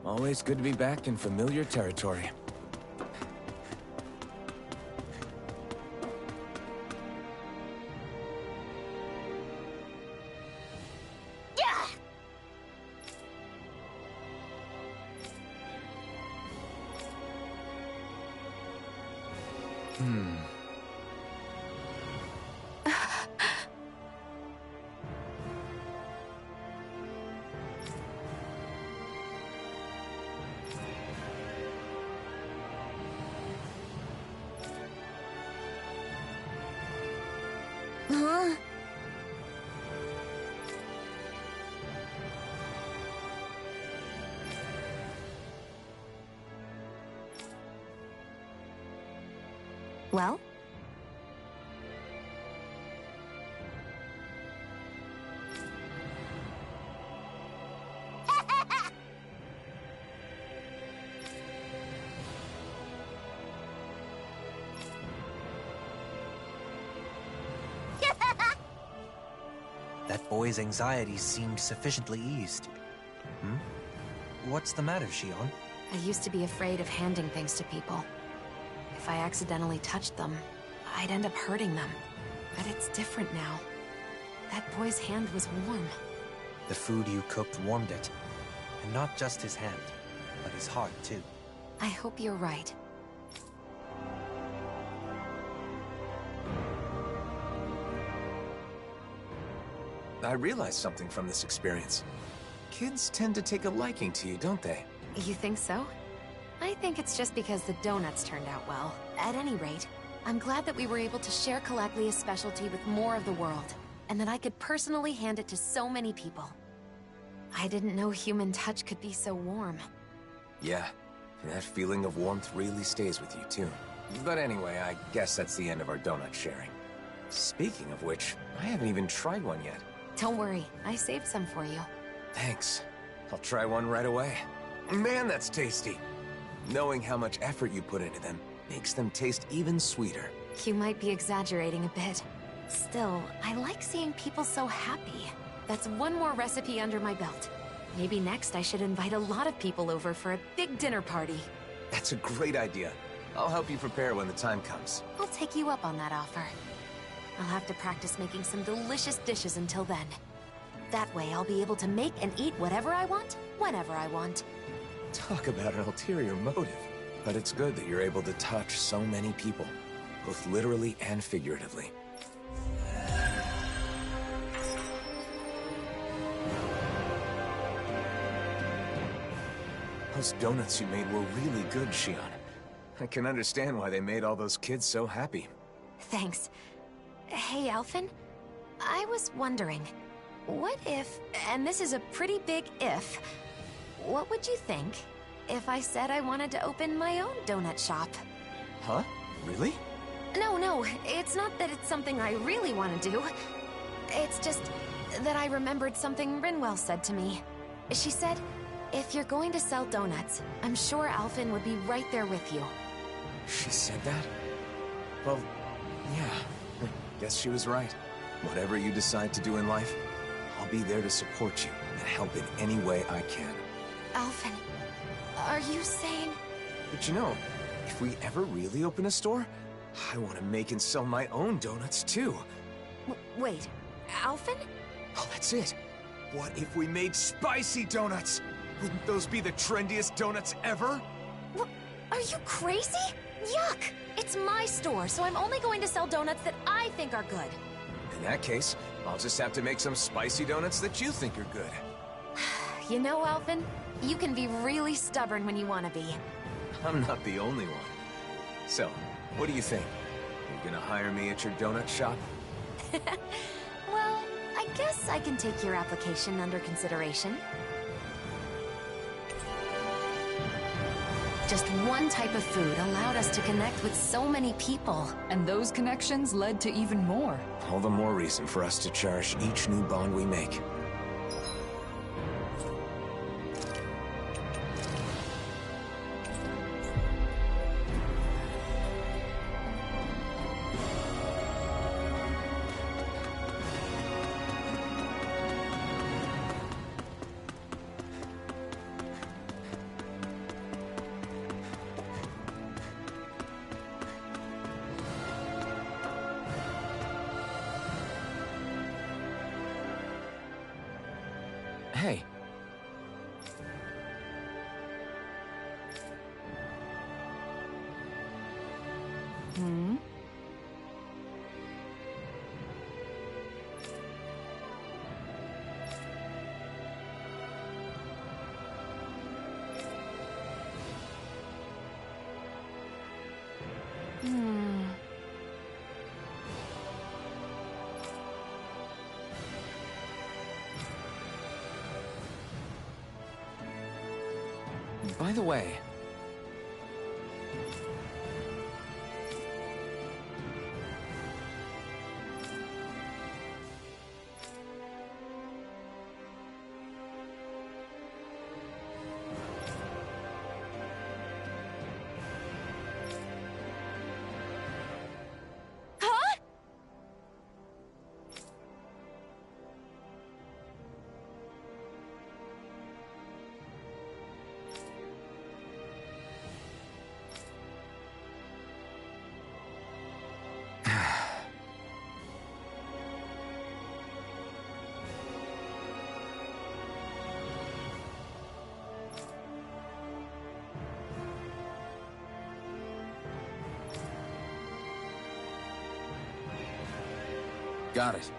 Always good to be back in familiar territory. Huh? Well? That boy's anxiety seemed sufficiently eased. What's the matter, Shion? I used to be afraid of handing things to people. If I accidentally touched them, I'd end up hurting them. But it's different now. That boy's hand was warm. The food you cooked warmed it. And not just his hand, but his heart, too. I hope you're right. I realized something from this experience. Kids tend to take a liking to you, don't they? You think so? I think it's just because the donuts turned out well. At any rate, I'm glad that we were able to share Calaglia's specialty with more of the world, and that I could personally hand it to so many people. I didn't know human touch could be so warm. Yeah, that feeling of warmth really stays with you, too. But anyway, I guess that's the end of our donut sharing. Speaking of which, I haven't even tried one yet. Don't worry, I saved some for you. Thanks. I'll try one right away. Man, that's tasty! Knowing how much effort you put into them makes them taste even sweeter. You might be exaggerating a bit. Still, I like seeing people so happy. That's one more recipe under my belt. Maybe next I should invite a lot of people over for a big dinner party. That's a great idea. I'll help you prepare when the time comes. I'll take you up on that offer. I'll have to practice making some delicious dishes until then. That way I'll be able to make and eat whatever I want, whenever I want. Talk about an ulterior motive. But it's good that you're able to touch so many people, both literally and figuratively. Those donuts you made were really good, Xion. I can understand why they made all those kids so happy. Thanks. Hey, Alphen. I was wondering, what if, and this is a pretty big if, what would you think if I said I wanted to open my own donut shop? Huh? Really? No, it's not that it's something I really want to do. It's just that I remembered something Rinwell said to me. She said, if you're going to sell donuts, I'm sure Alphen would be right there with you. She said that? Well, yeah. I guess she was right. Whatever you decide to do in life, I'll be there to support you and help in any way I can. Alphen, are you saying... But you know, if we ever really open a store, I want to make and sell my own donuts too. Wait, Alphen? Oh, that's it. What if we made spicy donuts? Wouldn't those be the trendiest donuts ever? What? Are you crazy? Yuck! It's my store, so I'm only going to sell donuts that I think are good. In that case, I'll just have to make some spicy donuts that you think are good. You know, Alphen, you can be really stubborn when you want to be. I'm not the only one. So, what do you think? Are you gonna hire me at your donut shop? Well, I guess I can take your application under consideration. Just one type of food allowed us to connect with so many people. And those connections led to even more. All the more reason for us to cherish each new bond we make. Hey. Hmm? By the way... Got it.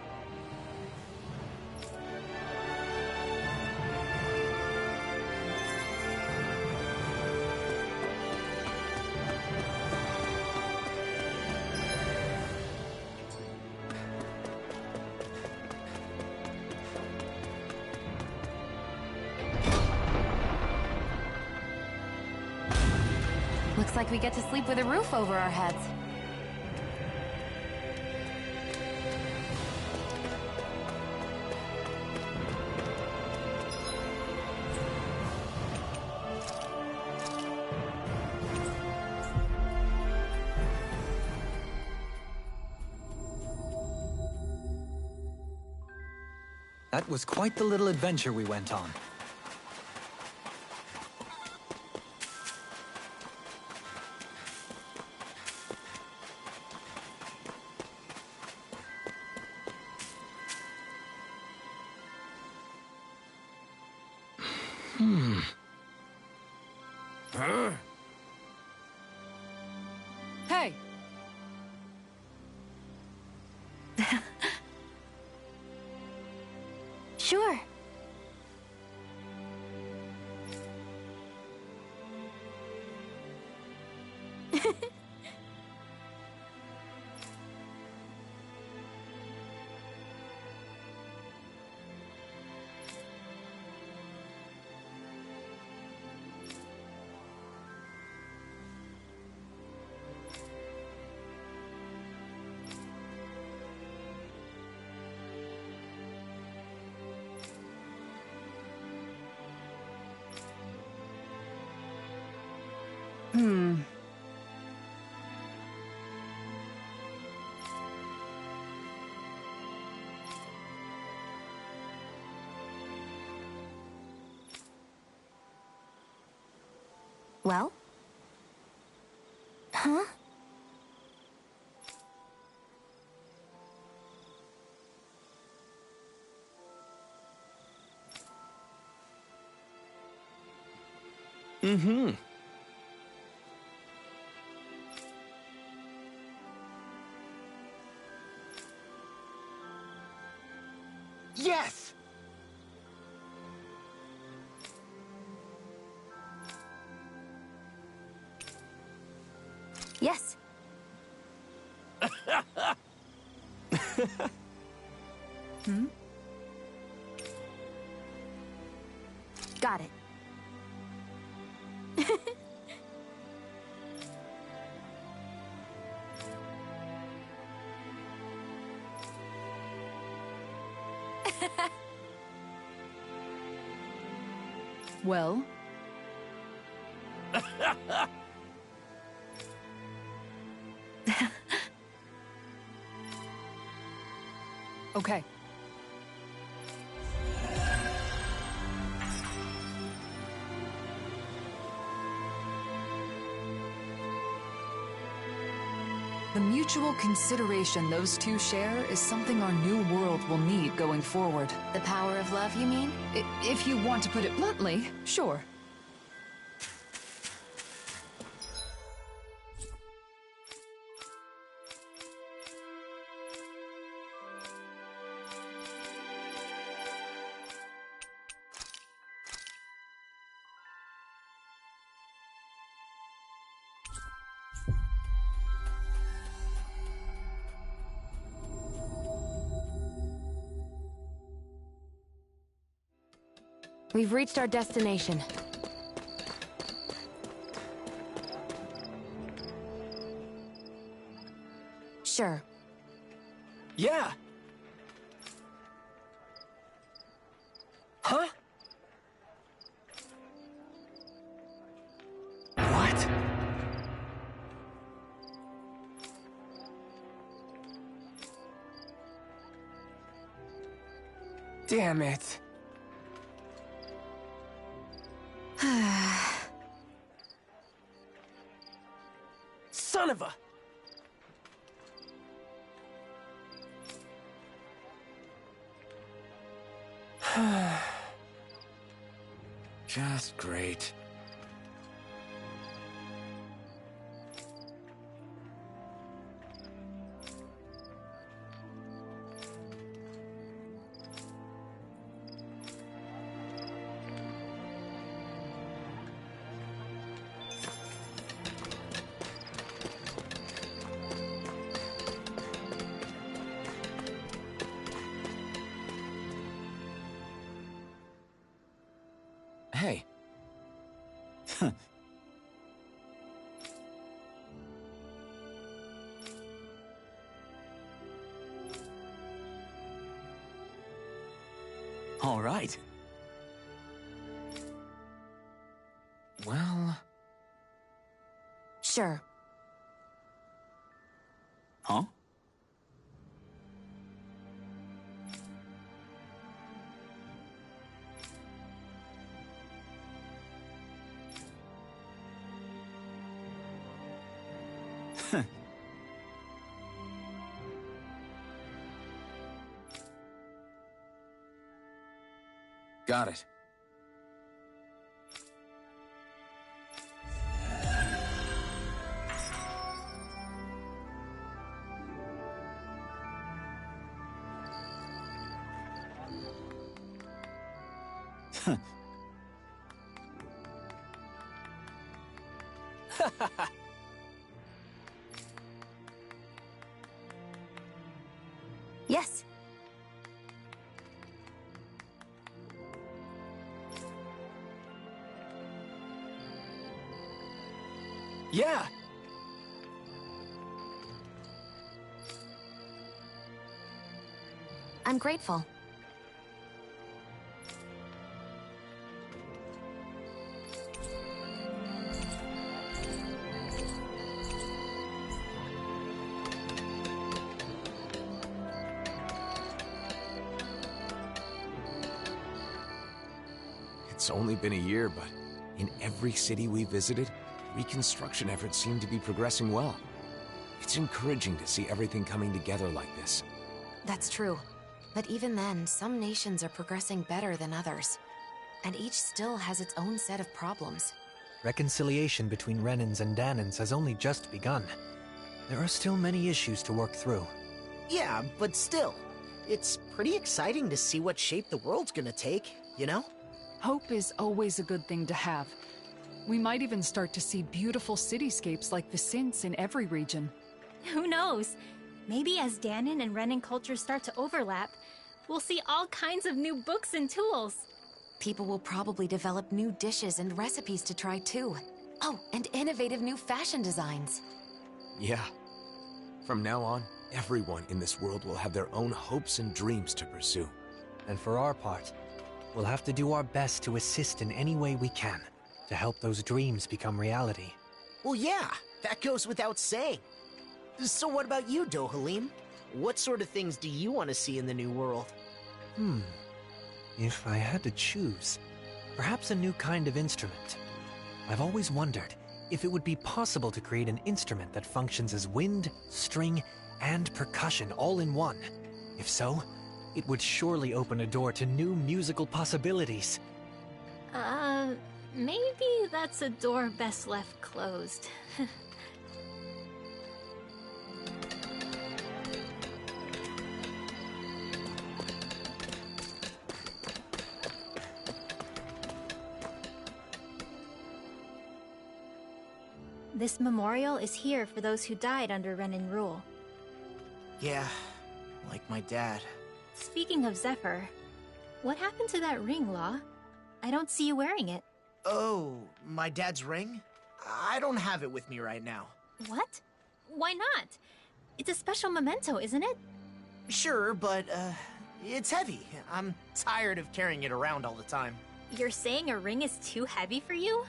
Looks like we get to sleep with a roof over our heads. That was quite the little adventure we went on. Huh? Hey! Sure. Well? Huh? Mm-hmm. Yes! Yes. Hmm? Got it. Well? Okay. The mutual consideration those two share is something our new world will need going forward. The power of love, you mean? If you want to put it bluntly, sure. We've reached our destination. Sure. Yeah! Huh? What? Damn it. Son of a... Just great. Hey. All right. Well... Sure. Huh? Got it. Yes. Yeah! I'm grateful. It's only been a year, but in every city we visited, reconstruction efforts seem to be progressing well. It's encouraging to see everything coming together like this. That's true. But even then, some nations are progressing better than others. And each still has its own set of problems. Reconciliation between Renans and Danans has only just begun. There are still many issues to work through. Yeah, but still, it's pretty exciting to see what shape the world's gonna take, you know? Hope is always a good thing to have. We might even start to see beautiful cityscapes like the Sints in every region. Who knows? Maybe as Danon and Renan cultures start to overlap, we'll see all kinds of new books and tools. People will probably develop new dishes and recipes to try too. Oh, and innovative new fashion designs. Yeah. From now on, everyone in this world will have their own hopes and dreams to pursue. And for our part, we'll have to do our best to assist in any way we can to help those dreams become reality. Well, yeah, that goes without saying. So what about you, Dohalim? What sort of things do you want to see in the new world? If I had to choose, perhaps a new kind of instrument. I've always wondered if it would be possible to create an instrument that functions as wind, string, and percussion all in one. If so, it would surely open a door to new musical possibilities. Maybe that's a door best left closed. This memorial is here for those who died under Renan rule. Yeah, like my dad. Speaking of Zephyr, what happened to that ring, Law? I don't see you wearing it. Oh, my dad's ring? I don't have it with me right now. What? Why not? It's a special memento, isn't it? Sure, but, it's heavy. I'm tired of carrying it around all the time. You're saying a ring is too heavy for you?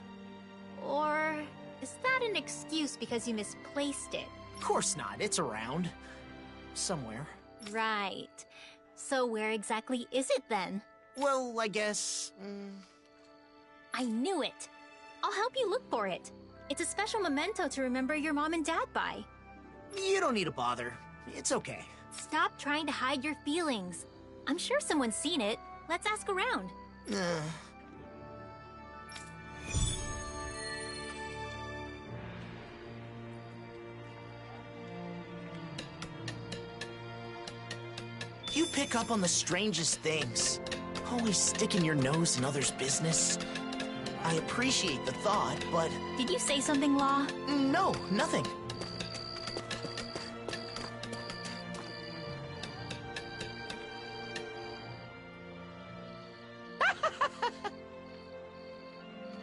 Or is that an excuse because you misplaced it? Of course not. It's around. Somewhere. Right. So where exactly is it then? Well, I guess... I knew it! I'll help you look for it. It's a special memento to remember your mom and dad by. You don't need to bother. It's okay. Stop trying to hide your feelings. I'm sure someone's seen it. Let's ask around. You pick up on the strangest things. Always sticking your nose in others' business. I appreciate the thought, but... Did you say something, Law? No, nothing.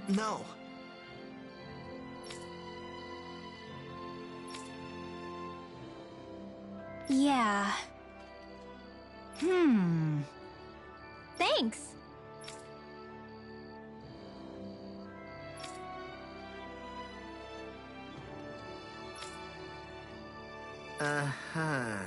No. Yeah. Thanks. Uh-huh.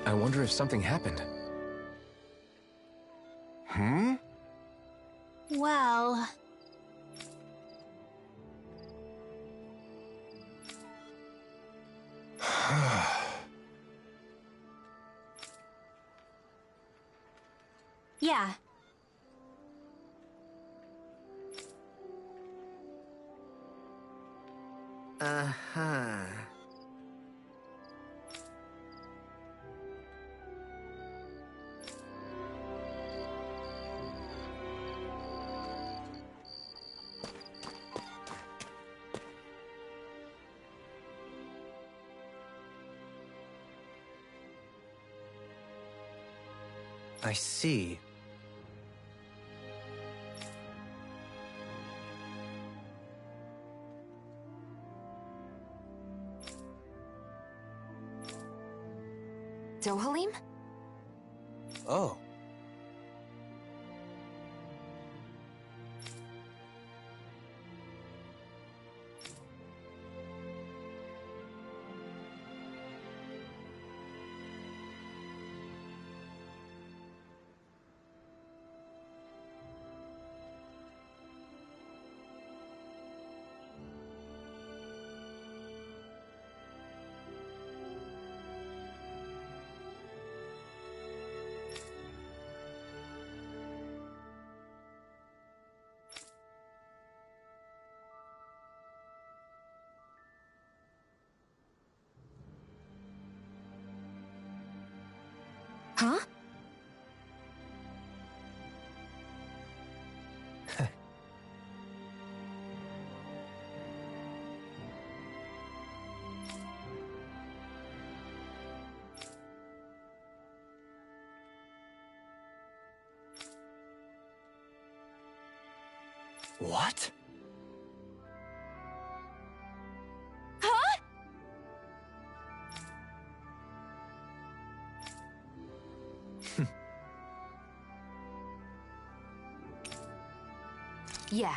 I wonder if something happened. Well... yeah. Uh-huh. I see. Dohalim? Oh. Huh? What? Huh? Yeah.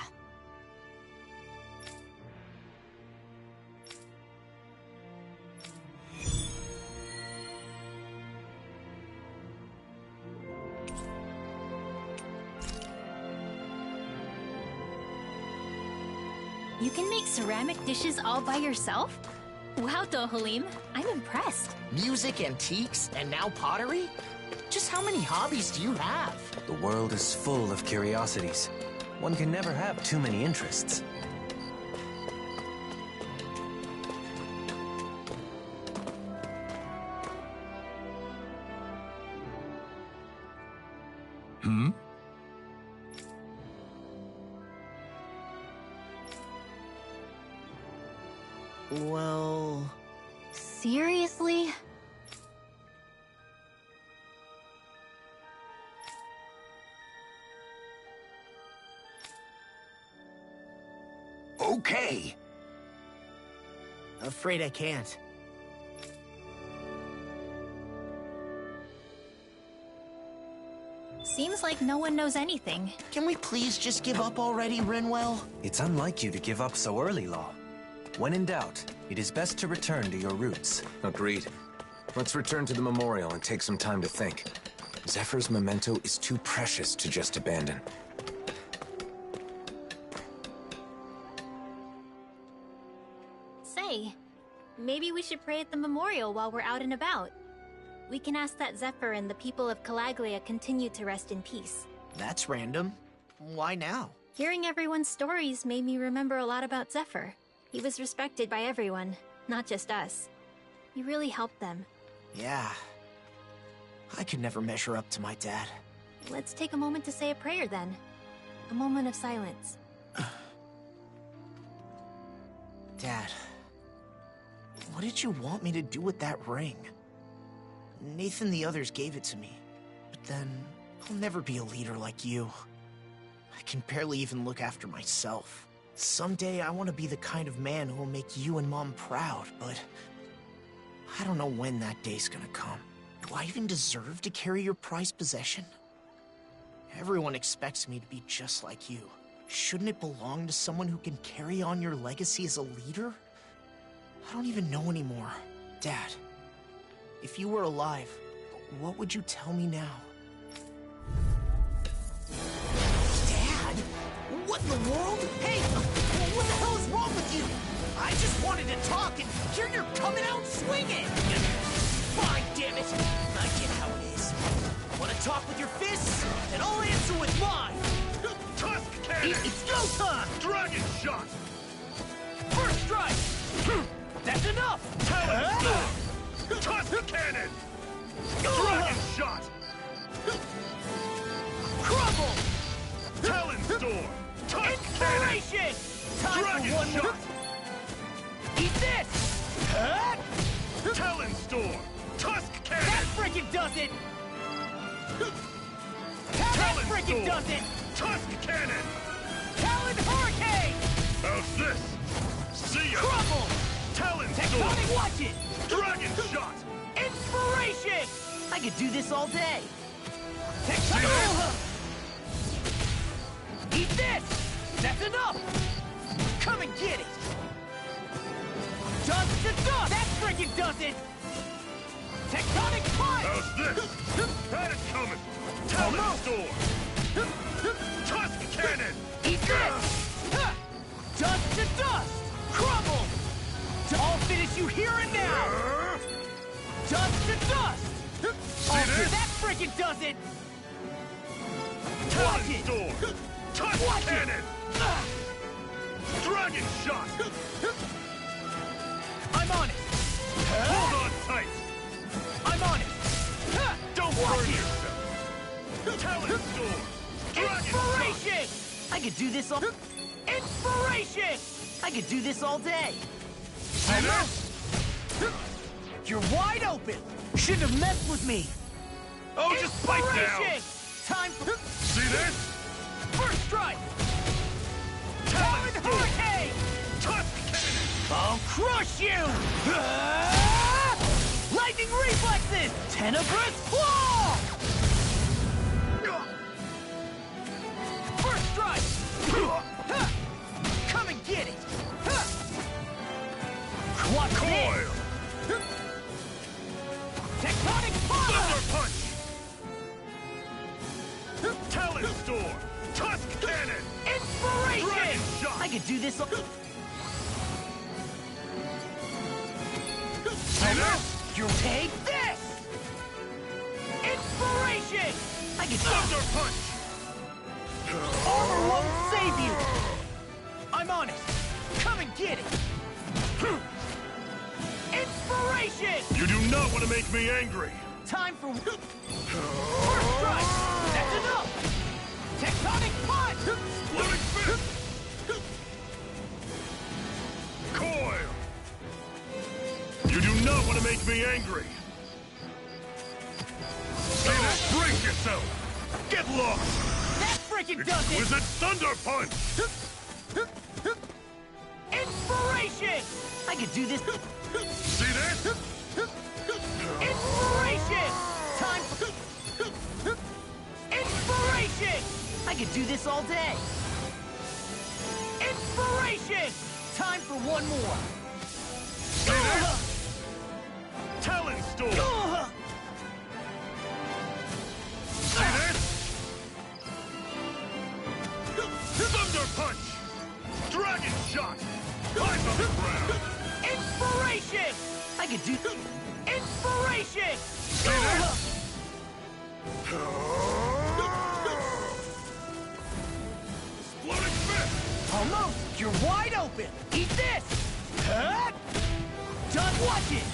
You can make ceramic dishes all by yourself? Wow, Dohalim, I'm impressed. Music, antiques, and now pottery? Just how many hobbies do you have? The world is full of curiosities. One can never have too many interests. Well... Seriously? Okay. Afraid I can't. Seems like no one knows anything. Can we please just give up already, Rinwell? It's unlike you to give up so early, Law. When in doubt, it is best to return to your roots. Agreed. Let's return to the memorial and take some time to think. Zephyr's memento is too precious to just abandon. Say, maybe we should pray at the memorial while we're out and about. We can ask that Zephyr and the people of Calaglia continue to rest in peace. That's random. Why now? Hearing everyone's stories made me remember a lot about Zephyr. He was respected by everyone, not just us. He really helped them. Yeah. I could never measure up to my dad. Let's take a moment to say a prayer then. A moment of silence. Dad, what did you want me to do with that ring? Nathan the others gave it to me, but then I'll never be a leader like you. I can barely even look after myself. Someday I want to be the kind of man who will make you and Mom proud, but I don't know when that day's gonna come. Do I even deserve to carry your prized possession? Everyone expects me to be just like you. Shouldn't it belong to someone who can carry on your legacy as a leader? I don't even know anymore. Dad, if you were alive, what would you tell me now? Dad? What in the world? Hey, what the hell is wrong with you? I just wanted to talk, and here you're coming out swinging! Fine, damn it! I get how it is. Want to talk with your fists? Then I'll answer with mine! Tusk cannon! It's go time! Dragon shot! First strike! That's enough! Talon storm! Tusk cannon! Dragon shot! Crumble! Talon storm! Tusk cannon! Inspiration! Time Dragon for one shot! more! Eat this! Talon storm! Tusk cannon! That frickin' does it! That Talon frickin' storm! does it! Tusk cannon! Talon hurricane! How's this? See ya! Crumble! Talon Tectonic, storm! watch it! Dragon shot! Inspiration! I could do this all day. See Tectonic! Eat this! That's enough! Come and get it! Dust to dust! That frickin' does it! Tectonic punch! How's this? Had it coming! Talon storm! Tusk cannon! Eat this! Dust to dust! Crumble! I'll finish you here and now! Dust to dust! That frickin' does it! Talon Watch it! storm! Tusk Watch cannon! Dragon shot! I'm on it! Hold on tight! I'm on it! Don't Watch burn it! yourself! Talon storm! Dragon Inspiration! I could do this all... Inspiration! I could do this all day! See this? You're wide open! Shouldn't have messed with me! Oh, just bite down! Inspiration! Time for... See this? First strike! Talon Talon storm! hurricane! Tusk cannon! I'll crush you! Lightning reflexes! Tenebrous claw! First strike! Come and get it! What's Coil! this? Tectonic Thunder punch! punch! Talon storm! Tusk cannon! Inspiration! Dragon shot! I could do this all... See this? You take this! Inspiration! I can... Thunder punch! Armor won't save you! I'm on it! Come and get it! Inspiration! You do not want to make me angry! Time for... First strike! That's enough! Tectonic punch! Splitting fist! Coil! You do not want to make me angry! See this? Brace yourself! Get lost! That freaking does it! Exquisite Thunder Punch! Inspiration! I could do this... See this? Inspiration! Time for... Inspiration! I could do this all day! Inspiration! Time for one more! See this? Talon Storm! See this? Thunder Punch! Dragon Shot! Eyes on the ground! Inspiration! I could do... Inspiration! See this? Exploding Fist! Almost! You're wide open! Eat this! Just watch it!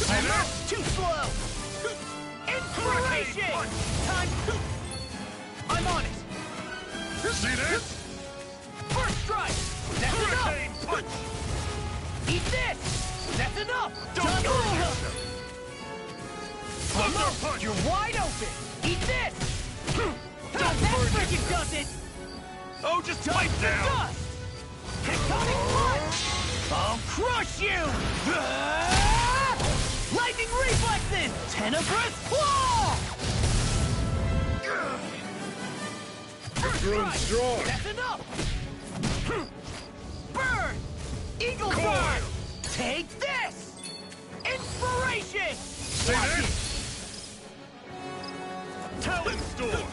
Almost! Too slow! Inspiration! Time... I'm on it! See this? First strike! That's Hurricane enough! Punch! Eat this! That's enough! Don't Just... burn yourself! Thunder Punch! You're wide open! Eat this! That freaking does it! Oh, just pipe down! Dust! Tectonic Punch! I'll crush you! Lightning reflexes! Tenebrous Claw! Growing strong! That's enough! Burn! Eagle Burn! Take this! Inspiration! See this? Talent Storm!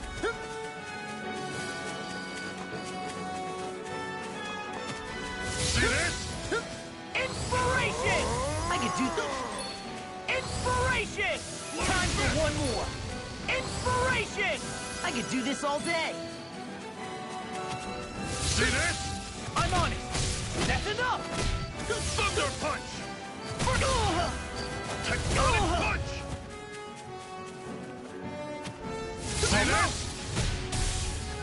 See this? Inspiration! I can do this. Inspiration! Time for one more. Inspiration! I could do this all day. See this? I'm on it. That's enough. Thunder Punch! Tectonic Punch! See this?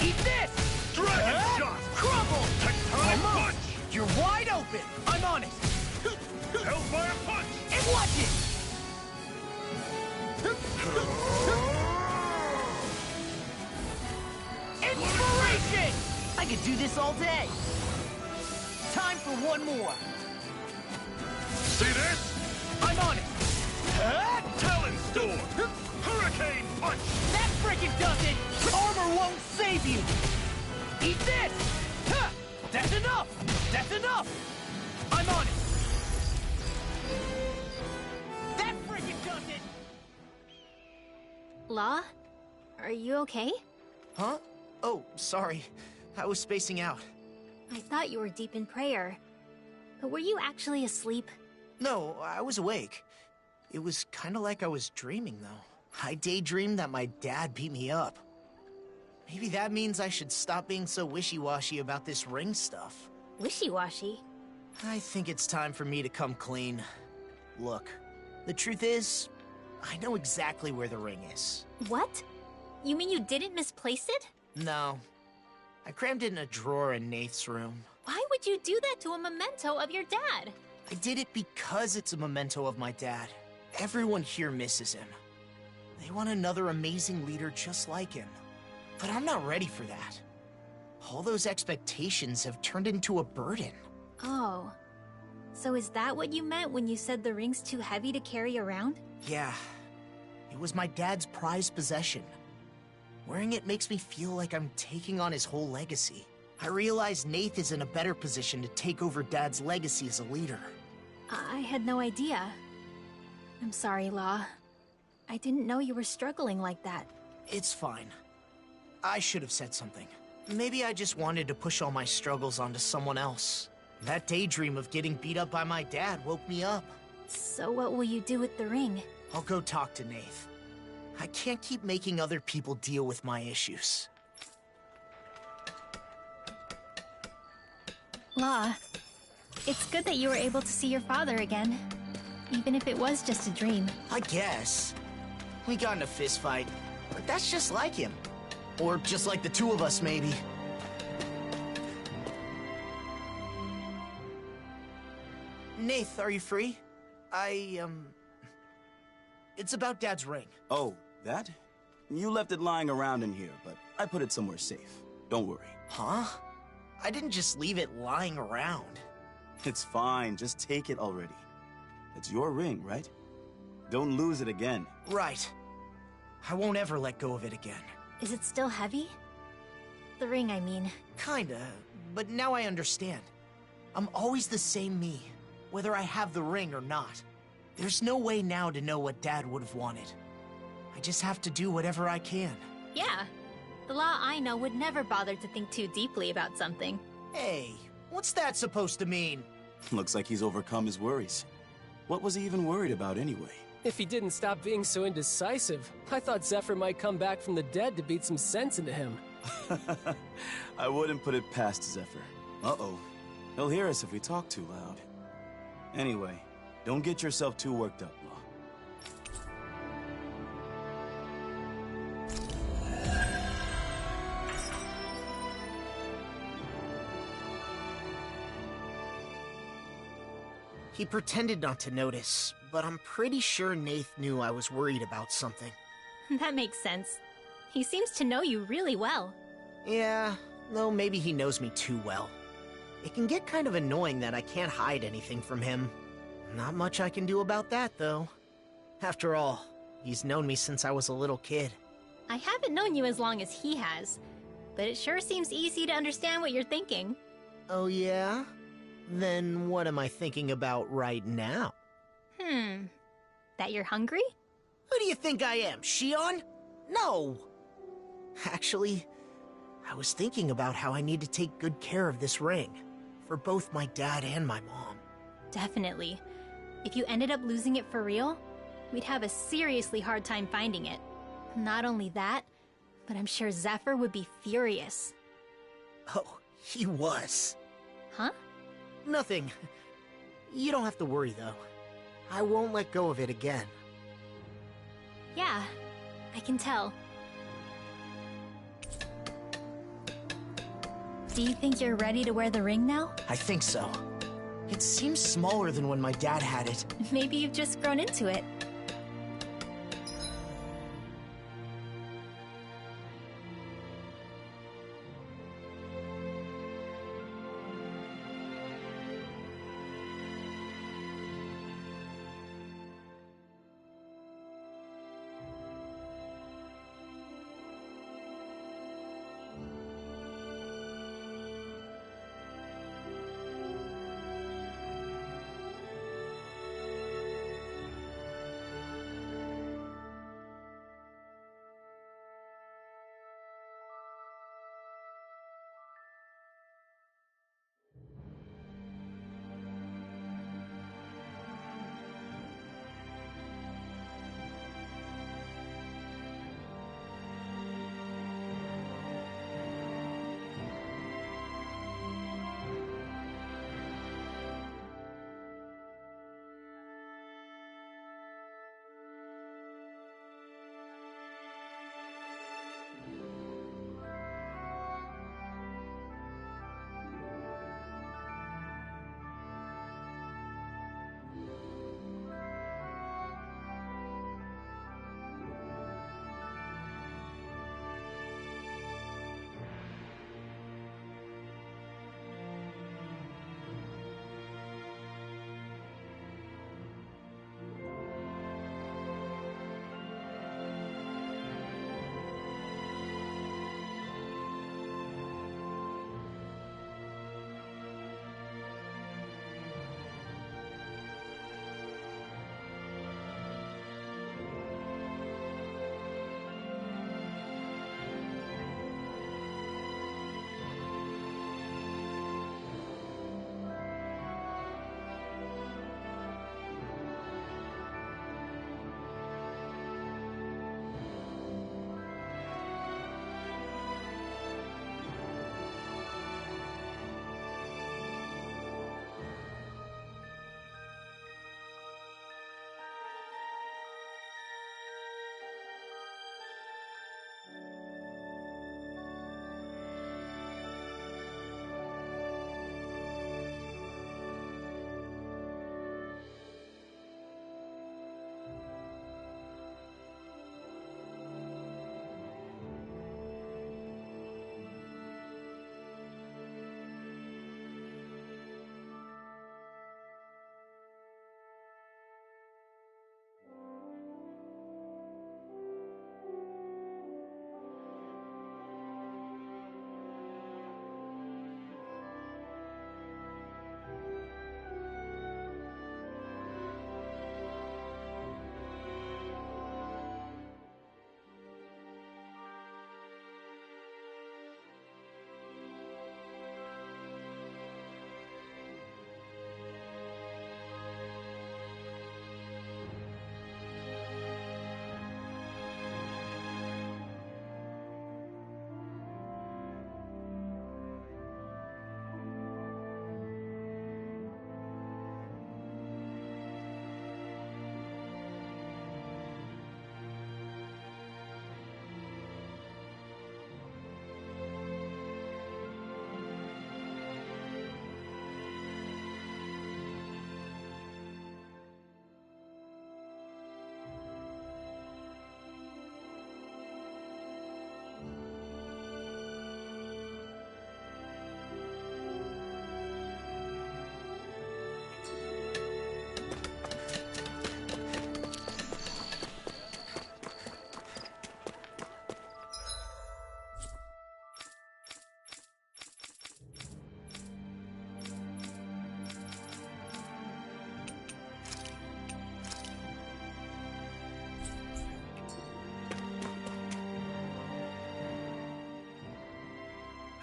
Eat this! Dragon Shot! Crumble! Tectonic Punch! You're wide open! I'm on it! Hellfire Punch! And watch it! Inspiration! I could do this all day! Time for one more! See this? I'm on it! Talon Storm! Hurricane Punch! That frickin' does it! Armor won't save you! Eat this! Ha! That's enough! That's enough! I'm on it! That frickin' does it! Law? Are you okay? Huh? Oh, sorry. I was spacing out. I thought you were deep in prayer. But were you actually asleep? No, I was awake. It was kind of like I was dreaming, though. I daydreamed that my dad beat me up. Maybe that means I should stop being so wishy-washy about this ring stuff. Wishy-washy? I think it's time for me to come clean. Look, the truth is, I know exactly where the ring is. What? You mean you didn't misplace it? No. I crammed it in a drawer in Nath's room. Why would you do that to a memento of your dad? I did it because it's a memento of my dad. Everyone here misses him. They want another amazing leader just like him. But I'm not ready for that. All those expectations have turned into a burden. Oh. So is that what you meant when you said the ring's too heavy to carry around? Yeah. It was my dad's prized possession. Wearing it makes me feel like I'm taking on his whole legacy. I realize Nath is in a better position to take over Dad's legacy as a leader. I had no idea. I'm sorry, Law. I didn't know you were struggling like that. It's fine. I should have said something. Maybe I just wanted to push all my struggles onto someone else. That daydream of getting beat up by my dad woke me up. So what will you do with the ring? I'll go talk to Nath. I can't keep making other people deal with my issues. Law, it's good that you were able to see your father again. Even if it was just a dream. I guess. We got in a fist fight, but that's just like him. Or just like the two of us, maybe. Nath, are you free? It's about Dad's ring. Oh, that? You left it lying around in here, but I put it somewhere safe. Don't worry. Huh? I didn't just leave it lying around. It's fine, just take it already. It's your ring, right? Don't lose it again. Right. I won't ever let go of it again. Is it still heavy? The ring, I mean. Kinda, but now I understand. I'm always the same me, whether I have the ring or not. There's no way now to know what Dad would have wanted. I just have to do whatever I can. Yeah. The Law I know would never bother to think too deeply about something. Hey, what's that supposed to mean? Looks like he's overcome his worries. What was he even worried about anyway? If he didn't stop being so indecisive, I thought Zephyr might come back from the dead to beat some sense into him. I wouldn't put it past Zephyr. Uh-oh. He'll hear us if we talk too loud. Anyway, don't get yourself too worked up, Law. He pretended not to notice, but I'm pretty sure Nath knew I was worried about something. That makes sense. He seems to know you really well. Yeah, though maybe he knows me too well. It can get kind of annoying that I can't hide anything from him. Not much I can do about that, though. After all, he's known me since I was a little kid. I haven't known you as long as he has, but it sure seems easy to understand what you're thinking. Oh yeah? Then what am I thinking about right now? That you're hungry? Who do you think I am, Shion? No! Actually, I was thinking about how I need to take good care of this ring. For both my dad and my mom. Definitely. If you ended up losing it for real, we'd have a seriously hard time finding it. Not only that, but I'm sure Zephyr would be furious. Oh, he was. Huh? Nothing. You don't have to worry, though. I won't let go of it again. Yeah, I can tell. Do you think you're ready to wear the ring now? I think so. It seems smaller than when my dad had it. Maybe you've just grown into it.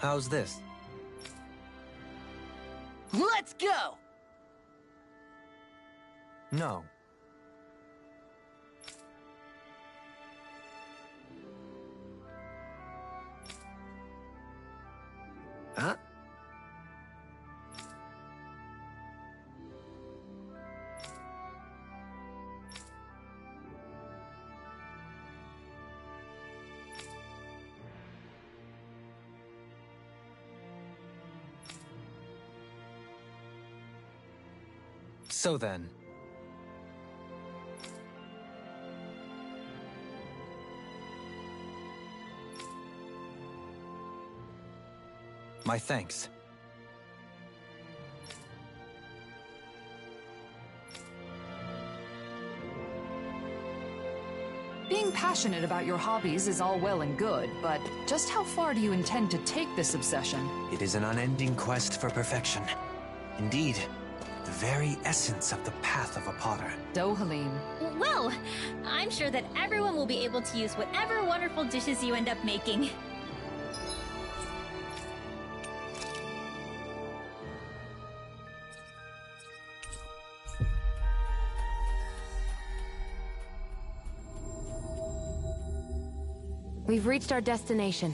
How's this? Let's go! No. Huh? So then. My thanks. Being passionate about your hobbies is all well and good, but just how far do you intend to take this obsession? It is an unending quest for perfection. Indeed, the very essence of the path of a potter. Dohalim. Well, I'm sure that everyone will be able to use whatever wonderful dishes you end up making. We've reached our destination.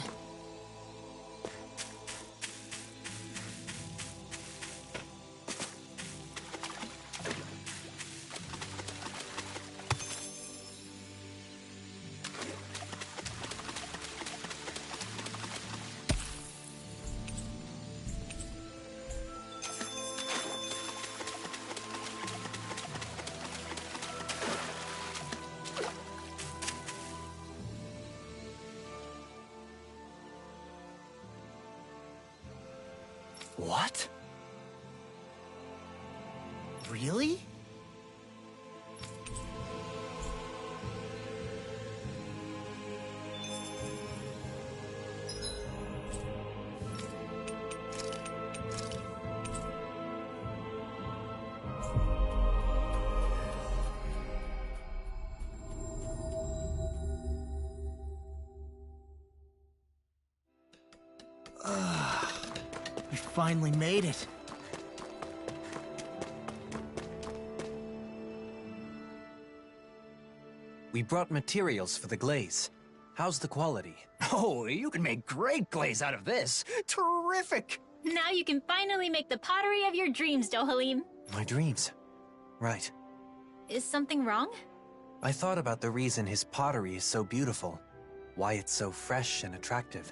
What? Really? We finally made it. We brought materials for the glaze. How's the quality? Oh, you can make great glaze out of this. Terrific! Now you can finally make the pottery of your dreams, Dohalim. My dreams. Right. Is something wrong? I thought about the reason his pottery is so beautiful. Why it's so fresh and attractive.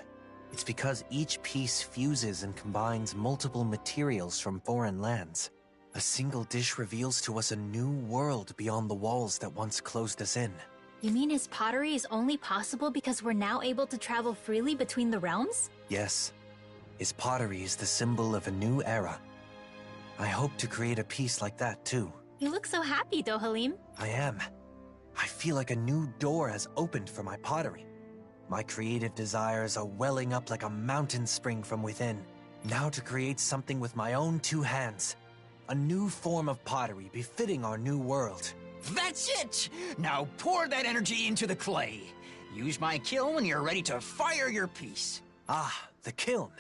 It's because each piece fuses and combines multiple materials from foreign lands. A single dish reveals to us a new world beyond the walls that once closed us in. You mean his pottery is only possible because we're now able to travel freely between the realms? Yes. His pottery is the symbol of a new era. I hope to create a piece like that too. You look so happy, Dohalim. I am. I feel like a new door has opened for my pottery. My creative desires are welling up like a mountain spring from within. Now to create something with my own two hands. A new form of pottery befitting our new world. That's it! Now pour that energy into the clay. Use my kiln when you're ready to fire your piece. Ah, the kiln.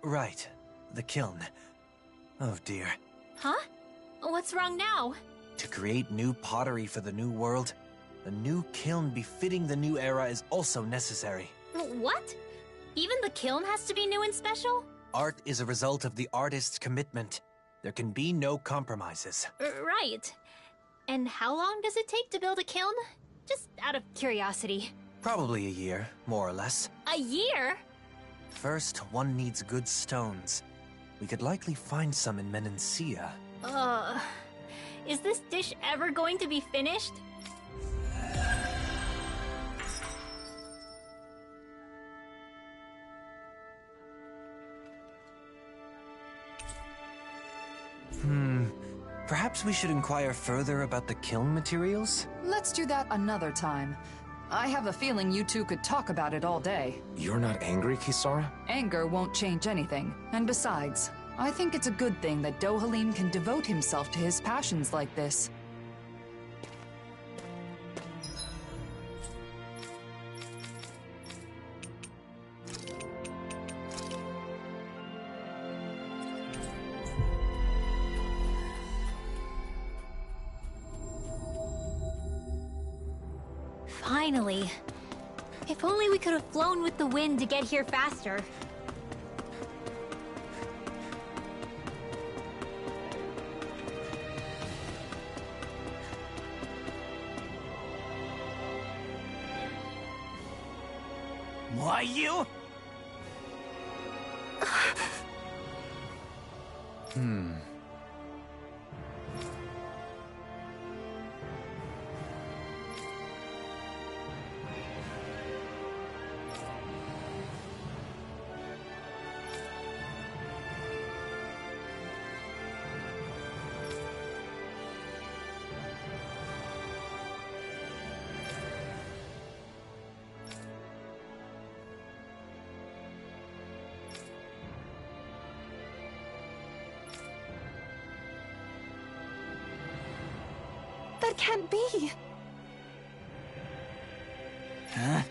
Right, the kiln. Oh dear. Huh? What's wrong now? To create new pottery for the new world, a new kiln befitting the new era is also necessary. What? Even the kiln has to be new and special? Art is a result of the artist's commitment. There can be no compromises. Right. And how long does it take to build a kiln? Just out of curiosity. Probably a year, more or less. A year? First, one needs good stones. We could likely find some in Menancia. Is this dish ever going to be finished? Perhaps we should inquire further about the kiln materials? Let's do that another time. I have a feeling you two could talk about it all day. You're not angry, Kisara? Anger won't change anything. And besides, I think it's a good thing that Dohalim can devote himself to his passions like this. Finally. If only we could have flown with the wind to get here faster. Why you? That can't be! Huh?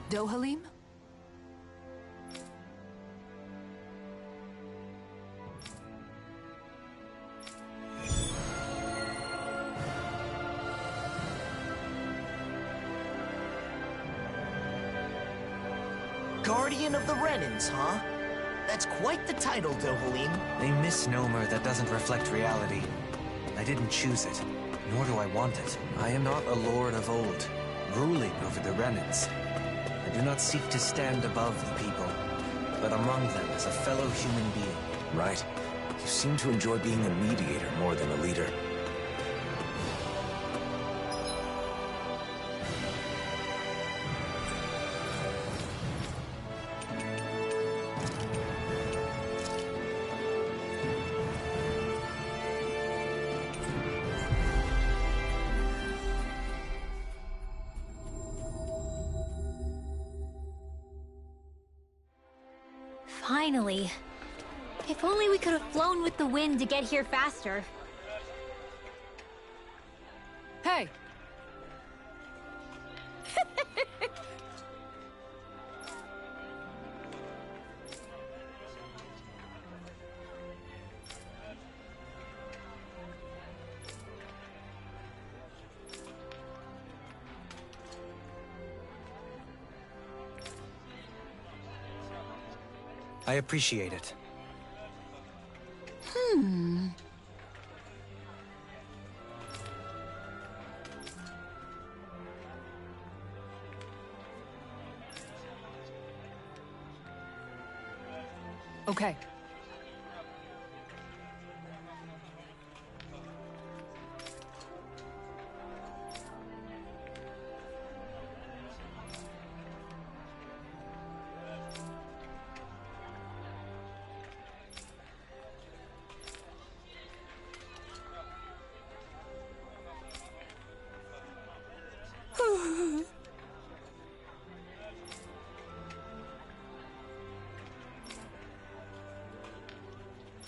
Dohalim? Guardian of the Renans, huh? That's quite the title, Dohalim. A misnomer that doesn't reflect reality. I didn't choose it, nor do I want it. I am not a lord of old, ruling over the Renans. I do not seek to stand above the people, but among them as a fellow human being. Right. You seem to enjoy being a mediator more than a leader. Finally. If only we could have flown with the wind to get here faster. Hey! I appreciate it. Okay.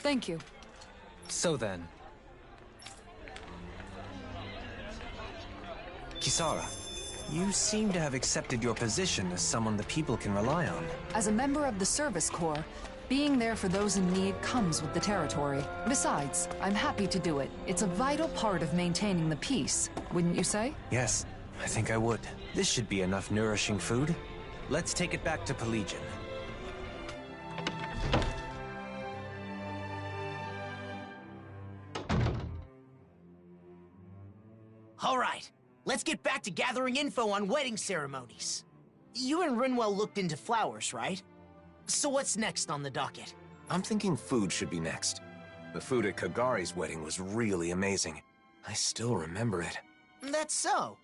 Thank you. So then... Kisara, you seem to have accepted your position as someone the people can rely on. As a member of the Service Corps, being there for those in need comes with the territory. Besides, I'm happy to do it. It's a vital part of maintaining the peace, wouldn't you say? Yes, I think I would. This should be enough nourishing food. Let's take it back to Pelegion. All right, let's get back to gathering info on wedding ceremonies. You and Rinwell looked into flowers, right? So what's next on the docket? I'm thinking food should be next. The food at Kagari's wedding was really amazing. I still remember it. That's so.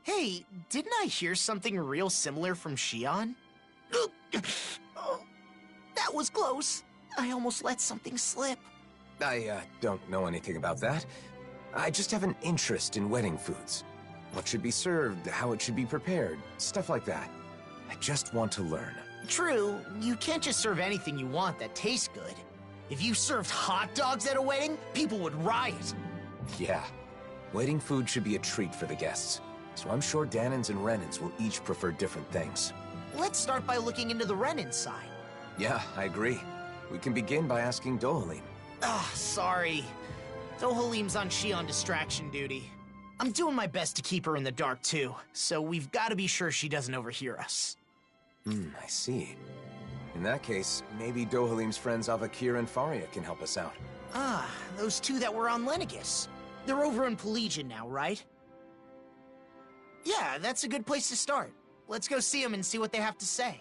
Hey, didn't I hear something real similar from Shion? Oh, that was close. I almost let something slip. I don't know anything about that. I just have an interest in wedding foods. What should be served, how it should be prepared, stuff like that. I just want to learn. True, you can't just serve anything you want that tastes good. If you served hot dogs at a wedding, people would riot. Yeah. Wedding food should be a treat for the guests. So I'm sure Danins and Renins will each prefer different things. Let's start by looking into the Renin side. Yeah, I agree. We can begin by asking Dohalim. Ah, sorry. Dohalim's on Shion distraction duty. I'm doing my best to keep her in the dark too, so we've got to be sure she doesn't overhear us. I see. In that case, maybe Dohalim's friends Avakir and Faria can help us out. Ah, those two that were on Lenegis. They're over in Pelagian now, right? Yeah, that's a good place to start. Let's go see them and see what they have to say.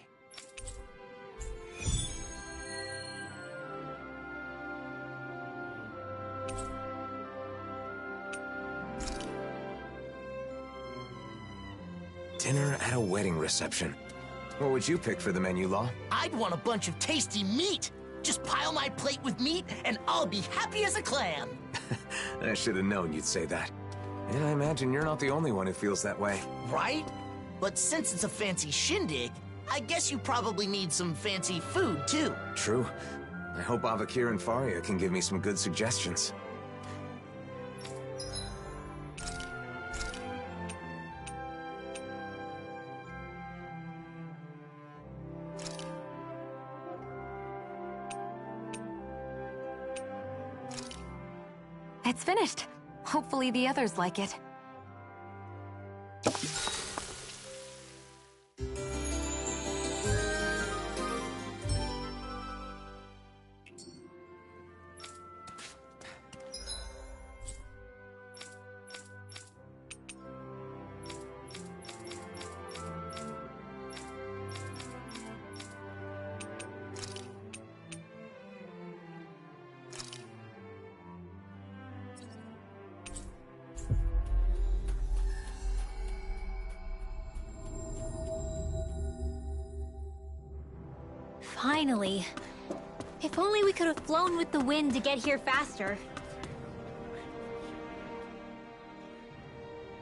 Dinner at a wedding reception. What would you pick for the menu, Law? I'd want a bunch of tasty meat. Just pile my plate with meat, and I'll be happy as a clam. I should have known you'd say that. And I imagine you're not the only one who feels that way. Right? But since it's a fancy shindig, I guess you probably need some fancy food, too. True. I hope Avakir and Faria can give me some good suggestions. It's finished. Hopefully the others like it. Finally. If only we could have flown with the wind to get here faster.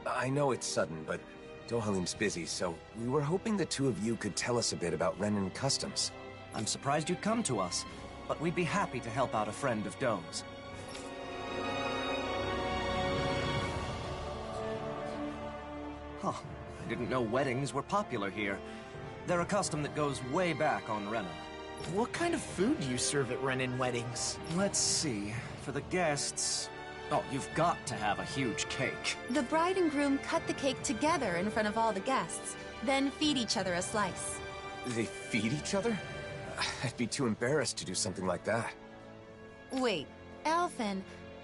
I know it's sudden, but Dohalim's busy, so we were hoping the two of you could tell us a bit about Renin customs. I'm surprised you'd come to us, but we'd be happy to help out a friend of Doe's. Huh. I didn't know weddings were popular here. They're a custom that goes way back on Rena. What kind of food do you serve at Renin weddings? Let's see. For the guests... Oh, you've got to have a huge cake. The bride and groom cut the cake together in front of all the guests, then feed each other a slice. They feed each other? I'd be too embarrassed to do something like that. Wait, Alphen,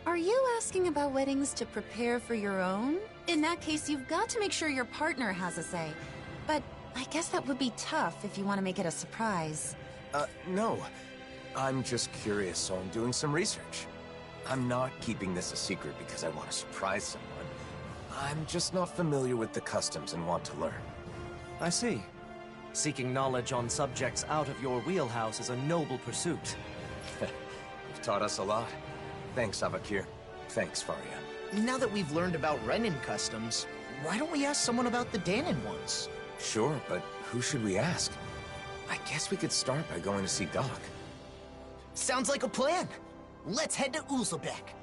are you asking about weddings to prepare for your own? In that case, you've got to make sure your partner has a say. But I guess that would be tough if you want to make it a surprise. No. I'm just curious, so I'm doing some research. I'm not keeping this a secret because I want to surprise someone. I'm just not familiar with the customs and want to learn. I see. Seeking knowledge on subjects out of your wheelhouse is a noble pursuit. You've taught us a lot. Thanks, Avakir. Thanks, Faria. Now that we've learned about Renin customs, why don't we ask someone about the Danon ones? Sure, but who should we ask? I guess we could start by going to see Doc. Sounds like a plan. Let's head to Uzlebek.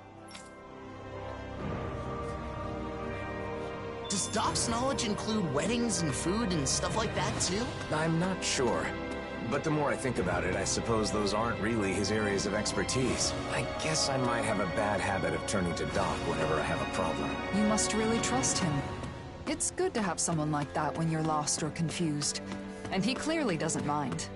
Does Doc's knowledge include weddings and food and stuff like that, too? I'm not sure. But the more I think about it, I suppose those aren't really his areas of expertise. I guess I might have a bad habit of turning to Doc whenever I have a problem. You must really trust him. It's good to have someone like that when you're lost or confused. And he clearly doesn't mind.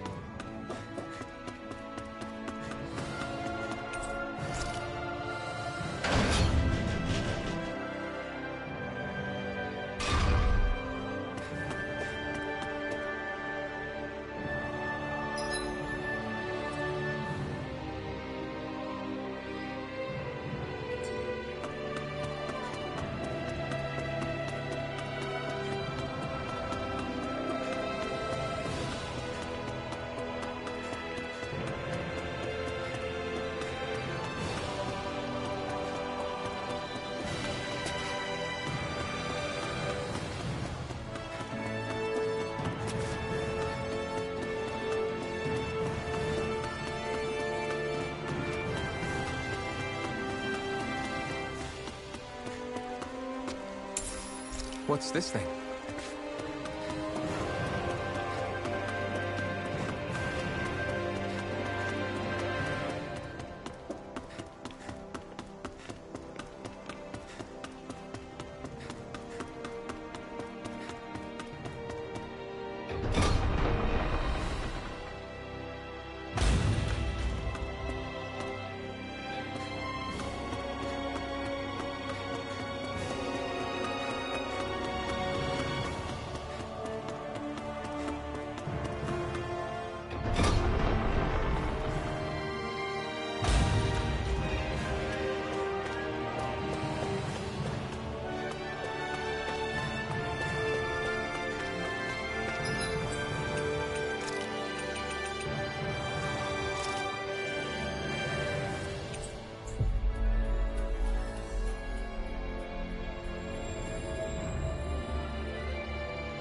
What's this thing?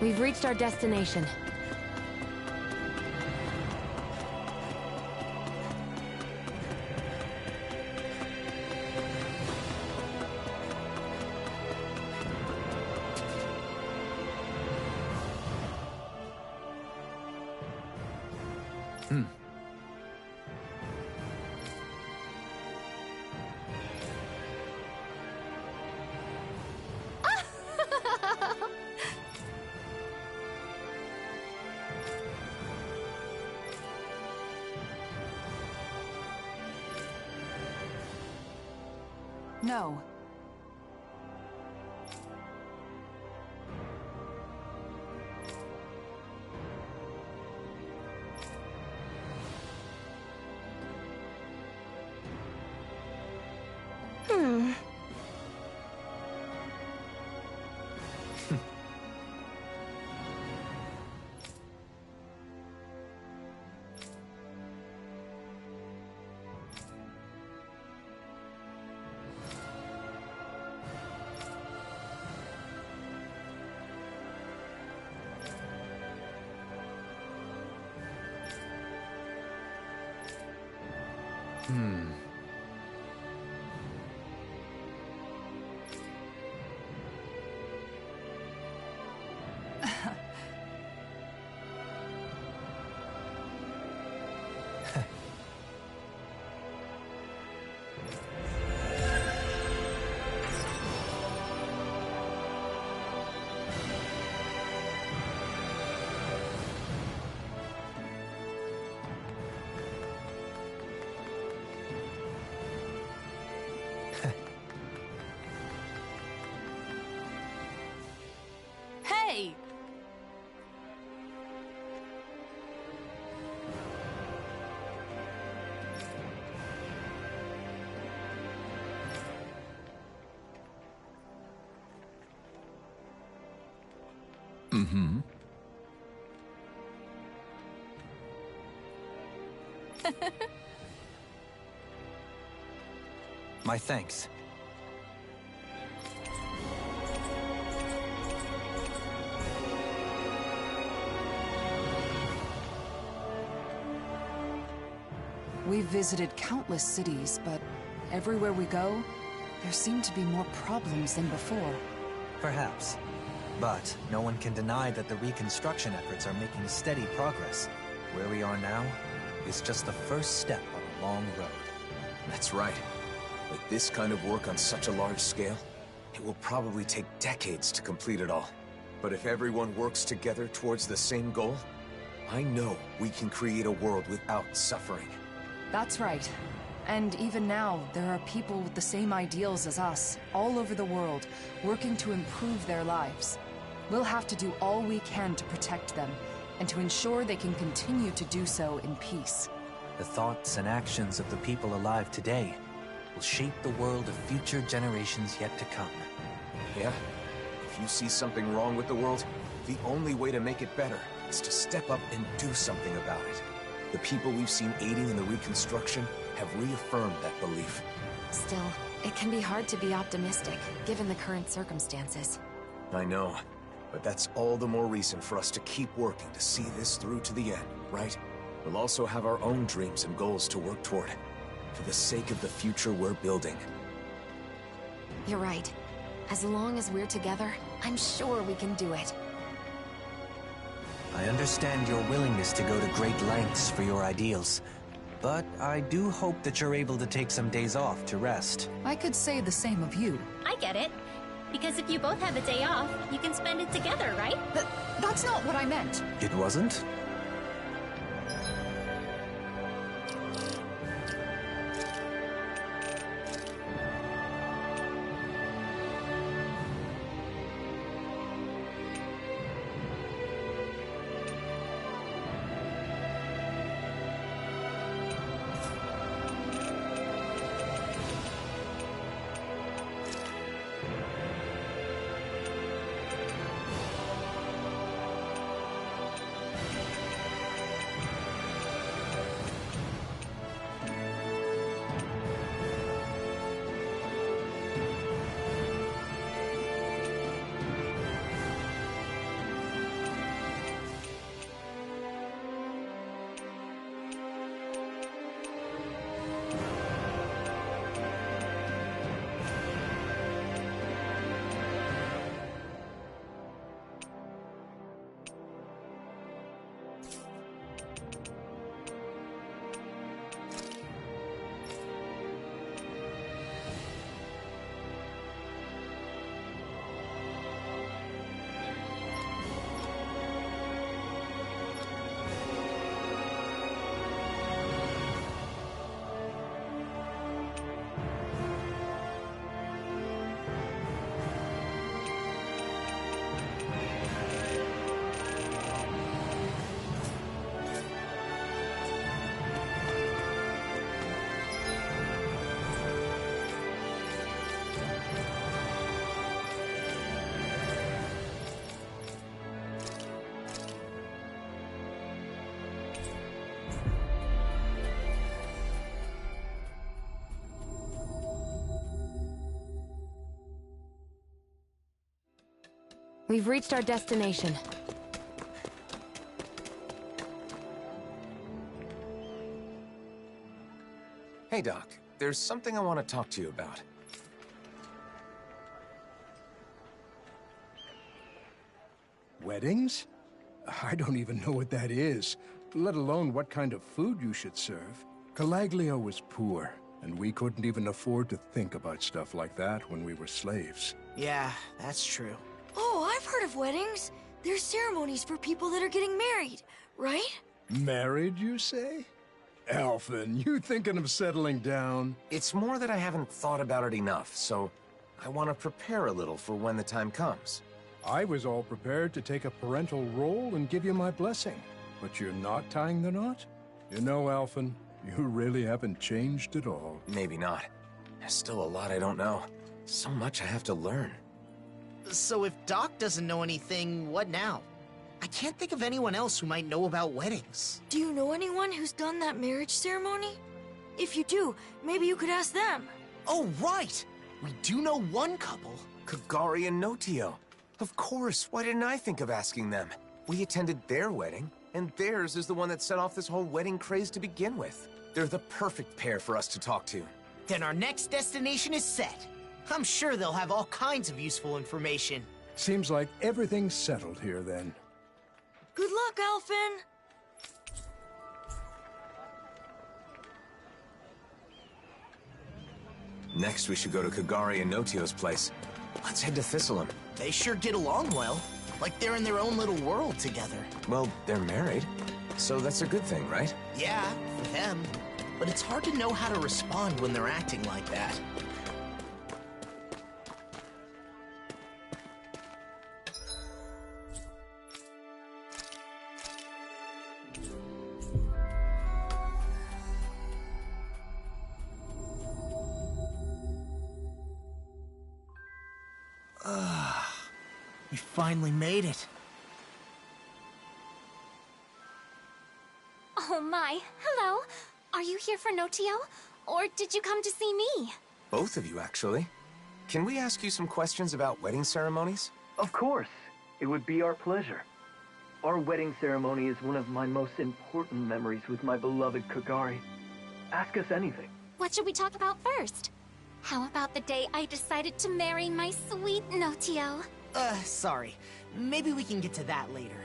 We've reached our destination. No. Hey! Mm-hmm. My thanks. We've visited countless cities, but everywhere we go, there seem to be more problems than before. Perhaps. But no one can deny that the reconstruction efforts are making steady progress. Where we are now is just the first step on a long road. That's right. With this kind of work on such a large scale, it will probably take decades to complete it all. But if everyone works together towards the same goal, I know we can create a world without suffering. That's right. And even now, there are people with the same ideals as us, all over the world, working to improve their lives. We'll have to do all we can to protect them, and to ensure they can continue to do so in peace. The thoughts and actions of the people alive today will shape the world of future generations yet to come. Yeah? If you see something wrong with the world, the only way to make it better is to step up and do something about it. The people we've seen aiding in the reconstruction have reaffirmed that belief. Still, it can be hard to be optimistic, given the current circumstances. I know, but that's all the more reason for us to keep working to see this through to the end, right? We'll also have our own dreams and goals to work toward, for the sake of the future we're building. You're right. As long as we're together, I'm sure we can do it. I understand your willingness to go to great lengths for your ideals, but I do hope that you're able to take some days off to rest. I could say the same of you. I get it. Because if you both have a day off, you can spend it together, right? That's not what I meant. It wasn't? We've reached our destination. Hey, Doc. There's something I want to talk to you about. Weddings? I don't even know what that is, let alone what kind of food you should serve. Calaglio was poor, and we couldn't even afford to think about stuff like that when we were slaves. Yeah, that's true. Oh, I've heard of weddings. There's ceremonies for people that are getting married, right? Married, you say? Alphen, you thinking of settling down? It's more that I haven't thought about it enough, so I want to prepare a little for when the time comes. I was all prepared to take a parental role and give you my blessing, but you're not tying the knot? You know, Alphen, you really haven't changed at all. Maybe not. There's still a lot I don't know. So much I have to learn. So if Doc doesn't know anything, what now? I can't think of anyone else who might know about weddings. Do you know anyone who's done that marriage ceremony? If you do, maybe you could ask them. Oh, right! We do know one couple. Kagari and Notio. Of course, why didn't I think of asking them? We attended their wedding, and theirs is the one that set off this whole wedding craze to begin with. They're the perfect pair for us to talk to. Then our next destination is set. I'm sure they'll have all kinds of useful information. Seems like everything's settled here, then. Good luck, Alphen! Next, we should go to Kagari and Notio's place. Let's head to Thistleum. They sure get along well. Like they're in their own little world together. Well, they're married, so that's a good thing, right? Yeah, for them. But it's hard to know how to respond when they're acting like that. We finally made it. Oh my, hello. Are you here for Notio? Or did you come to see me? Both of you, actually. Can we ask you some questions about wedding ceremonies? Of course. It would be our pleasure. Our wedding ceremony is one of my most important memories with my beloved Kagari. Ask us anything. What should we talk about first? How about the day I decided to marry my sweet Notio? Sorry. Maybe we can get to that later.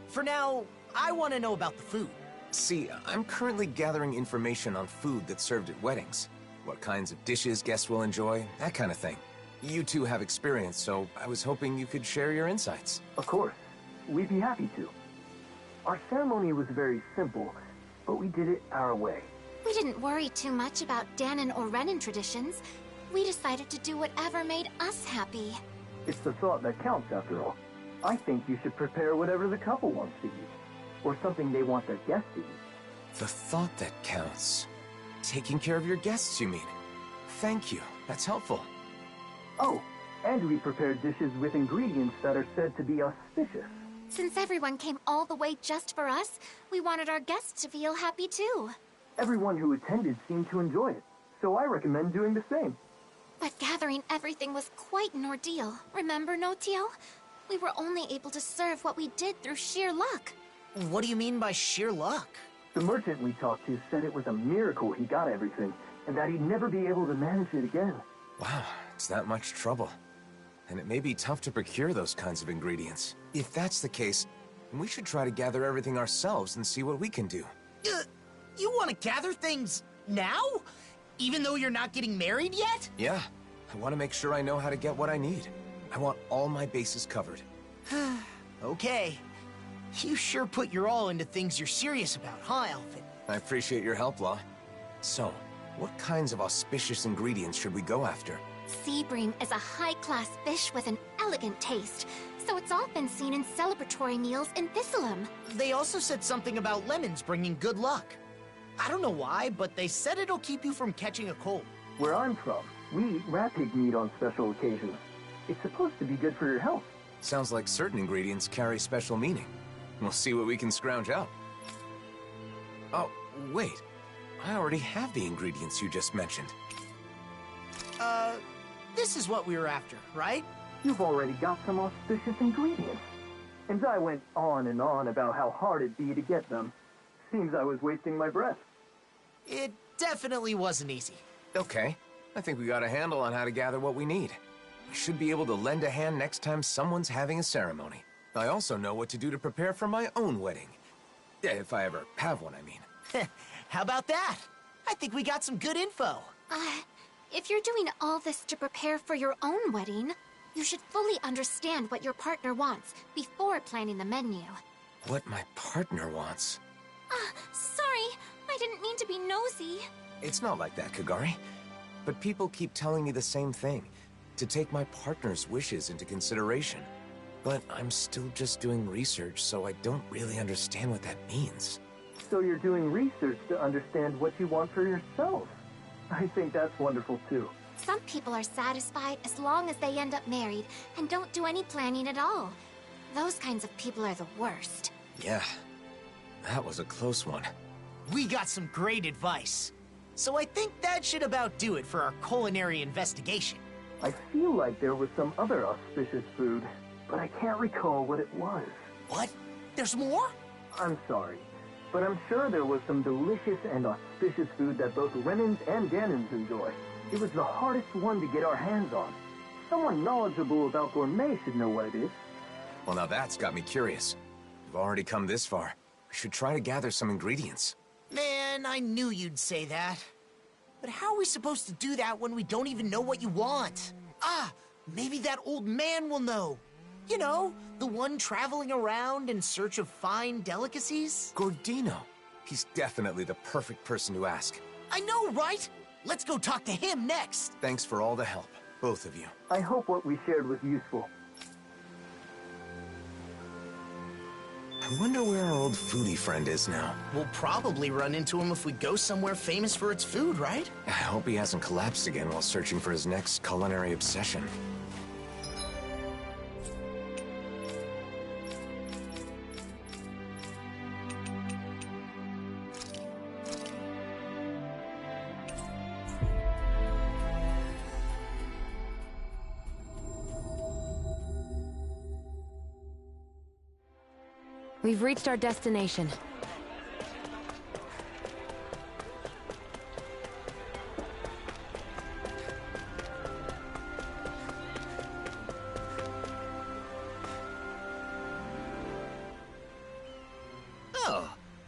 For now, I want to know about the food. See, I'm currently gathering information on food that's served at weddings. What kinds of dishes guests will enjoy, that kind of thing. You two have experience, so I was hoping you could share your insights. Of course. We'd be happy to. Our ceremony was very simple, but we did it our way. We didn't worry too much about Danon or Renan traditions. We decided to do whatever made us happy. It's the thought that counts, after all. I think you should prepare whatever the couple wants to eat, or something they want their guests to eat. The thought that counts. Taking care of your guests, you mean? Thank you. That's helpful. Oh, and we prepared dishes with ingredients that are said to be auspicious. Since everyone came all the way just for us, we wanted our guests to feel happy too. Everyone who attended seemed to enjoy it, so I recommend doing the same. But gathering everything was quite an ordeal. Remember, Notio? We were only able to serve what we did through sheer luck. What do you mean by sheer luck? The merchant we talked to said it was a miracle he got everything, and that he'd never be able to manage it again. Wow, it's that much trouble. And it may be tough to procure those kinds of ingredients. If that's the case, then we should try to gather everything ourselves and see what we can do. You want to gather things now? Even though you're not getting married yet? Yeah, I want to make sure I know how to get what I need. I want all my bases covered. Okay. You sure put your all into things you're serious about, huh, Alvin? I appreciate your help, Law. So, what kinds of auspicious ingredients should we go after? Sea bream is a high-class fish with an elegant taste, so it's often seen in celebratory meals in Thistleum. They also said something about lemons bringing good luck. I don't know why, but they said it'll keep you from catching a cold. Where I'm from, we eat rat pig meat on special occasions. It's supposed to be good for your health. Sounds like certain ingredients carry special meaning. We'll see what we can scrounge out. Oh, wait. I already have the ingredients you just mentioned. This is what we were after, right? You've already got some auspicious ingredients. And I went on and on about how hard it'd be to get them. Seems I was wasting my breath. It definitely wasn't easy. Okay. I think we got a handle on how to gather what we need. We should be able to lend a hand next time someone's having a ceremony. I also know what to do to prepare for my own wedding. If I ever have one, I mean. How about that? I think we got some good info. If you're doing all this to prepare for your own wedding, you should fully understand what your partner wants before planning the menu. What my partner wants? Sorry. I didn't mean to be nosy. It's not like that, Kagari. But people keep telling me the same thing. To take my partner's wishes into consideration. But I'm still just doing research, so I don't really understand what that means. So you're doing research to understand what you want for yourself. I think that's wonderful, too. Some people are satisfied as long as they end up married and don't do any planning at all. Those kinds of people are the worst. Yeah, that was a close one. We got some great advice. So I think that should about do it for our culinary investigation. I feel like there was some other auspicious food, but I can't recall what it was. What? There's more? I'm sorry, but I'm sure there was some delicious and auspicious food that both Renans and Danons enjoy. It was the hardest one to get our hands on. Someone knowledgeable about gourmet should know what it is. Well, now that's got me curious. We've already come this far. We should try to gather some ingredients. Man, I knew you'd say that. But how are we supposed to do that when we don't even know what you want? Maybe that old man will know. You know, the one traveling around in search of fine delicacies? Gordino. He's definitely the perfect person to ask. I know, right? Let's go talk to him next. Thanks for all the help, both of you. I hope what we shared was useful. I wonder where our old foodie friend is now. We'll probably run into him if we go somewhere famous for its food, right? I hope he hasn't collapsed again while searching for his next culinary obsession. We've reached our destination.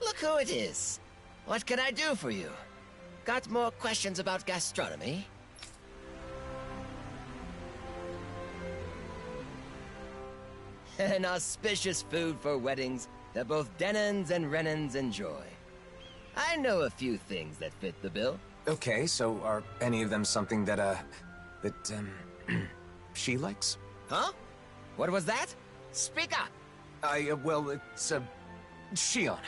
look who it is. What can I do for you? Got more questions about gastronomy? An auspicious food for weddings that both Denons and Renans enjoy. I know a few things that fit the bill. Okay, so are any of them something that, she likes? Huh? What was that? Speak up! Well, it's, Shion.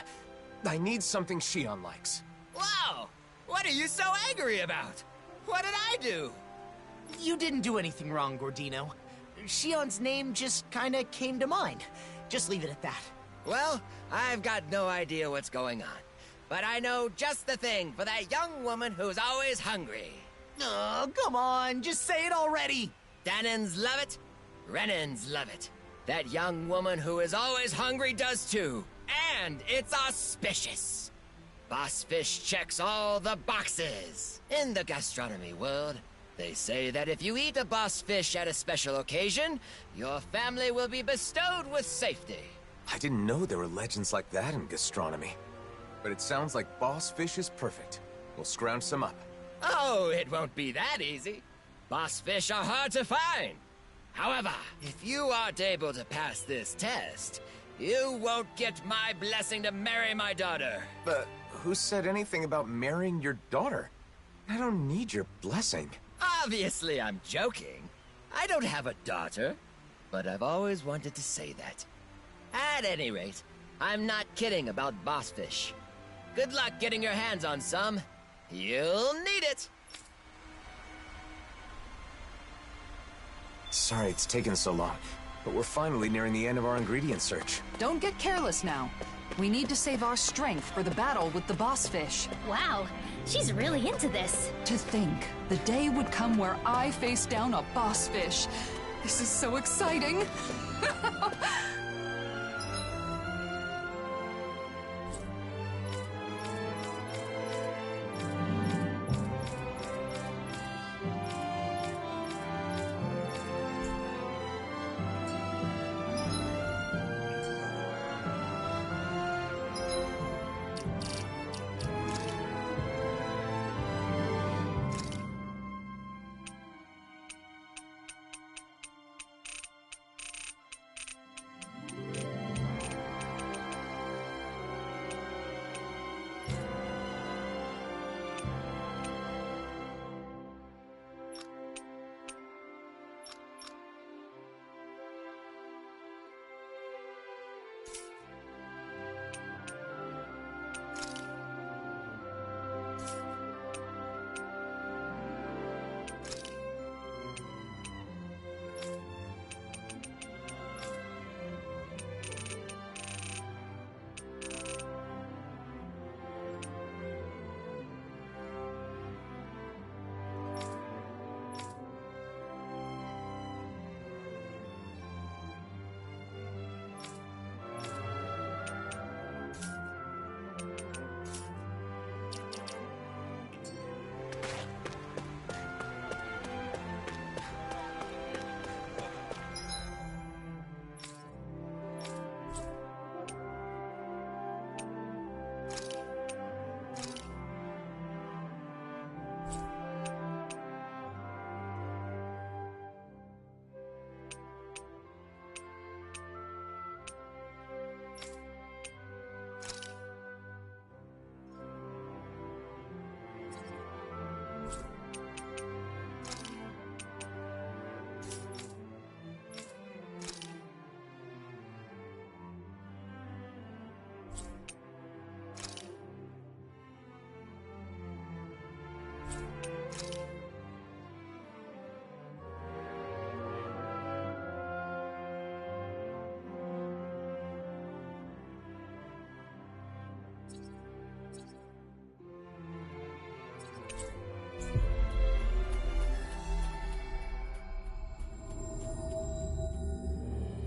I need something Shion likes. Wow! What are you so angry about? What did I do? You didn't do anything wrong, Gordino. Shion's name just kinda came to mind. Just leave it at that. Well, I've got no idea what's going on. But I know just the thing for that young woman who's always hungry. Oh, come on, just say it already! Danons love it, Renans love it. That young woman who is always hungry does too. And it's auspicious. Boss Fish checks all the boxes. In the gastronomy world, they say that if you eat a boss fish at a special occasion, your family will be bestowed with safety. I didn't know there were legends like that in gastronomy. But it sounds like boss fish is perfect. We'll scrounge some up. Oh, it won't be that easy. Boss fish are hard to find. However, if you aren't able to pass this test, you won't get my blessing to marry my daughter. But who said anything about marrying your daughter? I don't need your blessing. Obviously, I'm joking. I don't have a daughter, but I've always wanted to say that. At any rate, I'm not kidding about boss fish. Good luck getting your hands on some. You'll need it. Sorry it's taken so long, but we're finally nearing the end of our ingredient search. Don't get careless now. We need to save our strength for the battle with the boss fish. Wow, she's really into this. To think, the day would come where I face down a boss fish. This is so exciting.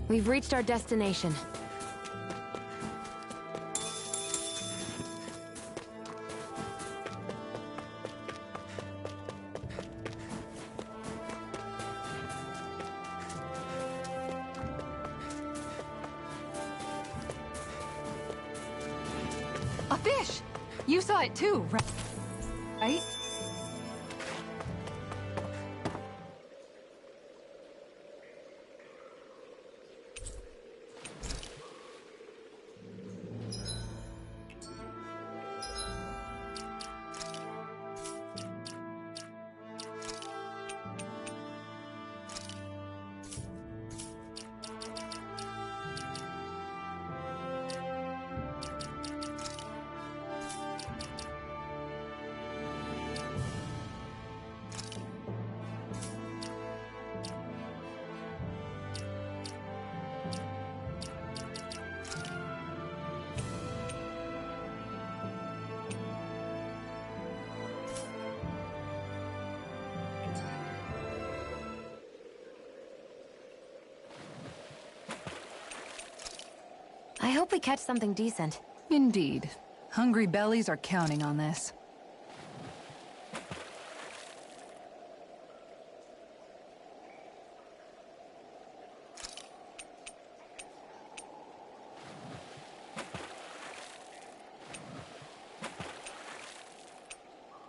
We've reached our destination. A fish! You saw it too, right? I hope we catch something decent. Indeed. Hungry bellies are counting on this.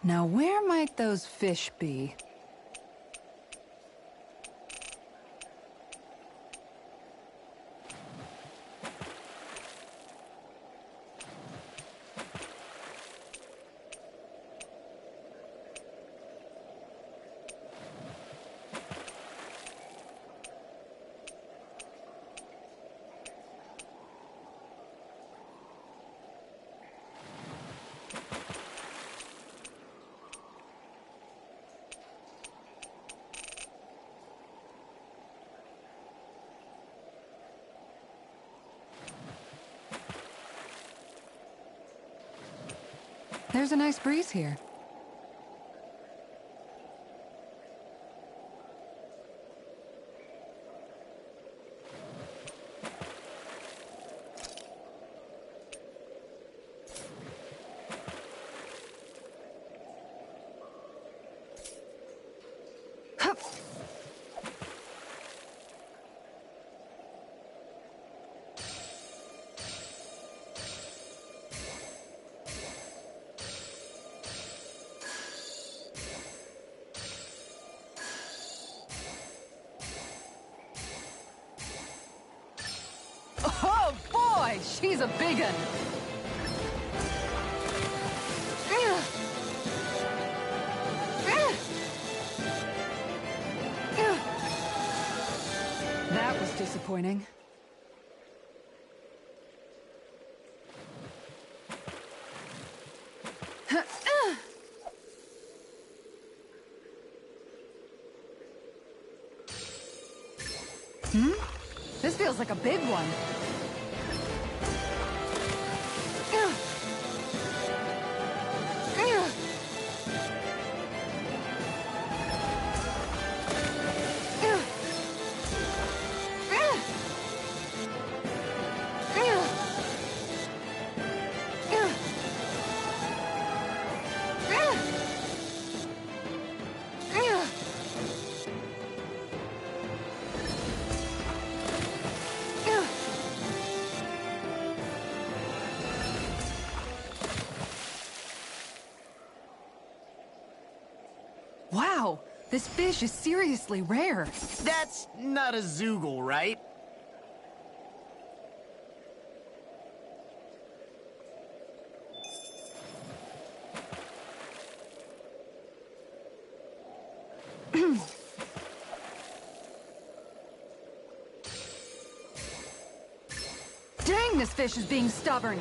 Now where might those fish be? There's a nice breeze here. Hup. Oh boy, she's a big un. That was disappointing. This feels like a big one. Wow, this fish is seriously rare. That's not a Zoogle, right? Dang, this fish is being stubborn.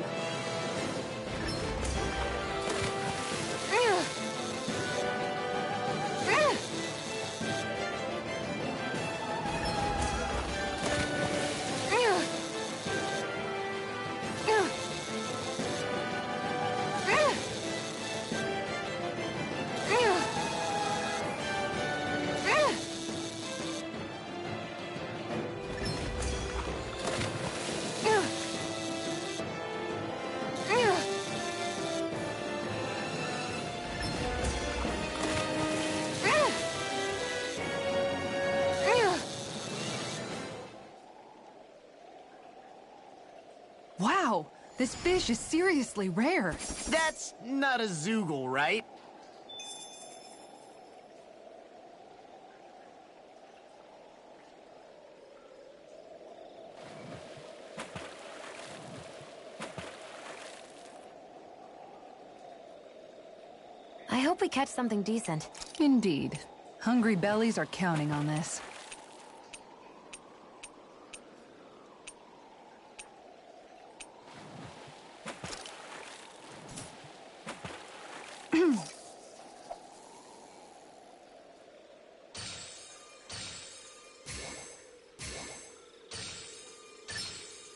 This fish is seriously rare. That's not a Zoogle, right? I hope we catch something decent. Indeed. Hungry bellies are counting on this.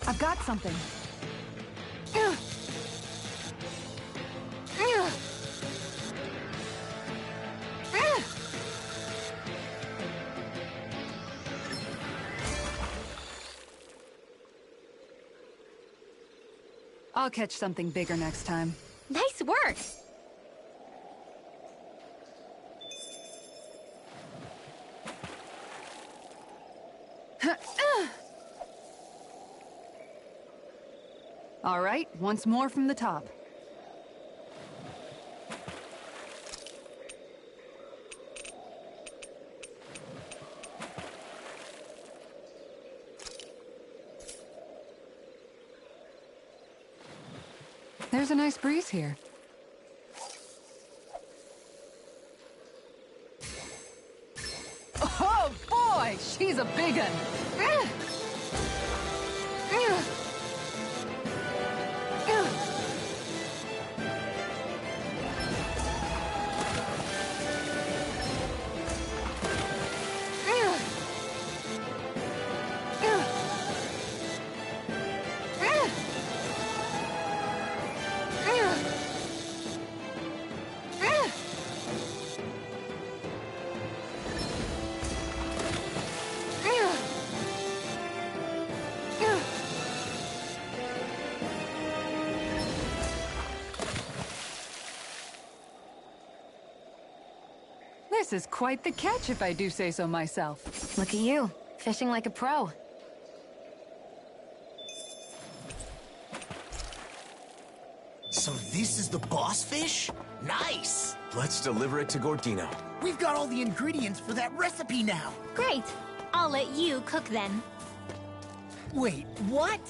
I've got something. I'll catch something bigger next time. Nice work! All right, once more from the top. There's a nice breeze here. Oh boy, she's a big one. This is quite the catch, if I do say so myself. Look at you, fishing like a pro. So this is the boss fish? Nice! Let's deliver it to Gordino. We've got all the ingredients for that recipe now! Great! I'll let you cook then. Wait, what?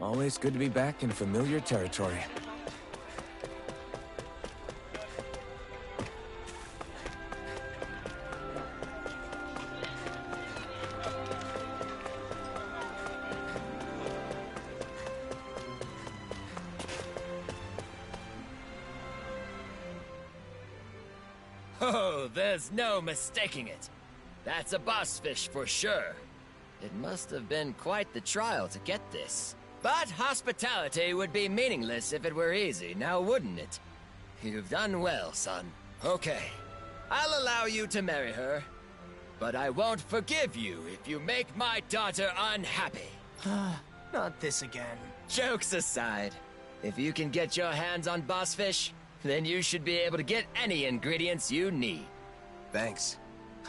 Always good to be back in familiar territory. Oh, there's no mistaking it. That's a boss fish for sure. It must have been quite the trial to get this. But hospitality would be meaningless if it were easy, now wouldn't it? You've done well, son. Okay, I'll allow you to marry her. But I won't forgive you if you make my daughter unhappy. Not this again. Jokes aside, if you can get your hands on boss fish, then you should be able to get any ingredients you need. Thanks.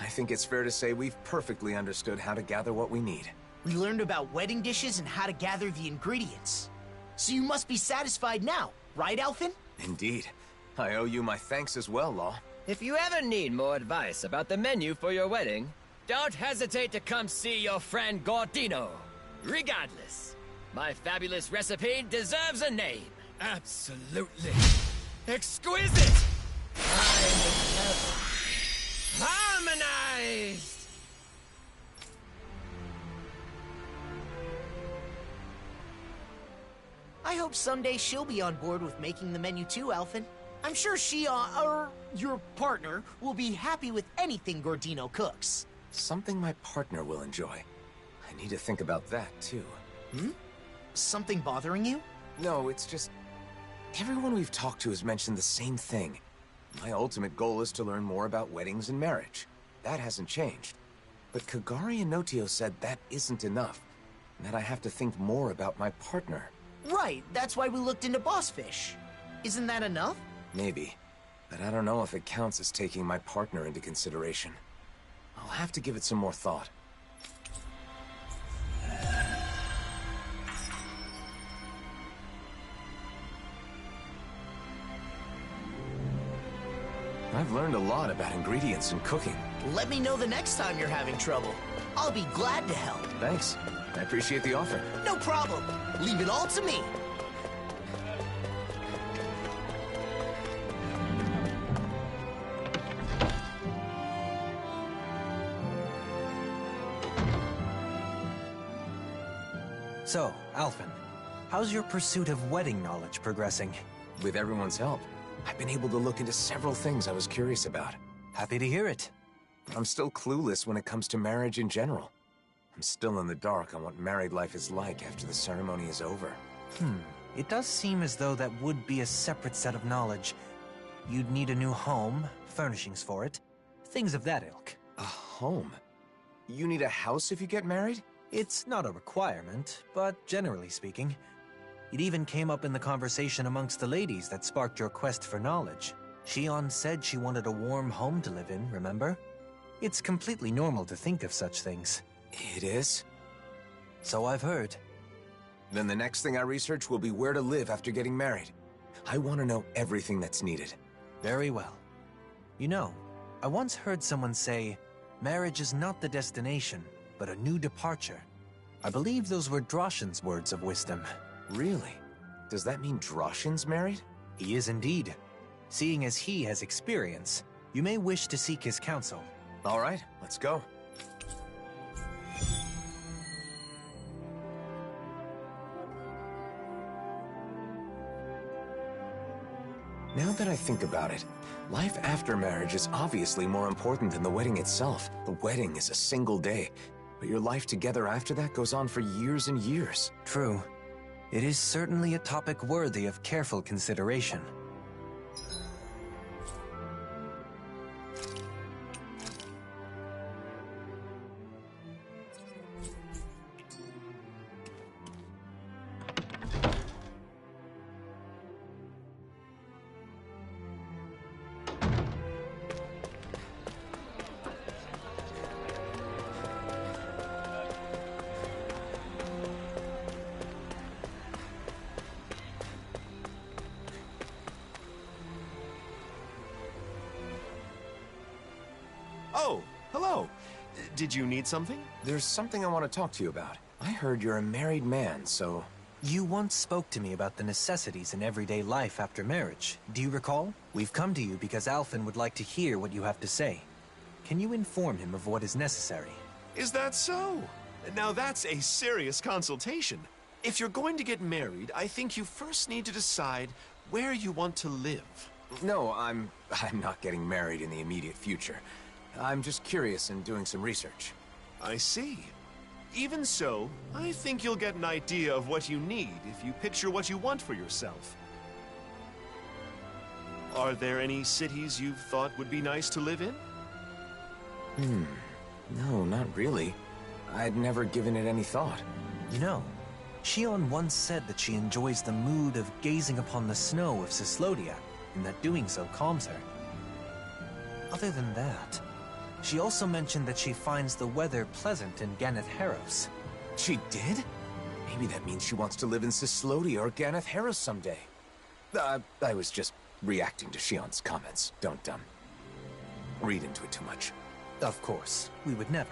I think it's fair to say we've perfectly understood how to gather what we need. We learned about wedding dishes and how to gather the ingredients. So you must be satisfied now, right, Alphen? Indeed. I owe you my thanks as well, Law. If you ever need more advice about the menu for your wedding, don't hesitate to come see your friend Gordino. Regardless, my fabulous recipe deserves a name. Absolutely exquisite! Harmonized! I hope someday she'll be on board with making the menu too, Alphen. I'm sure she, your partner, will be happy with anything Gordino cooks. Something my partner will enjoy. I need to think about that, too. Hmm? Something bothering you? No, it's just... everyone we've talked to has mentioned the same thing. My ultimate goal is to learn more about weddings and marriage. That hasn't changed. But Kagari and Notio said that isn't enough, and that I have to think more about my partner. Right, that's why we looked into boss fish. Isn't that enough? Maybe, but I don't know if it counts as taking my partner into consideration. I'll have to give it some more thought. I've learned a lot about ingredients and cooking. Let me know the next time you're having trouble. I'll be glad to help. Thanks. I appreciate the offer. No problem. Leave it all to me. So, Alphen, how's your pursuit of wedding knowledge progressing? With everyone's help, I've been able to look into several things I was curious about. Happy to hear it. I'm still clueless when it comes to marriage in general. I'm still in the dark on what married life is like after the ceremony is over. It does seem as though that would be a separate set of knowledge. You'd need a new home, furnishings for it, things of that ilk. A home? You need a house if you get married? It's not a requirement, but generally speaking. It even came up in the conversation amongst the ladies that sparked your quest for knowledge. Shion said she wanted a warm home to live in, remember? It's completely normal to think of such things. It is? So I've heard. Then the next thing I research will be where to live after getting married. I want to know everything that's needed. Very well. You know, I once heard someone say, marriage is not the destination, but a new departure. I believe those were Droshin's words of wisdom. Really? Does that mean Droshin's married? He is indeed. Seeing as he has experience, you may wish to seek his counsel. All right, let's go. Now that I think about it, life after marriage is obviously more important than the wedding itself. The wedding is a single day, but your life together after that goes on for years and years. True. It is certainly a topic worthy of careful consideration. Oh, hello. Did you need something? There's something I want to talk to you about. I heard you're a married man, so You once spoke to me about the necessities in everyday life after marriage. Do you recall? We've come to you because Alphen would like to hear what you have to say. Can you inform him of what is necessary? Is that so? Now that's a serious consultation. If you're going to get married, I think you first need to decide where you want to live. No, I'm not getting married in the immediate future. I'm just curious and doing some research. I see. Even so, I think you'll get an idea of what you need if you picture what you want for yourself. Are there any cities you've thought would be nice to live in? No, not really. I'd never given it any thought. You know, Shion once said that she enjoys the mood of gazing upon the snow of Cyslodia, and that doing so calms her. Other than that, she also mentioned that she finds the weather pleasant in Ganath Haros. She did? Maybe that means she wants to live in Cyslodia or Ganath Haros someday. I was just reacting to Shion's comments. Don't, read into it too much. Of course, we would never.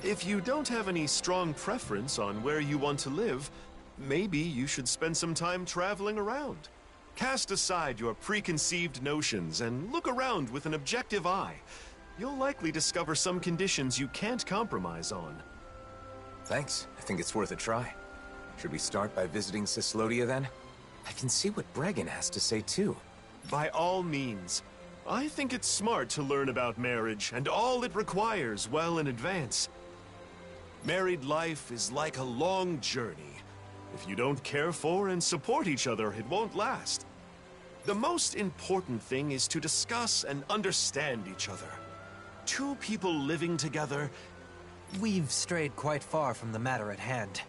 If you don't have any strong preference on where you want to live, maybe you should spend some time traveling around. Cast aside your preconceived notions and look around with an objective eye. You'll likely discover some conditions you can't compromise on. Thanks. I think it's worth a try. Should we start by visiting Cyslodia then? I can see what Bregan has to say too. By all means. I think it's smart to learn about marriage and all it requires well in advance. Married life is like a long journey. If you don't care for and support each other, it won't last. The most important thing is to discuss and understand each other. Two people living together... We've strayed quite far from the matter at hand.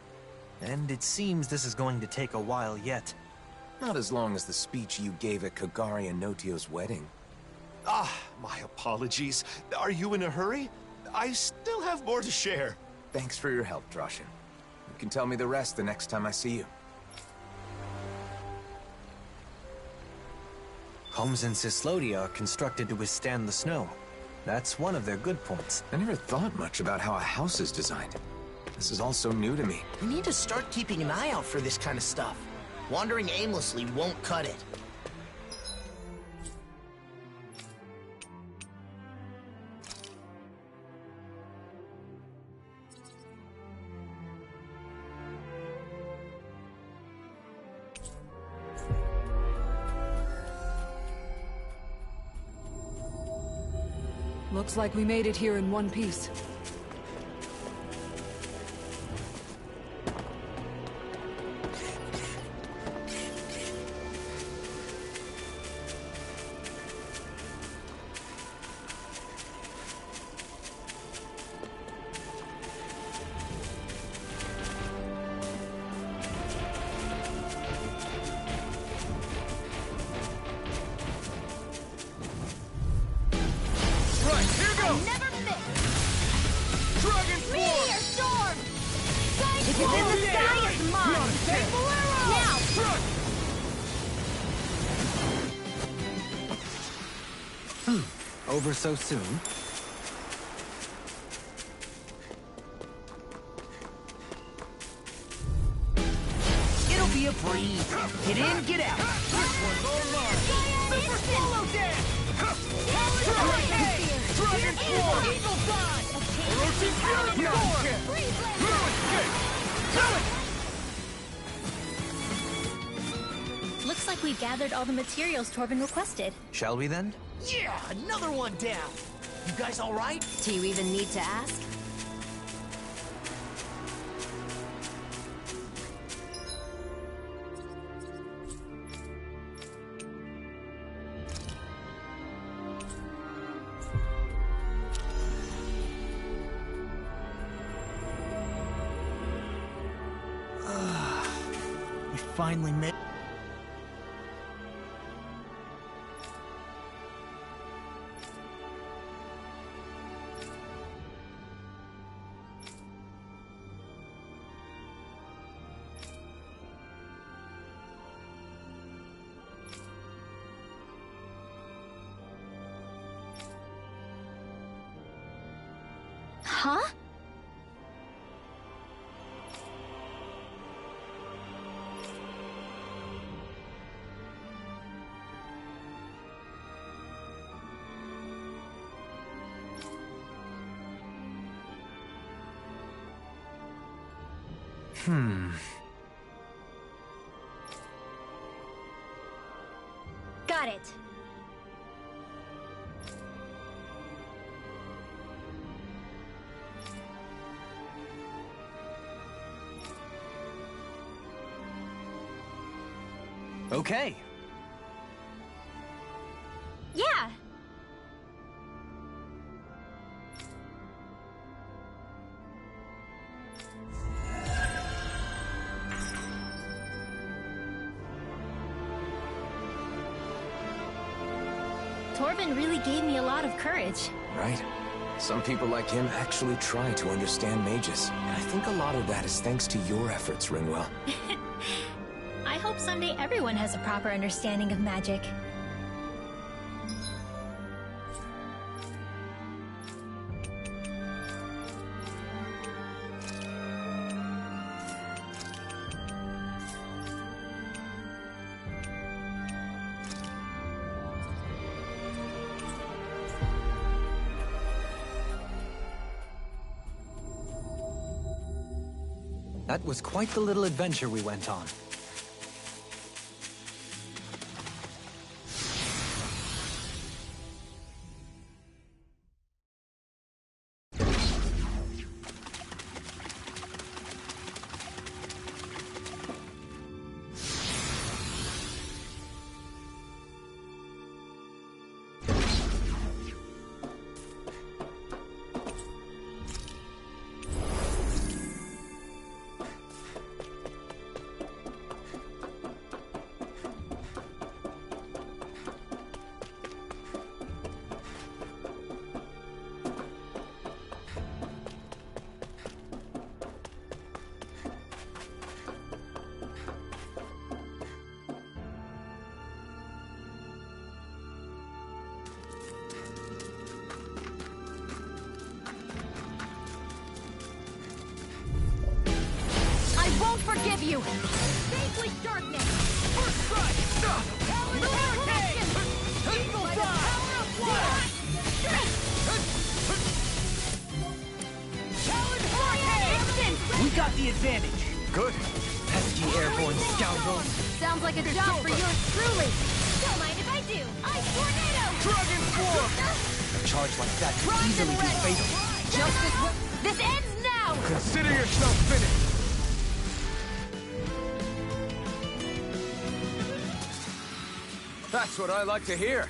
And it seems this is going to take a while yet. Not as long as the speech you gave at Kagari and Notio's wedding. My apologies. Are you in a hurry? I still have more to share. Thanks for your help, Droshin. You can tell me the rest the next time I see you. Homes in Cyslodia are constructed to withstand the snow. That's one of their good points. I never thought much about how a house is designed. This is all so new to me. We need to start keeping an eye out for this kind of stuff. Wandering aimlessly won't cut it. Looks like we made it here in one piece. Over so soon? It'll be a breeze. Get in, get out. Super solo dance! Dragon Form! Evil God! Looks like we gathered all the materials Torvin requested. Shall we then? Yeah, another one down. You guys all right? Do you even need to ask? We finally made... Huh? Got it. Okay. Yeah. Torvin really gave me a lot of courage. Right? Some people like him actually try to understand mages. And I think a lot of that is thanks to your efforts, Rinwell. I hope someday everyone has a proper understanding of magic. That was quite the little adventure we went on. Forgive you! Vanquish darkness! First strike! Power hurricane! Eagle power of blood! Challenge hurricane! We got the advantage. Good. Pesky airborne scoundrels. Sounds like a job for yours truly. Don't mind if I do. Ice tornado! Dragon swarm! A charge like that could easily be fatal. This ends now! Consider yourself finished. That's what I like to hear.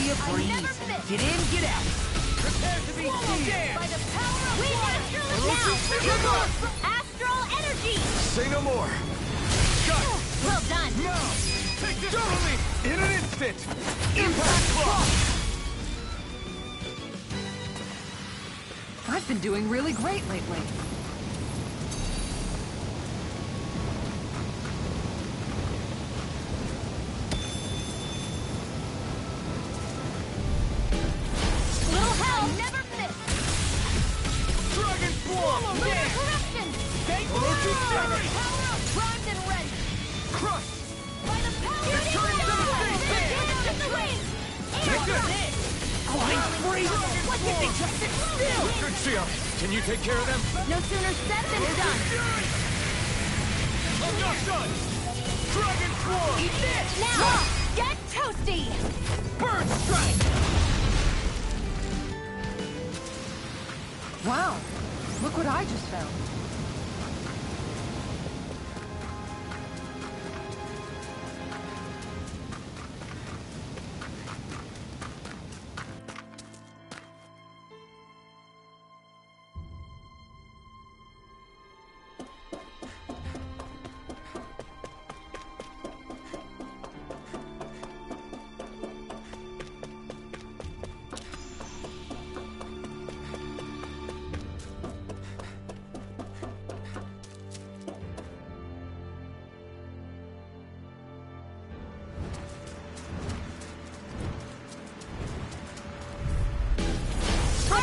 be a breeze. Get in, get out. Prepare to be seized. By the power of we astral now! Astral energy! Say no more. Got it. Well done. Now, take this. Totally. In an instant. Impact block. I've been doing really great lately. Little hell never miss! Dragon Swarm. Lunar corruption! Power up! Primed and ready! Crush. By the power of the wind! Take this. Flying freeze! What did they just still? Good shield. Can you take care of them? No sooner said than done! I'm not done. Dragon Swarm. Eat this! Now! Get toasty! Bird strike. Wow, look what I just found.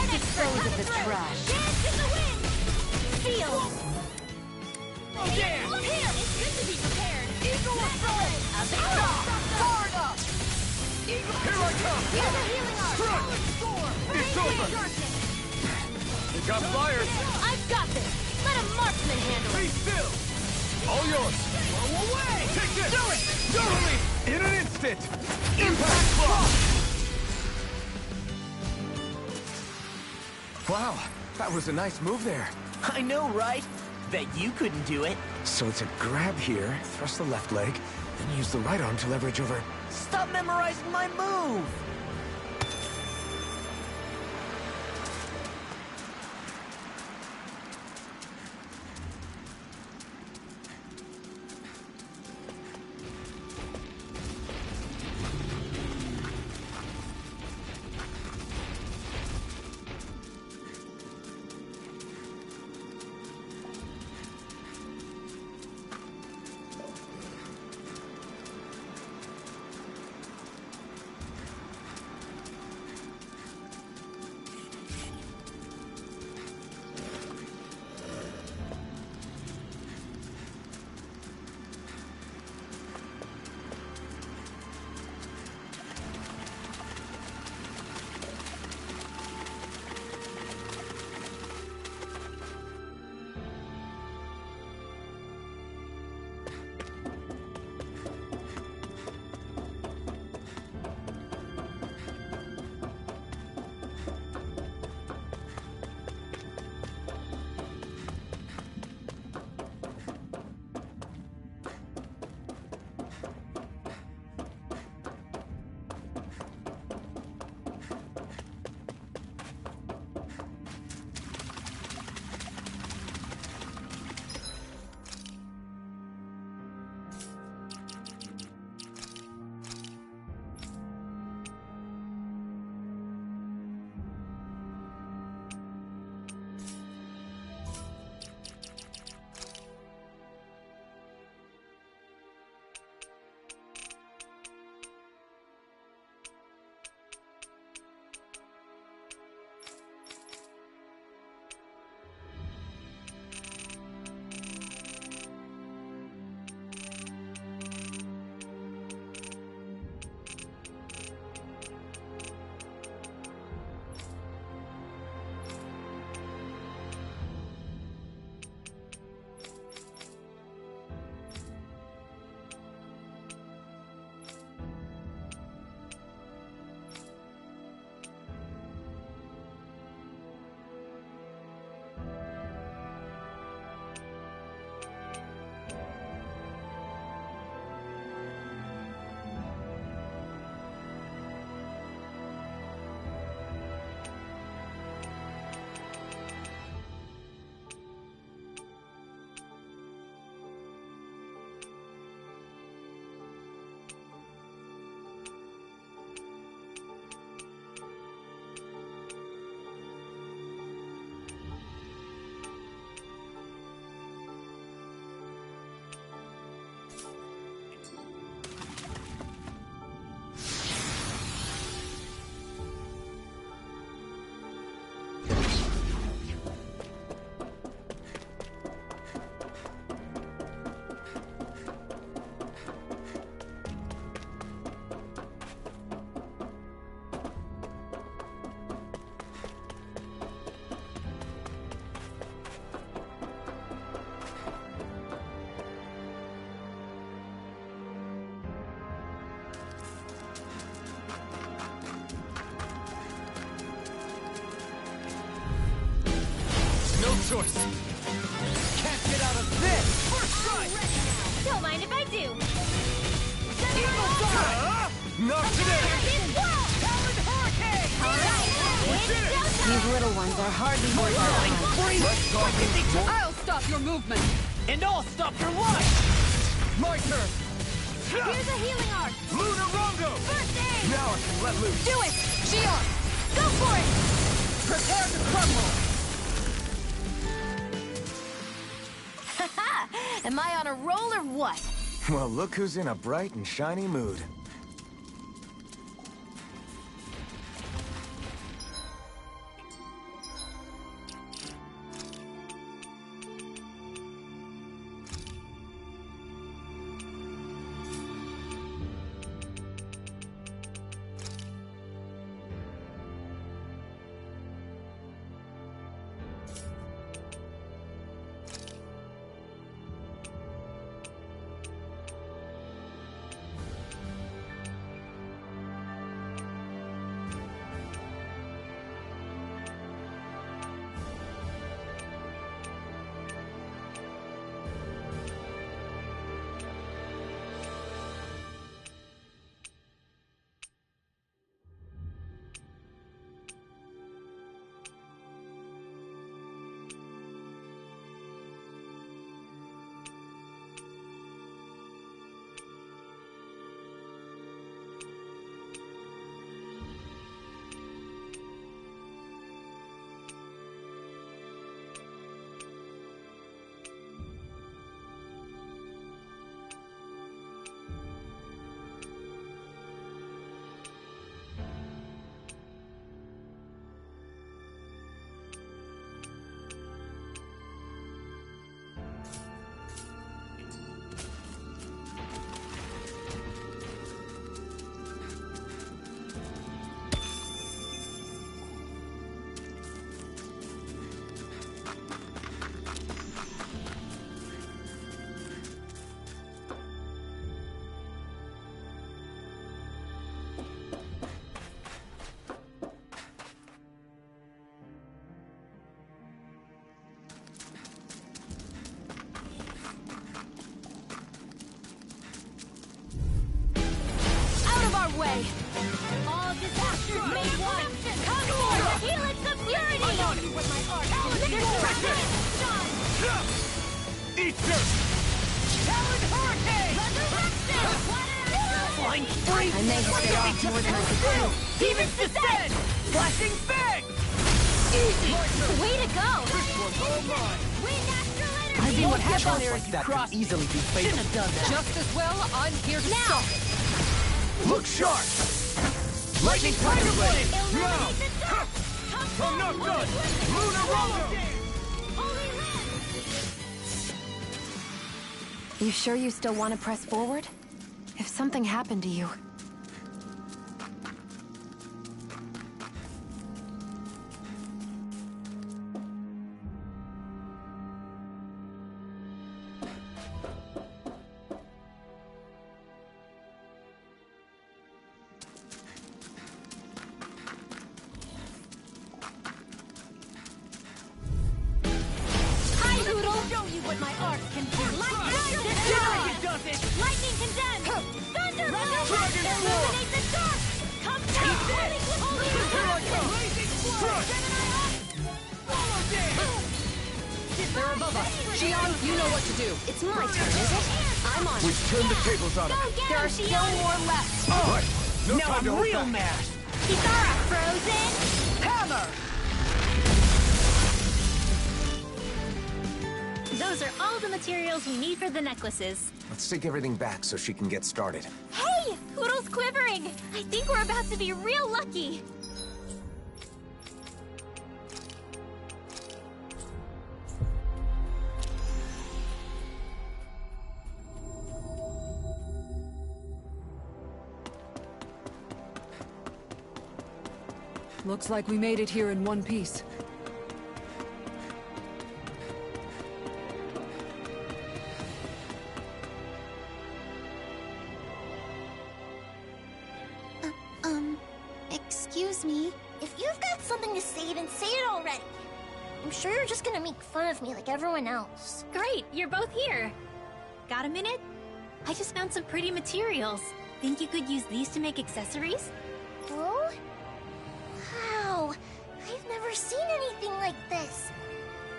Dispose of the trash. Dance in the wind! Feel! Oh, damn! Look here! It's good to be prepared. Eagle assault! A big dog! Forward up! Eagle! Here I come! Here's a healing arm! Strike! It's over! We got flyers. I've got this! Let a marksman handle Be it! still. All yours. Go away. Take this. Do it. Totally. In an instant. Impact block. Wow, that was a nice move there. I know, right? Bet you couldn't do it. So it's a grab here, thrust the left leg, then use the right arm to leverage over. Stop memorizing my move! resource! Can't get out of this! First strike! Don't mind if I do. Not today! Talon Hurricane! These little ones are hardly worth our time. I'll stop your movement! And I'll stop your life! My turn! Here's a healing arc. Lunar Rondo! First aid! Now I can let loose! Do it! Shion! Go for it! Prepare to crumble! Haha! Am I on a roll or what? Well, look who's in a bright and shiny mood. Way. All disasters made one. Come forth, heal its impurity. I know you with my art. Eat dirt! Talon Hurricane! Flying free! I may have bit off more than I could chew. Demon's Descent! Flashing Fang! Easy! Way to go! This one's all mine! I see what happens like that could easily be fatal. Shouldn't have done that. Just as well, I'm here to stop it. Look sharp! Lightning Tiger Blade! Now! I'm not done! Lunar Rondo! You sure you still want to press forward? If something happened to you... What my art can do. Lightning does it! Lightning condemned! Thunder illuminate the dark! Come down! Holy Here I come! Crush! They're above us. Shion, you know what to do. It's my turn, is it? I'm on. We've turned the tables on it. There are still more left. All right. No now time to I'm hold real back. mad! Kisara frozen! Hammer! Those are all the materials we need for the necklaces. Let's take everything back so she can get started. Hey! Poodle's quivering! I think we're about to be real lucky! Looks like we made it here in one piece. Excuse me. If you've got something to say, then say it already. I'm sure you're just gonna make fun of me like everyone else. Great, you're both here. Got a minute? I just found some pretty materials. Think you could use these to make accessories? Oh? Wow! I've never seen anything like this.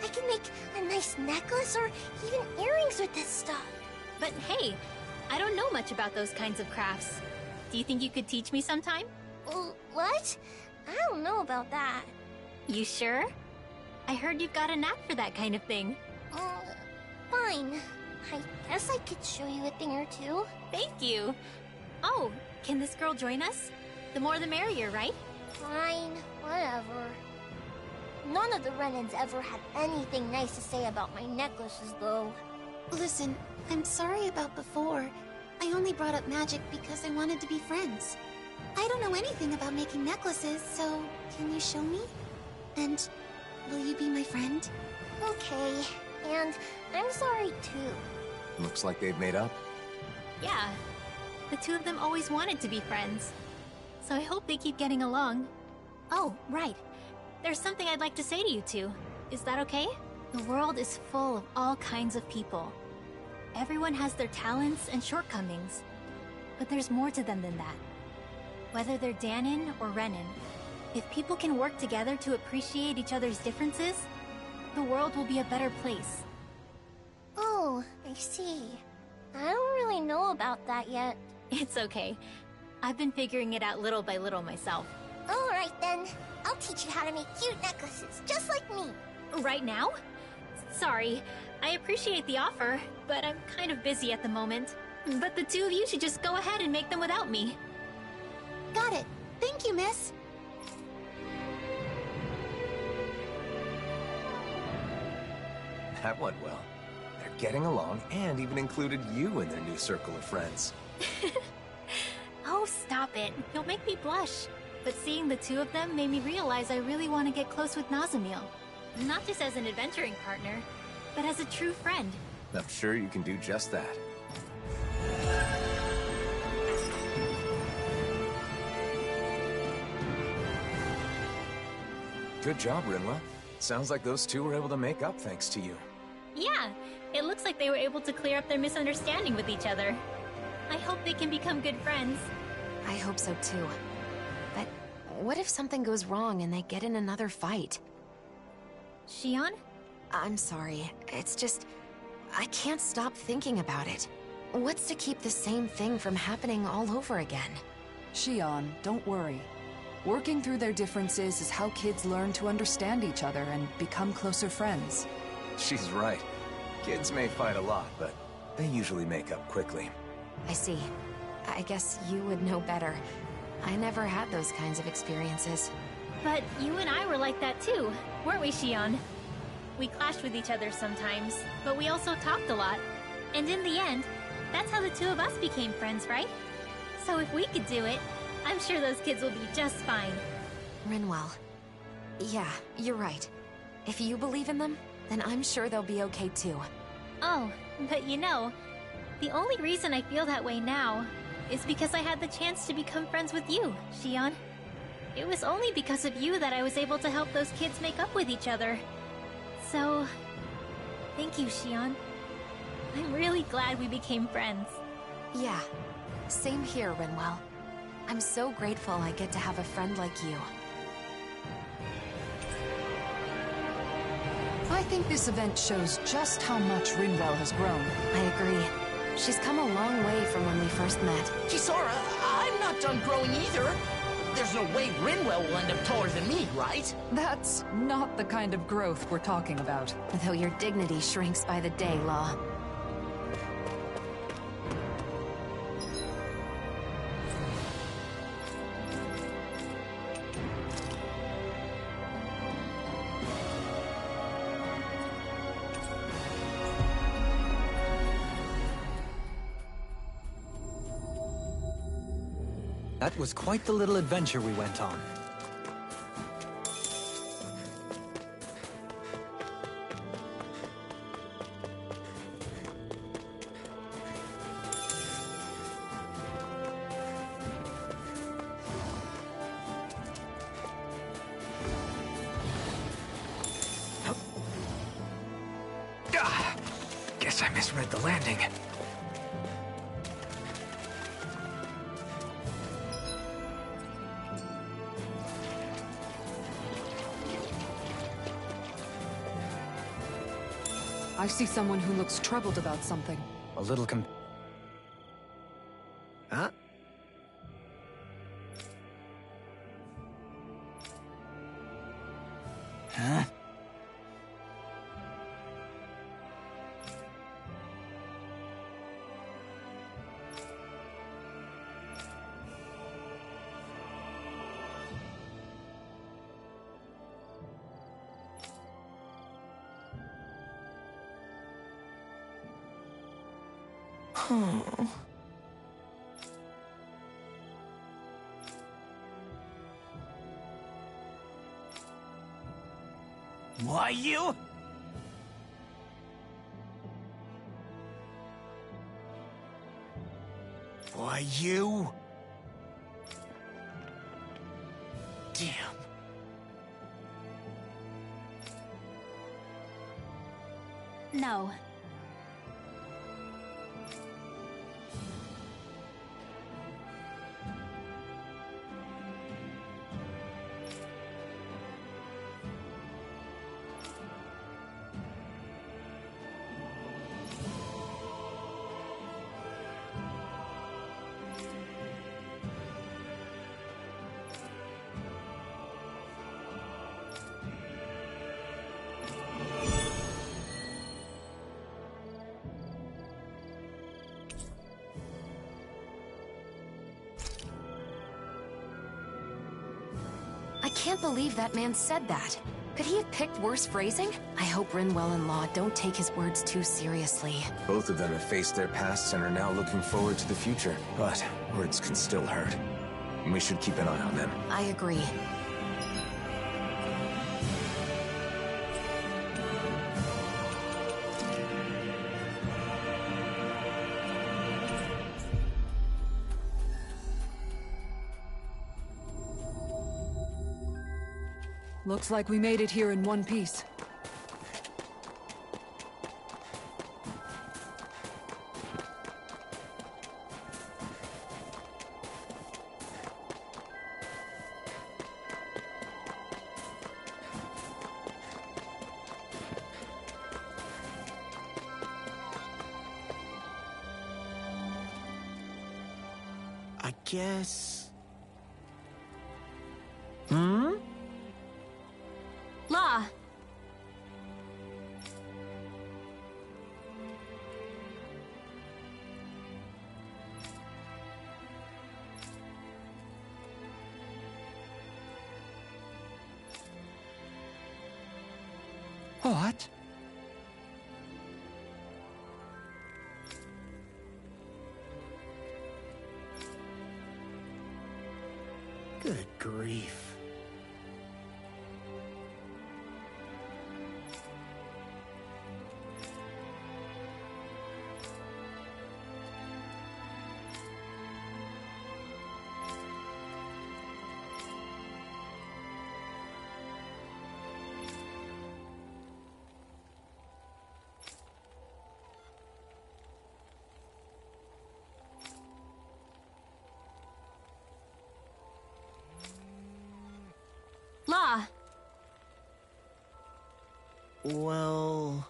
I can make a nice necklace or even earrings with this stuff. But hey, I don't know much about those kinds of crafts. Do you think you could teach me sometime? What? I don't know about that. You sure? I heard you've got a knack for that kind of thing. Fine. I guess I could show you a thing or two. Thank you. Oh, can this girl join us? The more the merrier, right? Fine, whatever. None of the Renins ever had anything nice to say about my necklaces, though. Listen, I'm sorry about before. I only brought up magic because I wanted to be friends. I don't know anything about making necklaces, so can you show me? And will you be my friend? Okay, and I'm sorry too. Looks like they've made up. Yeah, the two of them always wanted to be friends. So I hope they keep getting along. Oh, right. There's something I'd like to say to you two. Is that okay? The world is full of all kinds of people. Everyone has their talents and shortcomings. But there's more to them than that. Whether they're Danin or Renin, if people can work together to appreciate each other's differences, the world will be a better place. Oh, I see. I don't really know about that yet. It's okay. I've been figuring it out little by little myself. Alright then. I'll teach you how to make cute necklaces, just like me. Right now? Sorry. I appreciate the offer, but I'm kind of busy at the moment. But the two of you should just go ahead and make them without me. Got it. Thank you, miss. That went well. They're getting along and even included you in their new circle of friends. Oh, stop it. You'll make me blush. But seeing the two of them made me realize I really want to get close with Nazamil. Not just as an adventuring partner, but as a true friend. I'm sure you can do just that. Good job, Rinwell. Sounds like those two were able to make up thanks to you. Yeah, it looks like they were able to clear up their misunderstanding with each other. I hope they can become good friends. I hope so too. But what if something goes wrong and they get in another fight? Shion? I'm sorry. It's just... I can't stop thinking about it. What's to keep the same thing from happening all over again? Shion, don't worry. Working through their differences is how kids learn to understand each other and become closer friends. She's right. Kids may fight a lot, but they usually make up quickly. I see. I guess you would know better. I never had those kinds of experiences. But you and I were like that too, weren't we, Shion? We clashed with each other sometimes, but we also talked a lot. And in the end, that's how the two of us became friends, right? So if we could do it, I'm sure those kids will be just fine. Rinwell. Yeah, you're right. If you believe in them, then I'm sure they'll be okay too. Oh, but you know, the only reason I feel that way now is because I had the chance to become friends with you, Shion. It was only because of you that I was able to help those kids make up with each other. So, thank you, Shion. I'm really glad we became friends. Yeah, same here, Rinwell. I'm so grateful I get to have a friend like you. I think this event shows just how much Rinwell has grown. I agree. She's come a long way from when we first met. Kisara, I'm not done growing either. There's no way Rinwell will end up taller than me, right? That's not the kind of growth we're talking about. Though your dignity shrinks by the day, Law. That was quite the little adventure we went on. Guess I misread the landing. I see someone who looks troubled about something. A little Huh? Huh? Why you? Why you? Damn. No. I can't believe that man said that. Could he have picked worse phrasing? I hope Rinwell and Law don't take his words too seriously. Both of them have faced their pasts and are now looking forward to the future. But words can still hurt. And we should keep an eye on them. I agree. Looks like we made it here in one piece. I guess... Law. What? Good grief. Law. Well...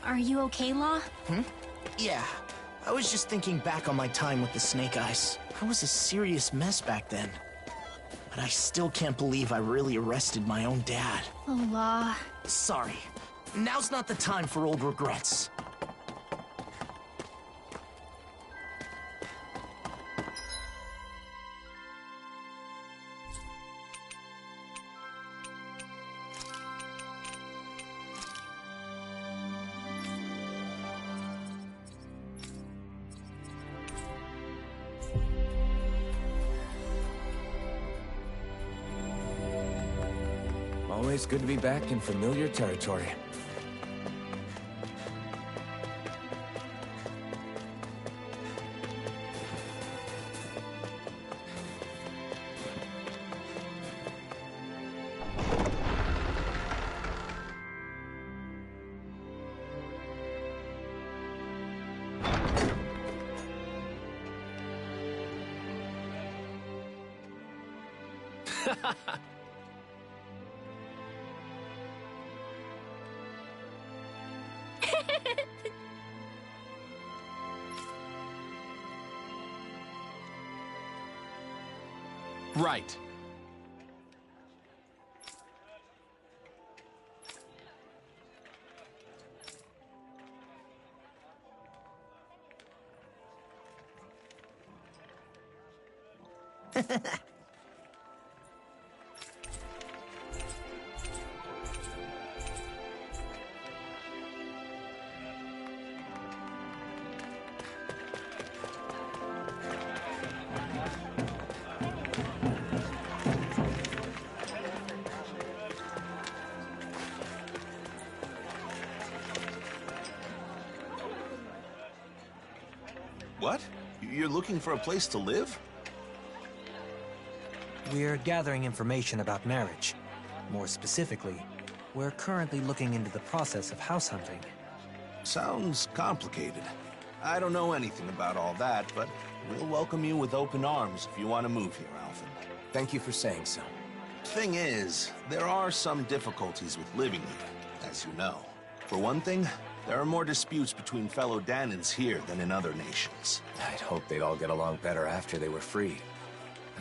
Are you okay, Law? Yeah. I was just thinking back on my time with the Snake Eyes. I was a serious mess back then. But I still can't believe I really arrested my own dad. Oh, Law. Sorry. Now's not the time for old regrets. Always good to be back in familiar territory. Right. What? You're looking for a place to live? We're gathering information about marriage. More specifically, we're currently looking into the process of house hunting. Sounds complicated. I don't know anything about all that, but we'll welcome you with open arms if you want to move here, Alphen. Thank you for saying so. Thing is, there are some difficulties with living here, as you know. For one thing, there are more disputes between fellow Danans here than in other nations. I'd hoped they'd all get along better after they were freed.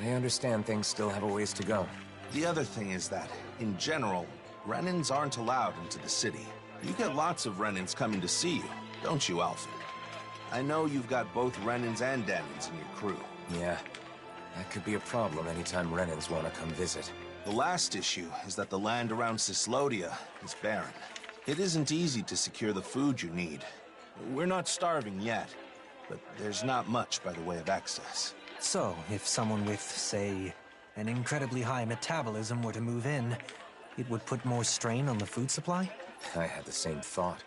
I understand things still have a ways to go. The other thing is that, in general, Renans aren't allowed into the city. You get lots of Renans coming to see you, don't you, Alphen? I know you've got both Renans and Danans in your crew. Yeah, that could be a problem anytime Renans want to come visit. The last issue is that the land around Cislodia is barren. It isn't easy to secure the food you need. We're not starving yet, but there's not much by the way of access. So, if someone with, say, an incredibly high metabolism were to move in, it would put more strain on the food supply? I had the same thought.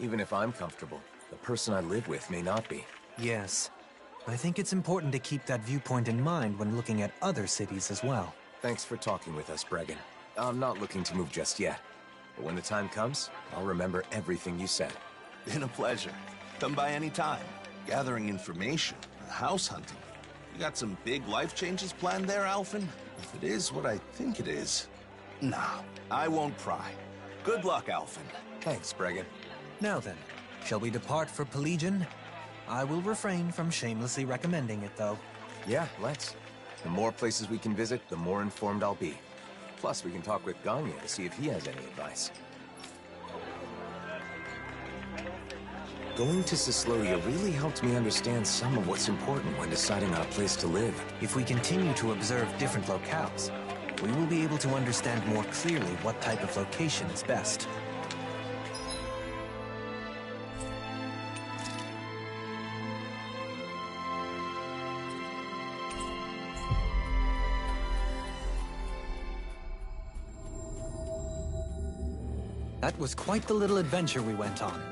Even if I'm comfortable, the person I live with may not be. Yes. I think it's important to keep that viewpoint in mind when looking at other cities as well. Thanks for talking with us, Bregan. I'm not looking to move just yet. But when the time comes, I'll remember everything you said. Been a pleasure. Come by any time. Gathering information, house hunting. You got some big life changes planned there, Alphen? If it is what I think it is. Nah, I won't pry. Good luck, Alphen. Thanks, Bregan. Now then, shall we depart for Pelegion? I will refrain from shamelessly recommending it, though. Yeah, let's. The more places we can visit, the more informed I'll be. Plus, we can talk with Gagne to see if he has any advice. Going to Cislodia really helped me understand some of what's important when deciding on a place to live. If we continue to observe different locales, we will be able to understand more clearly what type of location is best. That was quite the little adventure we went on.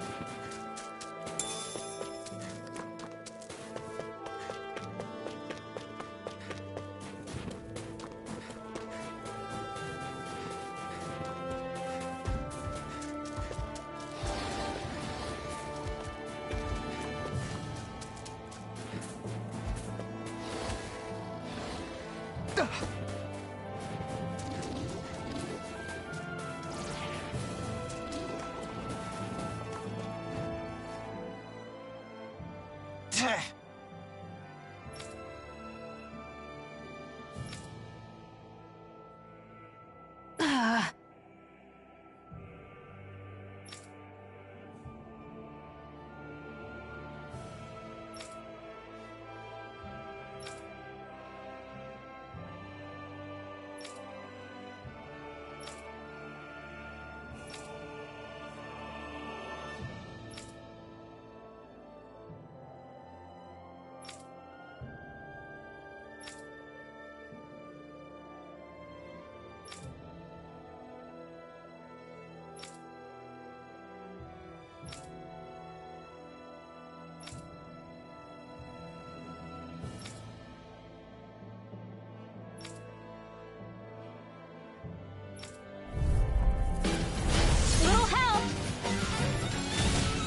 Little help!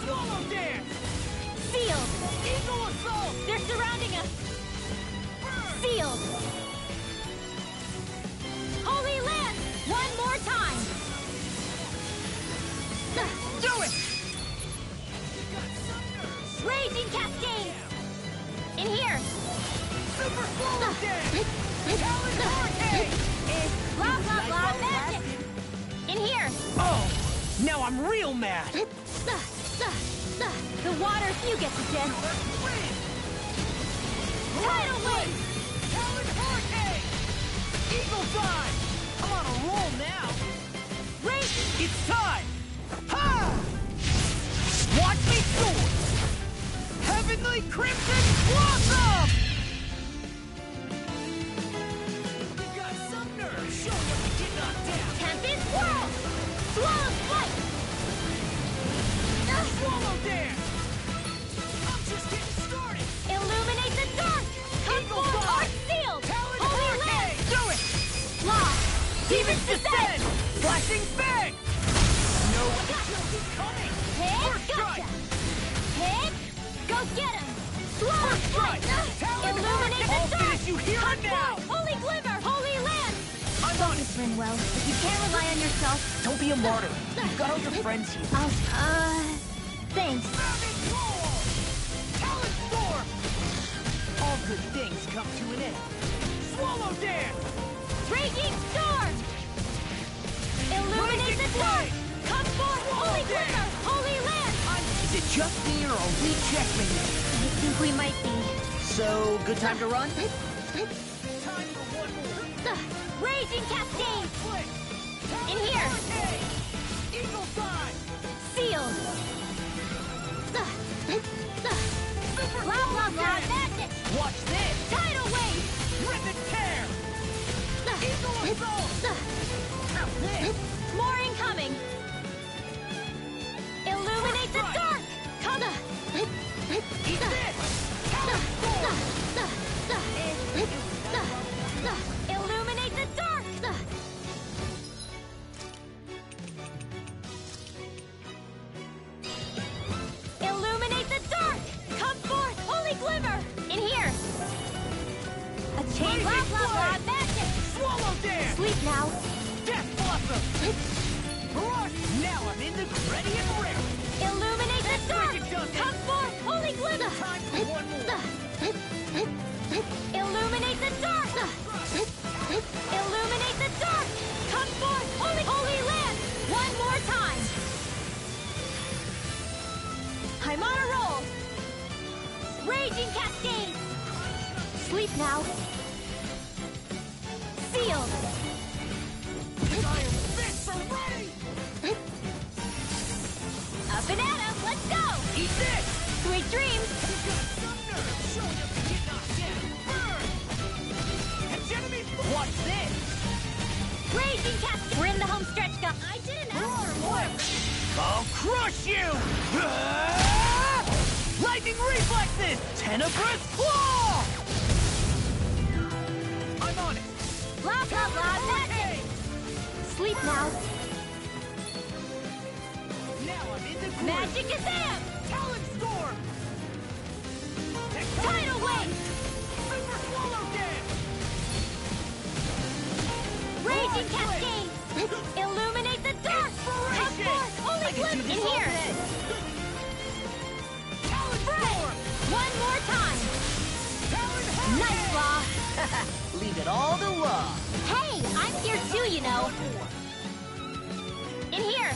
Swallow dance! Sealed! Eagle assault! They're surrounding us! Sealed! Holy Land! One more time! Do it! Raging Cascade! In here! Super swallow dance! Talon hurricane! Blah, blah, blah, magic! In here! Oh! Now I'm real mad! The water, you get the dead! Tidal wave! Talon hurricane! Eagle dive! I'm on a roll now! Raging! It's time! Ha! Watch me soar! Heavenly Crimson Blossom! You got some nerve! Show them to get knocked down! Tempest Whirl! Swallow Flight! Swallow dance! I'm just getting started! Illuminate the dark! Come Eagle forth or dive! sealed! Talon Holy hurricane! Land! Do it! Lost! Demons Demons descend! descend! Flashing fang! No one Gotcha! is coming! Hit! First Gotcha! strike! Hit! Go get him! Swallow First strike! Flight! Talon Illuminate hurricane! I'll the dark! finish you here Come and now! forth! Holy Glimmer! Holy Land! I'm on it! Focus, Rinwell. If you can't rely on yourself... Don't be a martyr. You've got all your friends here. Thanks. Talon storm! All good things come to an end. Swallow dance! Raging Storm! Illuminate the dark! Come forth! Holy Glimmer! Holy Land! Is it just me or are we checkmating? I think we might be. So, good time to run? Time for one more. Raging Cascade! In here! Eagle dive! Sealed! Blah, blah, blah, magic! Watch this! Tidal wave! Rip and tear! Eagle assault! Now this! More incoming! Illuminate the dark! Come! Eat this! Talon storm! Illuminate the dark! Illuminate the dark! Come forth, holy glimmer! In here! A chain blah blah blah magic! Swallow dance! Sleep now! Death blossom! Rush! Now I'm in the ready and ready! Illuminate the dark! freaking does it! Come forth, holy glimmer! Time for one more! Illuminate the dark! Illuminate the dark! Come forth, holy land! One more time! I'm on a roll! Raging Cascade! Sleep now! Sealed! Iron fists are ready! Up and at 'em! Let's go! Eat this! Sweet dreams! You've got some nerve! Show them to get knocked down! Burn! Hegemony! Watch this! Raging Cascade! We're in the home stretch, guys. I didn't ask for more! I'll crush you! Lightning reflexes! Tenebrous claw! I'm on it! Blah blah blah magic! Sleep now! Now I'm in the groove! Magic is in! Talon storm! Tidal wave! Super swallow dance! Raging cascade! Illuminate the dark! Come forth, only glimpse in here! Spread! One more time! Nice, Law! Leave it all to Law. Hey, I'm here too, you know. In here!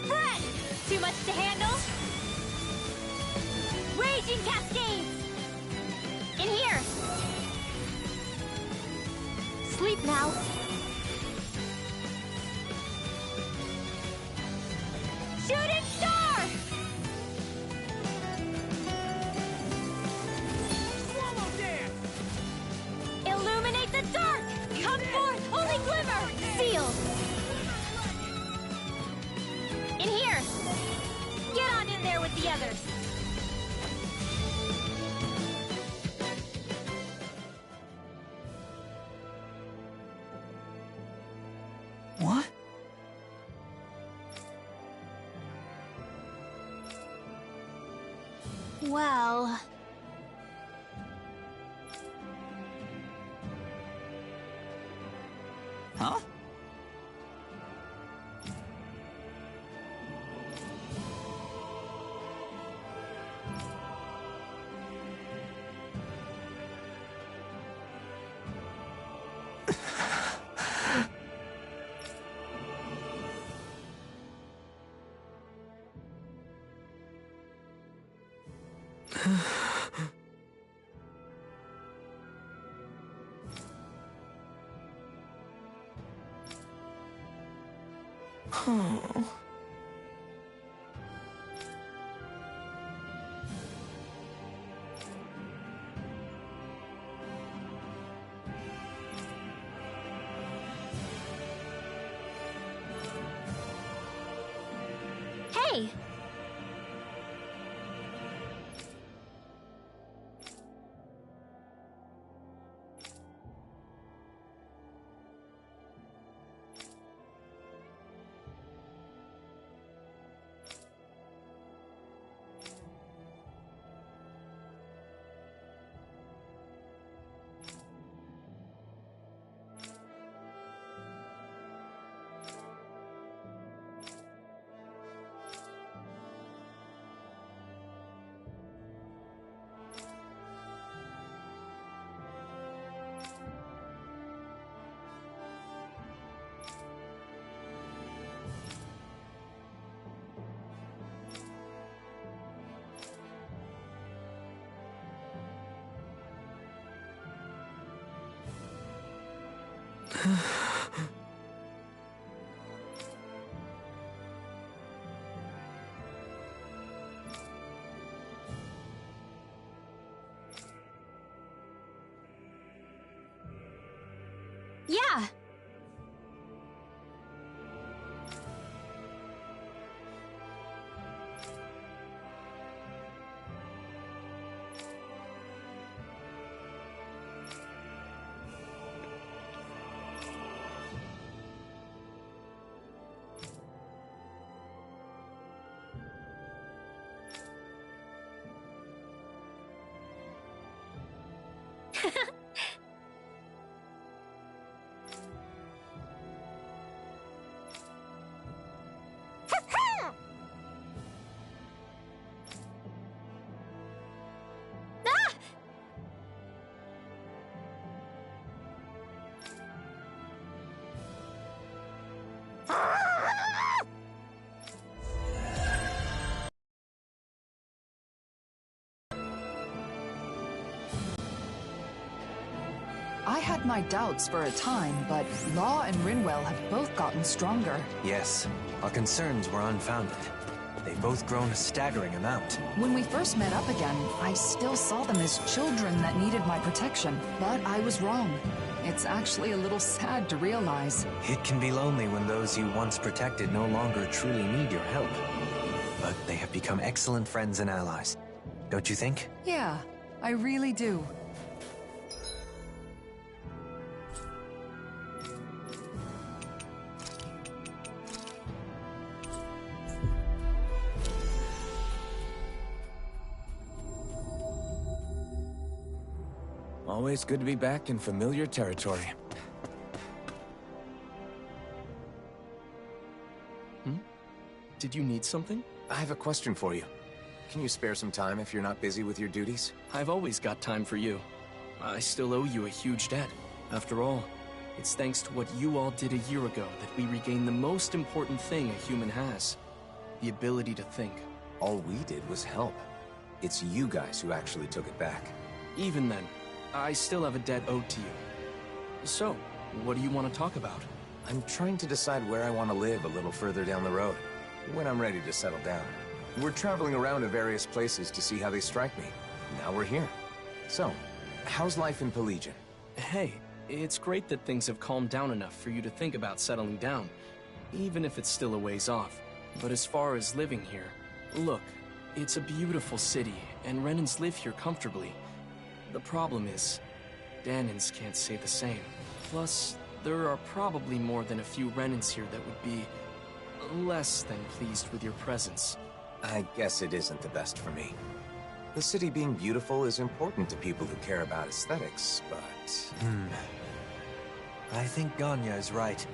Spread! Too much to handle? Raging cascades! In here! Sleep now. Shooting star! Swallow dance! Illuminate the dark! Come forth, only glimmer! Sealed! In here! Get on in there with the others! What? Well... Huh? Oh. Hey! Yeah! I had my doubts for a time, but Law and Rinwell have both gotten stronger. Yes, our concerns were unfounded. They've both grown a staggering amount. When we first met up again, I still saw them as children that needed my protection, but I was wrong. It's actually a little sad to realize. It can be lonely when those you once protected no longer truly need your help. But they have become excellent friends and allies. Don't you think? Yeah, I really do. Always good to be back in familiar territory. Did you need something? I have a question for you. Can you spare some time if you're not busy with your duties? I've always got time for you. I still owe you a huge debt. After all, it's thanks to what you all did a year ago that we regained the most important thing a human has. The ability to think. All we did was help. It's you guys who actually took it back. Even then, I still have a debt owed to you. So, what do you want to talk about? I'm trying to decide where I want to live a little further down the road, when I'm ready to settle down. We're traveling around to various places to see how they strike me. Now we're here. So, how's life in Pelegion? Hey, it's great that things have calmed down enough for you to think about settling down, even if it's still a ways off. But as far as living here, look, it's a beautiful city, and Renans live here comfortably. The problem is, Danans can't say the same. Plus, there are probably more than a few Renans here that would be less than pleased with your presence. I guess it isn't the best for me. The city being beautiful is important to people who care about aesthetics, but... I think Ganya is right.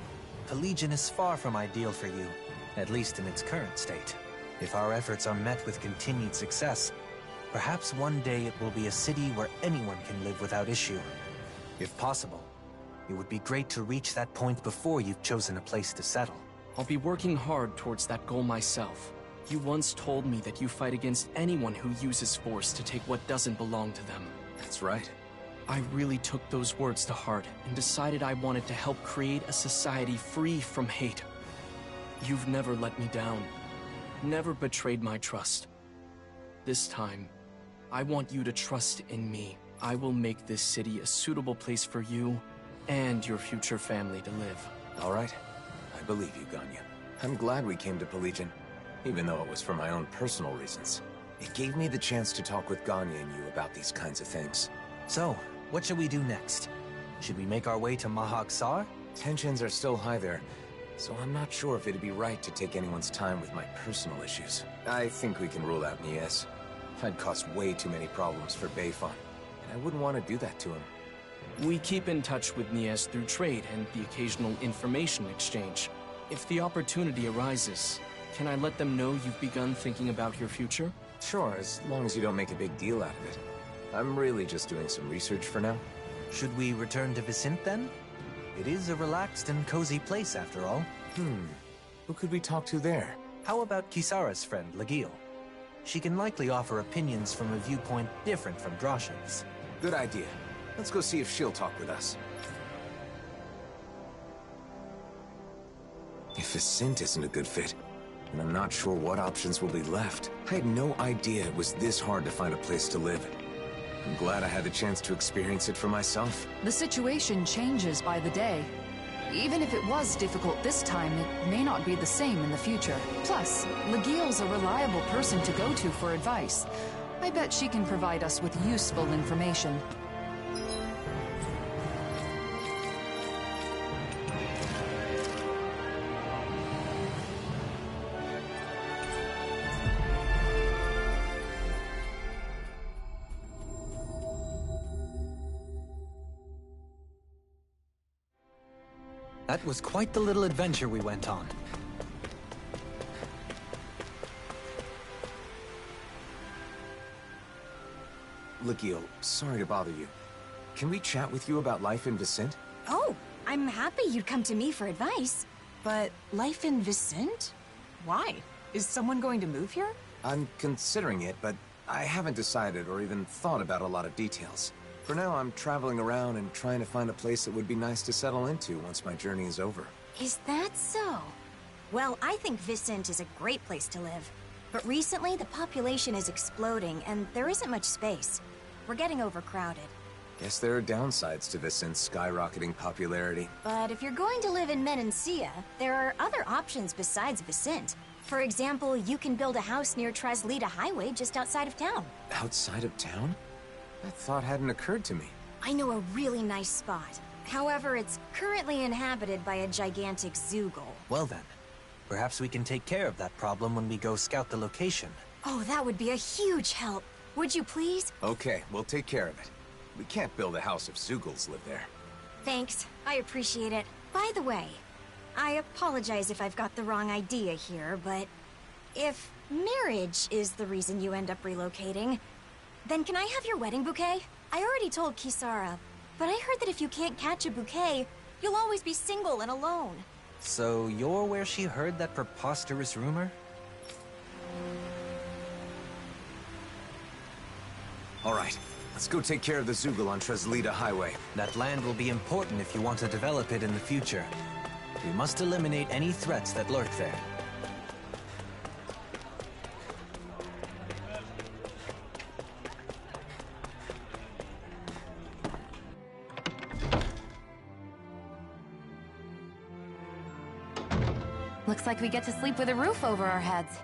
Pelegion is far from ideal for you, at least in its current state. If our efforts are met with continued success, perhaps one day it will be a city where anyone can live without issue. If possible, it would be great to reach that point before you've chosen a place to settle. I'll be working hard towards that goal myself. You once told me that you fight against anyone who uses force to take what doesn't belong to them. That's right. I really took those words to heart and decided I wanted to help create a society free from hate. You've never let me down, never betrayed my trust. This time, I want you to trust in me. I will make this city a suitable place for you and your future family to live. All right. I believe you, Ganya. I'm glad we came to Pelegion, even though it was for my own personal reasons. It gave me the chance to talk with Ganya and you about these kinds of things. So, what should we do next? Should we make our way to Mahag Saar? Tensions are still high there, so I'm not sure if it'd be right to take anyone's time with my personal issues. I think we can rule out Nies. I'd cause way too many problems for Beifan, and I wouldn't want to do that to him. We keep in touch with Nies through trade and the occasional information exchange. If the opportunity arises, can I let them know you've begun thinking about your future? Sure, as long as you don't make a big deal out of it. I'm really just doing some research for now. Should we return to Vicente then? It is a relaxed and cozy place after all. Who could we talk to there? How about Kisara's friend, Legil? She can likely offer opinions from a viewpoint different from Droshin's. Good idea. Let's go see if she'll talk with us. If Vicente isn't a good fit, then I'm not sure what options will be left. I had no idea it was this hard to find a place to live. I'm glad I had the chance to experience it for myself. The situation changes by the day. Even if it was difficult this time, it may not be the same in the future. Plus, Legil's a reliable person to go to for advice. I bet she can provide us with useful information. That was quite the little adventure we went on. Legil, sorry to bother you. Can we chat with you about life in Vicente? Oh, I'm happy you'd come to me for advice. But life in Vicente? Why? Is someone going to move here? I'm considering it, but I haven't decided or even thought about a lot of details. For now, I'm traveling around and trying to find a place that would be nice to settle into once my journey is over. Is that so? Well, I think Vicente is a great place to live. But recently, the population is exploding, and there isn't much space. We're getting overcrowded. Guess there are downsides to Vicente's skyrocketing popularity. But if you're going to live in Menancia, there are other options besides Vicente. For example, you can build a house near Traslita Highway just outside of town. Outside of town? That thought hadn't occurred to me. I know a really nice spot. However, it's currently inhabited by a gigantic Zoogle. Well then, perhaps we can take care of that problem when we go scout the location. Oh, that would be a huge help. Would you please? Okay, we'll take care of it. We can't build a house if Zoogles live there. Thanks. I appreciate it. By the way, I apologize if I've got the wrong idea here, but if marriage is the reason you end up relocating, then can I have your wedding bouquet? I already told Kisara, but I heard that if you can't catch a bouquet, you'll always be single and alone. So you're where she heard that preposterous rumor? All right, let's go take care of the Zoogle on Treslita Highway. That land will be important if you want to develop it in the future. We must eliminate any threats that lurk there. Looks like we get to sleep with a roof over our heads.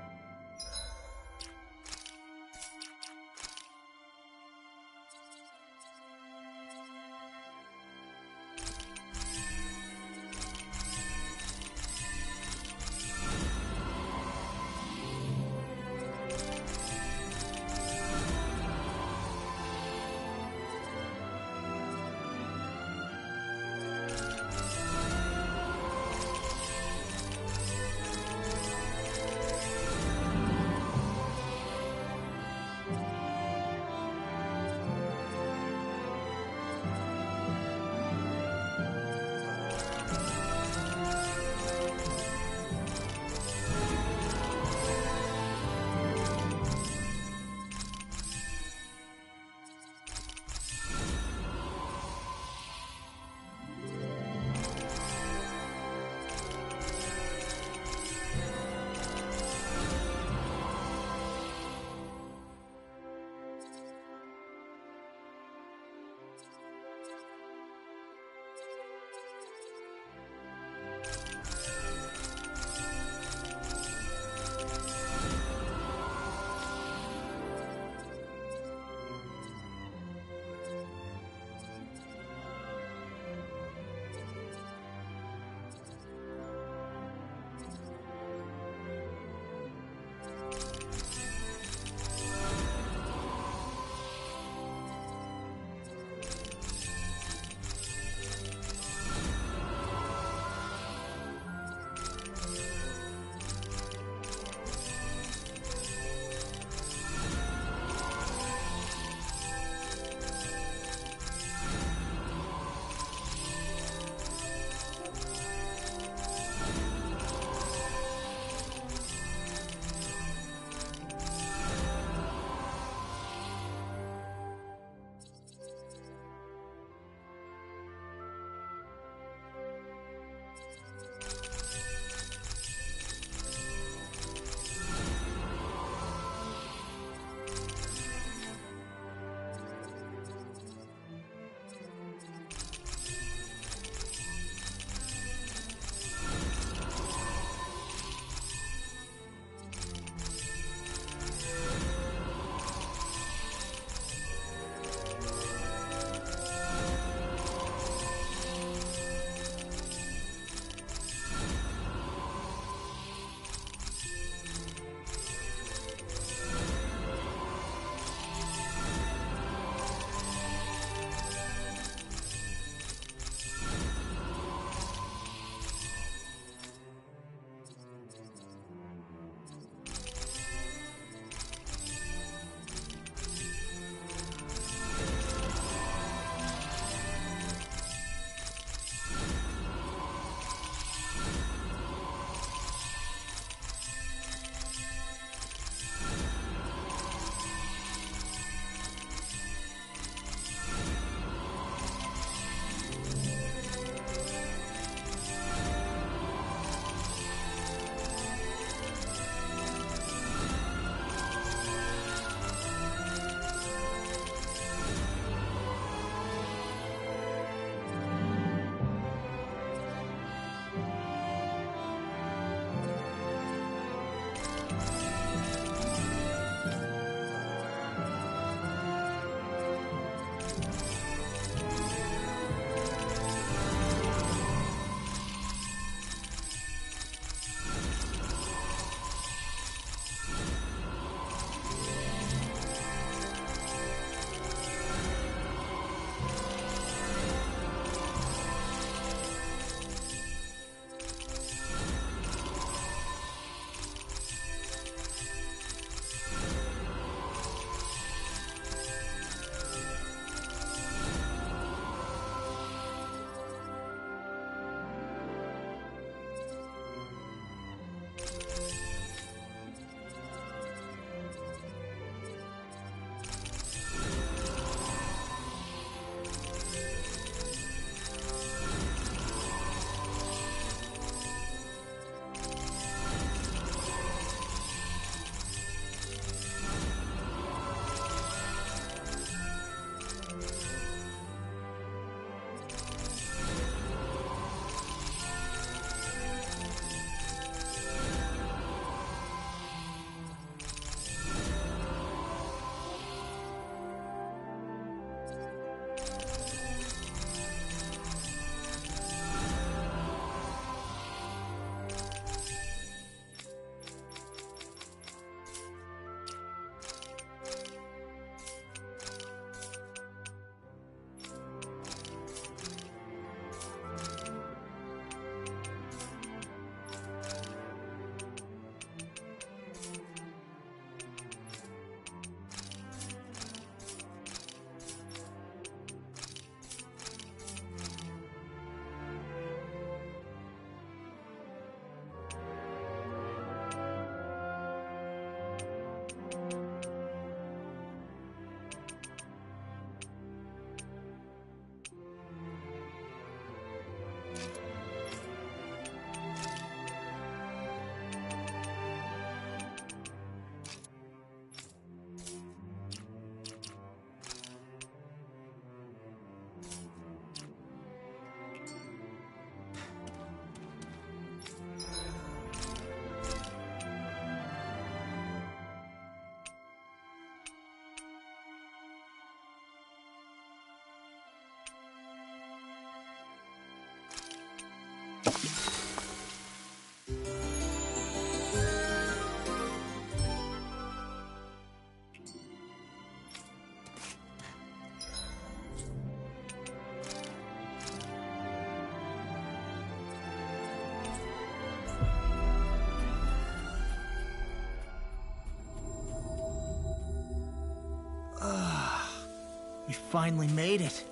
You finally made it.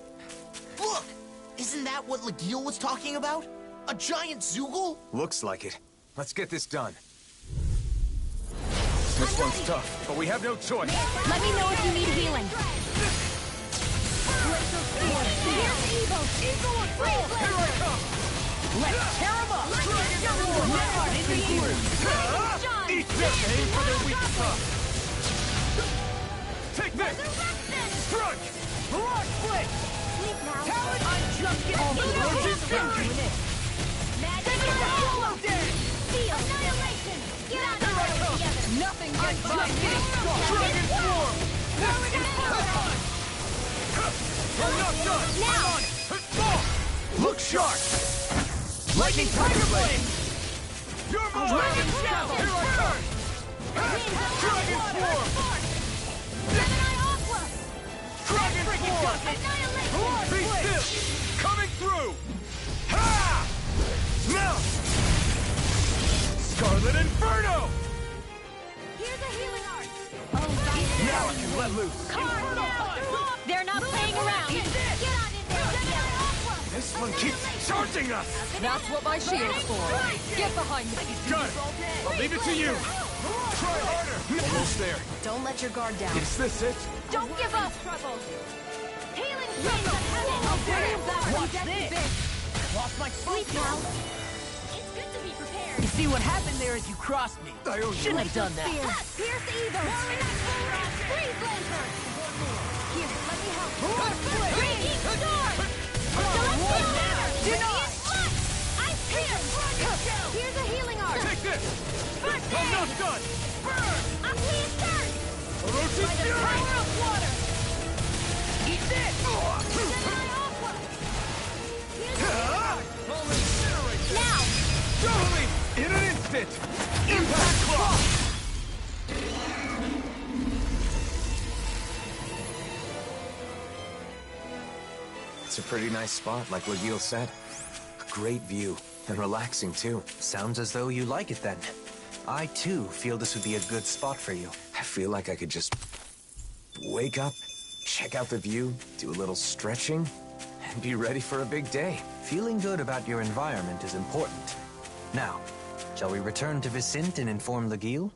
Look! Isn't that what Legil was talking about? A giant Zoogle? Looks like it. Let's get this done. This one's tough, but we have no choice. Let me know if you need healing. Let's tear him up! Eat this! Aim for their weak spot! Take this! Strike! Rock split! Talent! I'm just getting started! Swallow dead! Annihilation! Get out of there together! Nothing gets by me! Dragon form! I'm not done! Now! Look sharp! Lightning Tiger Blade! You're mine! Dragon Shadow! Here I come! Dragon Form! Gemini Aqua! Dragon Form! Annihilation! Be still! Coming through! Ha! Now! Scarlet Inferno! Here's a healing art! Now I can let loose! Calm down! They're not playing around! Get on in there! Gemini Aqua! This one keeps charging us! That's what my shield's for. Get behind me. Got it! I'll leave it to you! Try harder! Almost there. Don't let your guard down. Is this it? Don't give up! Healing Rays of Heaven! I'll bring you back! Watch this! Lost my sleep now! It's good to be prepared! You see, what happened there is you crossed me. Shouldn't have done that. Pierce Eagles! Freeze Lantern! Here, let me help. Raging Storm! Do not! I pierce! Here's a healing art! Take this! First I'm aid! not done! Burn! Aqueous Surge! Orochi's By the Fury! power of water! Eat this! Gemini Aqua! Now! Totally! In an instant! Impact Claw! It's a pretty nice spot, like Legil said. A great view, and relaxing too. Sounds as though you like it then. I too feel this would be a good spot for you. I feel like I could just wake up, check out the view, do a little stretching, and be ready for a big day. Feeling good about your environment is important. Now, shall we return to Vicente and inform Legil?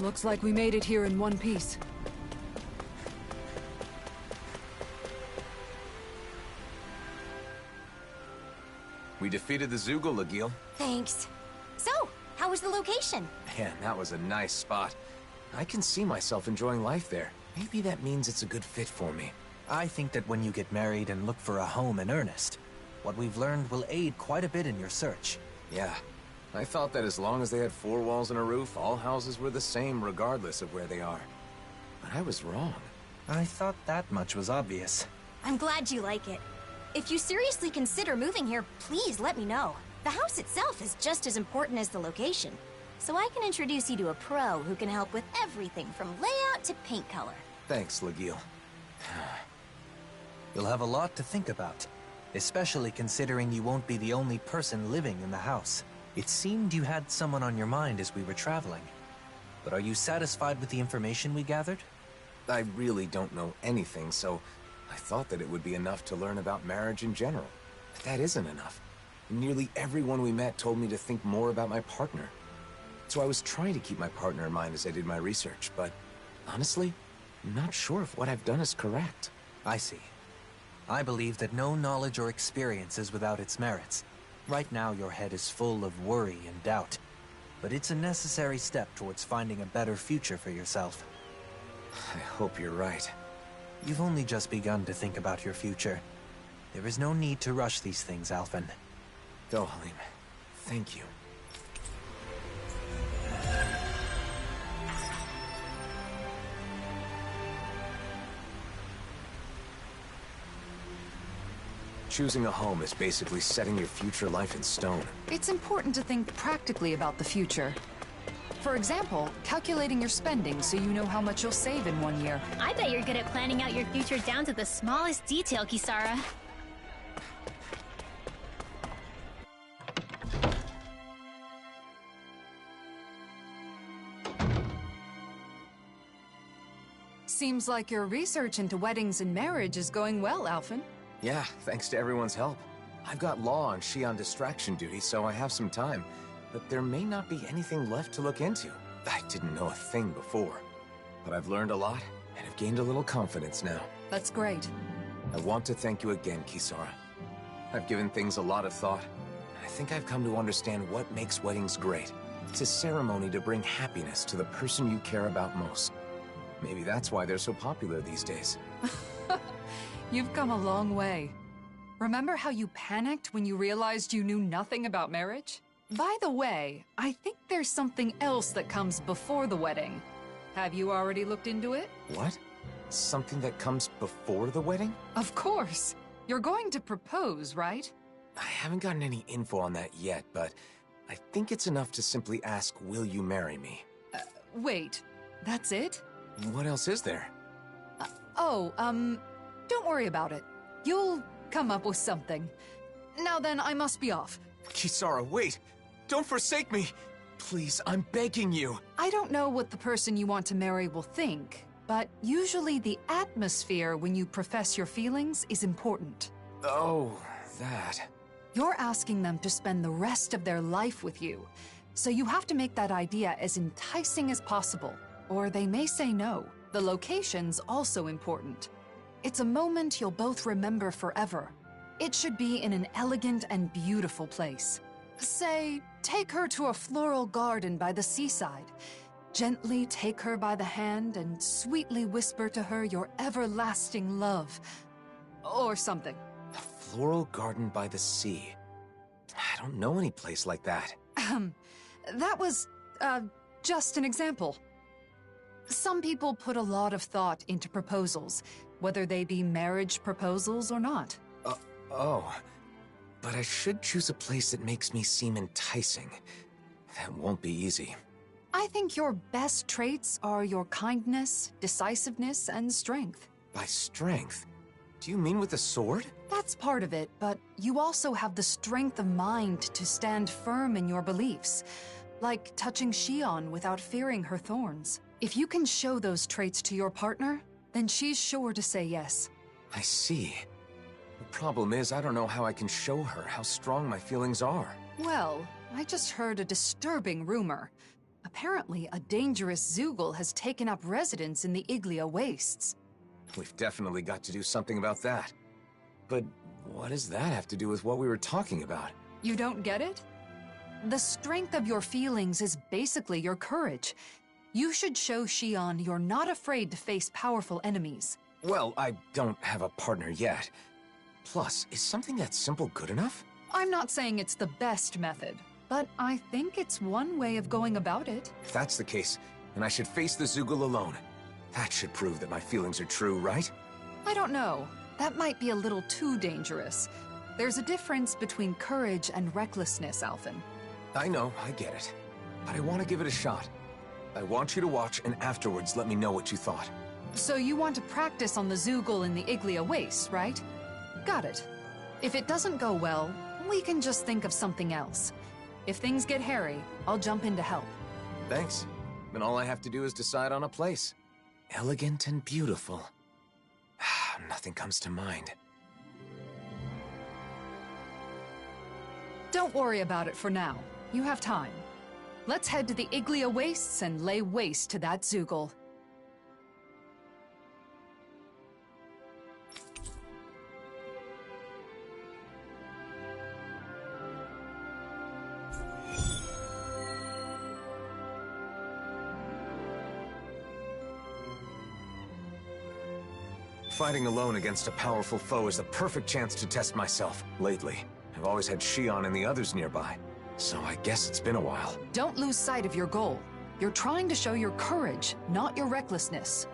Looks like we made it here in one piece. We defeated the Zoogle, Legil. Thanks. So, how was the location? Man, that was a nice spot. I can see myself enjoying life there. Maybe that means it's a good fit for me. I think that when you get married and look for a home in earnest, what we've learned will aid quite a bit in your search. Yeah. I thought that as long as they had 4 walls and a roof, all houses were the same regardless of where they are. But I was wrong. I thought that much was obvious. I'm glad you like it. If you seriously consider moving here, please let me know. The house itself is just as important as the location. So I can introduce you to a pro who can help with everything from layout to paint color. Thanks, Legil. You'll have a lot to think about, especially considering you won't be the only person living in the house. It seemed you had someone on your mind as we were traveling. But are you satisfied with the information we gathered? I really don't know anything, so I thought that it would be enough to learn about marriage in general. But that isn't enough. Nearly everyone we met told me to think more about my partner. So I was trying to keep my partner in mind as I did my research, but honestly, I'm not sure if what I've done is correct. I see. I believe that no knowledge or experience is without its merits. Right now, your head is full of worry and doubt. But it's a necessary step towards finding a better future for yourself. I hope you're right. You've only just begun to think about your future. There is no need to rush these things, Alphen. Go, Halim. Thank you. Choosing a home is basically setting your future life in stone. It's important to think practically about the future. For example, calculating your spending so you know how much you'll save in 1 year. I bet you're good at planning out your future down to the smallest detail, Kisara. Seems like your research into weddings and marriage is going well, Alphen. Yeah, thanks to everyone's help. I've got Law and Shi on distraction duty, so I have some time. But there may not be anything left to look into. I didn't know a thing before. But I've learned a lot, and have gained a little confidence now. That's great. I want to thank you again, Kisara. I've given things a lot of thought. I think I've come to understand what makes weddings great. It's a ceremony to bring happiness to the person you care about most. Maybe that's why they're so popular these days. You've come a long way. Remember how you panicked when you realized you knew nothing about marriage? By the way, I think there's something else that comes before the wedding. Have you already looked into it? What? Something that comes before the wedding? Of course. You're going to propose, right? I haven't gotten any info on that yet, but I think it's enough to simply ask, will you marry me? Wait, that's it? What else is there? Don't worry about it. You'll come up with something. Now then, I must be off. Kisara, wait! Don't forsake me! Please, I'm begging you! I don't know what the person you want to marry will think, but usually the atmosphere when you profess your feelings is important. Oh, that. You're asking them to spend the rest of their life with you, so you have to make that idea as enticing as possible, or they may say no. The location's also important. It's a moment you'll both remember forever. It should be in an elegant and beautiful place. Say, take her to a floral garden by the seaside. Gently take her by the hand and sweetly whisper to her your everlasting love. Or something. A floral garden by the sea. I don't know any place like that. That was, just an example. Some people put a lot of thought into proposals, whether they be marriage proposals or not. But I should choose a place that makes me seem enticing. That won't be easy. I think your best traits are your kindness, decisiveness, and strength. By strength? Do you mean with a sword? That's part of it, but you also have the strength of mind to stand firm in your beliefs, like touching Shion without fearing her thorns. If you can show those traits to your partner, then she's sure to say yes. I see. The problem is, I don't know how I can show her how strong my feelings are. Well, I just heard a disturbing rumor. Apparently, a dangerous Zoogle has taken up residence in the Iglia Wastes. We've definitely got to do something about that. But what does that have to do with what we were talking about? You don't get it? The strength of your feelings is basically your courage. You should show Shion you're not afraid to face powerful enemies. Well, I don't have a partner yet. Plus, is something that simple good enough? I'm not saying it's the best method, but I think it's one way of going about it. If that's the case, then I should face the Zoogle alone. That should prove that my feelings are true, right? I don't know. That might be a little too dangerous. There's a difference between courage and recklessness, Alphen. I know, I get it. But I want to give it a shot. I want you to watch and afterwards let me know what you thought. So you want to practice on the Zoogle in the Iglia Wastes, right? Got it. If it doesn't go well, we can just think of something else. If things get hairy, I'll jump in to help. Thanks. Then all I have to do is decide on a place. Elegant and beautiful. Nothing comes to mind. Don't worry about it for now. You have time. Let's head to the Iglia Wastes and lay waste to that Zoogle. Fighting alone against a powerful foe is the perfect chance to test myself. Lately, I've always had Shion and the others nearby, so I guess it's been a while. Don't lose sight of your goal. You're trying to show your courage, not your recklessness.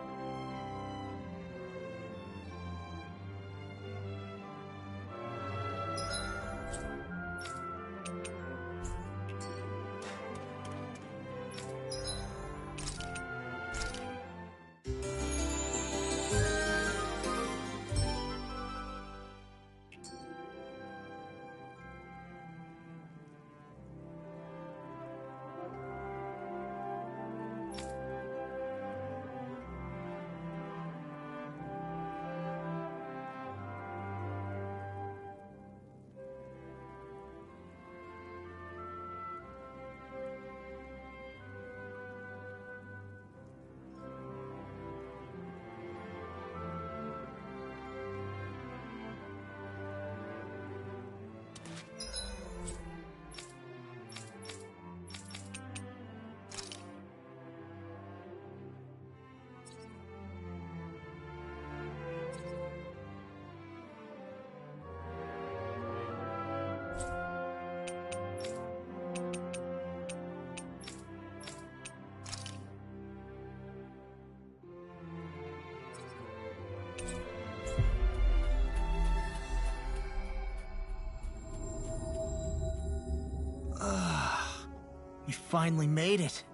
We finally made it.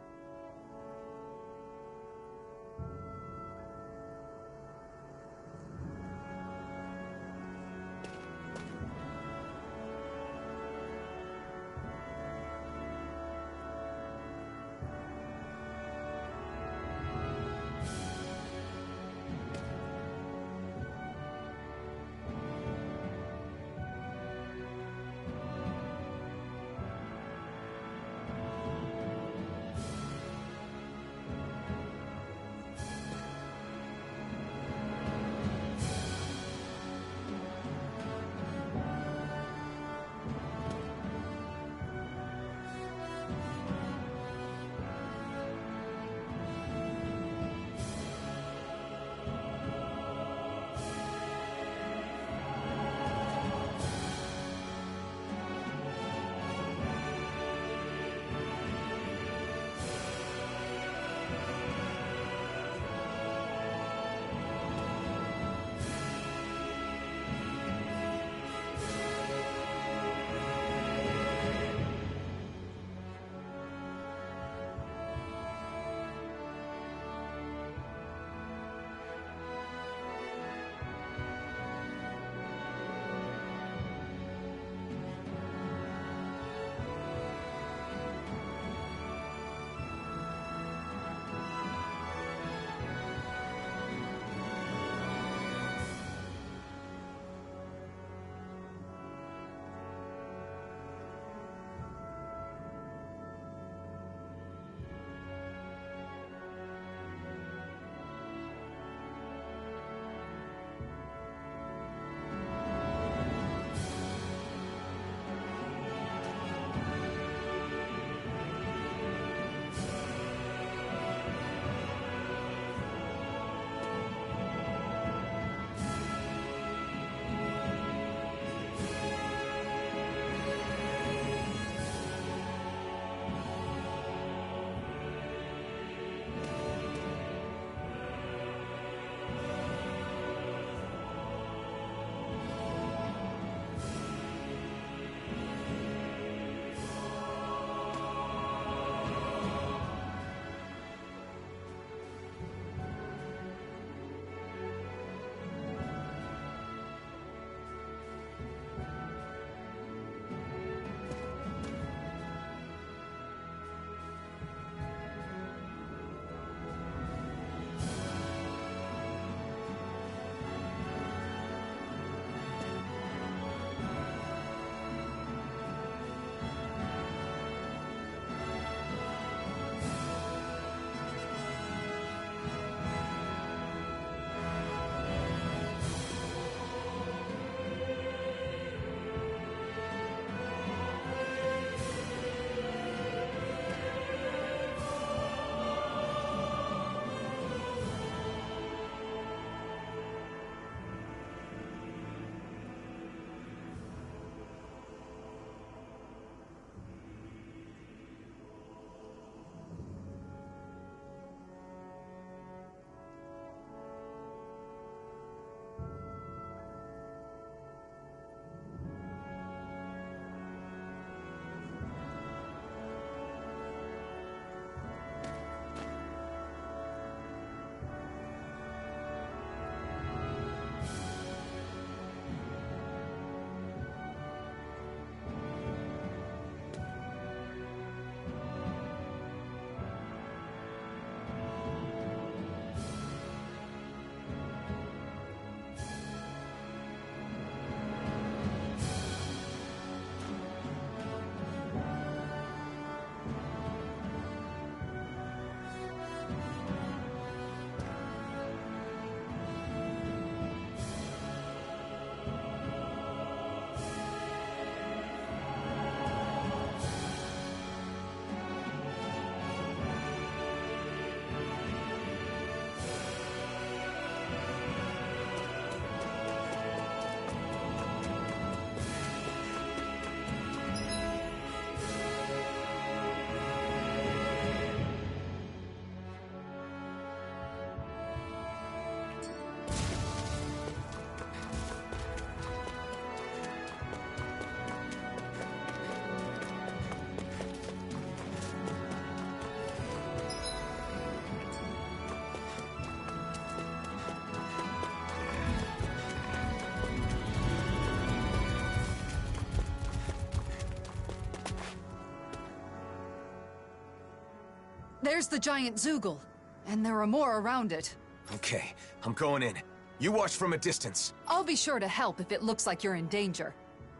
There's the giant Zoogle, and there are more around it. Okay, I'm going in. You watch from a distance. I'll be sure to help if it looks like you're in danger.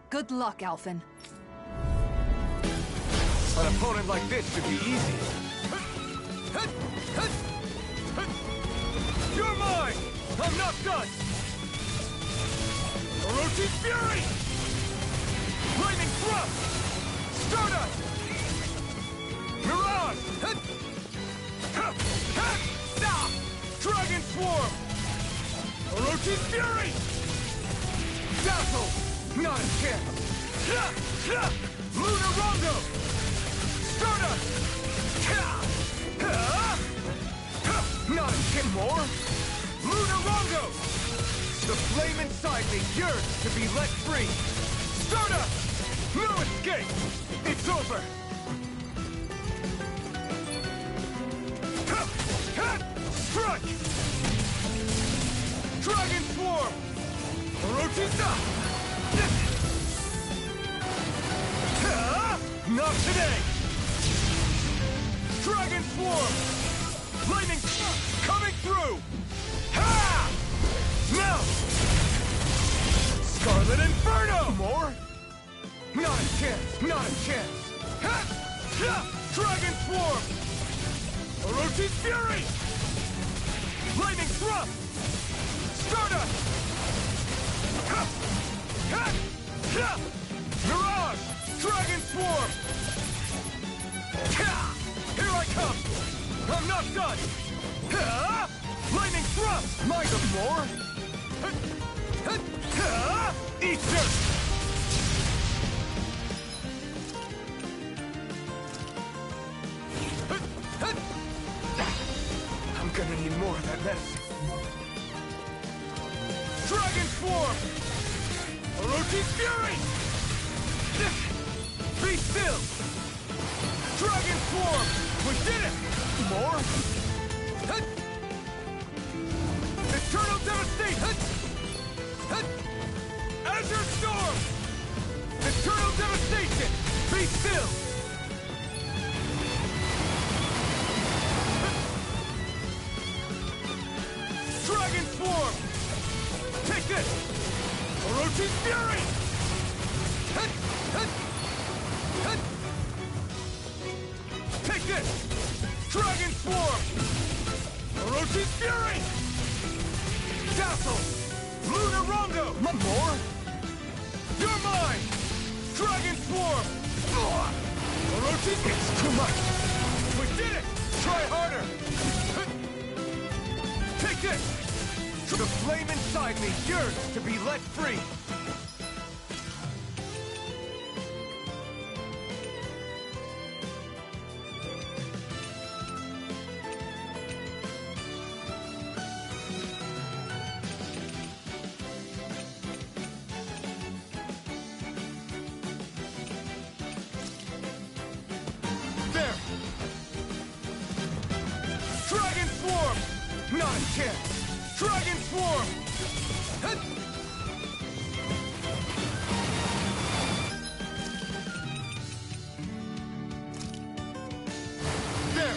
Good luck, Alphen. An opponent like this should be easy. You're mine! I'm not done! Orochi's Fury! Lightning Thrust! Stardust! Mirage! Dragon Swarm! Orochi's Fury! Dazzle! Not a chance! Lunar Rondo! Stardust! Not a chance more! Lunar Rondo! The flame inside me yearns to be let free! Stardust! No escape! It's over! Strike! Dragon Swarm! Orochi-sa! Not today! Dragon Swarm! Lightning coming through! Ha! Now! Scarlet Inferno! More? Not a chance! Not a chance! Dragon Swarm! Orochi's Fury! Lightning Thrust! Stardust! Mirage! Dragon Swarm! Here I come! I'm not done! Lightning Thrust! Mind of more? Eat dirt! I'm gonna need more of that medicine. Dragon Swarm! Orochi's Fury! Be still! Dragon Swarm! We did it! More? Eternal Devastation! Azure Storm! Eternal Devastation! Be still! Dragon Swarm! Take this! Orochi's Fury! Take this! Dragon Swarm! Orochi's Fury! Dazzle! Lunar Rondo! More? You're mine! Dragon Swarm! Orochi, it's too much! We did it! Try harder! Take this! The flame inside me yearns to be let free! There! Dragon Swarm! Not a chance! Dragon Swarm! There!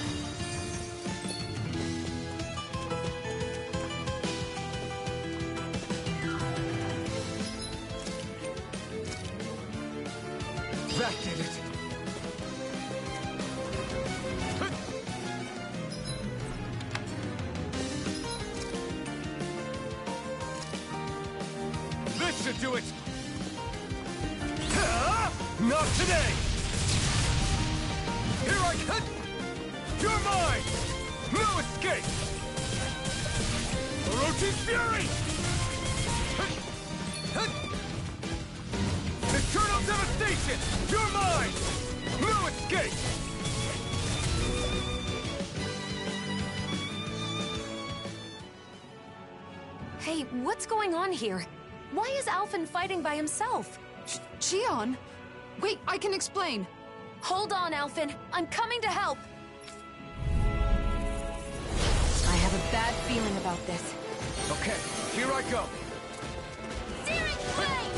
That did it! This should do it! Not today! Here I come! You're mine! No escape! Orochi's Fury! Eternal Devastation! You're mine! No escape! Hey, what's going on here? Why is Alphen fighting by himself? Xion? Wait, I can explain. Hold on, Alphen. I'm coming to help. I have a bad feeling about this. Okay, here I go. Searing flame!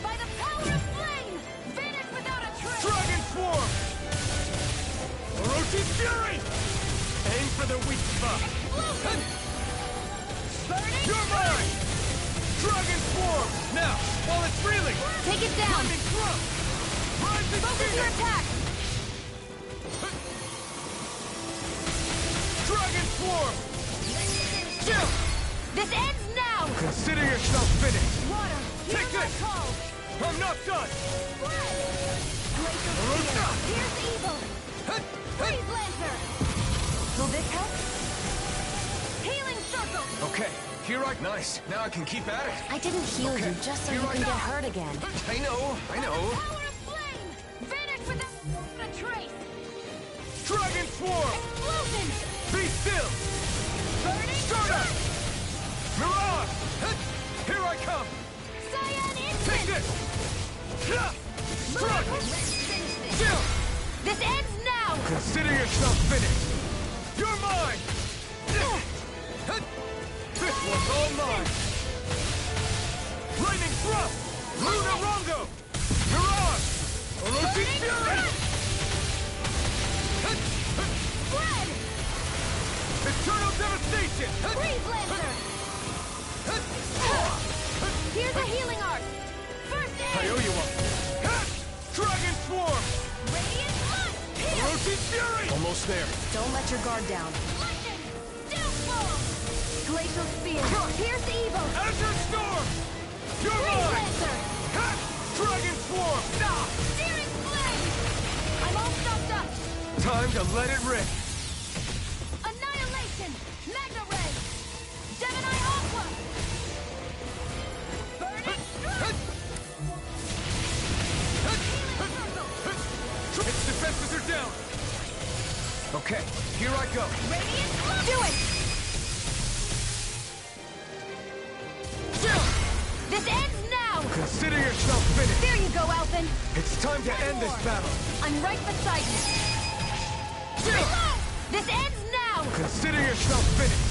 By the power of flame! Vanish without a trace! Dragon Swarm! Orochi Orochi's Fury! Aim for the weak spot. You're mine! Dragon Swarm! Now, while it's reeling! Take it down! Lightning Thrust! Rising Focus your attack! Dragon Swarm! Still! This ends now! Consider yourself finished! Water, hear Take my this! call! I'm not done! Glacial Spear, here's evil! Freeze Lancer! Will this help? Healing Circle! Okay, here I... Nice. Now I can keep at it. I didn't heal you just so you can get hurt again. I know. Power of flame! Vanish without a trace! Dragon Swarm! Explosion! Be still! Burning Stardust! Mirage! Here I come! Cyan Instant! Take this! Struck! Still! This ends now! Consider yourself finished! You're mine! This one's all mine! Lightning Thrust! Luna Rongo! Mirage! Orochi's Fury! Spread! Eternal Devastation! Freeze Lancer! Here's a healing art! First aid! I owe you one! Dragon Swarm! Radiant Blood! Orochi's Fury! Almost there. Don't let your guard down. Lightning! Downfall! Glacial Spear! Here's evil! Azure Storm! You're Freeze mine! Lancer! Dragon Swarm! Searing Flame! I'm all stocked up! Time to let it rip! Annihilation! Magna Ray! Gemini Aqua! Burning Strike! Its defenses are down! Okay, here I go! Radiant Blood! Do it! Still! This ends now! Consider yourself finished! There you go, Alphen! It's time to end this battle! I'm right beside you! Still! This ends now! Consider yourself finished!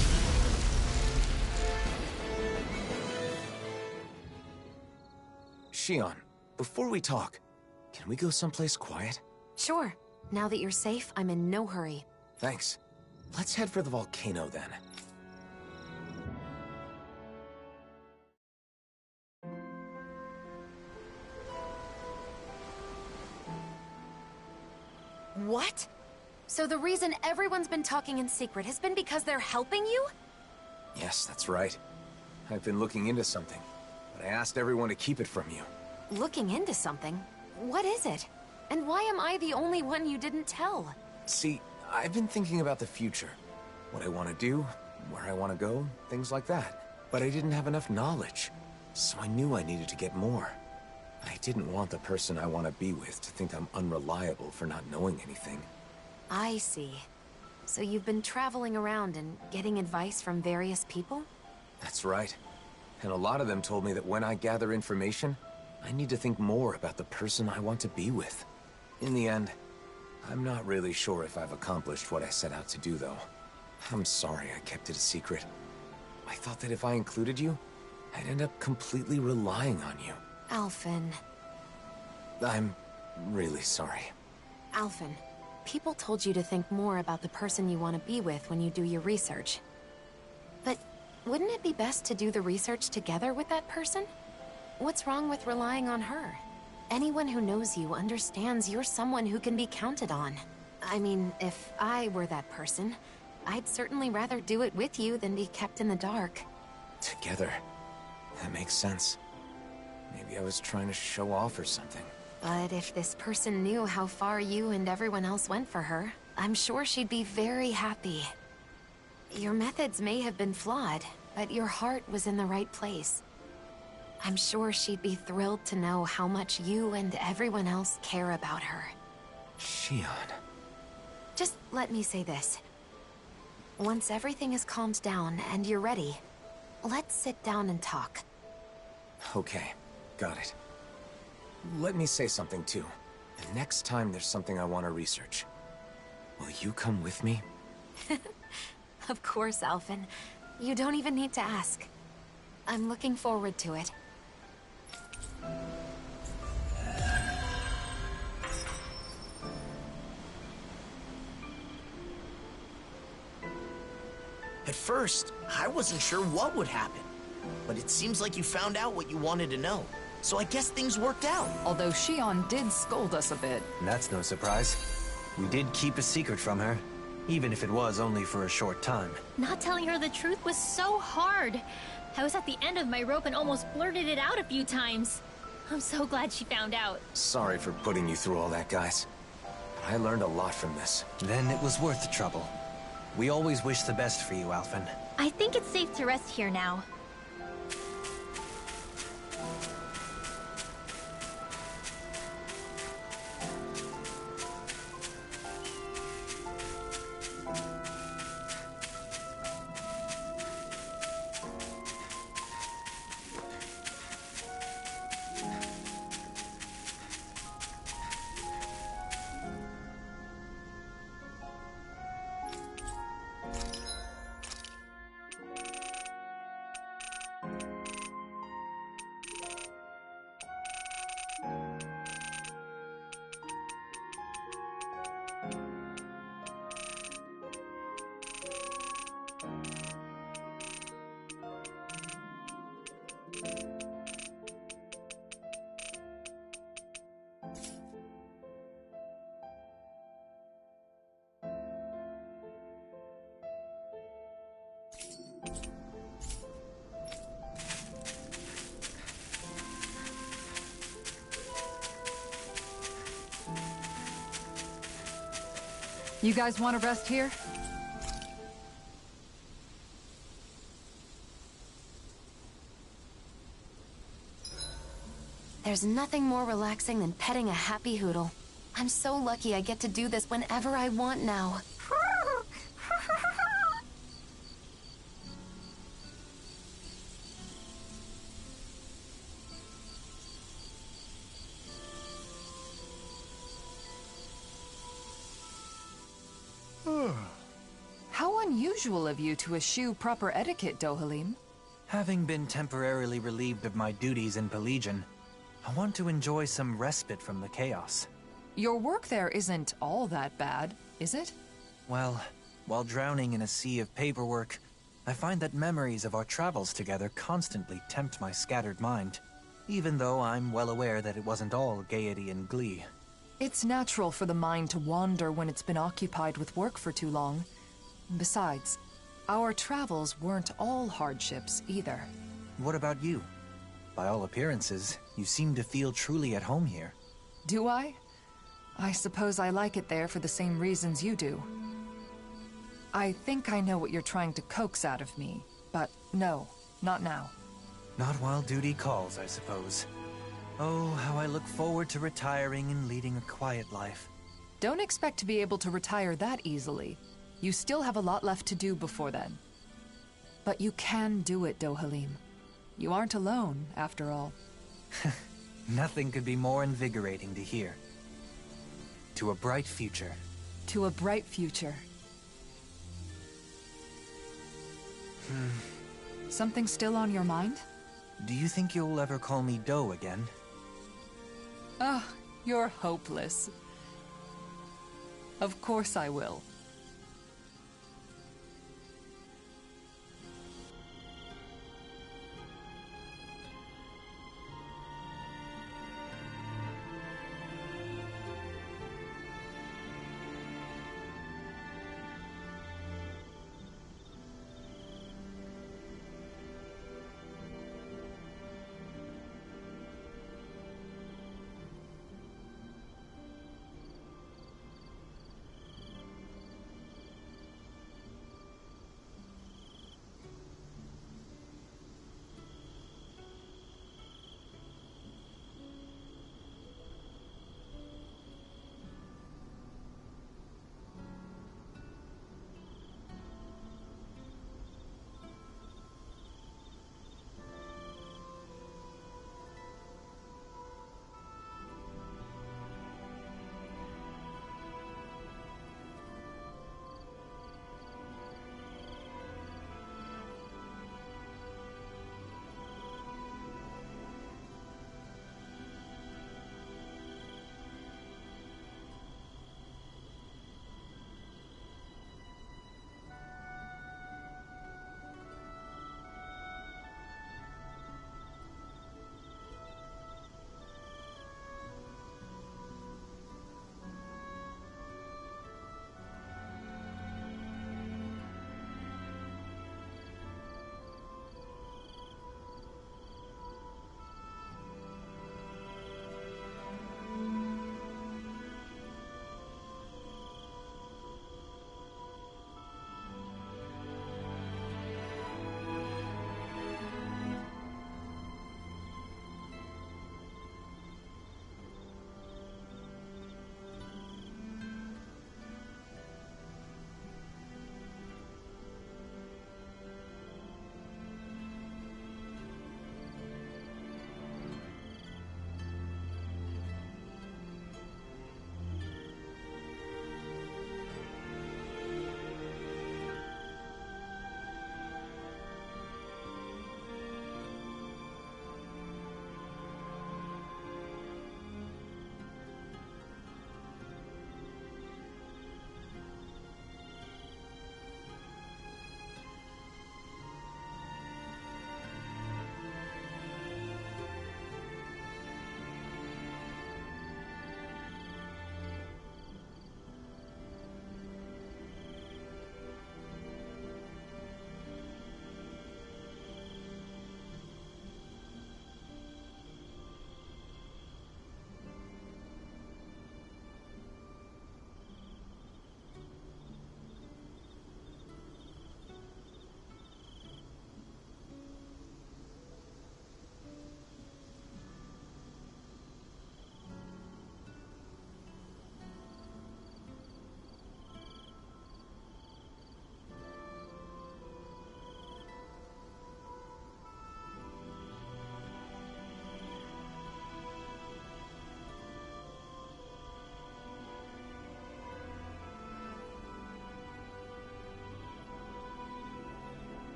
Shion, before we talk, can we go someplace quiet? Sure. Now that you're safe, I'm in no hurry. Thanks. Let's head for the volcano then. What? So the reason everyone's been talking in secret has been because they're helping you? Yes, that's right. I've been looking into something, but I asked everyone to keep it from you. Looking into something? What is it? And why am I the only one you didn't tell? See, I've been thinking about the future. What I want to do, where I want to go, things like that. But I didn't have enough knowledge, so I knew I needed to get more. I didn't want the person I want to be with to think I'm unreliable for not knowing anything. I see. So you've been traveling around and getting advice from various people? That's right. And a lot of them told me that when I gather information, I need to think more about the person I want to be with. In the end, I'm not really sure if I've accomplished what I set out to do, though. I'm sorry I kept it a secret. I thought that if I included you, I'd end up completely relying on you. Alphen. I'm really sorry. Alphen, people told you to think more about the person you want to be with when you do your research. But wouldn't it be best to do the research together with that person? What's wrong with relying on her? Anyone who knows you understands you're someone who can be counted on. I mean, if I were that person, I'd certainly rather do it with you than be kept in the dark. Together. That makes sense. Maybe I was trying to show off or something. But if this person knew how far you and everyone else went for her, I'm sure she'd be very happy. Your methods may have been flawed, but your heart was in the right place. I'm sure she'd be thrilled to know how much you and everyone else care about her. Shion. Just let me say this. Once everything is calmed down and you're ready, let's sit down and talk. Okay, got it. Let me say something too. The next time there's something I want to research, will you come with me? Of course, Alphen. You don't even need to ask. I'm looking forward to it. first, I wasn't sure what would happen. But it seems like you found out what you wanted to know. So I guess things worked out. Although Shion did scold us a bit. That's no surprise. We did keep a secret from her, even if it was only for a short time. Not telling her the truth was so hard. I was at the end of my rope and almost blurted it out a few times. I'm so glad she found out. Sorry for putting you through all that, guys. But I learned a lot from this. Then it was worth the trouble. We always wish the best for you, Alphen. I think it's safe to rest here now. You guys want to rest here? There's nothing more relaxing than petting a happy Hoodle. I'm so lucky I get to do this whenever I want now. How unusual of you to eschew proper etiquette, Dohalim. Having been temporarily relieved of my duties in Pelegion, I want to enjoy some respite from the chaos. Your work there isn't all that bad, is it? Well, while drowning in a sea of paperwork, I find that memories of our travels together constantly tempt my scattered mind, even though I'm well aware that it wasn't all gaiety and glee. It's natural for the mind to wander when it's been occupied with work for too long. Besides, our travels weren't all hardships either. What about you? By all appearances, you seem to feel truly at home here. Do I? I suppose I like it there for the same reasons you do. I think I know what you're trying to coax out of me, but no, not now. Not while duty calls, I suppose. Oh, how I look forward to retiring and leading a quiet life. Don't expect to be able to retire that easily. You still have a lot left to do before then. But you can do it, Dohalim. You aren't alone, after all. Nothing could be more invigorating to hear. To a bright future. To a bright future. Something still on your mind? Do you think you'll ever call me Doe again? Oh, you're hopeless. Of course I will.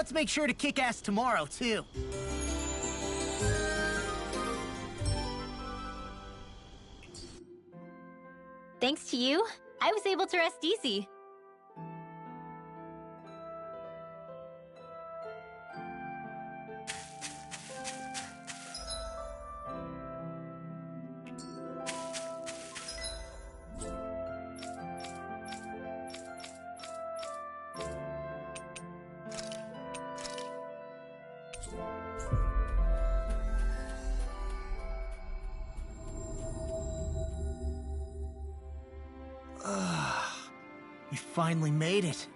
let's make sure to kick ass tomorrow, too. Thanks to you, I was able to rest easy. We finally made it.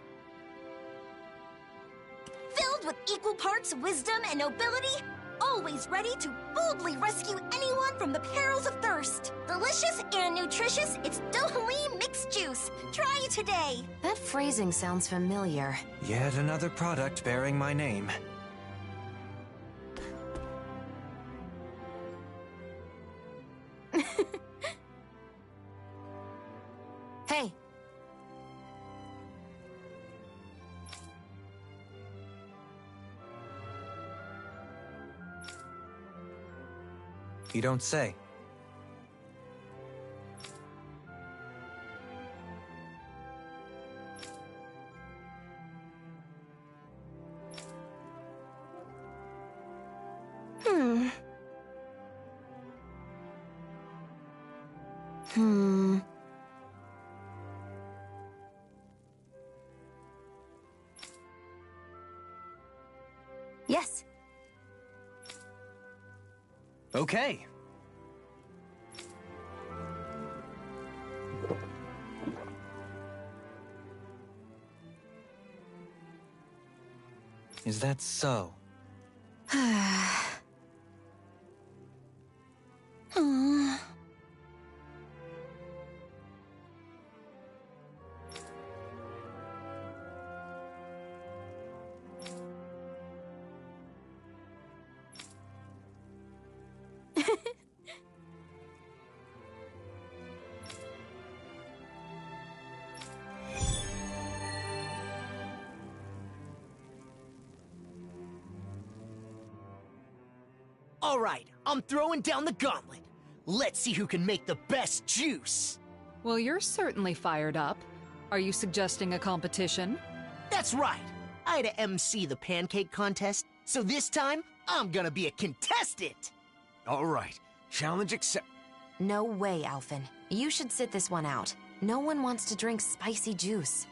Filled with equal parts wisdom and nobility, always ready to boldly rescue anyone from the perils of thirst. Delicious and nutritious, it's Dohalim mixed juice. Try it today. That phrasing sounds familiar. Yet another product bearing my name. Hey! You don't say. Yes. Okay. Is that so? All right, I'm throwing down the gauntlet. Let's see who can make the best juice. Well, you're certainly fired up. Are you suggesting a competition? That's right. I had to MC the pancake contest, so this time, I'm gonna be a contestant. All right, challenge accept. No way, Alphen. You should sit this one out. No one wants to drink spicy juice.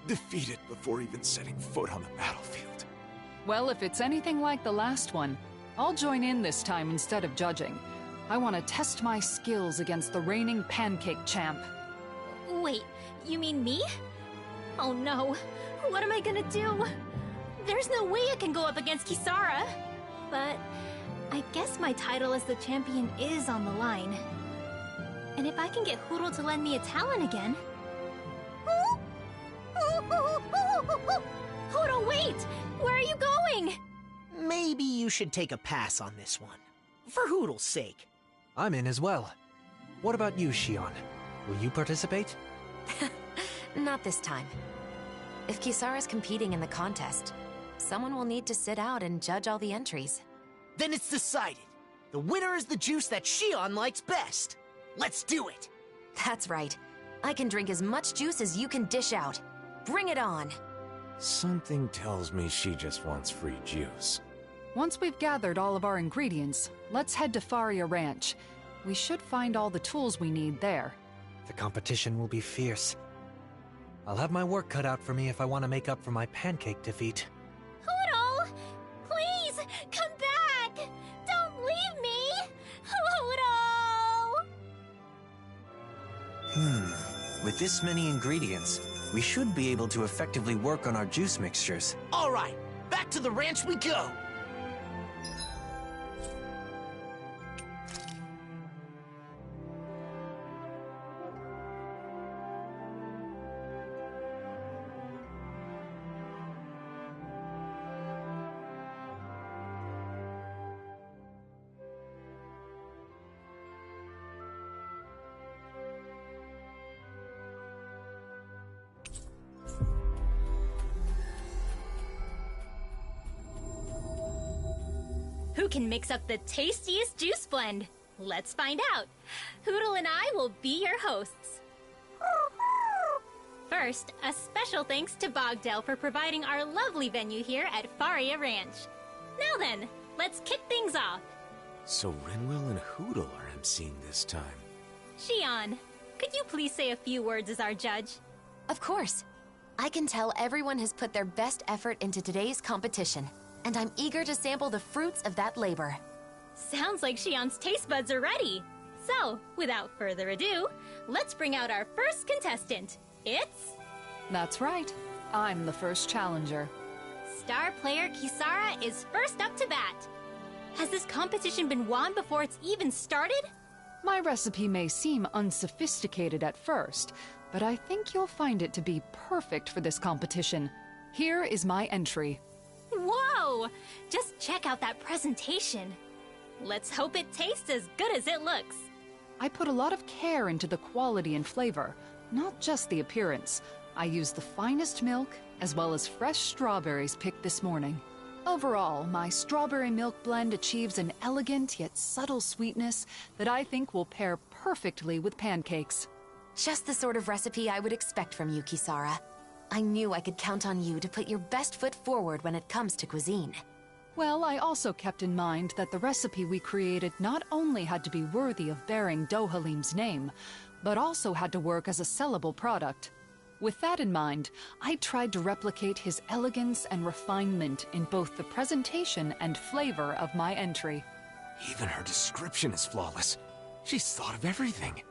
Defeated before even setting foot on the battlefield. Well, if it's anything like the last one, I'll join in this time instead of judging. I want to test my skills against the reigning pancake champ. Wait, you mean me? Oh no, what am I gonna do? There's no way I can go up against Kisara. But I guess my title as the champion is on the line. And if I can get Huro to lend me a talent again... Huro, wait! Where are you going? Maybe you should take a pass on this one. For Hoodle's sake. I'm in as well. What about you, Shion? Will you participate? Not this time. If Kisara's competing in the contest, someone will need to sit out and judge all the entries. Then it's decided. The winner is the juice that Shion likes best. Let's do it. That's right. I can drink as much juice as you can dish out. Bring it on. Something tells me she just wants free juice. Once we've gathered all of our ingredients, let's head to Faria Ranch. We should find all the tools we need there. The competition will be fierce. I'll have my work cut out for me if I want to make up for my pancake defeat. Huro! Please, come back! Don't leave me! Huro! With this many ingredients, we should be able to effectively work on our juice mixtures. All right, back to the ranch we go. Who can mix up the tastiest juice blend? Let's find out. Hootle and I will be your hosts. First, a special thanks to Bogdell for providing our lovely venue here at Faria Ranch. Now then, let's kick things off. So Renwell and Hootle are emceeing this time. Xion, could you please say a few words as our judge? Of course. I can tell everyone has put their best effort into today's competition, and I'm eager to sample the fruits of that labor. Sounds like Xion's taste buds are ready. So, without further ado, let's bring out our first contestant. It's... That's right. I'm the first challenger. Star player Kisara is first up to bat. Has this competition been won before it's even started? My recipe may seem unsophisticated at first, but I think you'll find it to be perfect for this competition. Here is my entry. Whoa! Just check out that presentation. Let's hope it tastes as good as it looks. I put a lot of care into the quality and flavor, not just the appearance. I use the finest milk, as well as fresh strawberries picked this morning. Overall, my strawberry milk blend achieves an elegant yet subtle sweetness that I think will pair perfectly with pancakes. Just the sort of recipe I would expect from you, Kisara. I knew I could count on you to put your best foot forward when it comes to cuisine. Well, I also kept in mind that the recipe we created not only had to be worthy of bearing Dohalim's name, but also had to work as a sellable product. With that in mind, I tried to replicate his elegance and refinement in both the presentation and flavor of my entry. Even her description is flawless. She's thought of everything.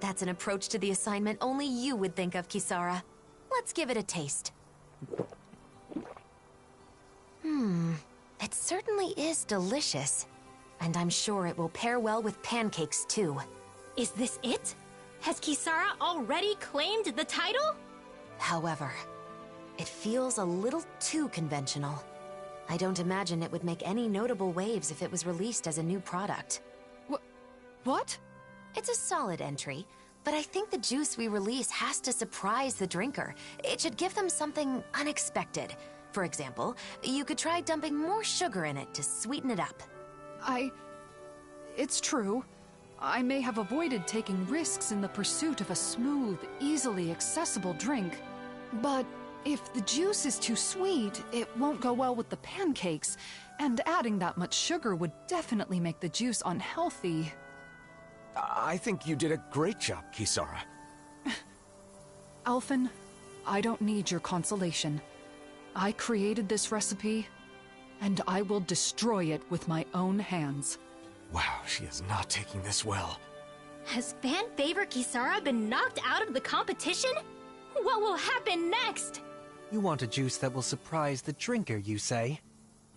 That's an approach to the assignment only you would think of, Kisara. Let's give it a taste. It certainly is delicious. And I'm sure it will pair well with pancakes, too. Is this it? Has Kisara already claimed the title? However, it feels a little too conventional. I don't imagine it would make any notable waves if it was released as a new product. What? It's a solid entry, but I think the juice we release has to surprise the drinker. It should give them something unexpected. For example, you could try dumping more sugar in it to sweeten it up. It's true. I may have avoided taking risks in the pursuit of a smooth, easily accessible drink. But if the juice is too sweet, it won't go well with the pancakes, and adding that much sugar would definitely make the juice unhealthy. I think you did a great job, Kisara. Alphen, I don't need your consolation. I created this recipe, and I will destroy it with my own hands. Wow, she is not taking this well. Has fan favorite Kisara been knocked out of the competition? What will happen next? You want a juice that will surprise the drinker, you say?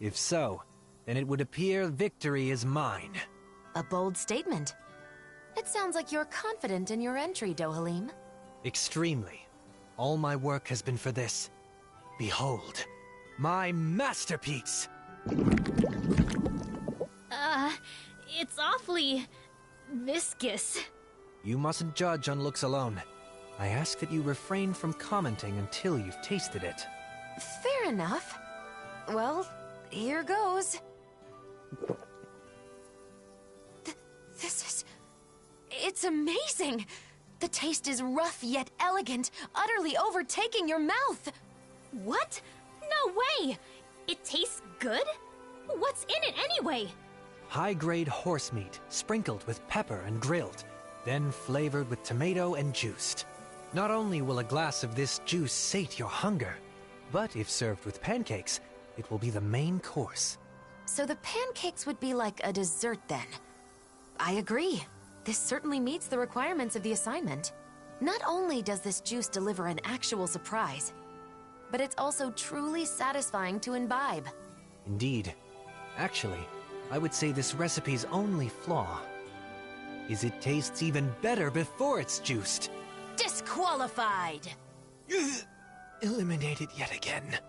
If so, then it would appear victory is mine. A bold statement. It sounds like you're confident in your entry, Dohalim. Extremely. All my work has been for this. Behold, my masterpiece! It's awfully... viscous. You mustn't judge on looks alone. I ask that you refrain from commenting until you've tasted it. Fair enough. Well, here goes. This is... it's amazing! The taste is rough yet elegant, utterly overtaking your mouth! What? No way! It tastes good? What's in it anyway? High-grade horse meat, sprinkled with pepper and grilled, then flavored with tomato and juiced. Not only will a glass of this juice sate your hunger, but if served with pancakes, it will be the main course. So the pancakes would be like a dessert then? I agree. This certainly meets the requirements of the assignment. Not only does this juice deliver an actual surprise, but it's also truly satisfying to imbibe. Indeed. Actually, I would say this recipe's only flaw is it tastes even better before it's juiced. Disqualified! Eliminated yet again.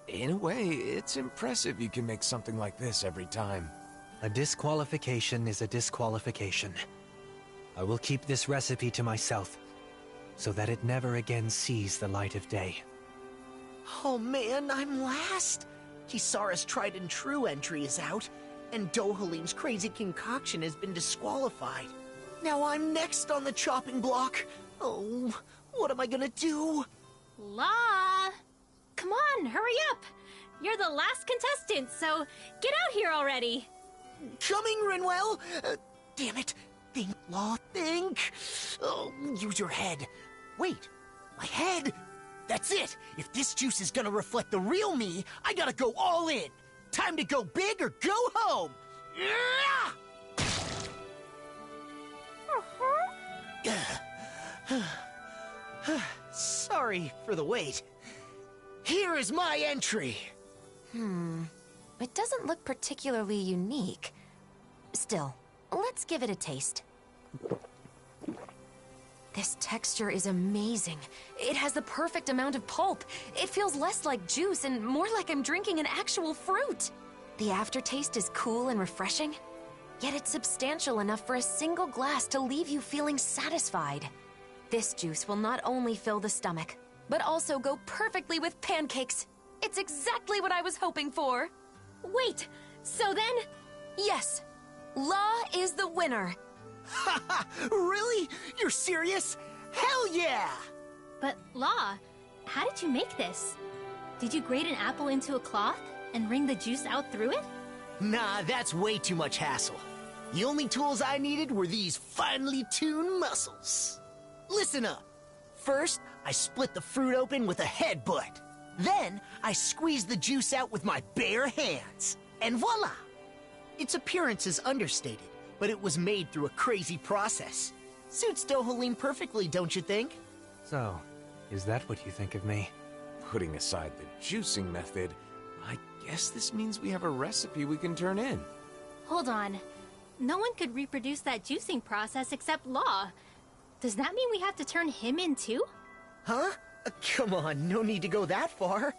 In a way, it's impressive you can make something like this every time. A disqualification is a disqualification. I will keep this recipe to myself, so that it never again sees the light of day. Oh man, I'm last! Kisara's tried and true entry is out, and Dohalim's crazy concoction has been disqualified. Now I'm next on the chopping block. Oh, what am I gonna do? Law! Come on, hurry up! You're the last contestant, so get out here already! Coming, Rinwell! Damn it! Think, Law, think! Oh, use your head. Wait, my head? That's it! If this juice is gonna reflect the real me, I gotta go all in! Time to go big or go home! Sorry for the wait. Here is my entry! It doesn't look particularly unique. Still, let's give it a taste. This texture is amazing. It has the perfect amount of pulp. It feels less like juice and more like I'm drinking an actual fruit. The aftertaste is cool and refreshing, yet it's substantial enough for a single glass to leave you feeling satisfied. This juice will not only fill the stomach, but also go perfectly with pancakes. It's exactly what I was hoping for. Wait, so then? Yes, Law is the winner. Haha, really? You're serious? Hell yeah! But, Law, how did you make this? Did you grate an apple into a cloth and wring the juice out through it? Nah, that's way too much hassle. The only tools I needed were these finely tuned muscles. Listen up. First, I split the fruit open with a headbutt. Then, I squeezed the juice out with my bare hands. And voila! Its appearance is understated, but it was made through a crazy process. Suits Dohalim perfectly, don't you think? So, is that what you think of me? Putting aside the juicing method, I guess this means we have a recipe we can turn in. Hold on. No one could reproduce that juicing process except Law. Does that mean we have to turn him in too? Huh? Come on, no need to go that far.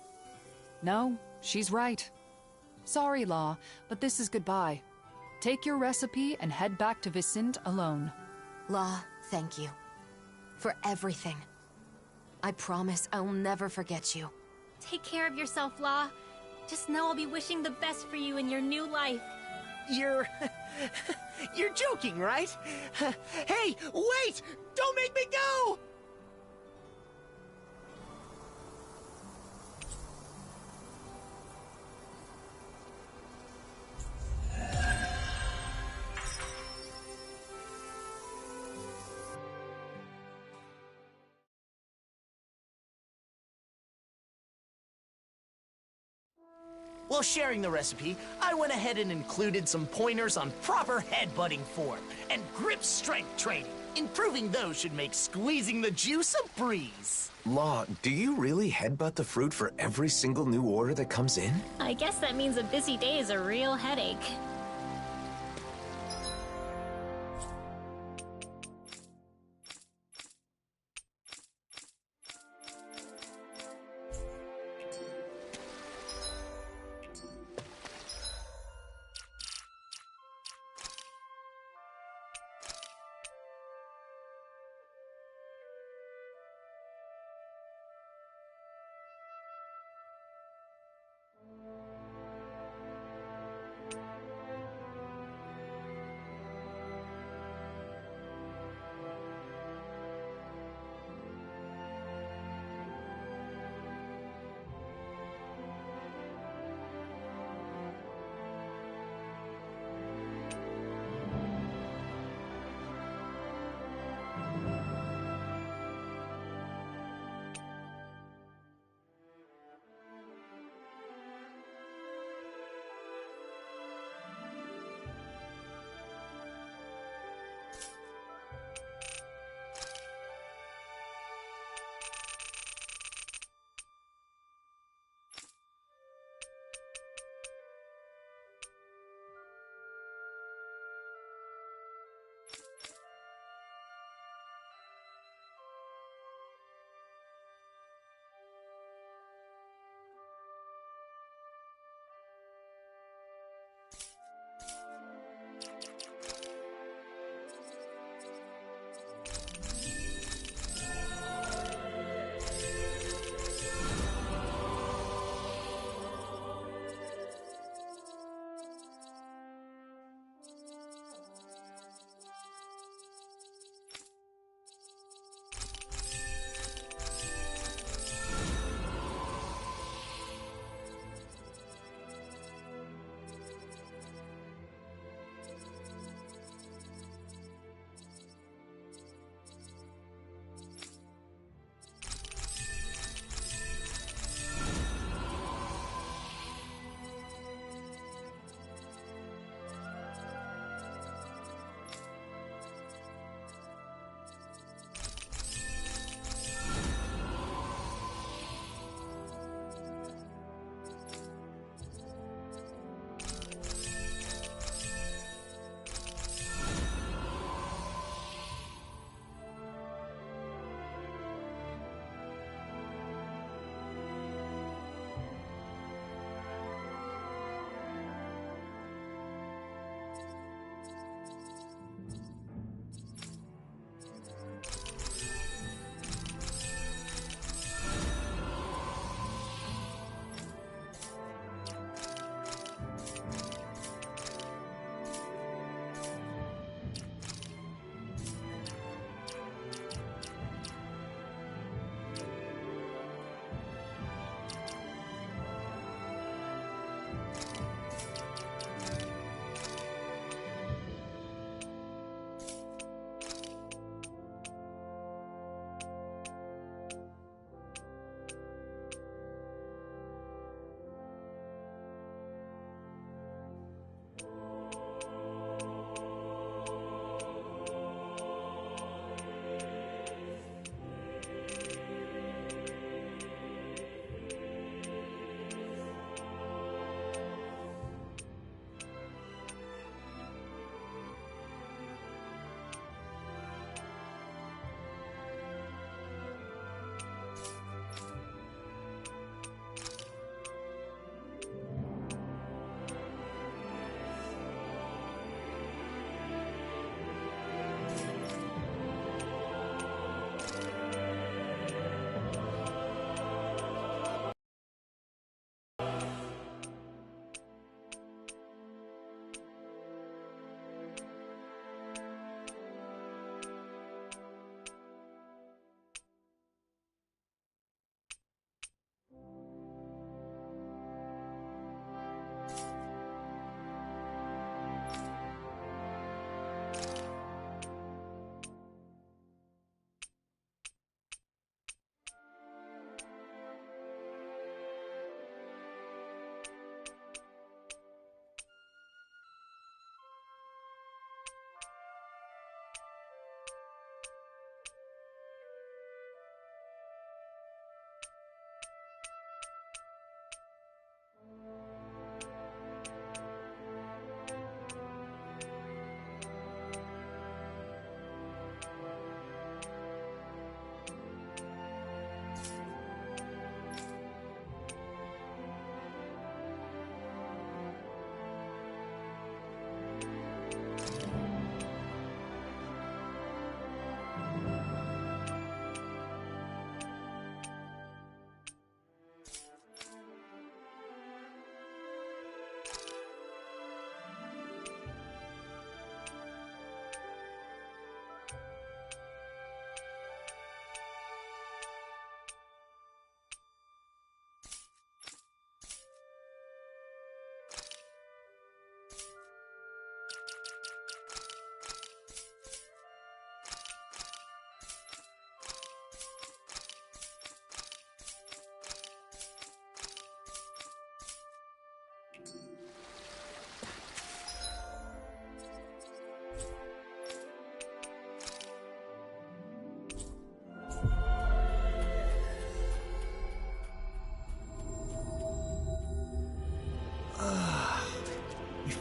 No, she's right. Sorry, Law, but this is goodbye. Take your recipe and head back to Vicente alone. Law, thank you. For everything. I promise I'll never forget you. Take care of yourself, Law. Just know I'll be wishing the best for you in your new life. You're joking, right? Hey, wait! Don't make me go! While sharing the recipe, I went ahead and included some pointers on proper headbutting form and grip strength training. Improving those should make squeezing the juice a breeze. Law, do you really headbutt the fruit for every single new order that comes in? I guess that means a busy day is a real headache.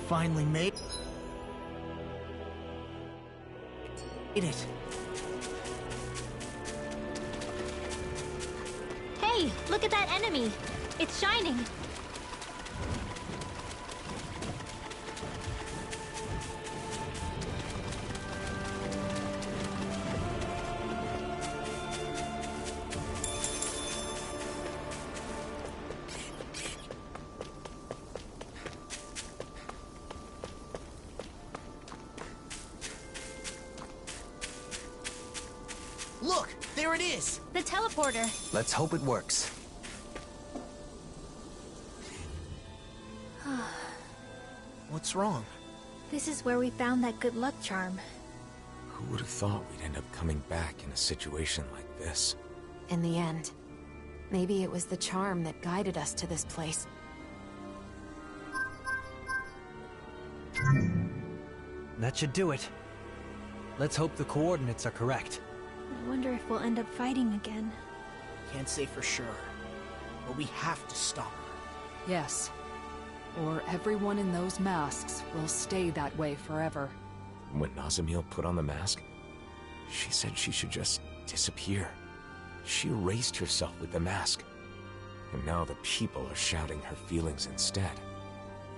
finally made it. Hey, look at that enemy. It's shining. Look, there it is. The teleporter. Let's hope it works. What's wrong? This is where we found that good luck charm. Who would have thought we'd end up coming back in a situation like this? In the end, maybe it was the charm that guided us to this place. That should do it. Let's hope the coordinates are correct. I wonder if we'll end up fighting again. Can't say for sure, but we have to stop her. Yes. Or everyone in those masks will stay that way forever. When Nazamiel put on the mask, she said she should just disappear. She erased herself with the mask. And now the people are shouting her feelings instead.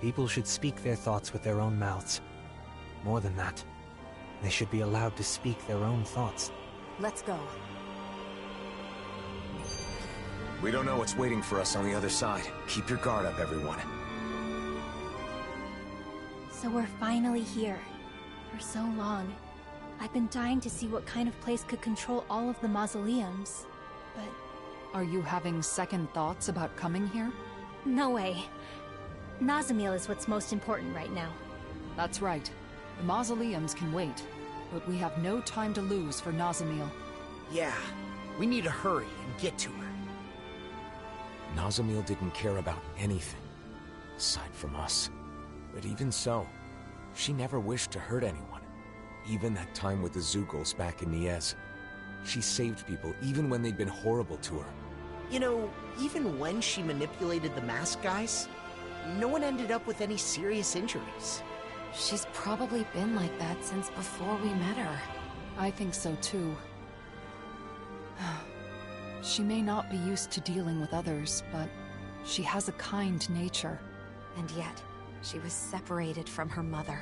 People should speak their thoughts with their own mouths. More than that, they should be allowed to speak their own thoughts. Let's go. We don't know what's waiting for us on the other side. Keep your guard up, everyone. So we're finally here. For so long. I've been dying to see what kind of place could control all of the mausoleums. But... Are you having second thoughts about coming here? no way. Nazamiel is what's most important right now. That's right. The mausoleums can wait. But we have no time to lose for Nazamiel. Yeah, we need to hurry and get to her. Nazamiel didn't care about anything, aside from us. But even so, she never wished to hurt anyone. Even that time with the Zugals back in Niez. She saved people even when they'd been horrible to her. You know, even when she manipulated the mask guys, no one ended up with any serious injuries. She's probably been like that since before we met her. I think so too. She may not be used to dealing with others, but she has a kind nature. And yet, she was separated from her mother,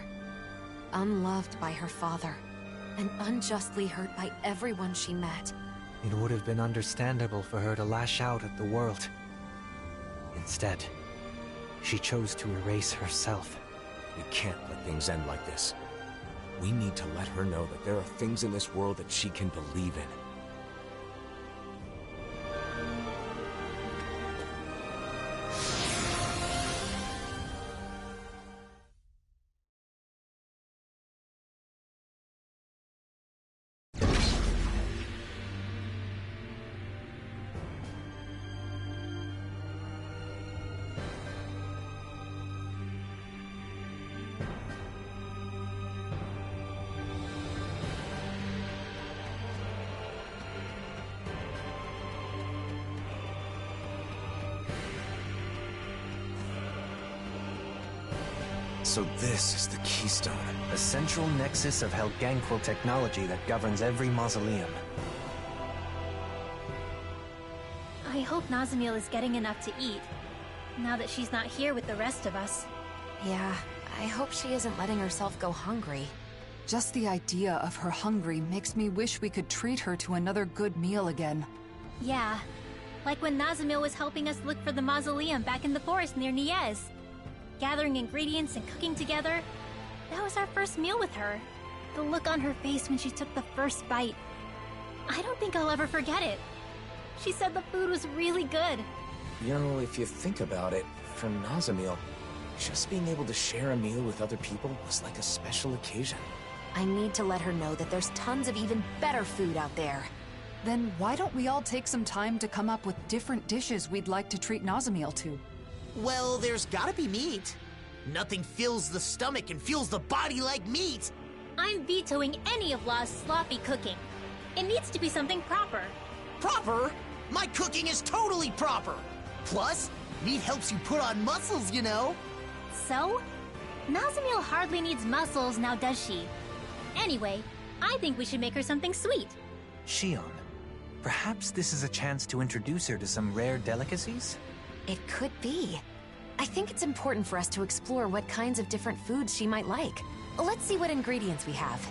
unloved by her father, and unjustly hurt by everyone she met. It would have been understandable for her to lash out at the world. Instead, she chose to erase herself. We can't let things end like this. We need to let her know that there are things in this world that she can believe in. So this is the keystone. The central nexus of Helganquil technology that governs every mausoleum. I hope Nazamiel is getting enough to eat, now that she's not here with the rest of us. Yeah, I hope she isn't letting herself go hungry. Just the idea of her hungry makes me wish we could treat her to another good meal again. Yeah, like when Nazamiel was helping us look for the mausoleum back in the forest near Niez. Gathering ingredients and cooking together. That was our first meal with her. The look on her face when she took the first bite. I don't think I'll ever forget it. She said the food was really good. You know, if you think about it, for Nazamiel, just being able to share a meal with other people was like a special occasion. I need to let her know that there's tons of even better food out there. Then why don't we all take some time to come up with different dishes we'd like to treat Nazamiel to? Well, there's gotta be meat. Nothing fills the stomach and fuels the body like meat. I'm vetoing any of Law's sloppy cooking. It needs to be something proper. Proper? My cooking is totally proper. Plus, meat helps you put on muscles, you know. So? Nazamil hardly needs muscles, now does she? Anyway, I think we should make her something sweet. Shion, perhaps this is a chance to introduce her to some rare delicacies? It could be. I think it's important for us to explore what kinds of different foods she might like. Let's see what ingredients we have.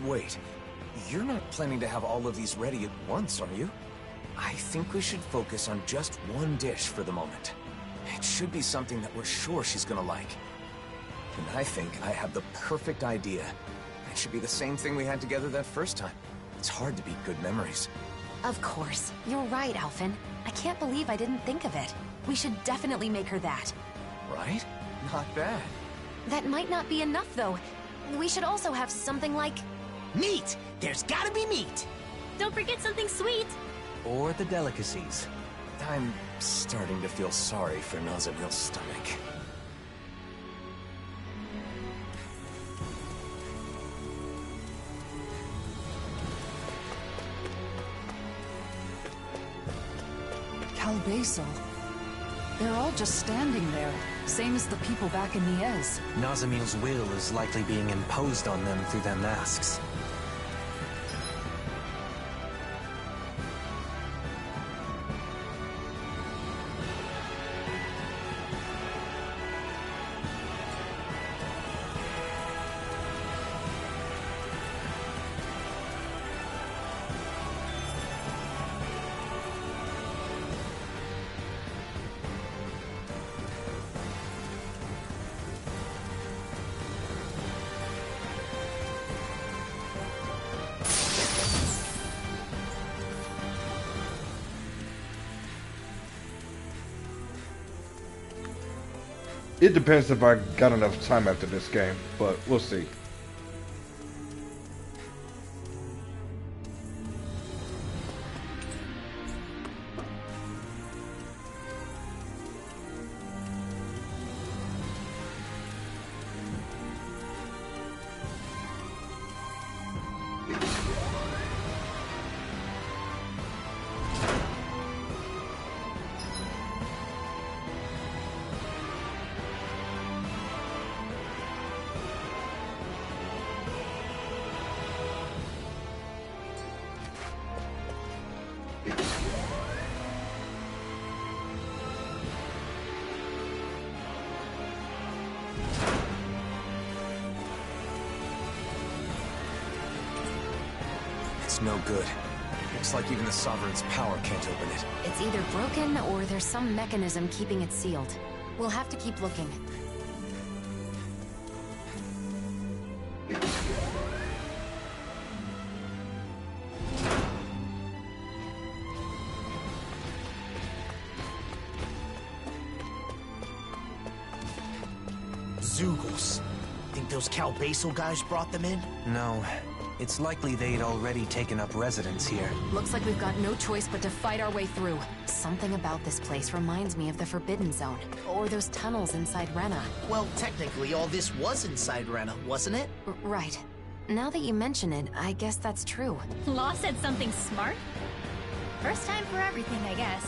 Wait, you're not planning to have all of these ready at once, are you? I think we should focus on just one dish for the moment. It should be something that we're sure she's gonna like. And I think I have the perfect idea. It should be the same thing we had together that first time. It's hard to beat good memories. Of course. You're right, Alphen. I can't believe I didn't think of it. We should definitely make her that. Right? Not bad. That might not be enough, though. We should also have something like... Meat! There's gotta be meat! Don't forget something sweet! Or the delicacies. I'm starting to feel sorry for Nazamil's stomach. Calbasel. They're all just standing there, same as the people back in Niez. Nazamil's will is likely being imposed on them through their masks. It depends if I got enough time after this game, but we'll see. It's no good. Looks like even the Sovereign's power can't open it. It's either broken or there's some mechanism keeping it sealed. We'll have to keep looking. Zoogles. Think those Calbasel guys brought them in? No. It's likely they'd already taken up residence here. Looks like we've got no choice but to fight our way through. Something about this place reminds me of the Forbidden Zone, or those tunnels inside Rena. Well, technically all this was inside Rena, wasn't it? Right. Now that you mention it, I guess that's true. Law said something smart? First time for everything, I guess.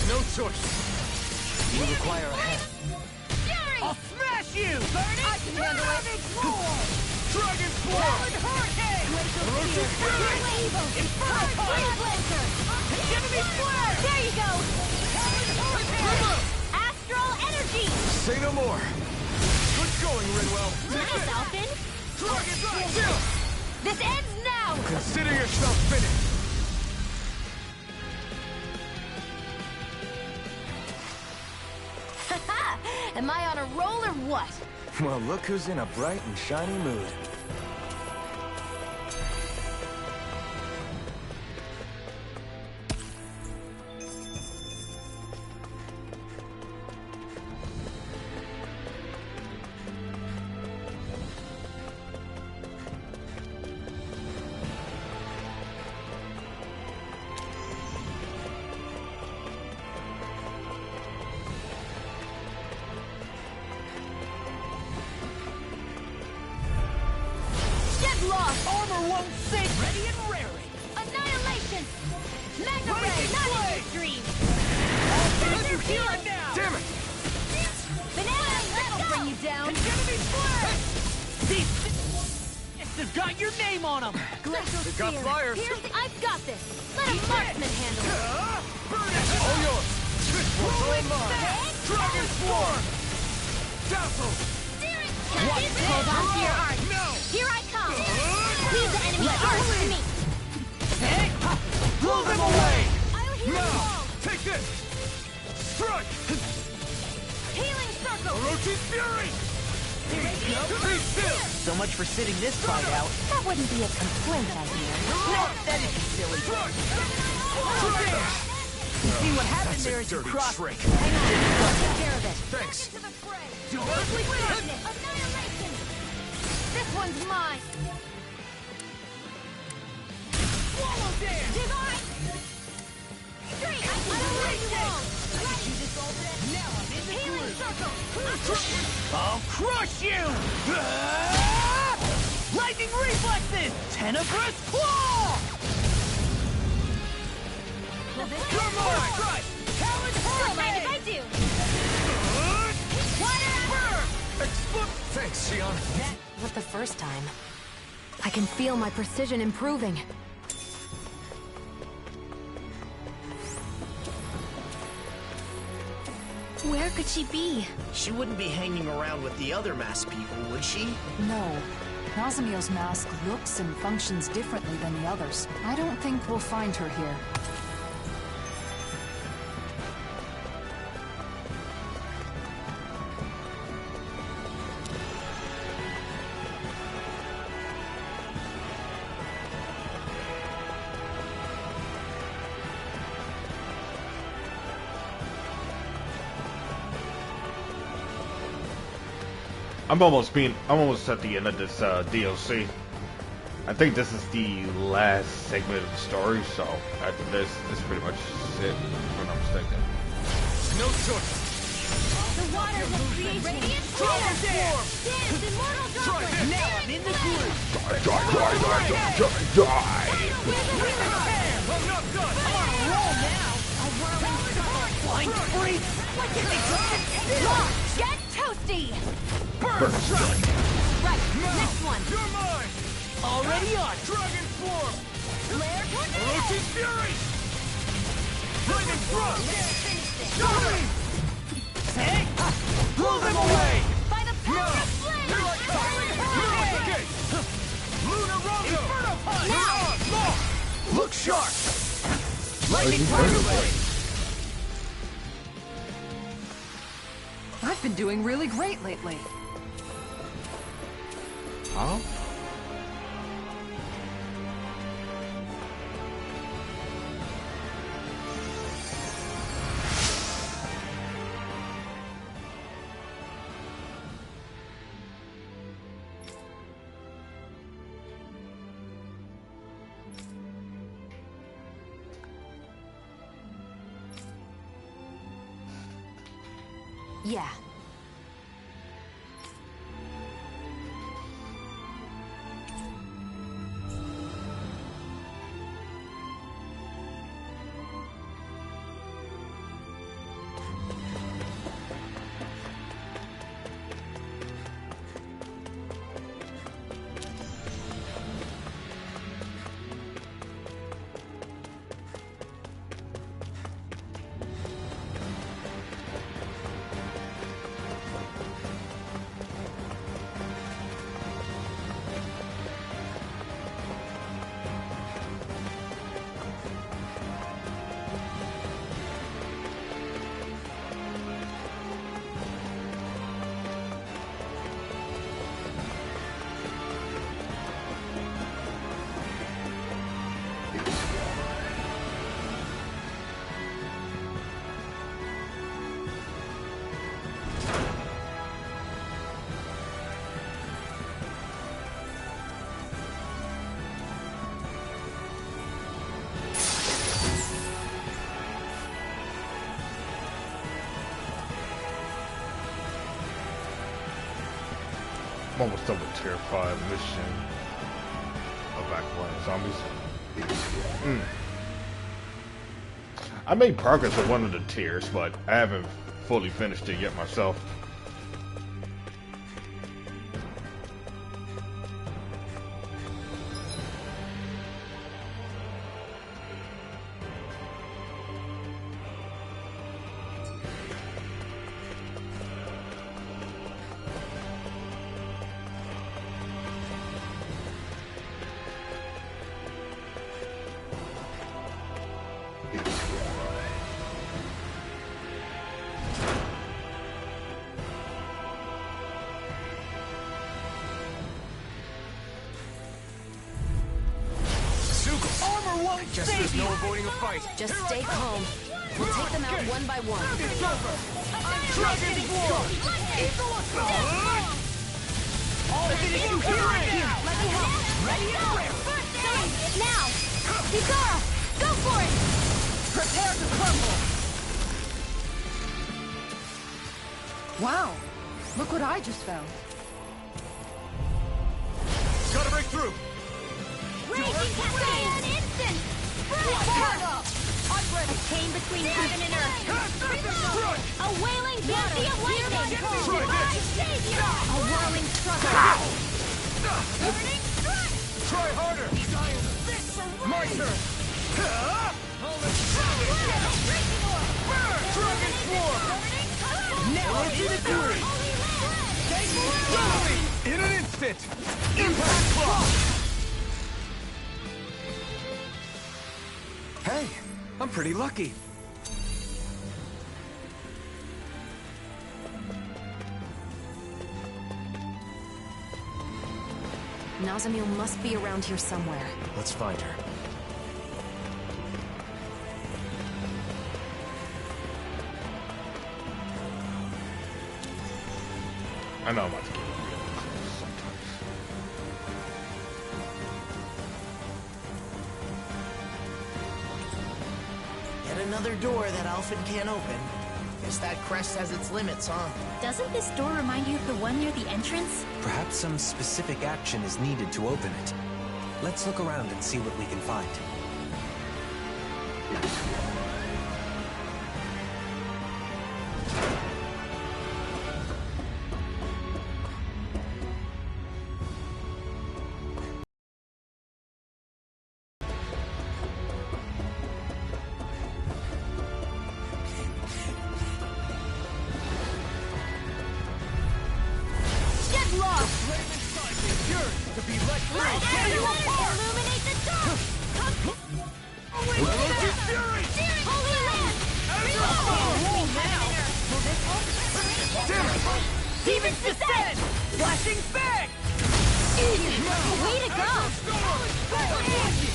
No choice. You require a hand. I'll smash you! Burn it! I can handle it! Dragon Form! Hurricane! Ferocious Fury! Infernal Fire! Jiminy Flare! There you go! Astral Energy! Say no more. Good going, Rinwell. Nice, Alphen! Dragon Chill! This ends now! Consider yourself finished. Am I on a roll or what? Well, look who's in a bright and shiny mood. Lost! Armor won't sink! Ready and raring! Annihilation! Magna Ray! Not in your dreams! Thunder here now! Damn it! Banana, that'll bring you down! Enemy flare! These have got your name on them! Glacial They've got Spear. flyers. I've got this! Let a marksman handle it! All yours! This one's all mine! Dragon Swarm! Dazzle! Hold on to your art! No! Here I come! He's the enemy first to me! Blow them away! I'll heal you all! Take this! Strike! Healing circle! Orochi's Fury! Be still! So much for sitting this fight out. That wouldn't be a complaint, I hear. That'd be silly. Strike! See what happened there is you dirty crossed. trick. Hang on, I'll take care of it. Thanks. Earthly darkness! Annihilation! This one's mine! Swallow dance! Divine! Straight! I don't where you belong! Now I'm in the Healing circle! I'll crush you! Lightning reflexes! Tenebrous claw! The big You're mine! Strike! Talon Don't mind if I do! Thanks, Xion. Not the first time. I can feel my precision improving. Where could she be? She wouldn't be hanging around with the other masked people, would she? No. Nazamiel's mask looks and functions differently than the others. I don't think we'll find her here. I'm almost at the end of this DLC. I think this is the last segment of the story, so after this is pretty much it, if I'm not mistaken. No choice. The waters of creation! Radiant Fire! Dance, immortal droplet! Now I'm in the groove! Die! I'm not done! I'm on a roll now! A whirling sword! Blind freak! What did they do? Lock! Get toasty! Burn strike! Right, next one! You're mine! Already on it! Dragon Swarm! Flare tornado! Orochi's Fury! Lightning Thrust! Finish Got this! him! Hey! Blow them away! By the power of flame! Here I come! Move at the gate! Lunar Rondo! Inferno Punch! Now! Lock! Look sharp! Lightning Tiger Blade! I've been doing really great lately. Huh? Yeah. I'm almost done with tier 5 mission of Aqualand Zombies. I made progress with one of the tiers, but I haven't fully finished it yet myself. Guess there's no avoiding a fight. Just stay calm. We'll take them out one by one. It's over. Dragon War. All of it is you here right now. Let me help. Ready and square. Now, Kisara, go for it. Prepare to crumble. Wow, look what I just found. Gotta break through. Raging Cascade! Instant! I'm ready! A chain between heaven and earth! A wailing banshee of lightning! My savior! A whirling struggle! Burning strike! Try harder! My turn! Dragon War! Now into the fury! In an instant! Impact Clock! Hey, I'm pretty lucky. Nazamil must be around here somewhere. Let's find her. I know I'm about to get sometimes. Yet another door that Alfred can't open. Guess that crest has its limits, huh? Doesn't this door remind you of the one near the entrance? Perhaps some specific action is needed to open it. Let's look around and see what we can find.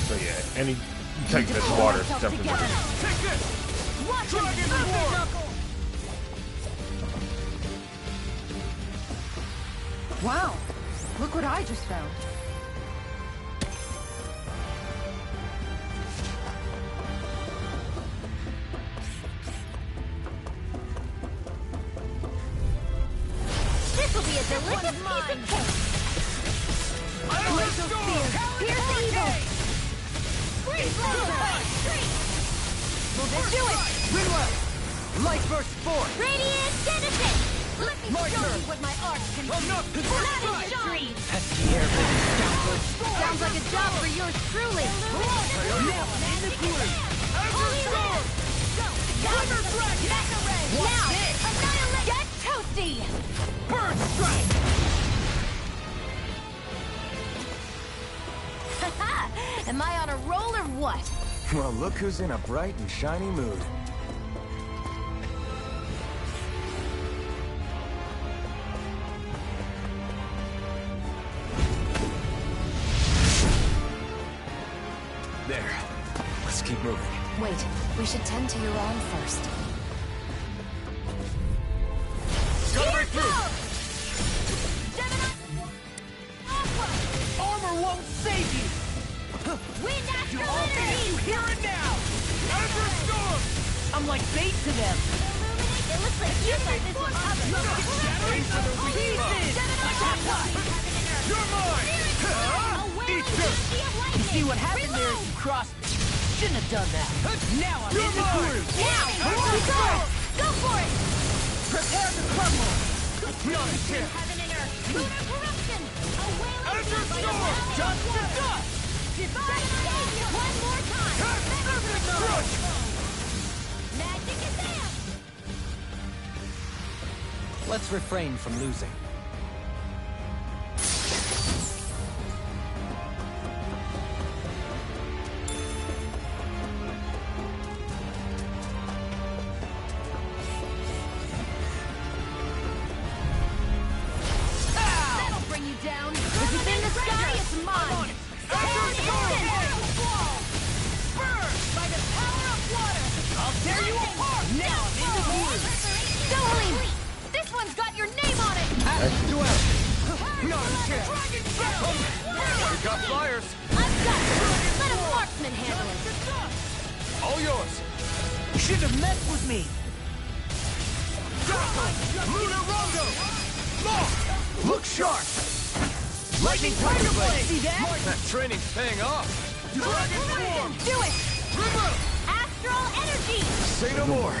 So yeah, any take this water is definitely. Wow, look what I just found. This'll be a delicious piece of cake! Blaze of fear! Pierce the evil! Freeze Will this do it? Rinla! Light burst forth! Radiant Genesis! Let me My show turn. you what my art can do! Enough! Not in dreams! Pesky air-breathing scoundrels! Sounds like a job for yours truly! Now, in the fury! Holy Land! Thunder Dragon! Now! Annihilate! Get toasty! Bird strike! Am I on a roll or what? Well, look who's in a bright and shiny mood. There. Let's keep moving. Wait, we should tend to your arm first. Gotta break through! Armor won't save you! Wind after You all get you here and now! Ember Storm! I'm like bait to them. It looks like you thought this was covered. Shattering for the weak spot! You see what happened there as you crossed? Shouldn't have done that. Now I'm in the groove. Now! Go for it! Prepare to crumble. Heaven and earth. Lunar corruption! A wailing storm! Dust to dust! Divine savior! One more time! Crush! Magic is there! Let's refrain from losing. That'll bring you down! If it's in the sky, it's mine! Burn! By the power of water! I'll tear you apart! Now I'm in the groove! Don't This one's got your name on it! Not a chance! We got flyers. I've got it! Let a marksman handle it! All yours. You shouldn't have messed with me! Lunar Rondo! Look sharp. Lightning Tiger Blade! See that? That training's paying off. Dragon Form! Do it! Astral energy! Say no more.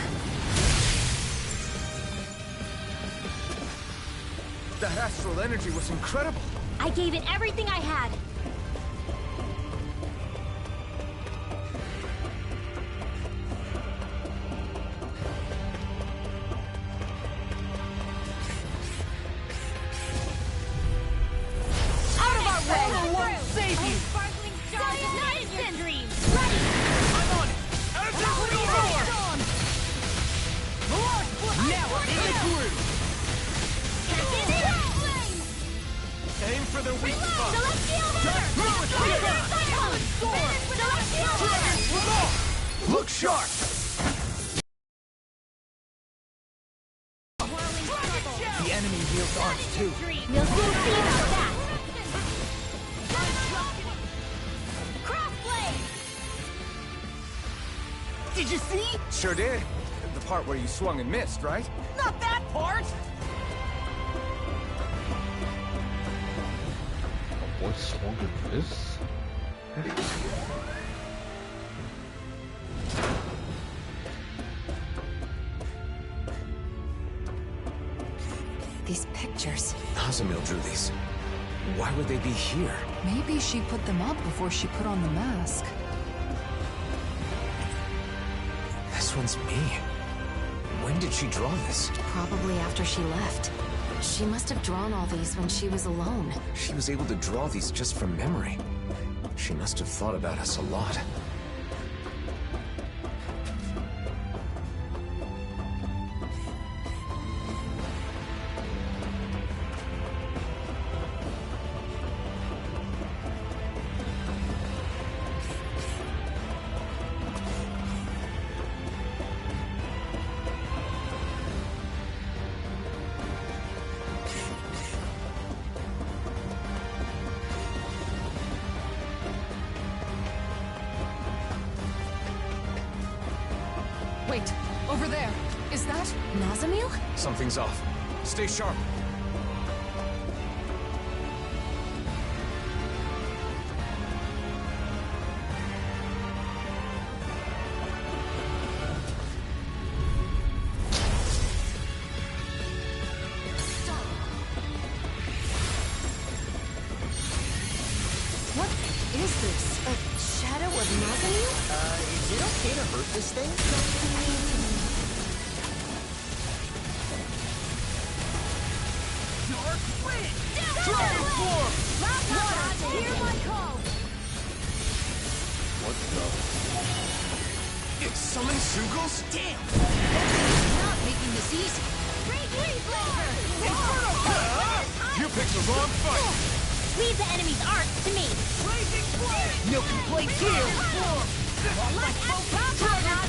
That astral energy was incredible. I gave it everything I had. Out of our way! Power won't save you! Sparkling stars is not in your dreams! Ready! I'm on it! Energy roar! Now I'm in the groove! Aim for the weak spot. Celestial Hunter! Look sharp. The enemy wields arms too. We'll soon see about that! Crossblade! Did you see? Sure did. The part where you swung and missed, right? Not that part! What swung at this? These pictures. Nazamil drew these. Why would they be here? Maybe she put them up before she put on the mask. This one's me. When did she draw this? Probably after she left. She must have drawn all these when she was alone. She was able to draw these just from memory. She must have thought about us a lot. Wait, over there. Is that Nazamil? Something's off. Stay sharp. What is this? A shadow of Nazamil? Is it okay to hurt this thing? Dark Wind! Dragon Form! Water, hear my call! What the? It summoned Sugals? Damn! Not making this easy. Great You picked the wrong fight! Leave the enemy's art to me. Blazing Flame! Milk and Blade here!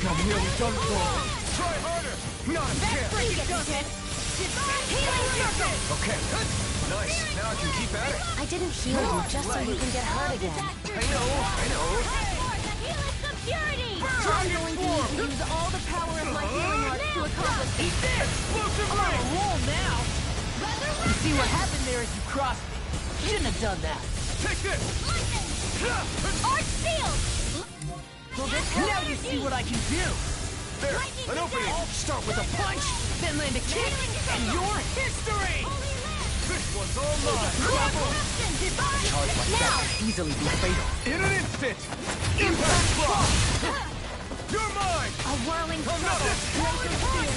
I'm nearly done for. Try harder! Not a chance! Healing circle! Okay. Nice. Now I can keep at it. I didn't heal you just so you can get hurt again. I know. Purity! Dragon Form! Use all the power of my healing arts to accomplish Eat this! Explosive I'm on a Ring! roll now! You see what happened there as you crossed me? Shouldn't have done that. Take this! Arch field! Now you see what I can do! There, an opening! Start with a punch, then land a kick, and you're history! This one's all mine! Charge like that can easily be fatal. In an instant! Impact block! You're mine! A whirling I'm not this!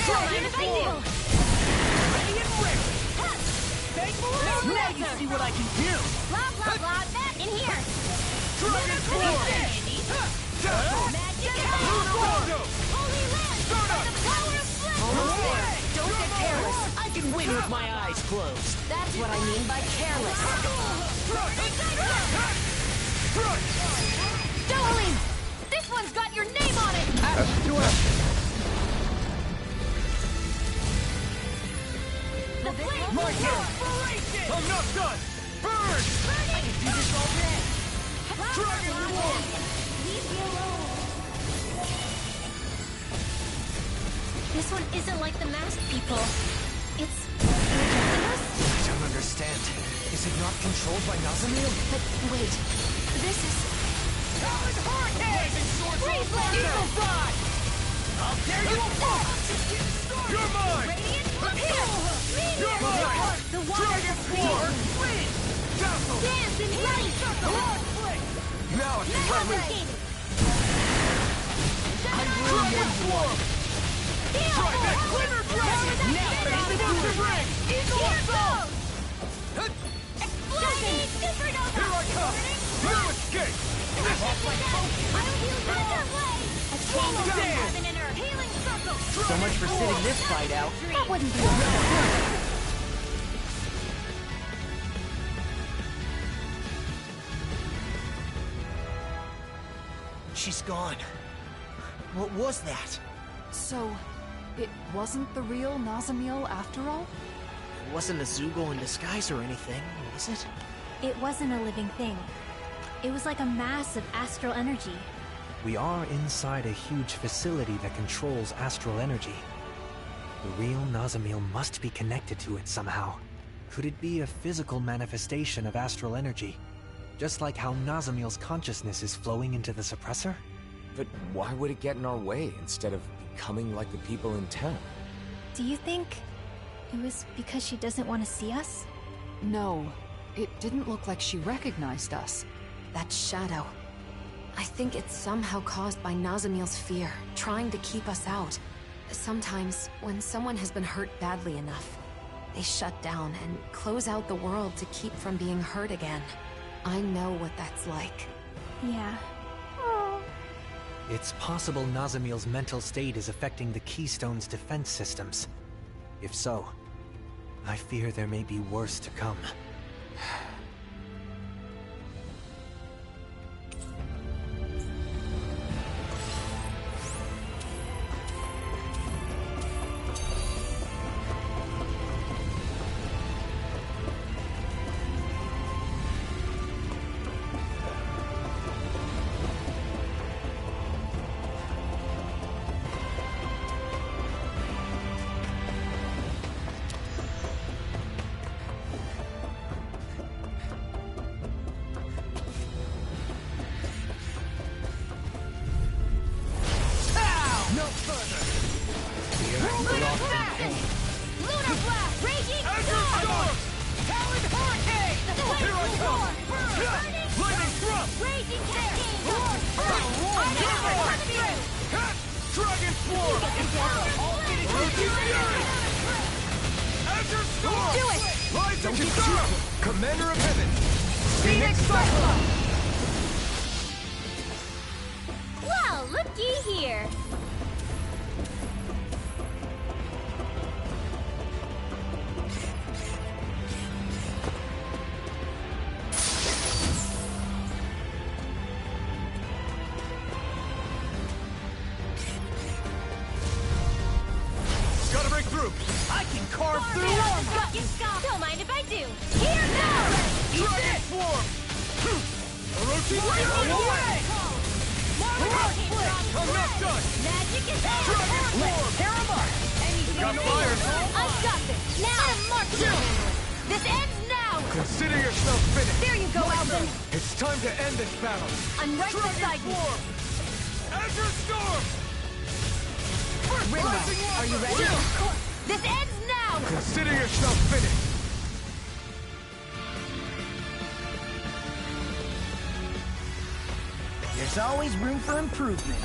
Dragon form! Ready and ready! Now you see what I can do! Blah, blah, blah, back in here! Dragon form! Tackle! Holy land! The power of flame! Don't get careless! I can win with my eyes closed! That's what I mean by careless. Doling! This one's got your name on it! The flame! My turn! I'm not done! Burn! I can do this all day! Dragon form! Leave me alone! This one isn't like the masked people. It's... I don't understand. Is it not controlled by Nazamil? But wait, this is... Talon Hurricane! Freeze Blaster! Eagle Fly! I'll tear you apart! You're mine! Radiant Appear! You're mine! The water Dragon form! Dazzle! Dance in light! Now I can let Complicated! Dragon form! Try that! Glimmer Dragon! Now Face the ring! Eagle Assault! Explosion! Supernova! Here I come! No escape! I'll heal that way! A chain of Damn! heaven and earth! Healing circle! So much for sitting this fight out. That wouldn't be enough. She's gone. What was that? So, it wasn't the real Nazamil after all? It wasn't a Zoogle in disguise or anything, was it? It wasn't a living thing. It was like a mass of astral energy. We are inside a huge facility that controls astral energy. The real Nazamil must be connected to it somehow. Could it be a physical manifestation of astral energy? Just like how Nazamil's consciousness is flowing into the suppressor? But why would it get in our way instead of becoming like the people in town? Do you think it was because she doesn't want to see us? No, it didn't look like she recognized us. That shadow. I think it's somehow caused by Nazamil's fear, trying to keep us out. Sometimes, when someone has been hurt badly enough, they shut down and close out the world to keep from being hurt again. I know what that's like. Yeah. It's possible Nazamil's mental state is affecting the Keystone's defense systems. If so, I fear there may be worse to come. Commander of Heaven! Phoenix Cyclone! Well, looky here! Gotta break through! I can carve through Don't mind if I do! Here goes! Dragon Swarm! Orochi Zero away! Rock Flip! I'm not done! Magic is Dragon Swarm! Tear him up! Got fire! I've got this! Now, march you! This ends now! down! Consider yourself finished! There you go, Alvin! It's time to end this battle! I'm right beside you! Azure Storm! Rinwell, are you ready? This ends now! Consider yourself finished! There's always room for improvement.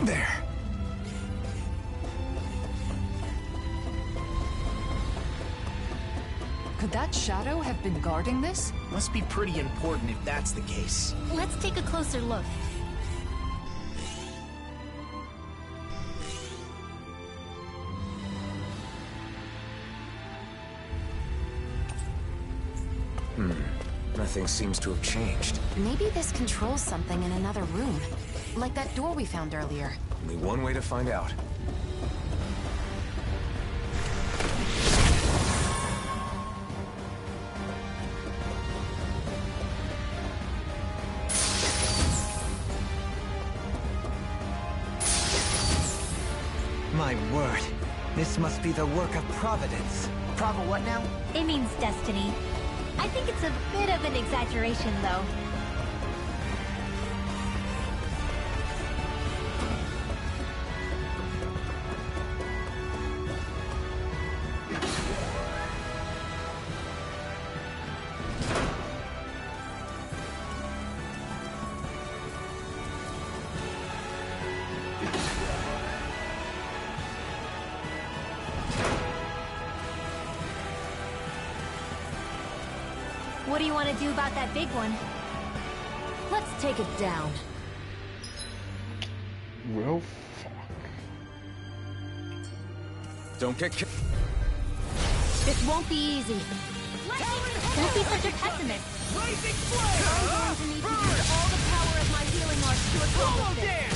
There. Could that shadow have been guarding this? Must be pretty important if that's the case. Let's take a closer look. Nothing seems to have changed. Maybe this controls something in another room. Like that door we found earlier. Only one way to find out. My word. This must be the work of Providence. Prova what now? It means destiny. I think it's a bit of an exaggeration, though. What do you want to do about that big one? Let's take it down. Well, fuck. Don't get This won't be easy. Don't be such a pessimist. I'm going to need to use all the power of my healing arts to accomplish this.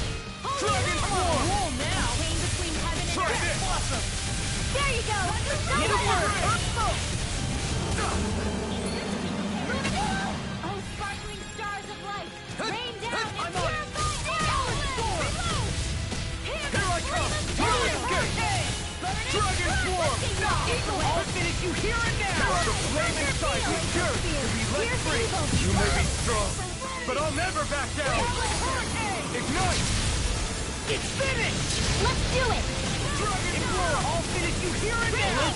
Dragon Form! Chain between heaven and earth. There you go! Get a word! Oh, sparkling stars of light! Rain down and purify power! Here I come! Dragon Form! I'll finish you here and now! The flame inside is pure to be let free! You may be strong, but I'll never back down! Ignite! It's finished! Let's do it! Dragon Form! I'll finish you here and now!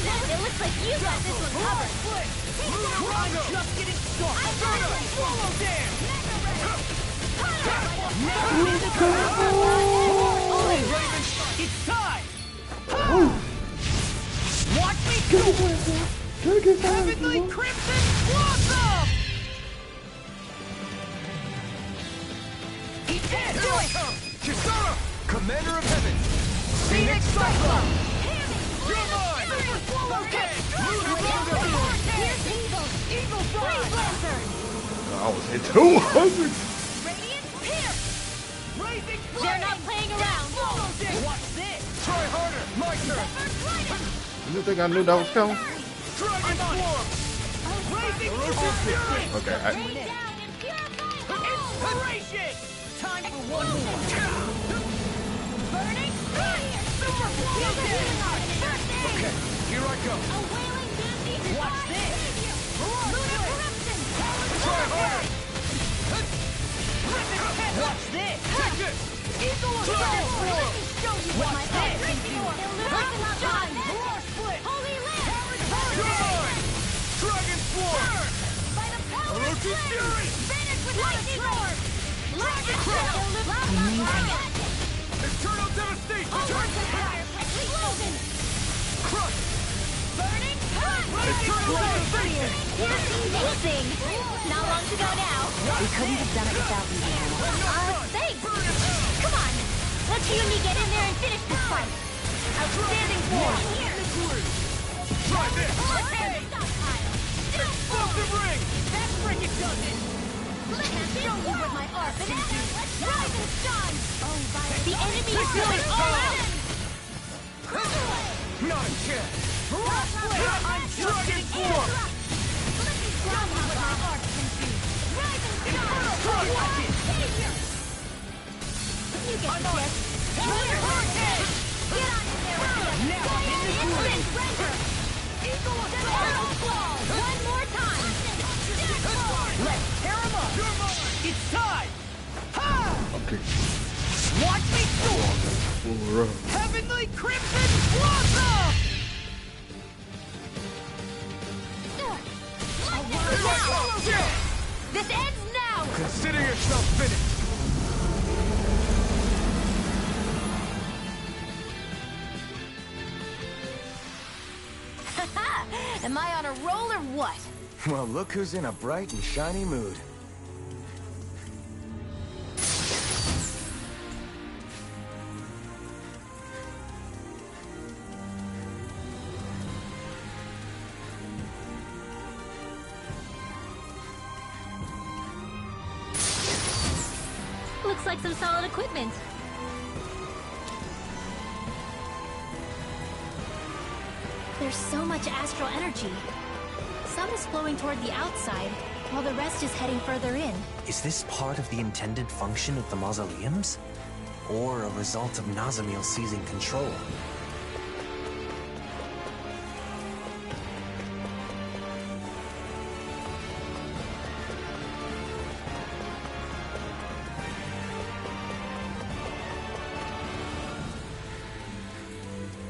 It looks like you got this one covered. I'm just getting started! Swallow dance! It's time! Watch me go! Heavenly Crimson Blossom! Eat it! Here I come! Kisara! Commander of Heaven! Phoenix Cyclone! You're mine! Okay! Here's evil! Evil Freeze Lancer! I was hit 200. Radiant Pierce! Raising flame! They're not playing around! Watch this! Try harder! My turn! You think I knew that was coming? Dragon Swarm! Raising Fury! Okay, Inspiration! Time for one more! Burning Fire! Super Okay, here I go! A wailing Banshee! Watch this! Lunar Corruption! Try harder! Watch this! Take this! Eagle of Dragon Soul! Swarm! Let me show you what my head can do! Illumination John! Mirage Split! Holy Land! You're mine! Dragon Swarm! By the power of Orochi flame! Fury! Vanish with lightning orb! Lightning Crush! Eternal Devastation! Explosion! Crush! Burning Punch! Eternal Devastation! Amazing! Not long to go now. We couldn't have done it without you. Thanks! Come on! Let's see me get in there and finish this fight! Outstanding form! Try this! Explosive ring! That frickin' does it! Let me show you what my arc can do! Rising Sun! The enemy is going all out! Not a chance! I'm Dragon Swarm! Let me show you what my arc can do! Rising Sun! Watch it! You get the gist! Lunar Hurricane! Get on in there with me! Now I'm in the groove! Render! Eagle of Soul! One more time! Let's tear him up! You're mine! It's time! Ha! Okay. Watch me soar! Heavenly Crimson Blossom! This ends now! Consider yourself finished! Am I on a roll or what? Well, look who's in a bright and shiny mood. Looks like some solid equipment. There's so much astral energy. Some is flowing toward the outside, while the rest is heading further in. Is this part of the intended function of the mausoleums? Or a result of Nazamil seizing control?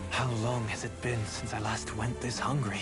How long has it been since I last went this hungry?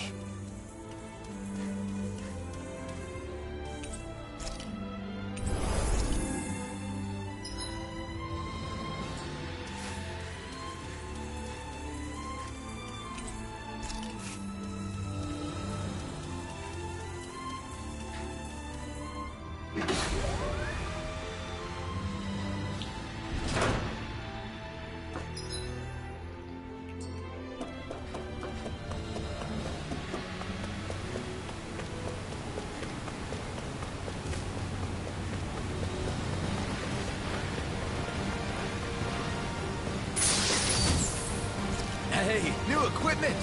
Hey, new equipment!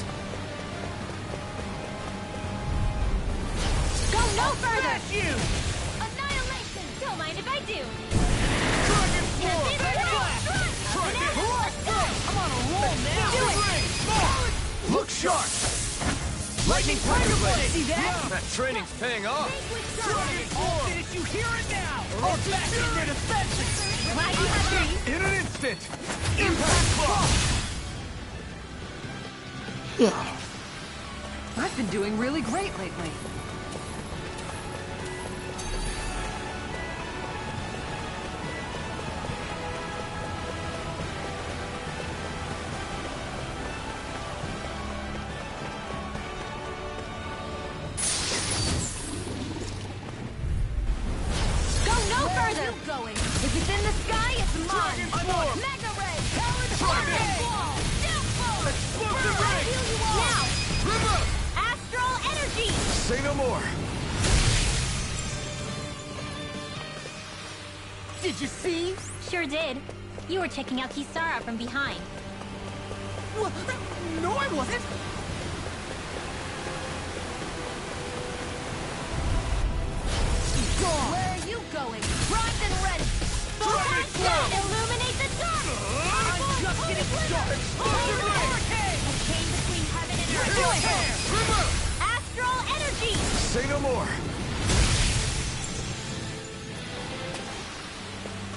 Go no further! You! Annihilation! Don't mind if I do! Dragon Swarm! Try this! I'm on a roll now! Do it! Look sharp! Lightning Tiger Blade! See that? That training's paying off! Dragon Swarm! Did you hear it now? Or back in their defenses! Glad you have these! In an instant! Impact Claw! I've been doing really great lately. Go no further! If it's in the sky, it's mine! Swarm! Mega Ray! Try this! Wall! Downfall! Explosive Ray! more! Did you see? Sure did. You were checking out Kisara from behind. What? No, I wasn't! Where are you going? Primed and ready! Illuminate the dark! I'm just getting started! A chain between heaven and earth! Astral energy! Say no more!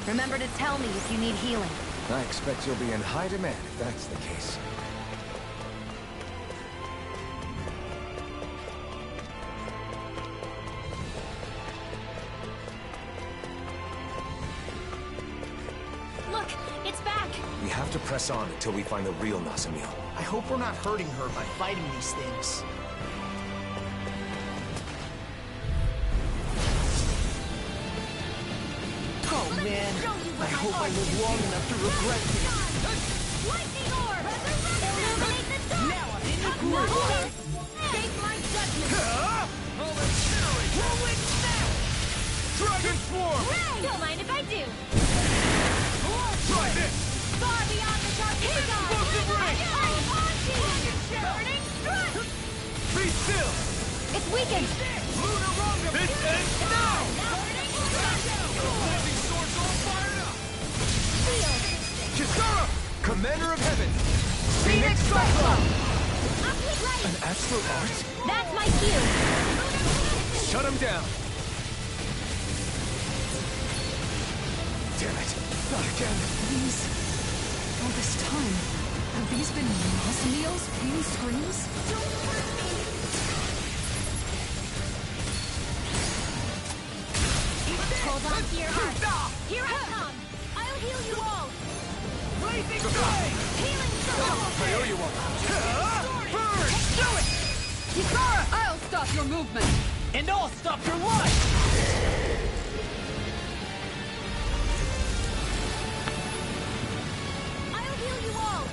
Remember to tell me if you need healing. I expect you'll be in high demand if that's the case. Look, it's back! We have to press on until we find the real Nasamil. I hope we're not hurting her by fighting these things. Oh man, I hope I live long enough to regret this. Lightning orb! Illuminate the dark! Now I'm in the groove! Face my judgment! Whirlwind snap! Dragon swarm! Don't mind if I do! Try this! Far beyond the dark Explosive ring! Burning strike! Be still! It's weakened! Lunar Runga! This ends now! Heavy swords all fired up! Kisara! Commander of Heaven! Phoenix Cyclone! An astral art? That's my cue! Shut him down! Damn it! Not again! These... all this time, have these been Nasamil's pain screams? Hold on to your heart. Here I come! I'll heal you all! Blazing flame! Healing circle! I owe you one! Burn! Do it! Kisara! I'll stop your movement! And I'll stop your life! I'll heal you all!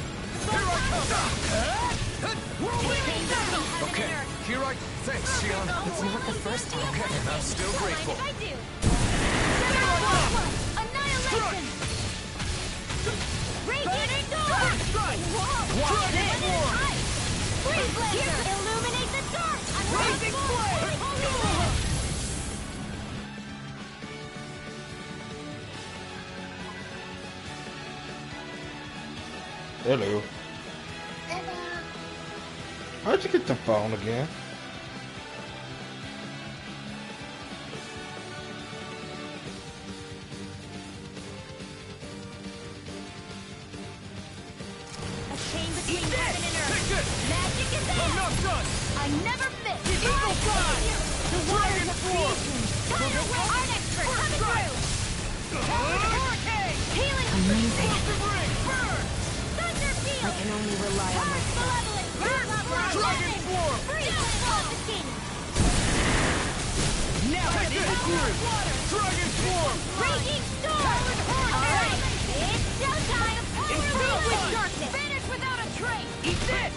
Here I come! Okay, here I... Thanks, Shion. It's not the first time. Okay, and I'm still grateful. Don't mind if I do. Annihilation! Raging storm! Watch this! Freeze laser! Illuminate the dark! Rising flame! Hello. How'd you get the phone again? A chain between heaven and earth. Magic is I'm in! not done! I never miss! Eagle Fly! The waters Dragon of Form! creation! Tidal wave! Art expert coming through! Hurricane! Healing! Amazing. Explosive ring! Burn! Thunder I field! can only rely on myself. Malevolent! Dragon Swarm! Freeze! Confiscating! Now I'm in the groove! Dragon Swarm! Raging storm! Alright! It's showtime! Fill with darkness! Vanish without a trace! Eat this!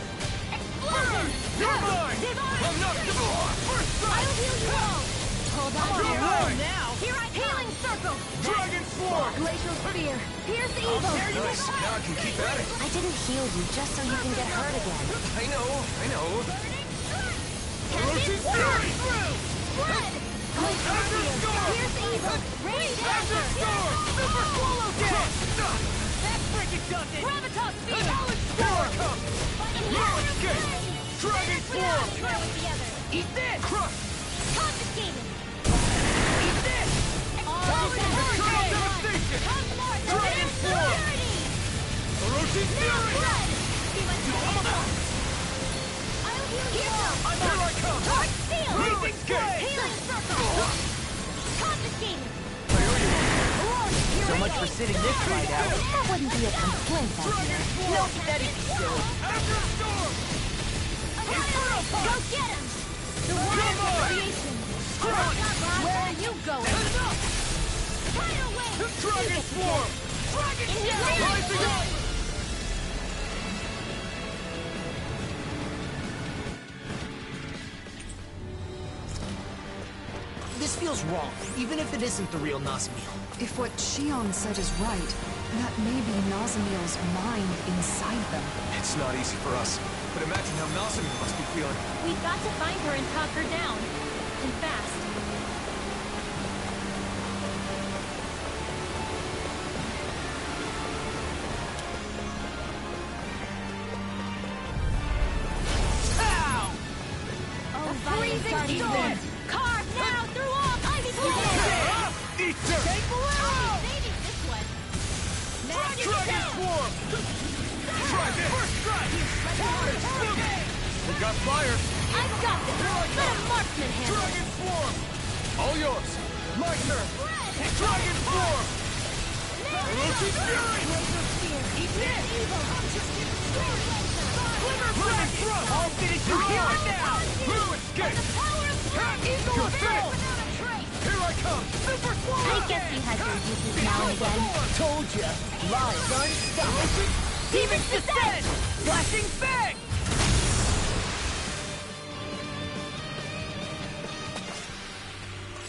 Explosion! You're mine! Divine! I'm not gonna... First I'll time! heal you all! Hold on You're here! mine! Now! Here I healing circle! Dragon Swarm! Glacial spear. Here's the evil! Nice, now I can keep at it. I didn't heal you just so you can get hurt again. I know. Roach's Fury! Spread! Glacial spear! Here's the evil! Rain After Storm! Super Swallow Dance! That freaking does it! Gravitas field! Solid Storm! Now escape! Dragon Swarm! Try with the other! Eat this! Crush! Confiscating! Eat this! Eternal Devastation! Come north! Dragon Swarm! Roach's Fury! Blood! See what's going on! I'll heal you all! Here I come! Dark seal! Blazing Flame! Healing circle! Confiscating! So much for sitting this fight out. That wouldn't be a complaint, I Dragon hear. Swarm! That is silly. After Storm! Go get him! The waters of creation! Where are you going? Tidal wave! Dragon Swarm! Dragon Rising up! This feels wrong, even if it isn't the real Nazamiel. If what Shion said is right, that may be Nazamiel's mind inside them. It's not easy for us, but imagine how Nazamiel must be feeling. We've got to find her and talk her down. And fast. Freezing storm! Carve now through all icy blades! Eat dirt! Stay below! Saving this one! Dragon Swarm! Try this! First strike! We got fire! I've got this! Let a marksman handle it! Dragon Swarm! All yours! My turn! Dragon Swarm! Orochi's Fury! Eat this! Glimmer Thrust! I'll finish you here and now! Blue escape! Eagle of Soul! Here I come! Super Swarm! I guess you had your uses now and again. Told ya! Lies unstoppable! Demon's Descent! Flashing Fang!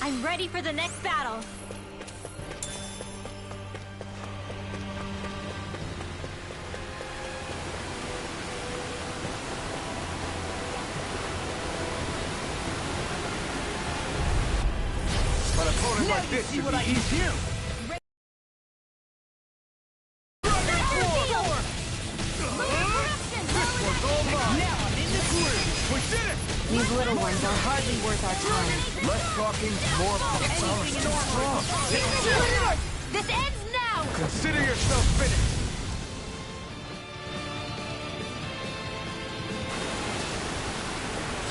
I'm ready for the next battle. An opponent like this See should what be I can easy. do! Now I'm in the groove! We did it! These little ones are hardly worth our time. Less talking, more Anything in order! strong. This ends now! Consider yourself finished.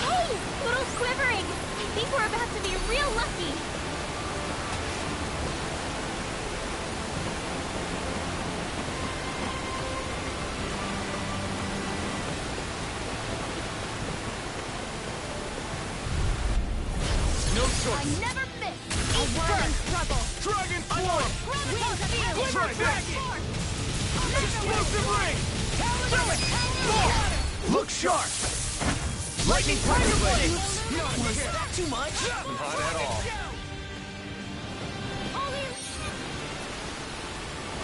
Hey! Little quivering! I think we're about to be real lucky! No I choice. never miss! Eat burn struggle! Dragon Swarm! Try this! Explosive ring! Do it! More! Look sharp! Lightning Tiger Blade! Was that too much? Not at all.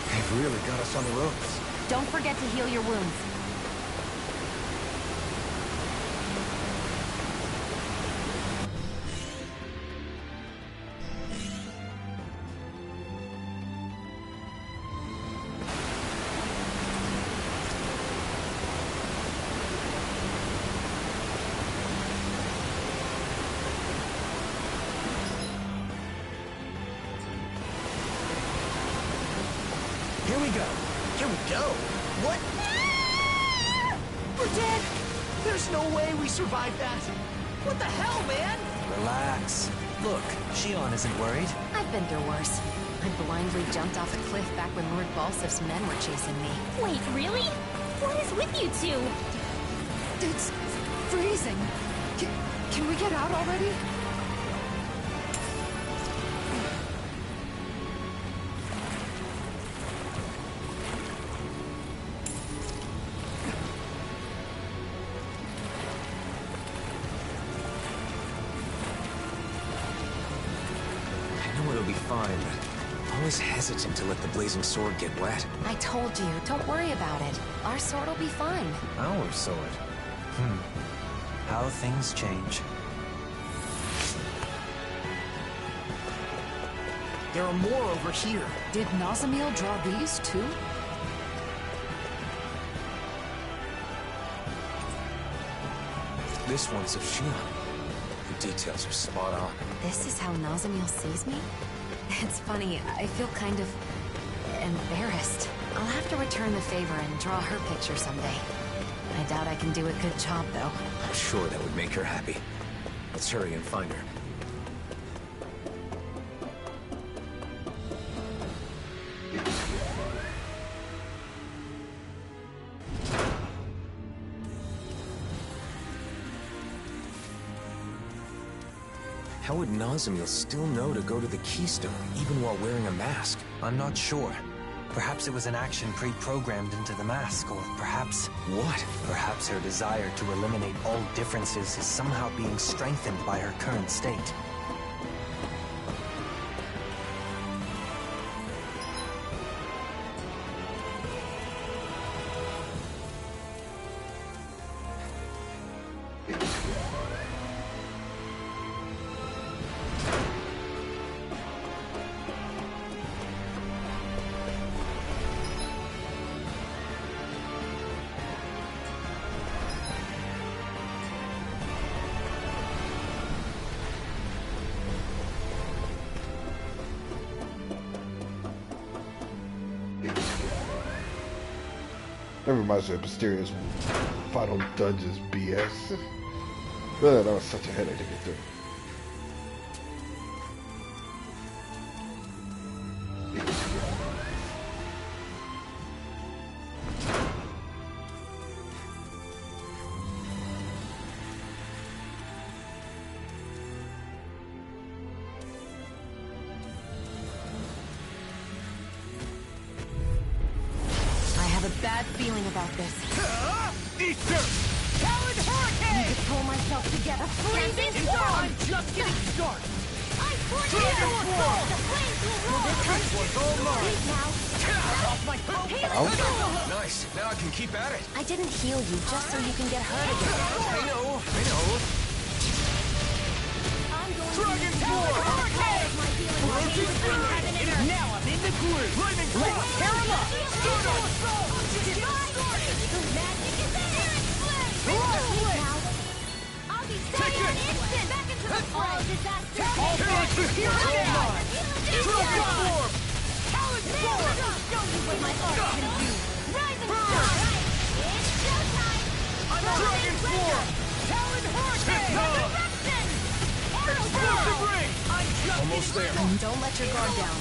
They've really got us on the ropes. Don't forget to heal your wounds. Here we go. Here we go. What? We're dead! There's no way we survived that. What the hell, man? Relax. Look, Shion isn't worried. I've been through worse. I blindly jumped off a cliff back when Lord Balsif's men were chasing me. Wait, really? What is with you two? It's freezing. Can we get out already? I know it'll be fine, but I'm always hesitant to let the blazing sword get wet. I told you, don't worry about it. Our sword will be fine. Our sword. How things change. There are more over here. Did Nazamiel draw these too? This one's of Shion. The details are spot on. This is how Nazamiel sees me? It's funny, I feel kind of embarrassed. I'll have to return the favor and draw her picture someday. I doubt I can do a good job, though. I'm sure that would make her happy. Let's hurry and find her. How would Nazamiel still know to go to the Keystone, even while wearing a mask? I'm not sure. Perhaps it was an action pre-programmed into the mask, or perhaps... What? Perhaps her desire to eliminate all differences is somehow being strengthened by her current state. That reminds me of Mysterious Final Dungeons BS. That was such a headache to get through. Bad feeling about this. Easter! Talon Hurricane! Need to pull myself together. Freezing storm! I'm just getting started! Ice tornado! Dragon Swarm! The flames will roar! This one's all mine! Off my foot! Nice. Now I can keep at it. I didn't heal you just so you can get hurt again. I know. Dragon Swarm! Hurricane! Now I'm in the groove! Let's tear him up! Almost there. Don't let your guard down.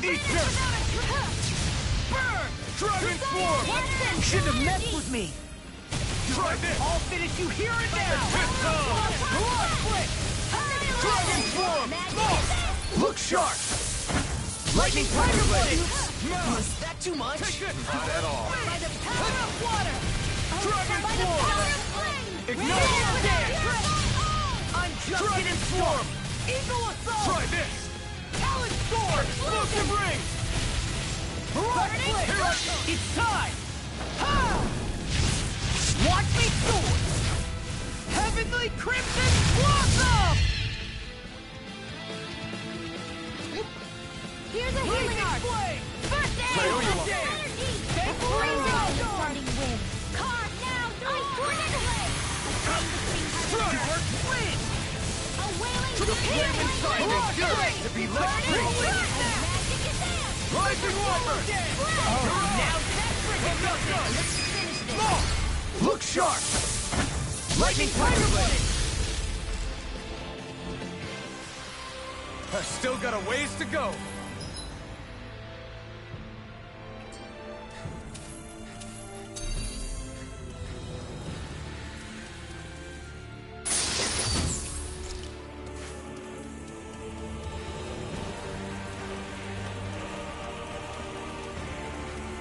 Easter! Burn! Dragon Swarm! You shouldn't have messed with me! Try this! I'll finish you here and now! Blood Flip! Dragon Swarm! Look sharp! Lightning Tiger Blade! Was that too much? Not at all. By the power of water! Dragon Swarm! Ignite! I'm just Dragon Swarm! Eagle Assault! Try this! Talon Sword! Explosive Ring! Blood Flip! It's time! Ha! Watch me soar! Heavenly Crimson Blossom! Here's a healing arc! First aid! Energy! Starting wind! Carve now! Ice tornado! Wind! A wailing To the flame inside is good to be let free! Rising Water! Now that's Look sharp! Lightning Tiger Blade! I've still got a ways to go.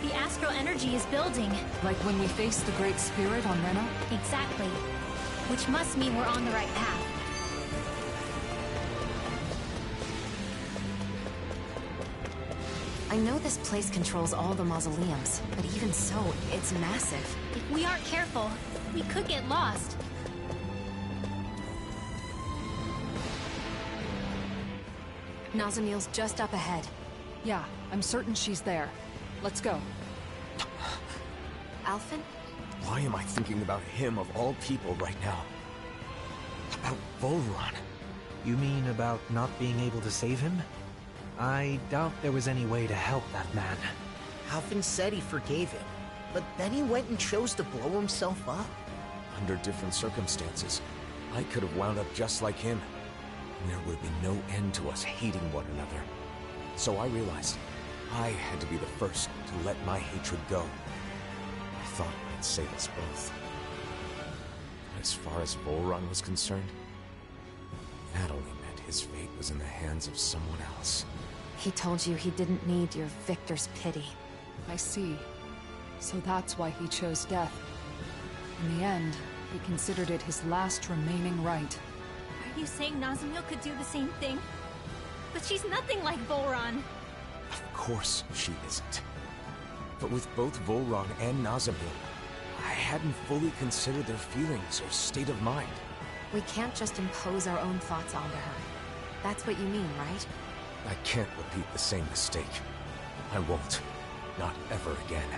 The astral energy is building. Like when we faced the Great Spirit on Rena? Exactly. Which must mean we're on the right path. I know this place controls all the mausoleums, but even so, it's massive. If we aren't careful, we could get lost. Nazamiel's just up ahead. Yeah, I'm certain she's there. Let's go. Alphen? Why am I thinking about him of all people right now? About Volron. You mean about not being able to save him? I doubt there was any way to help that man. Alphen said he forgave him, but then he went and chose to blow himself up. Under different circumstances, I could have wound up just like him. And there would have been no end to us hating one another. So I realized I had to be the first to let my hatred go. I thought I'd save us both. But as far as Volron was concerned, that only meant his fate was in the hands of someone else. He told you he didn't need your victor's pity. I see. So that's why he chose death. In the end, he considered it his last remaining right. Are you saying Nazamiel could do the same thing? But she's nothing like Volron. Of course she isn't. But with both Volron and Nazamiel, I hadn't fully considered their feelings or state of mind. We can't just impose our own thoughts onto her. That's what you mean, right? I can't repeat the same mistake. I won't. Not ever again.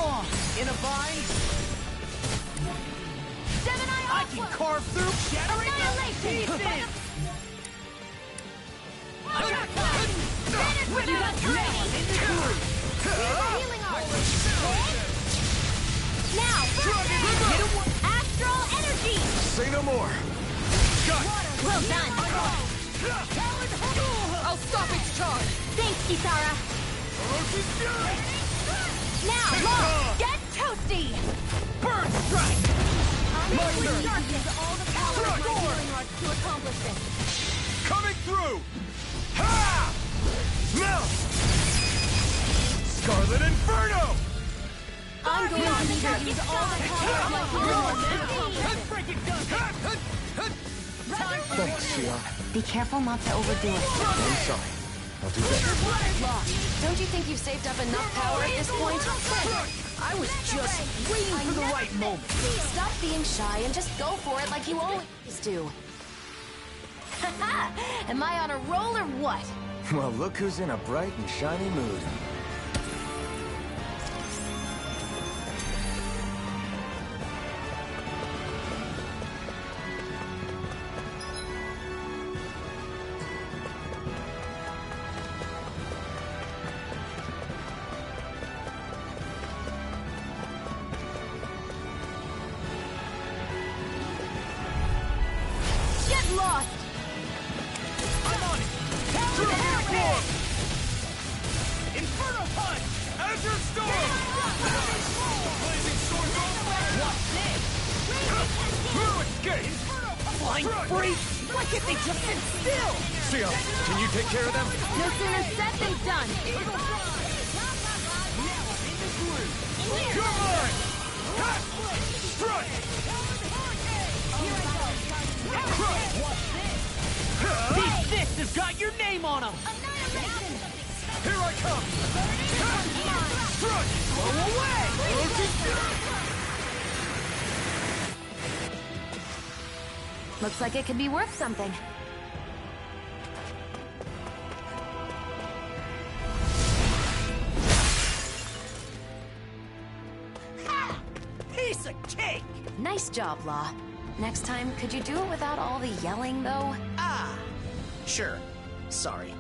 Strong! In a bind! I can carve through shattering pieces! You got training! Now, astral energy! Say no more! Well done! I'll stop its charge! Thanks, Kisara! Now, Long! Get toasty! Bird strike! My turn! Use all the power of my healing arts to accomplish this. Coming through! Ha! Melt! Scarlet Inferno! I'm going to need to use all the power of my healing arts to accomplish this. Thanks, Shion. Be careful not to overdo it. I'm sorry. I'll do better. Law, don't you think you've saved up enough power at this point? I was just waiting for the right moment. Stop being shy and just go for it like you always do. Haha! Am I on a roll or what? Well, look who's in a bright and shiny mood. Lost! I'm on it! Inferno Punch! Azure Storm! Blazing Sword! Watch this! Blue Escape! Flying free? Why can't they just sit still? Shion, can you take care of them? No sooner said than done! You're mine! Strike! These fists have got your name on them! Here I come! Strike! Blow away! Looks like it could be worth something. Piece of cake! Nice job, Law. Next time, could you do it without all the yelling, though? Ah! Sure. Sorry.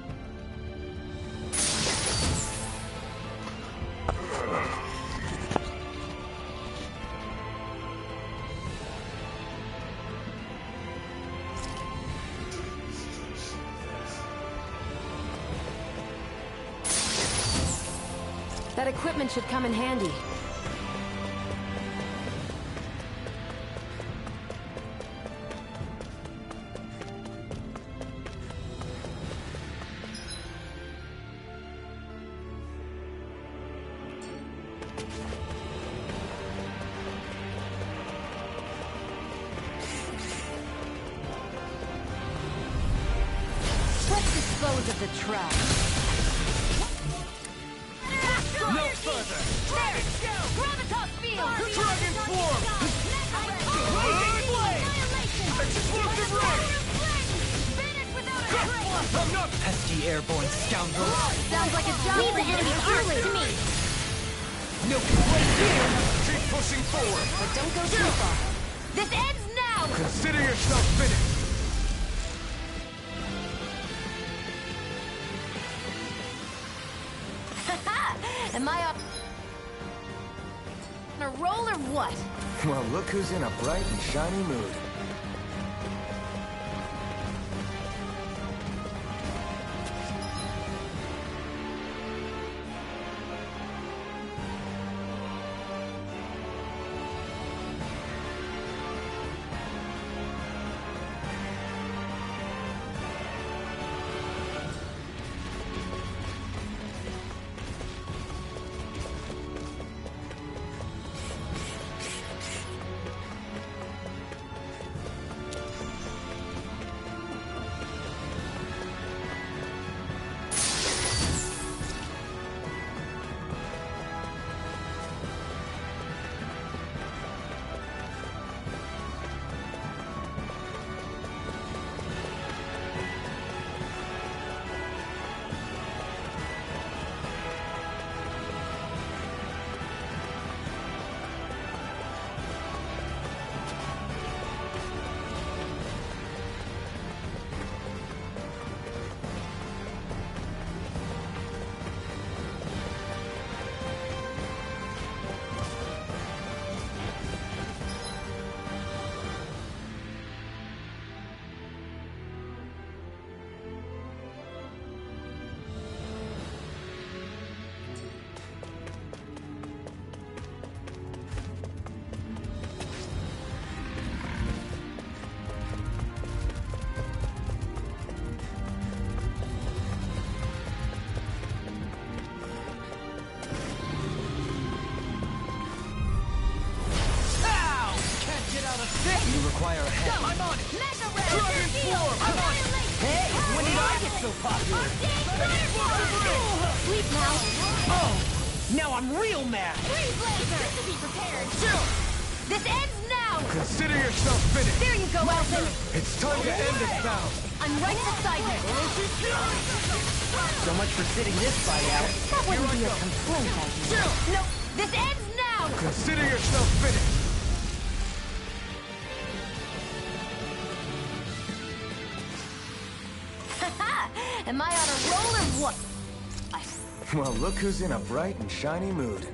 That equipment should come in handy. Let's dispose of the trash. No further! There! Gravitas field! Dragon form! Explosive ray! I'm not Pesky airborne scoundrel! Sounds like a job for you to be early to me! No complaint here! Keep pushing forward! But don't go too far. This ends now! Consider yourself finished! Am I on a roll or what? Well, look who's in a bright and shiny mood. You require a head. I'm on it! Mega Ray! Dragon Form! I'm on it! Hey, when did I get so popular? Sleep now. Oh, now I'm real mad. Freeze laser! Just to be prepared. Chill! This ends now! Consider yourself finished! There you go, Elton! It's time to end this battle! I'm right beside you! So much for sitting this fight out. That wouldn't be a complaint, I think. Chill! No, this ends now! Consider yourself finished! Am I on a roll or what? Well, look who's in a bright and shiny mood.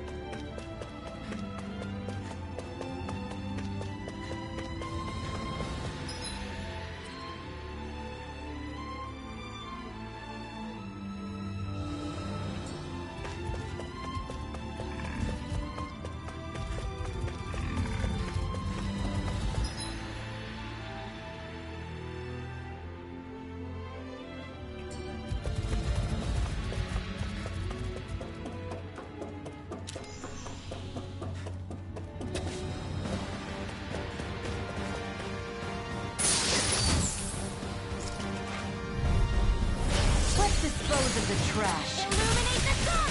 Let's dispose of the trash. Illuminate the sun!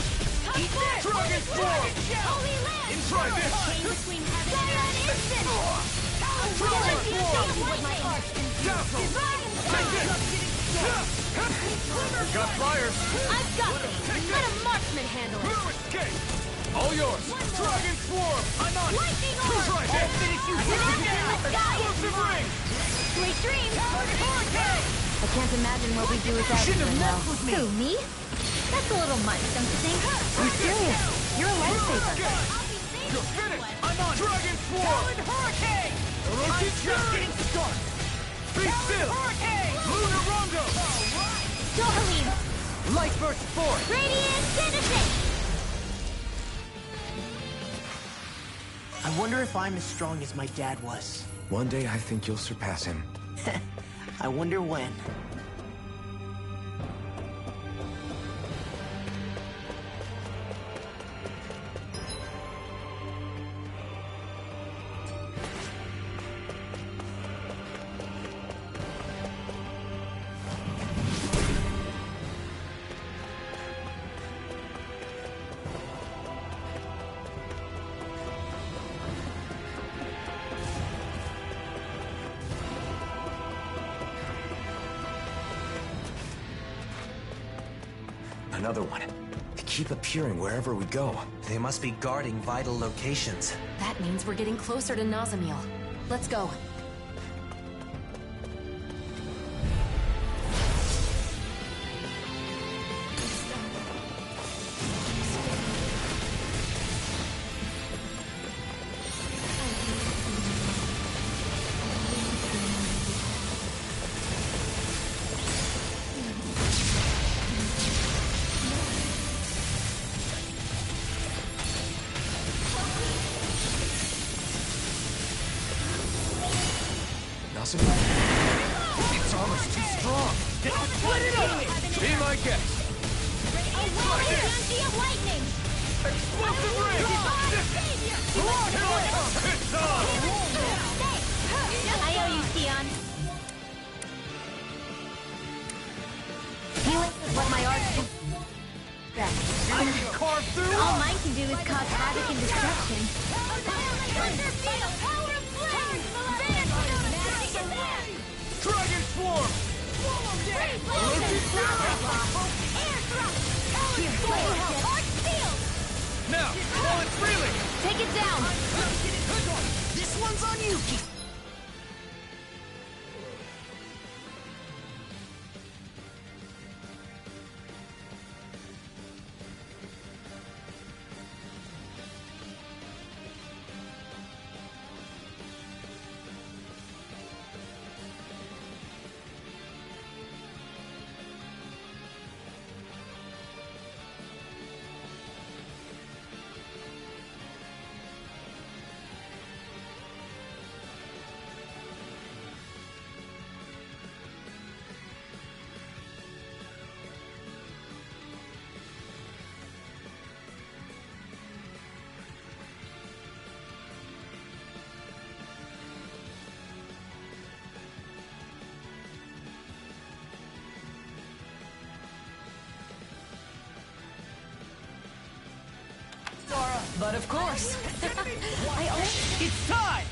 Eat that! Dragon Form! Holy land! Try this! Chain between heaven and earth instant! Dragon Form! What my art can do! Dazzle! Dragon Take this! We got flyers! I've got this! Let a marksman handle it! No escape! All yours! Dragon Swarm! I'm on it! Lightning Who's orb! right there? I'll finish you with in the sky! Explosive ring! Sweet dreams! Hurricane! I can't imagine what we'd do without you Shouldn't have now. messed with me. Who, me? That's a little much, don't you think? I'm serious. You're a lifesaver. You're finished! I'm on Dragon Swarm! Hurricane! I'm just getting started! Be still! Hurricane! Lunar Rondo! Go, Helene! Light burst forth! Radiant finishing! I wonder if I'm as strong as my dad was. One day I think you'll surpass him. I wonder when. Another one. They keep appearing wherever we go. They must be guarding vital locations. That means we're getting closer to Nazamil. Let's go. Its armor's too strong! Split it up! Be my guest! A wailing energy of lightning! Explosive ring! Come on, here I come! It's on! I owe you, Theon. Healing is what my art can... I can carve through! All mine can do is cause havoc and destruction. Dragon Swarm! Now, while it's reeling! Take it down! This one's on you, Keith. But of course. I only... It's time!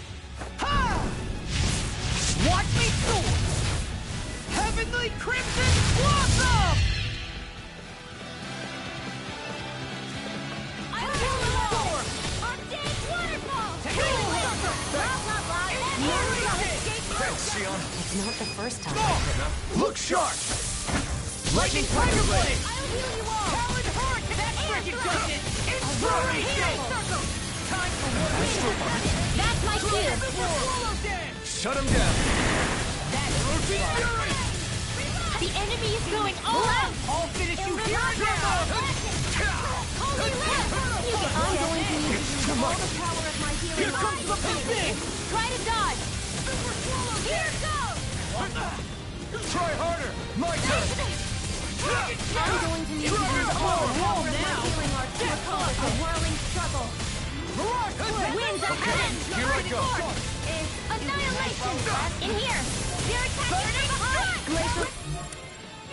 Ha! Watch me soar! Heavenly Crimson Blossom! I'm pulling over! Arcade waterfall! Blah, blah, blah. Thanks, Xion. It's not the first time. Look sharp! Lightning Tiger Blade! I'll heal you all! Talon Hurricane! That freaking does it! Inspiration! Time for what? That's my cue! Shut him down! The enemy is going all out! I'll finish you here and now! Holy land! I'm going to use all the power of my healing. Here comes the big thing! Try to dodge! Here goes! Try harder! My turn! I'm going to need to use all the power of my healing art to accomplish a whirling struggle. Winds of heaven! Here I go! Annihilation! In here! You're attacking from behind! Glacial...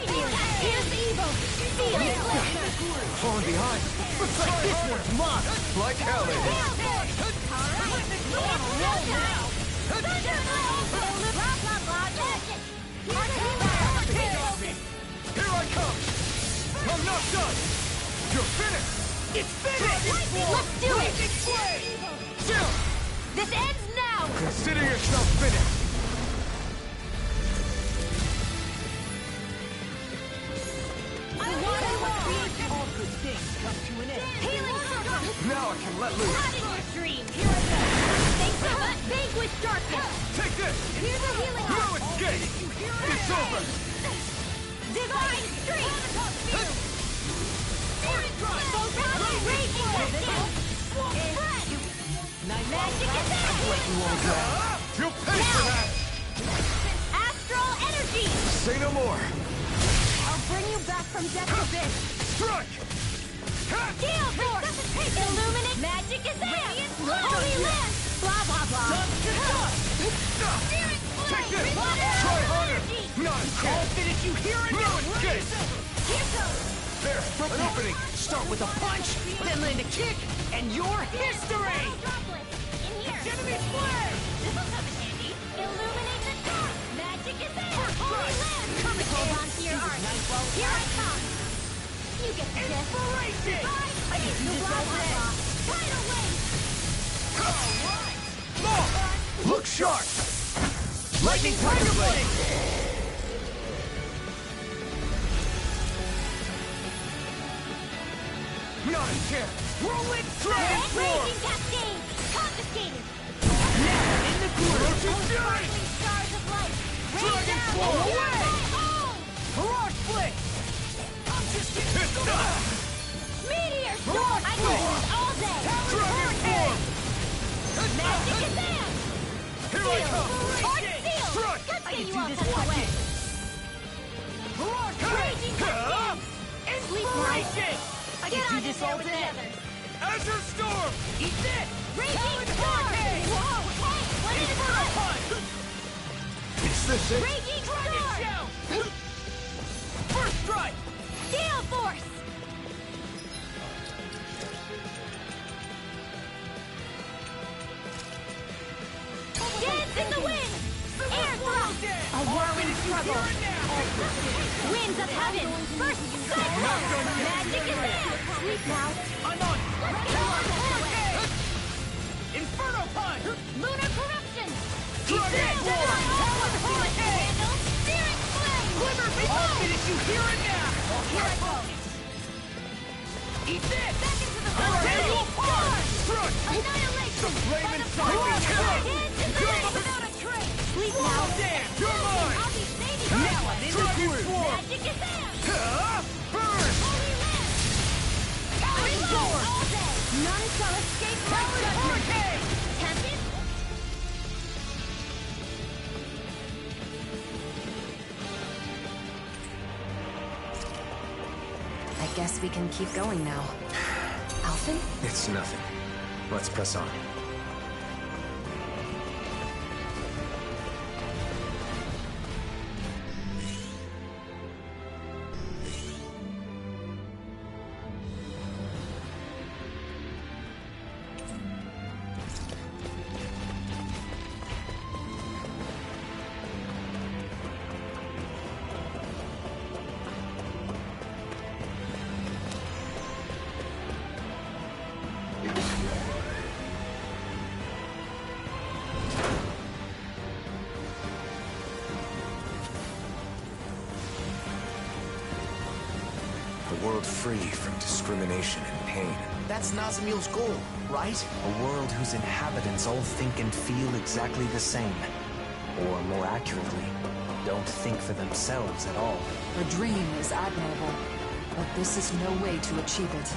Here's the evil! Feel it! Falling behind! Looks like this one's mine! Like hell it is! Here I come! I'm not done! You're finished! It's finished! Let's do it! Down! This ends now! Consider yourself finished! All good things come to an end. Healing circle! Now I can let loose! Not in your dream! Here I go! Thanks so much! Vanquish darkness! Take this! Here's a healing No art! escape! It's over! Divine stream! Raging within! Magic attack! You'll pay for that! Astral energy! Say no more! I'll bring you back from death abyss! Strike! Gale force! Illuminate magic attack! Holy land! Blah blah blah! Spirit Take flame! this! Water Try harder! energy! Not a I'll chance! finish you here and No now! escape! Here goes! There! An opening! Start with a punch, then land a kick, and your history! Droplet! In here! Enemy flare! This'll come in handy! Illuminate the dark! Magic attack! Holy land! Hold on to your art! Here I come! You get the gist! Inspiration! I need to blah blah blah! Tidal wave! Look sharp! Lightning Tiger Blade! Not a chance! Rolling Dragon Red Form! raging cascade! Confiscated! Now in the groove! Sparkling stars of light! Rain Dragon down! Form! Away! Oh! Mirage Blitz! I'm just getting started! Meteor storm! I can do this all day! Dragon Form! Magic attack! Here I come! Heart seal! Strike! Let's I get can you do all this, tucked watch away! it! Mirage Raging cascade! Inspiration! I Get can on do this in there all with day! the others! Azure Storm! Eat this! Raging storm! Whoa! Hey! What is Inferno it? Punch! Is this it? Raging Dragon storm! Shout! First strike! Gale force! Dance in the wind! Air thrust! A whirling struggle! Winds of heaven! First cyclone! Magic attack! Sleep now! I'm on! Let's get on the way! Inferno Punch! Lunar corruption! Dragon Form! Hurricane! Spirit flame! Glimmer I'll finish you here and now! Here I go! Eat this! Back into the Raging Punch! Strike! Annihilation! Flame inside me! Without a trace! Sleep now! Roll down! You're mine! I'll be saving Now you! I'm in the Dragon groove! Form! Magic attack! Burn! Holy land! Reload all day! None shall escape my judgment! Hurricane! Tempest? I guess we can keep going now. Alphen? It's nothing. Let's press on. world free from discrimination and pain. That's Nazamil's goal, right? A world whose inhabitants all think and feel exactly the same. Or more accurately, don't think for themselves at all. Her dream is admirable, but this is no way to achieve it.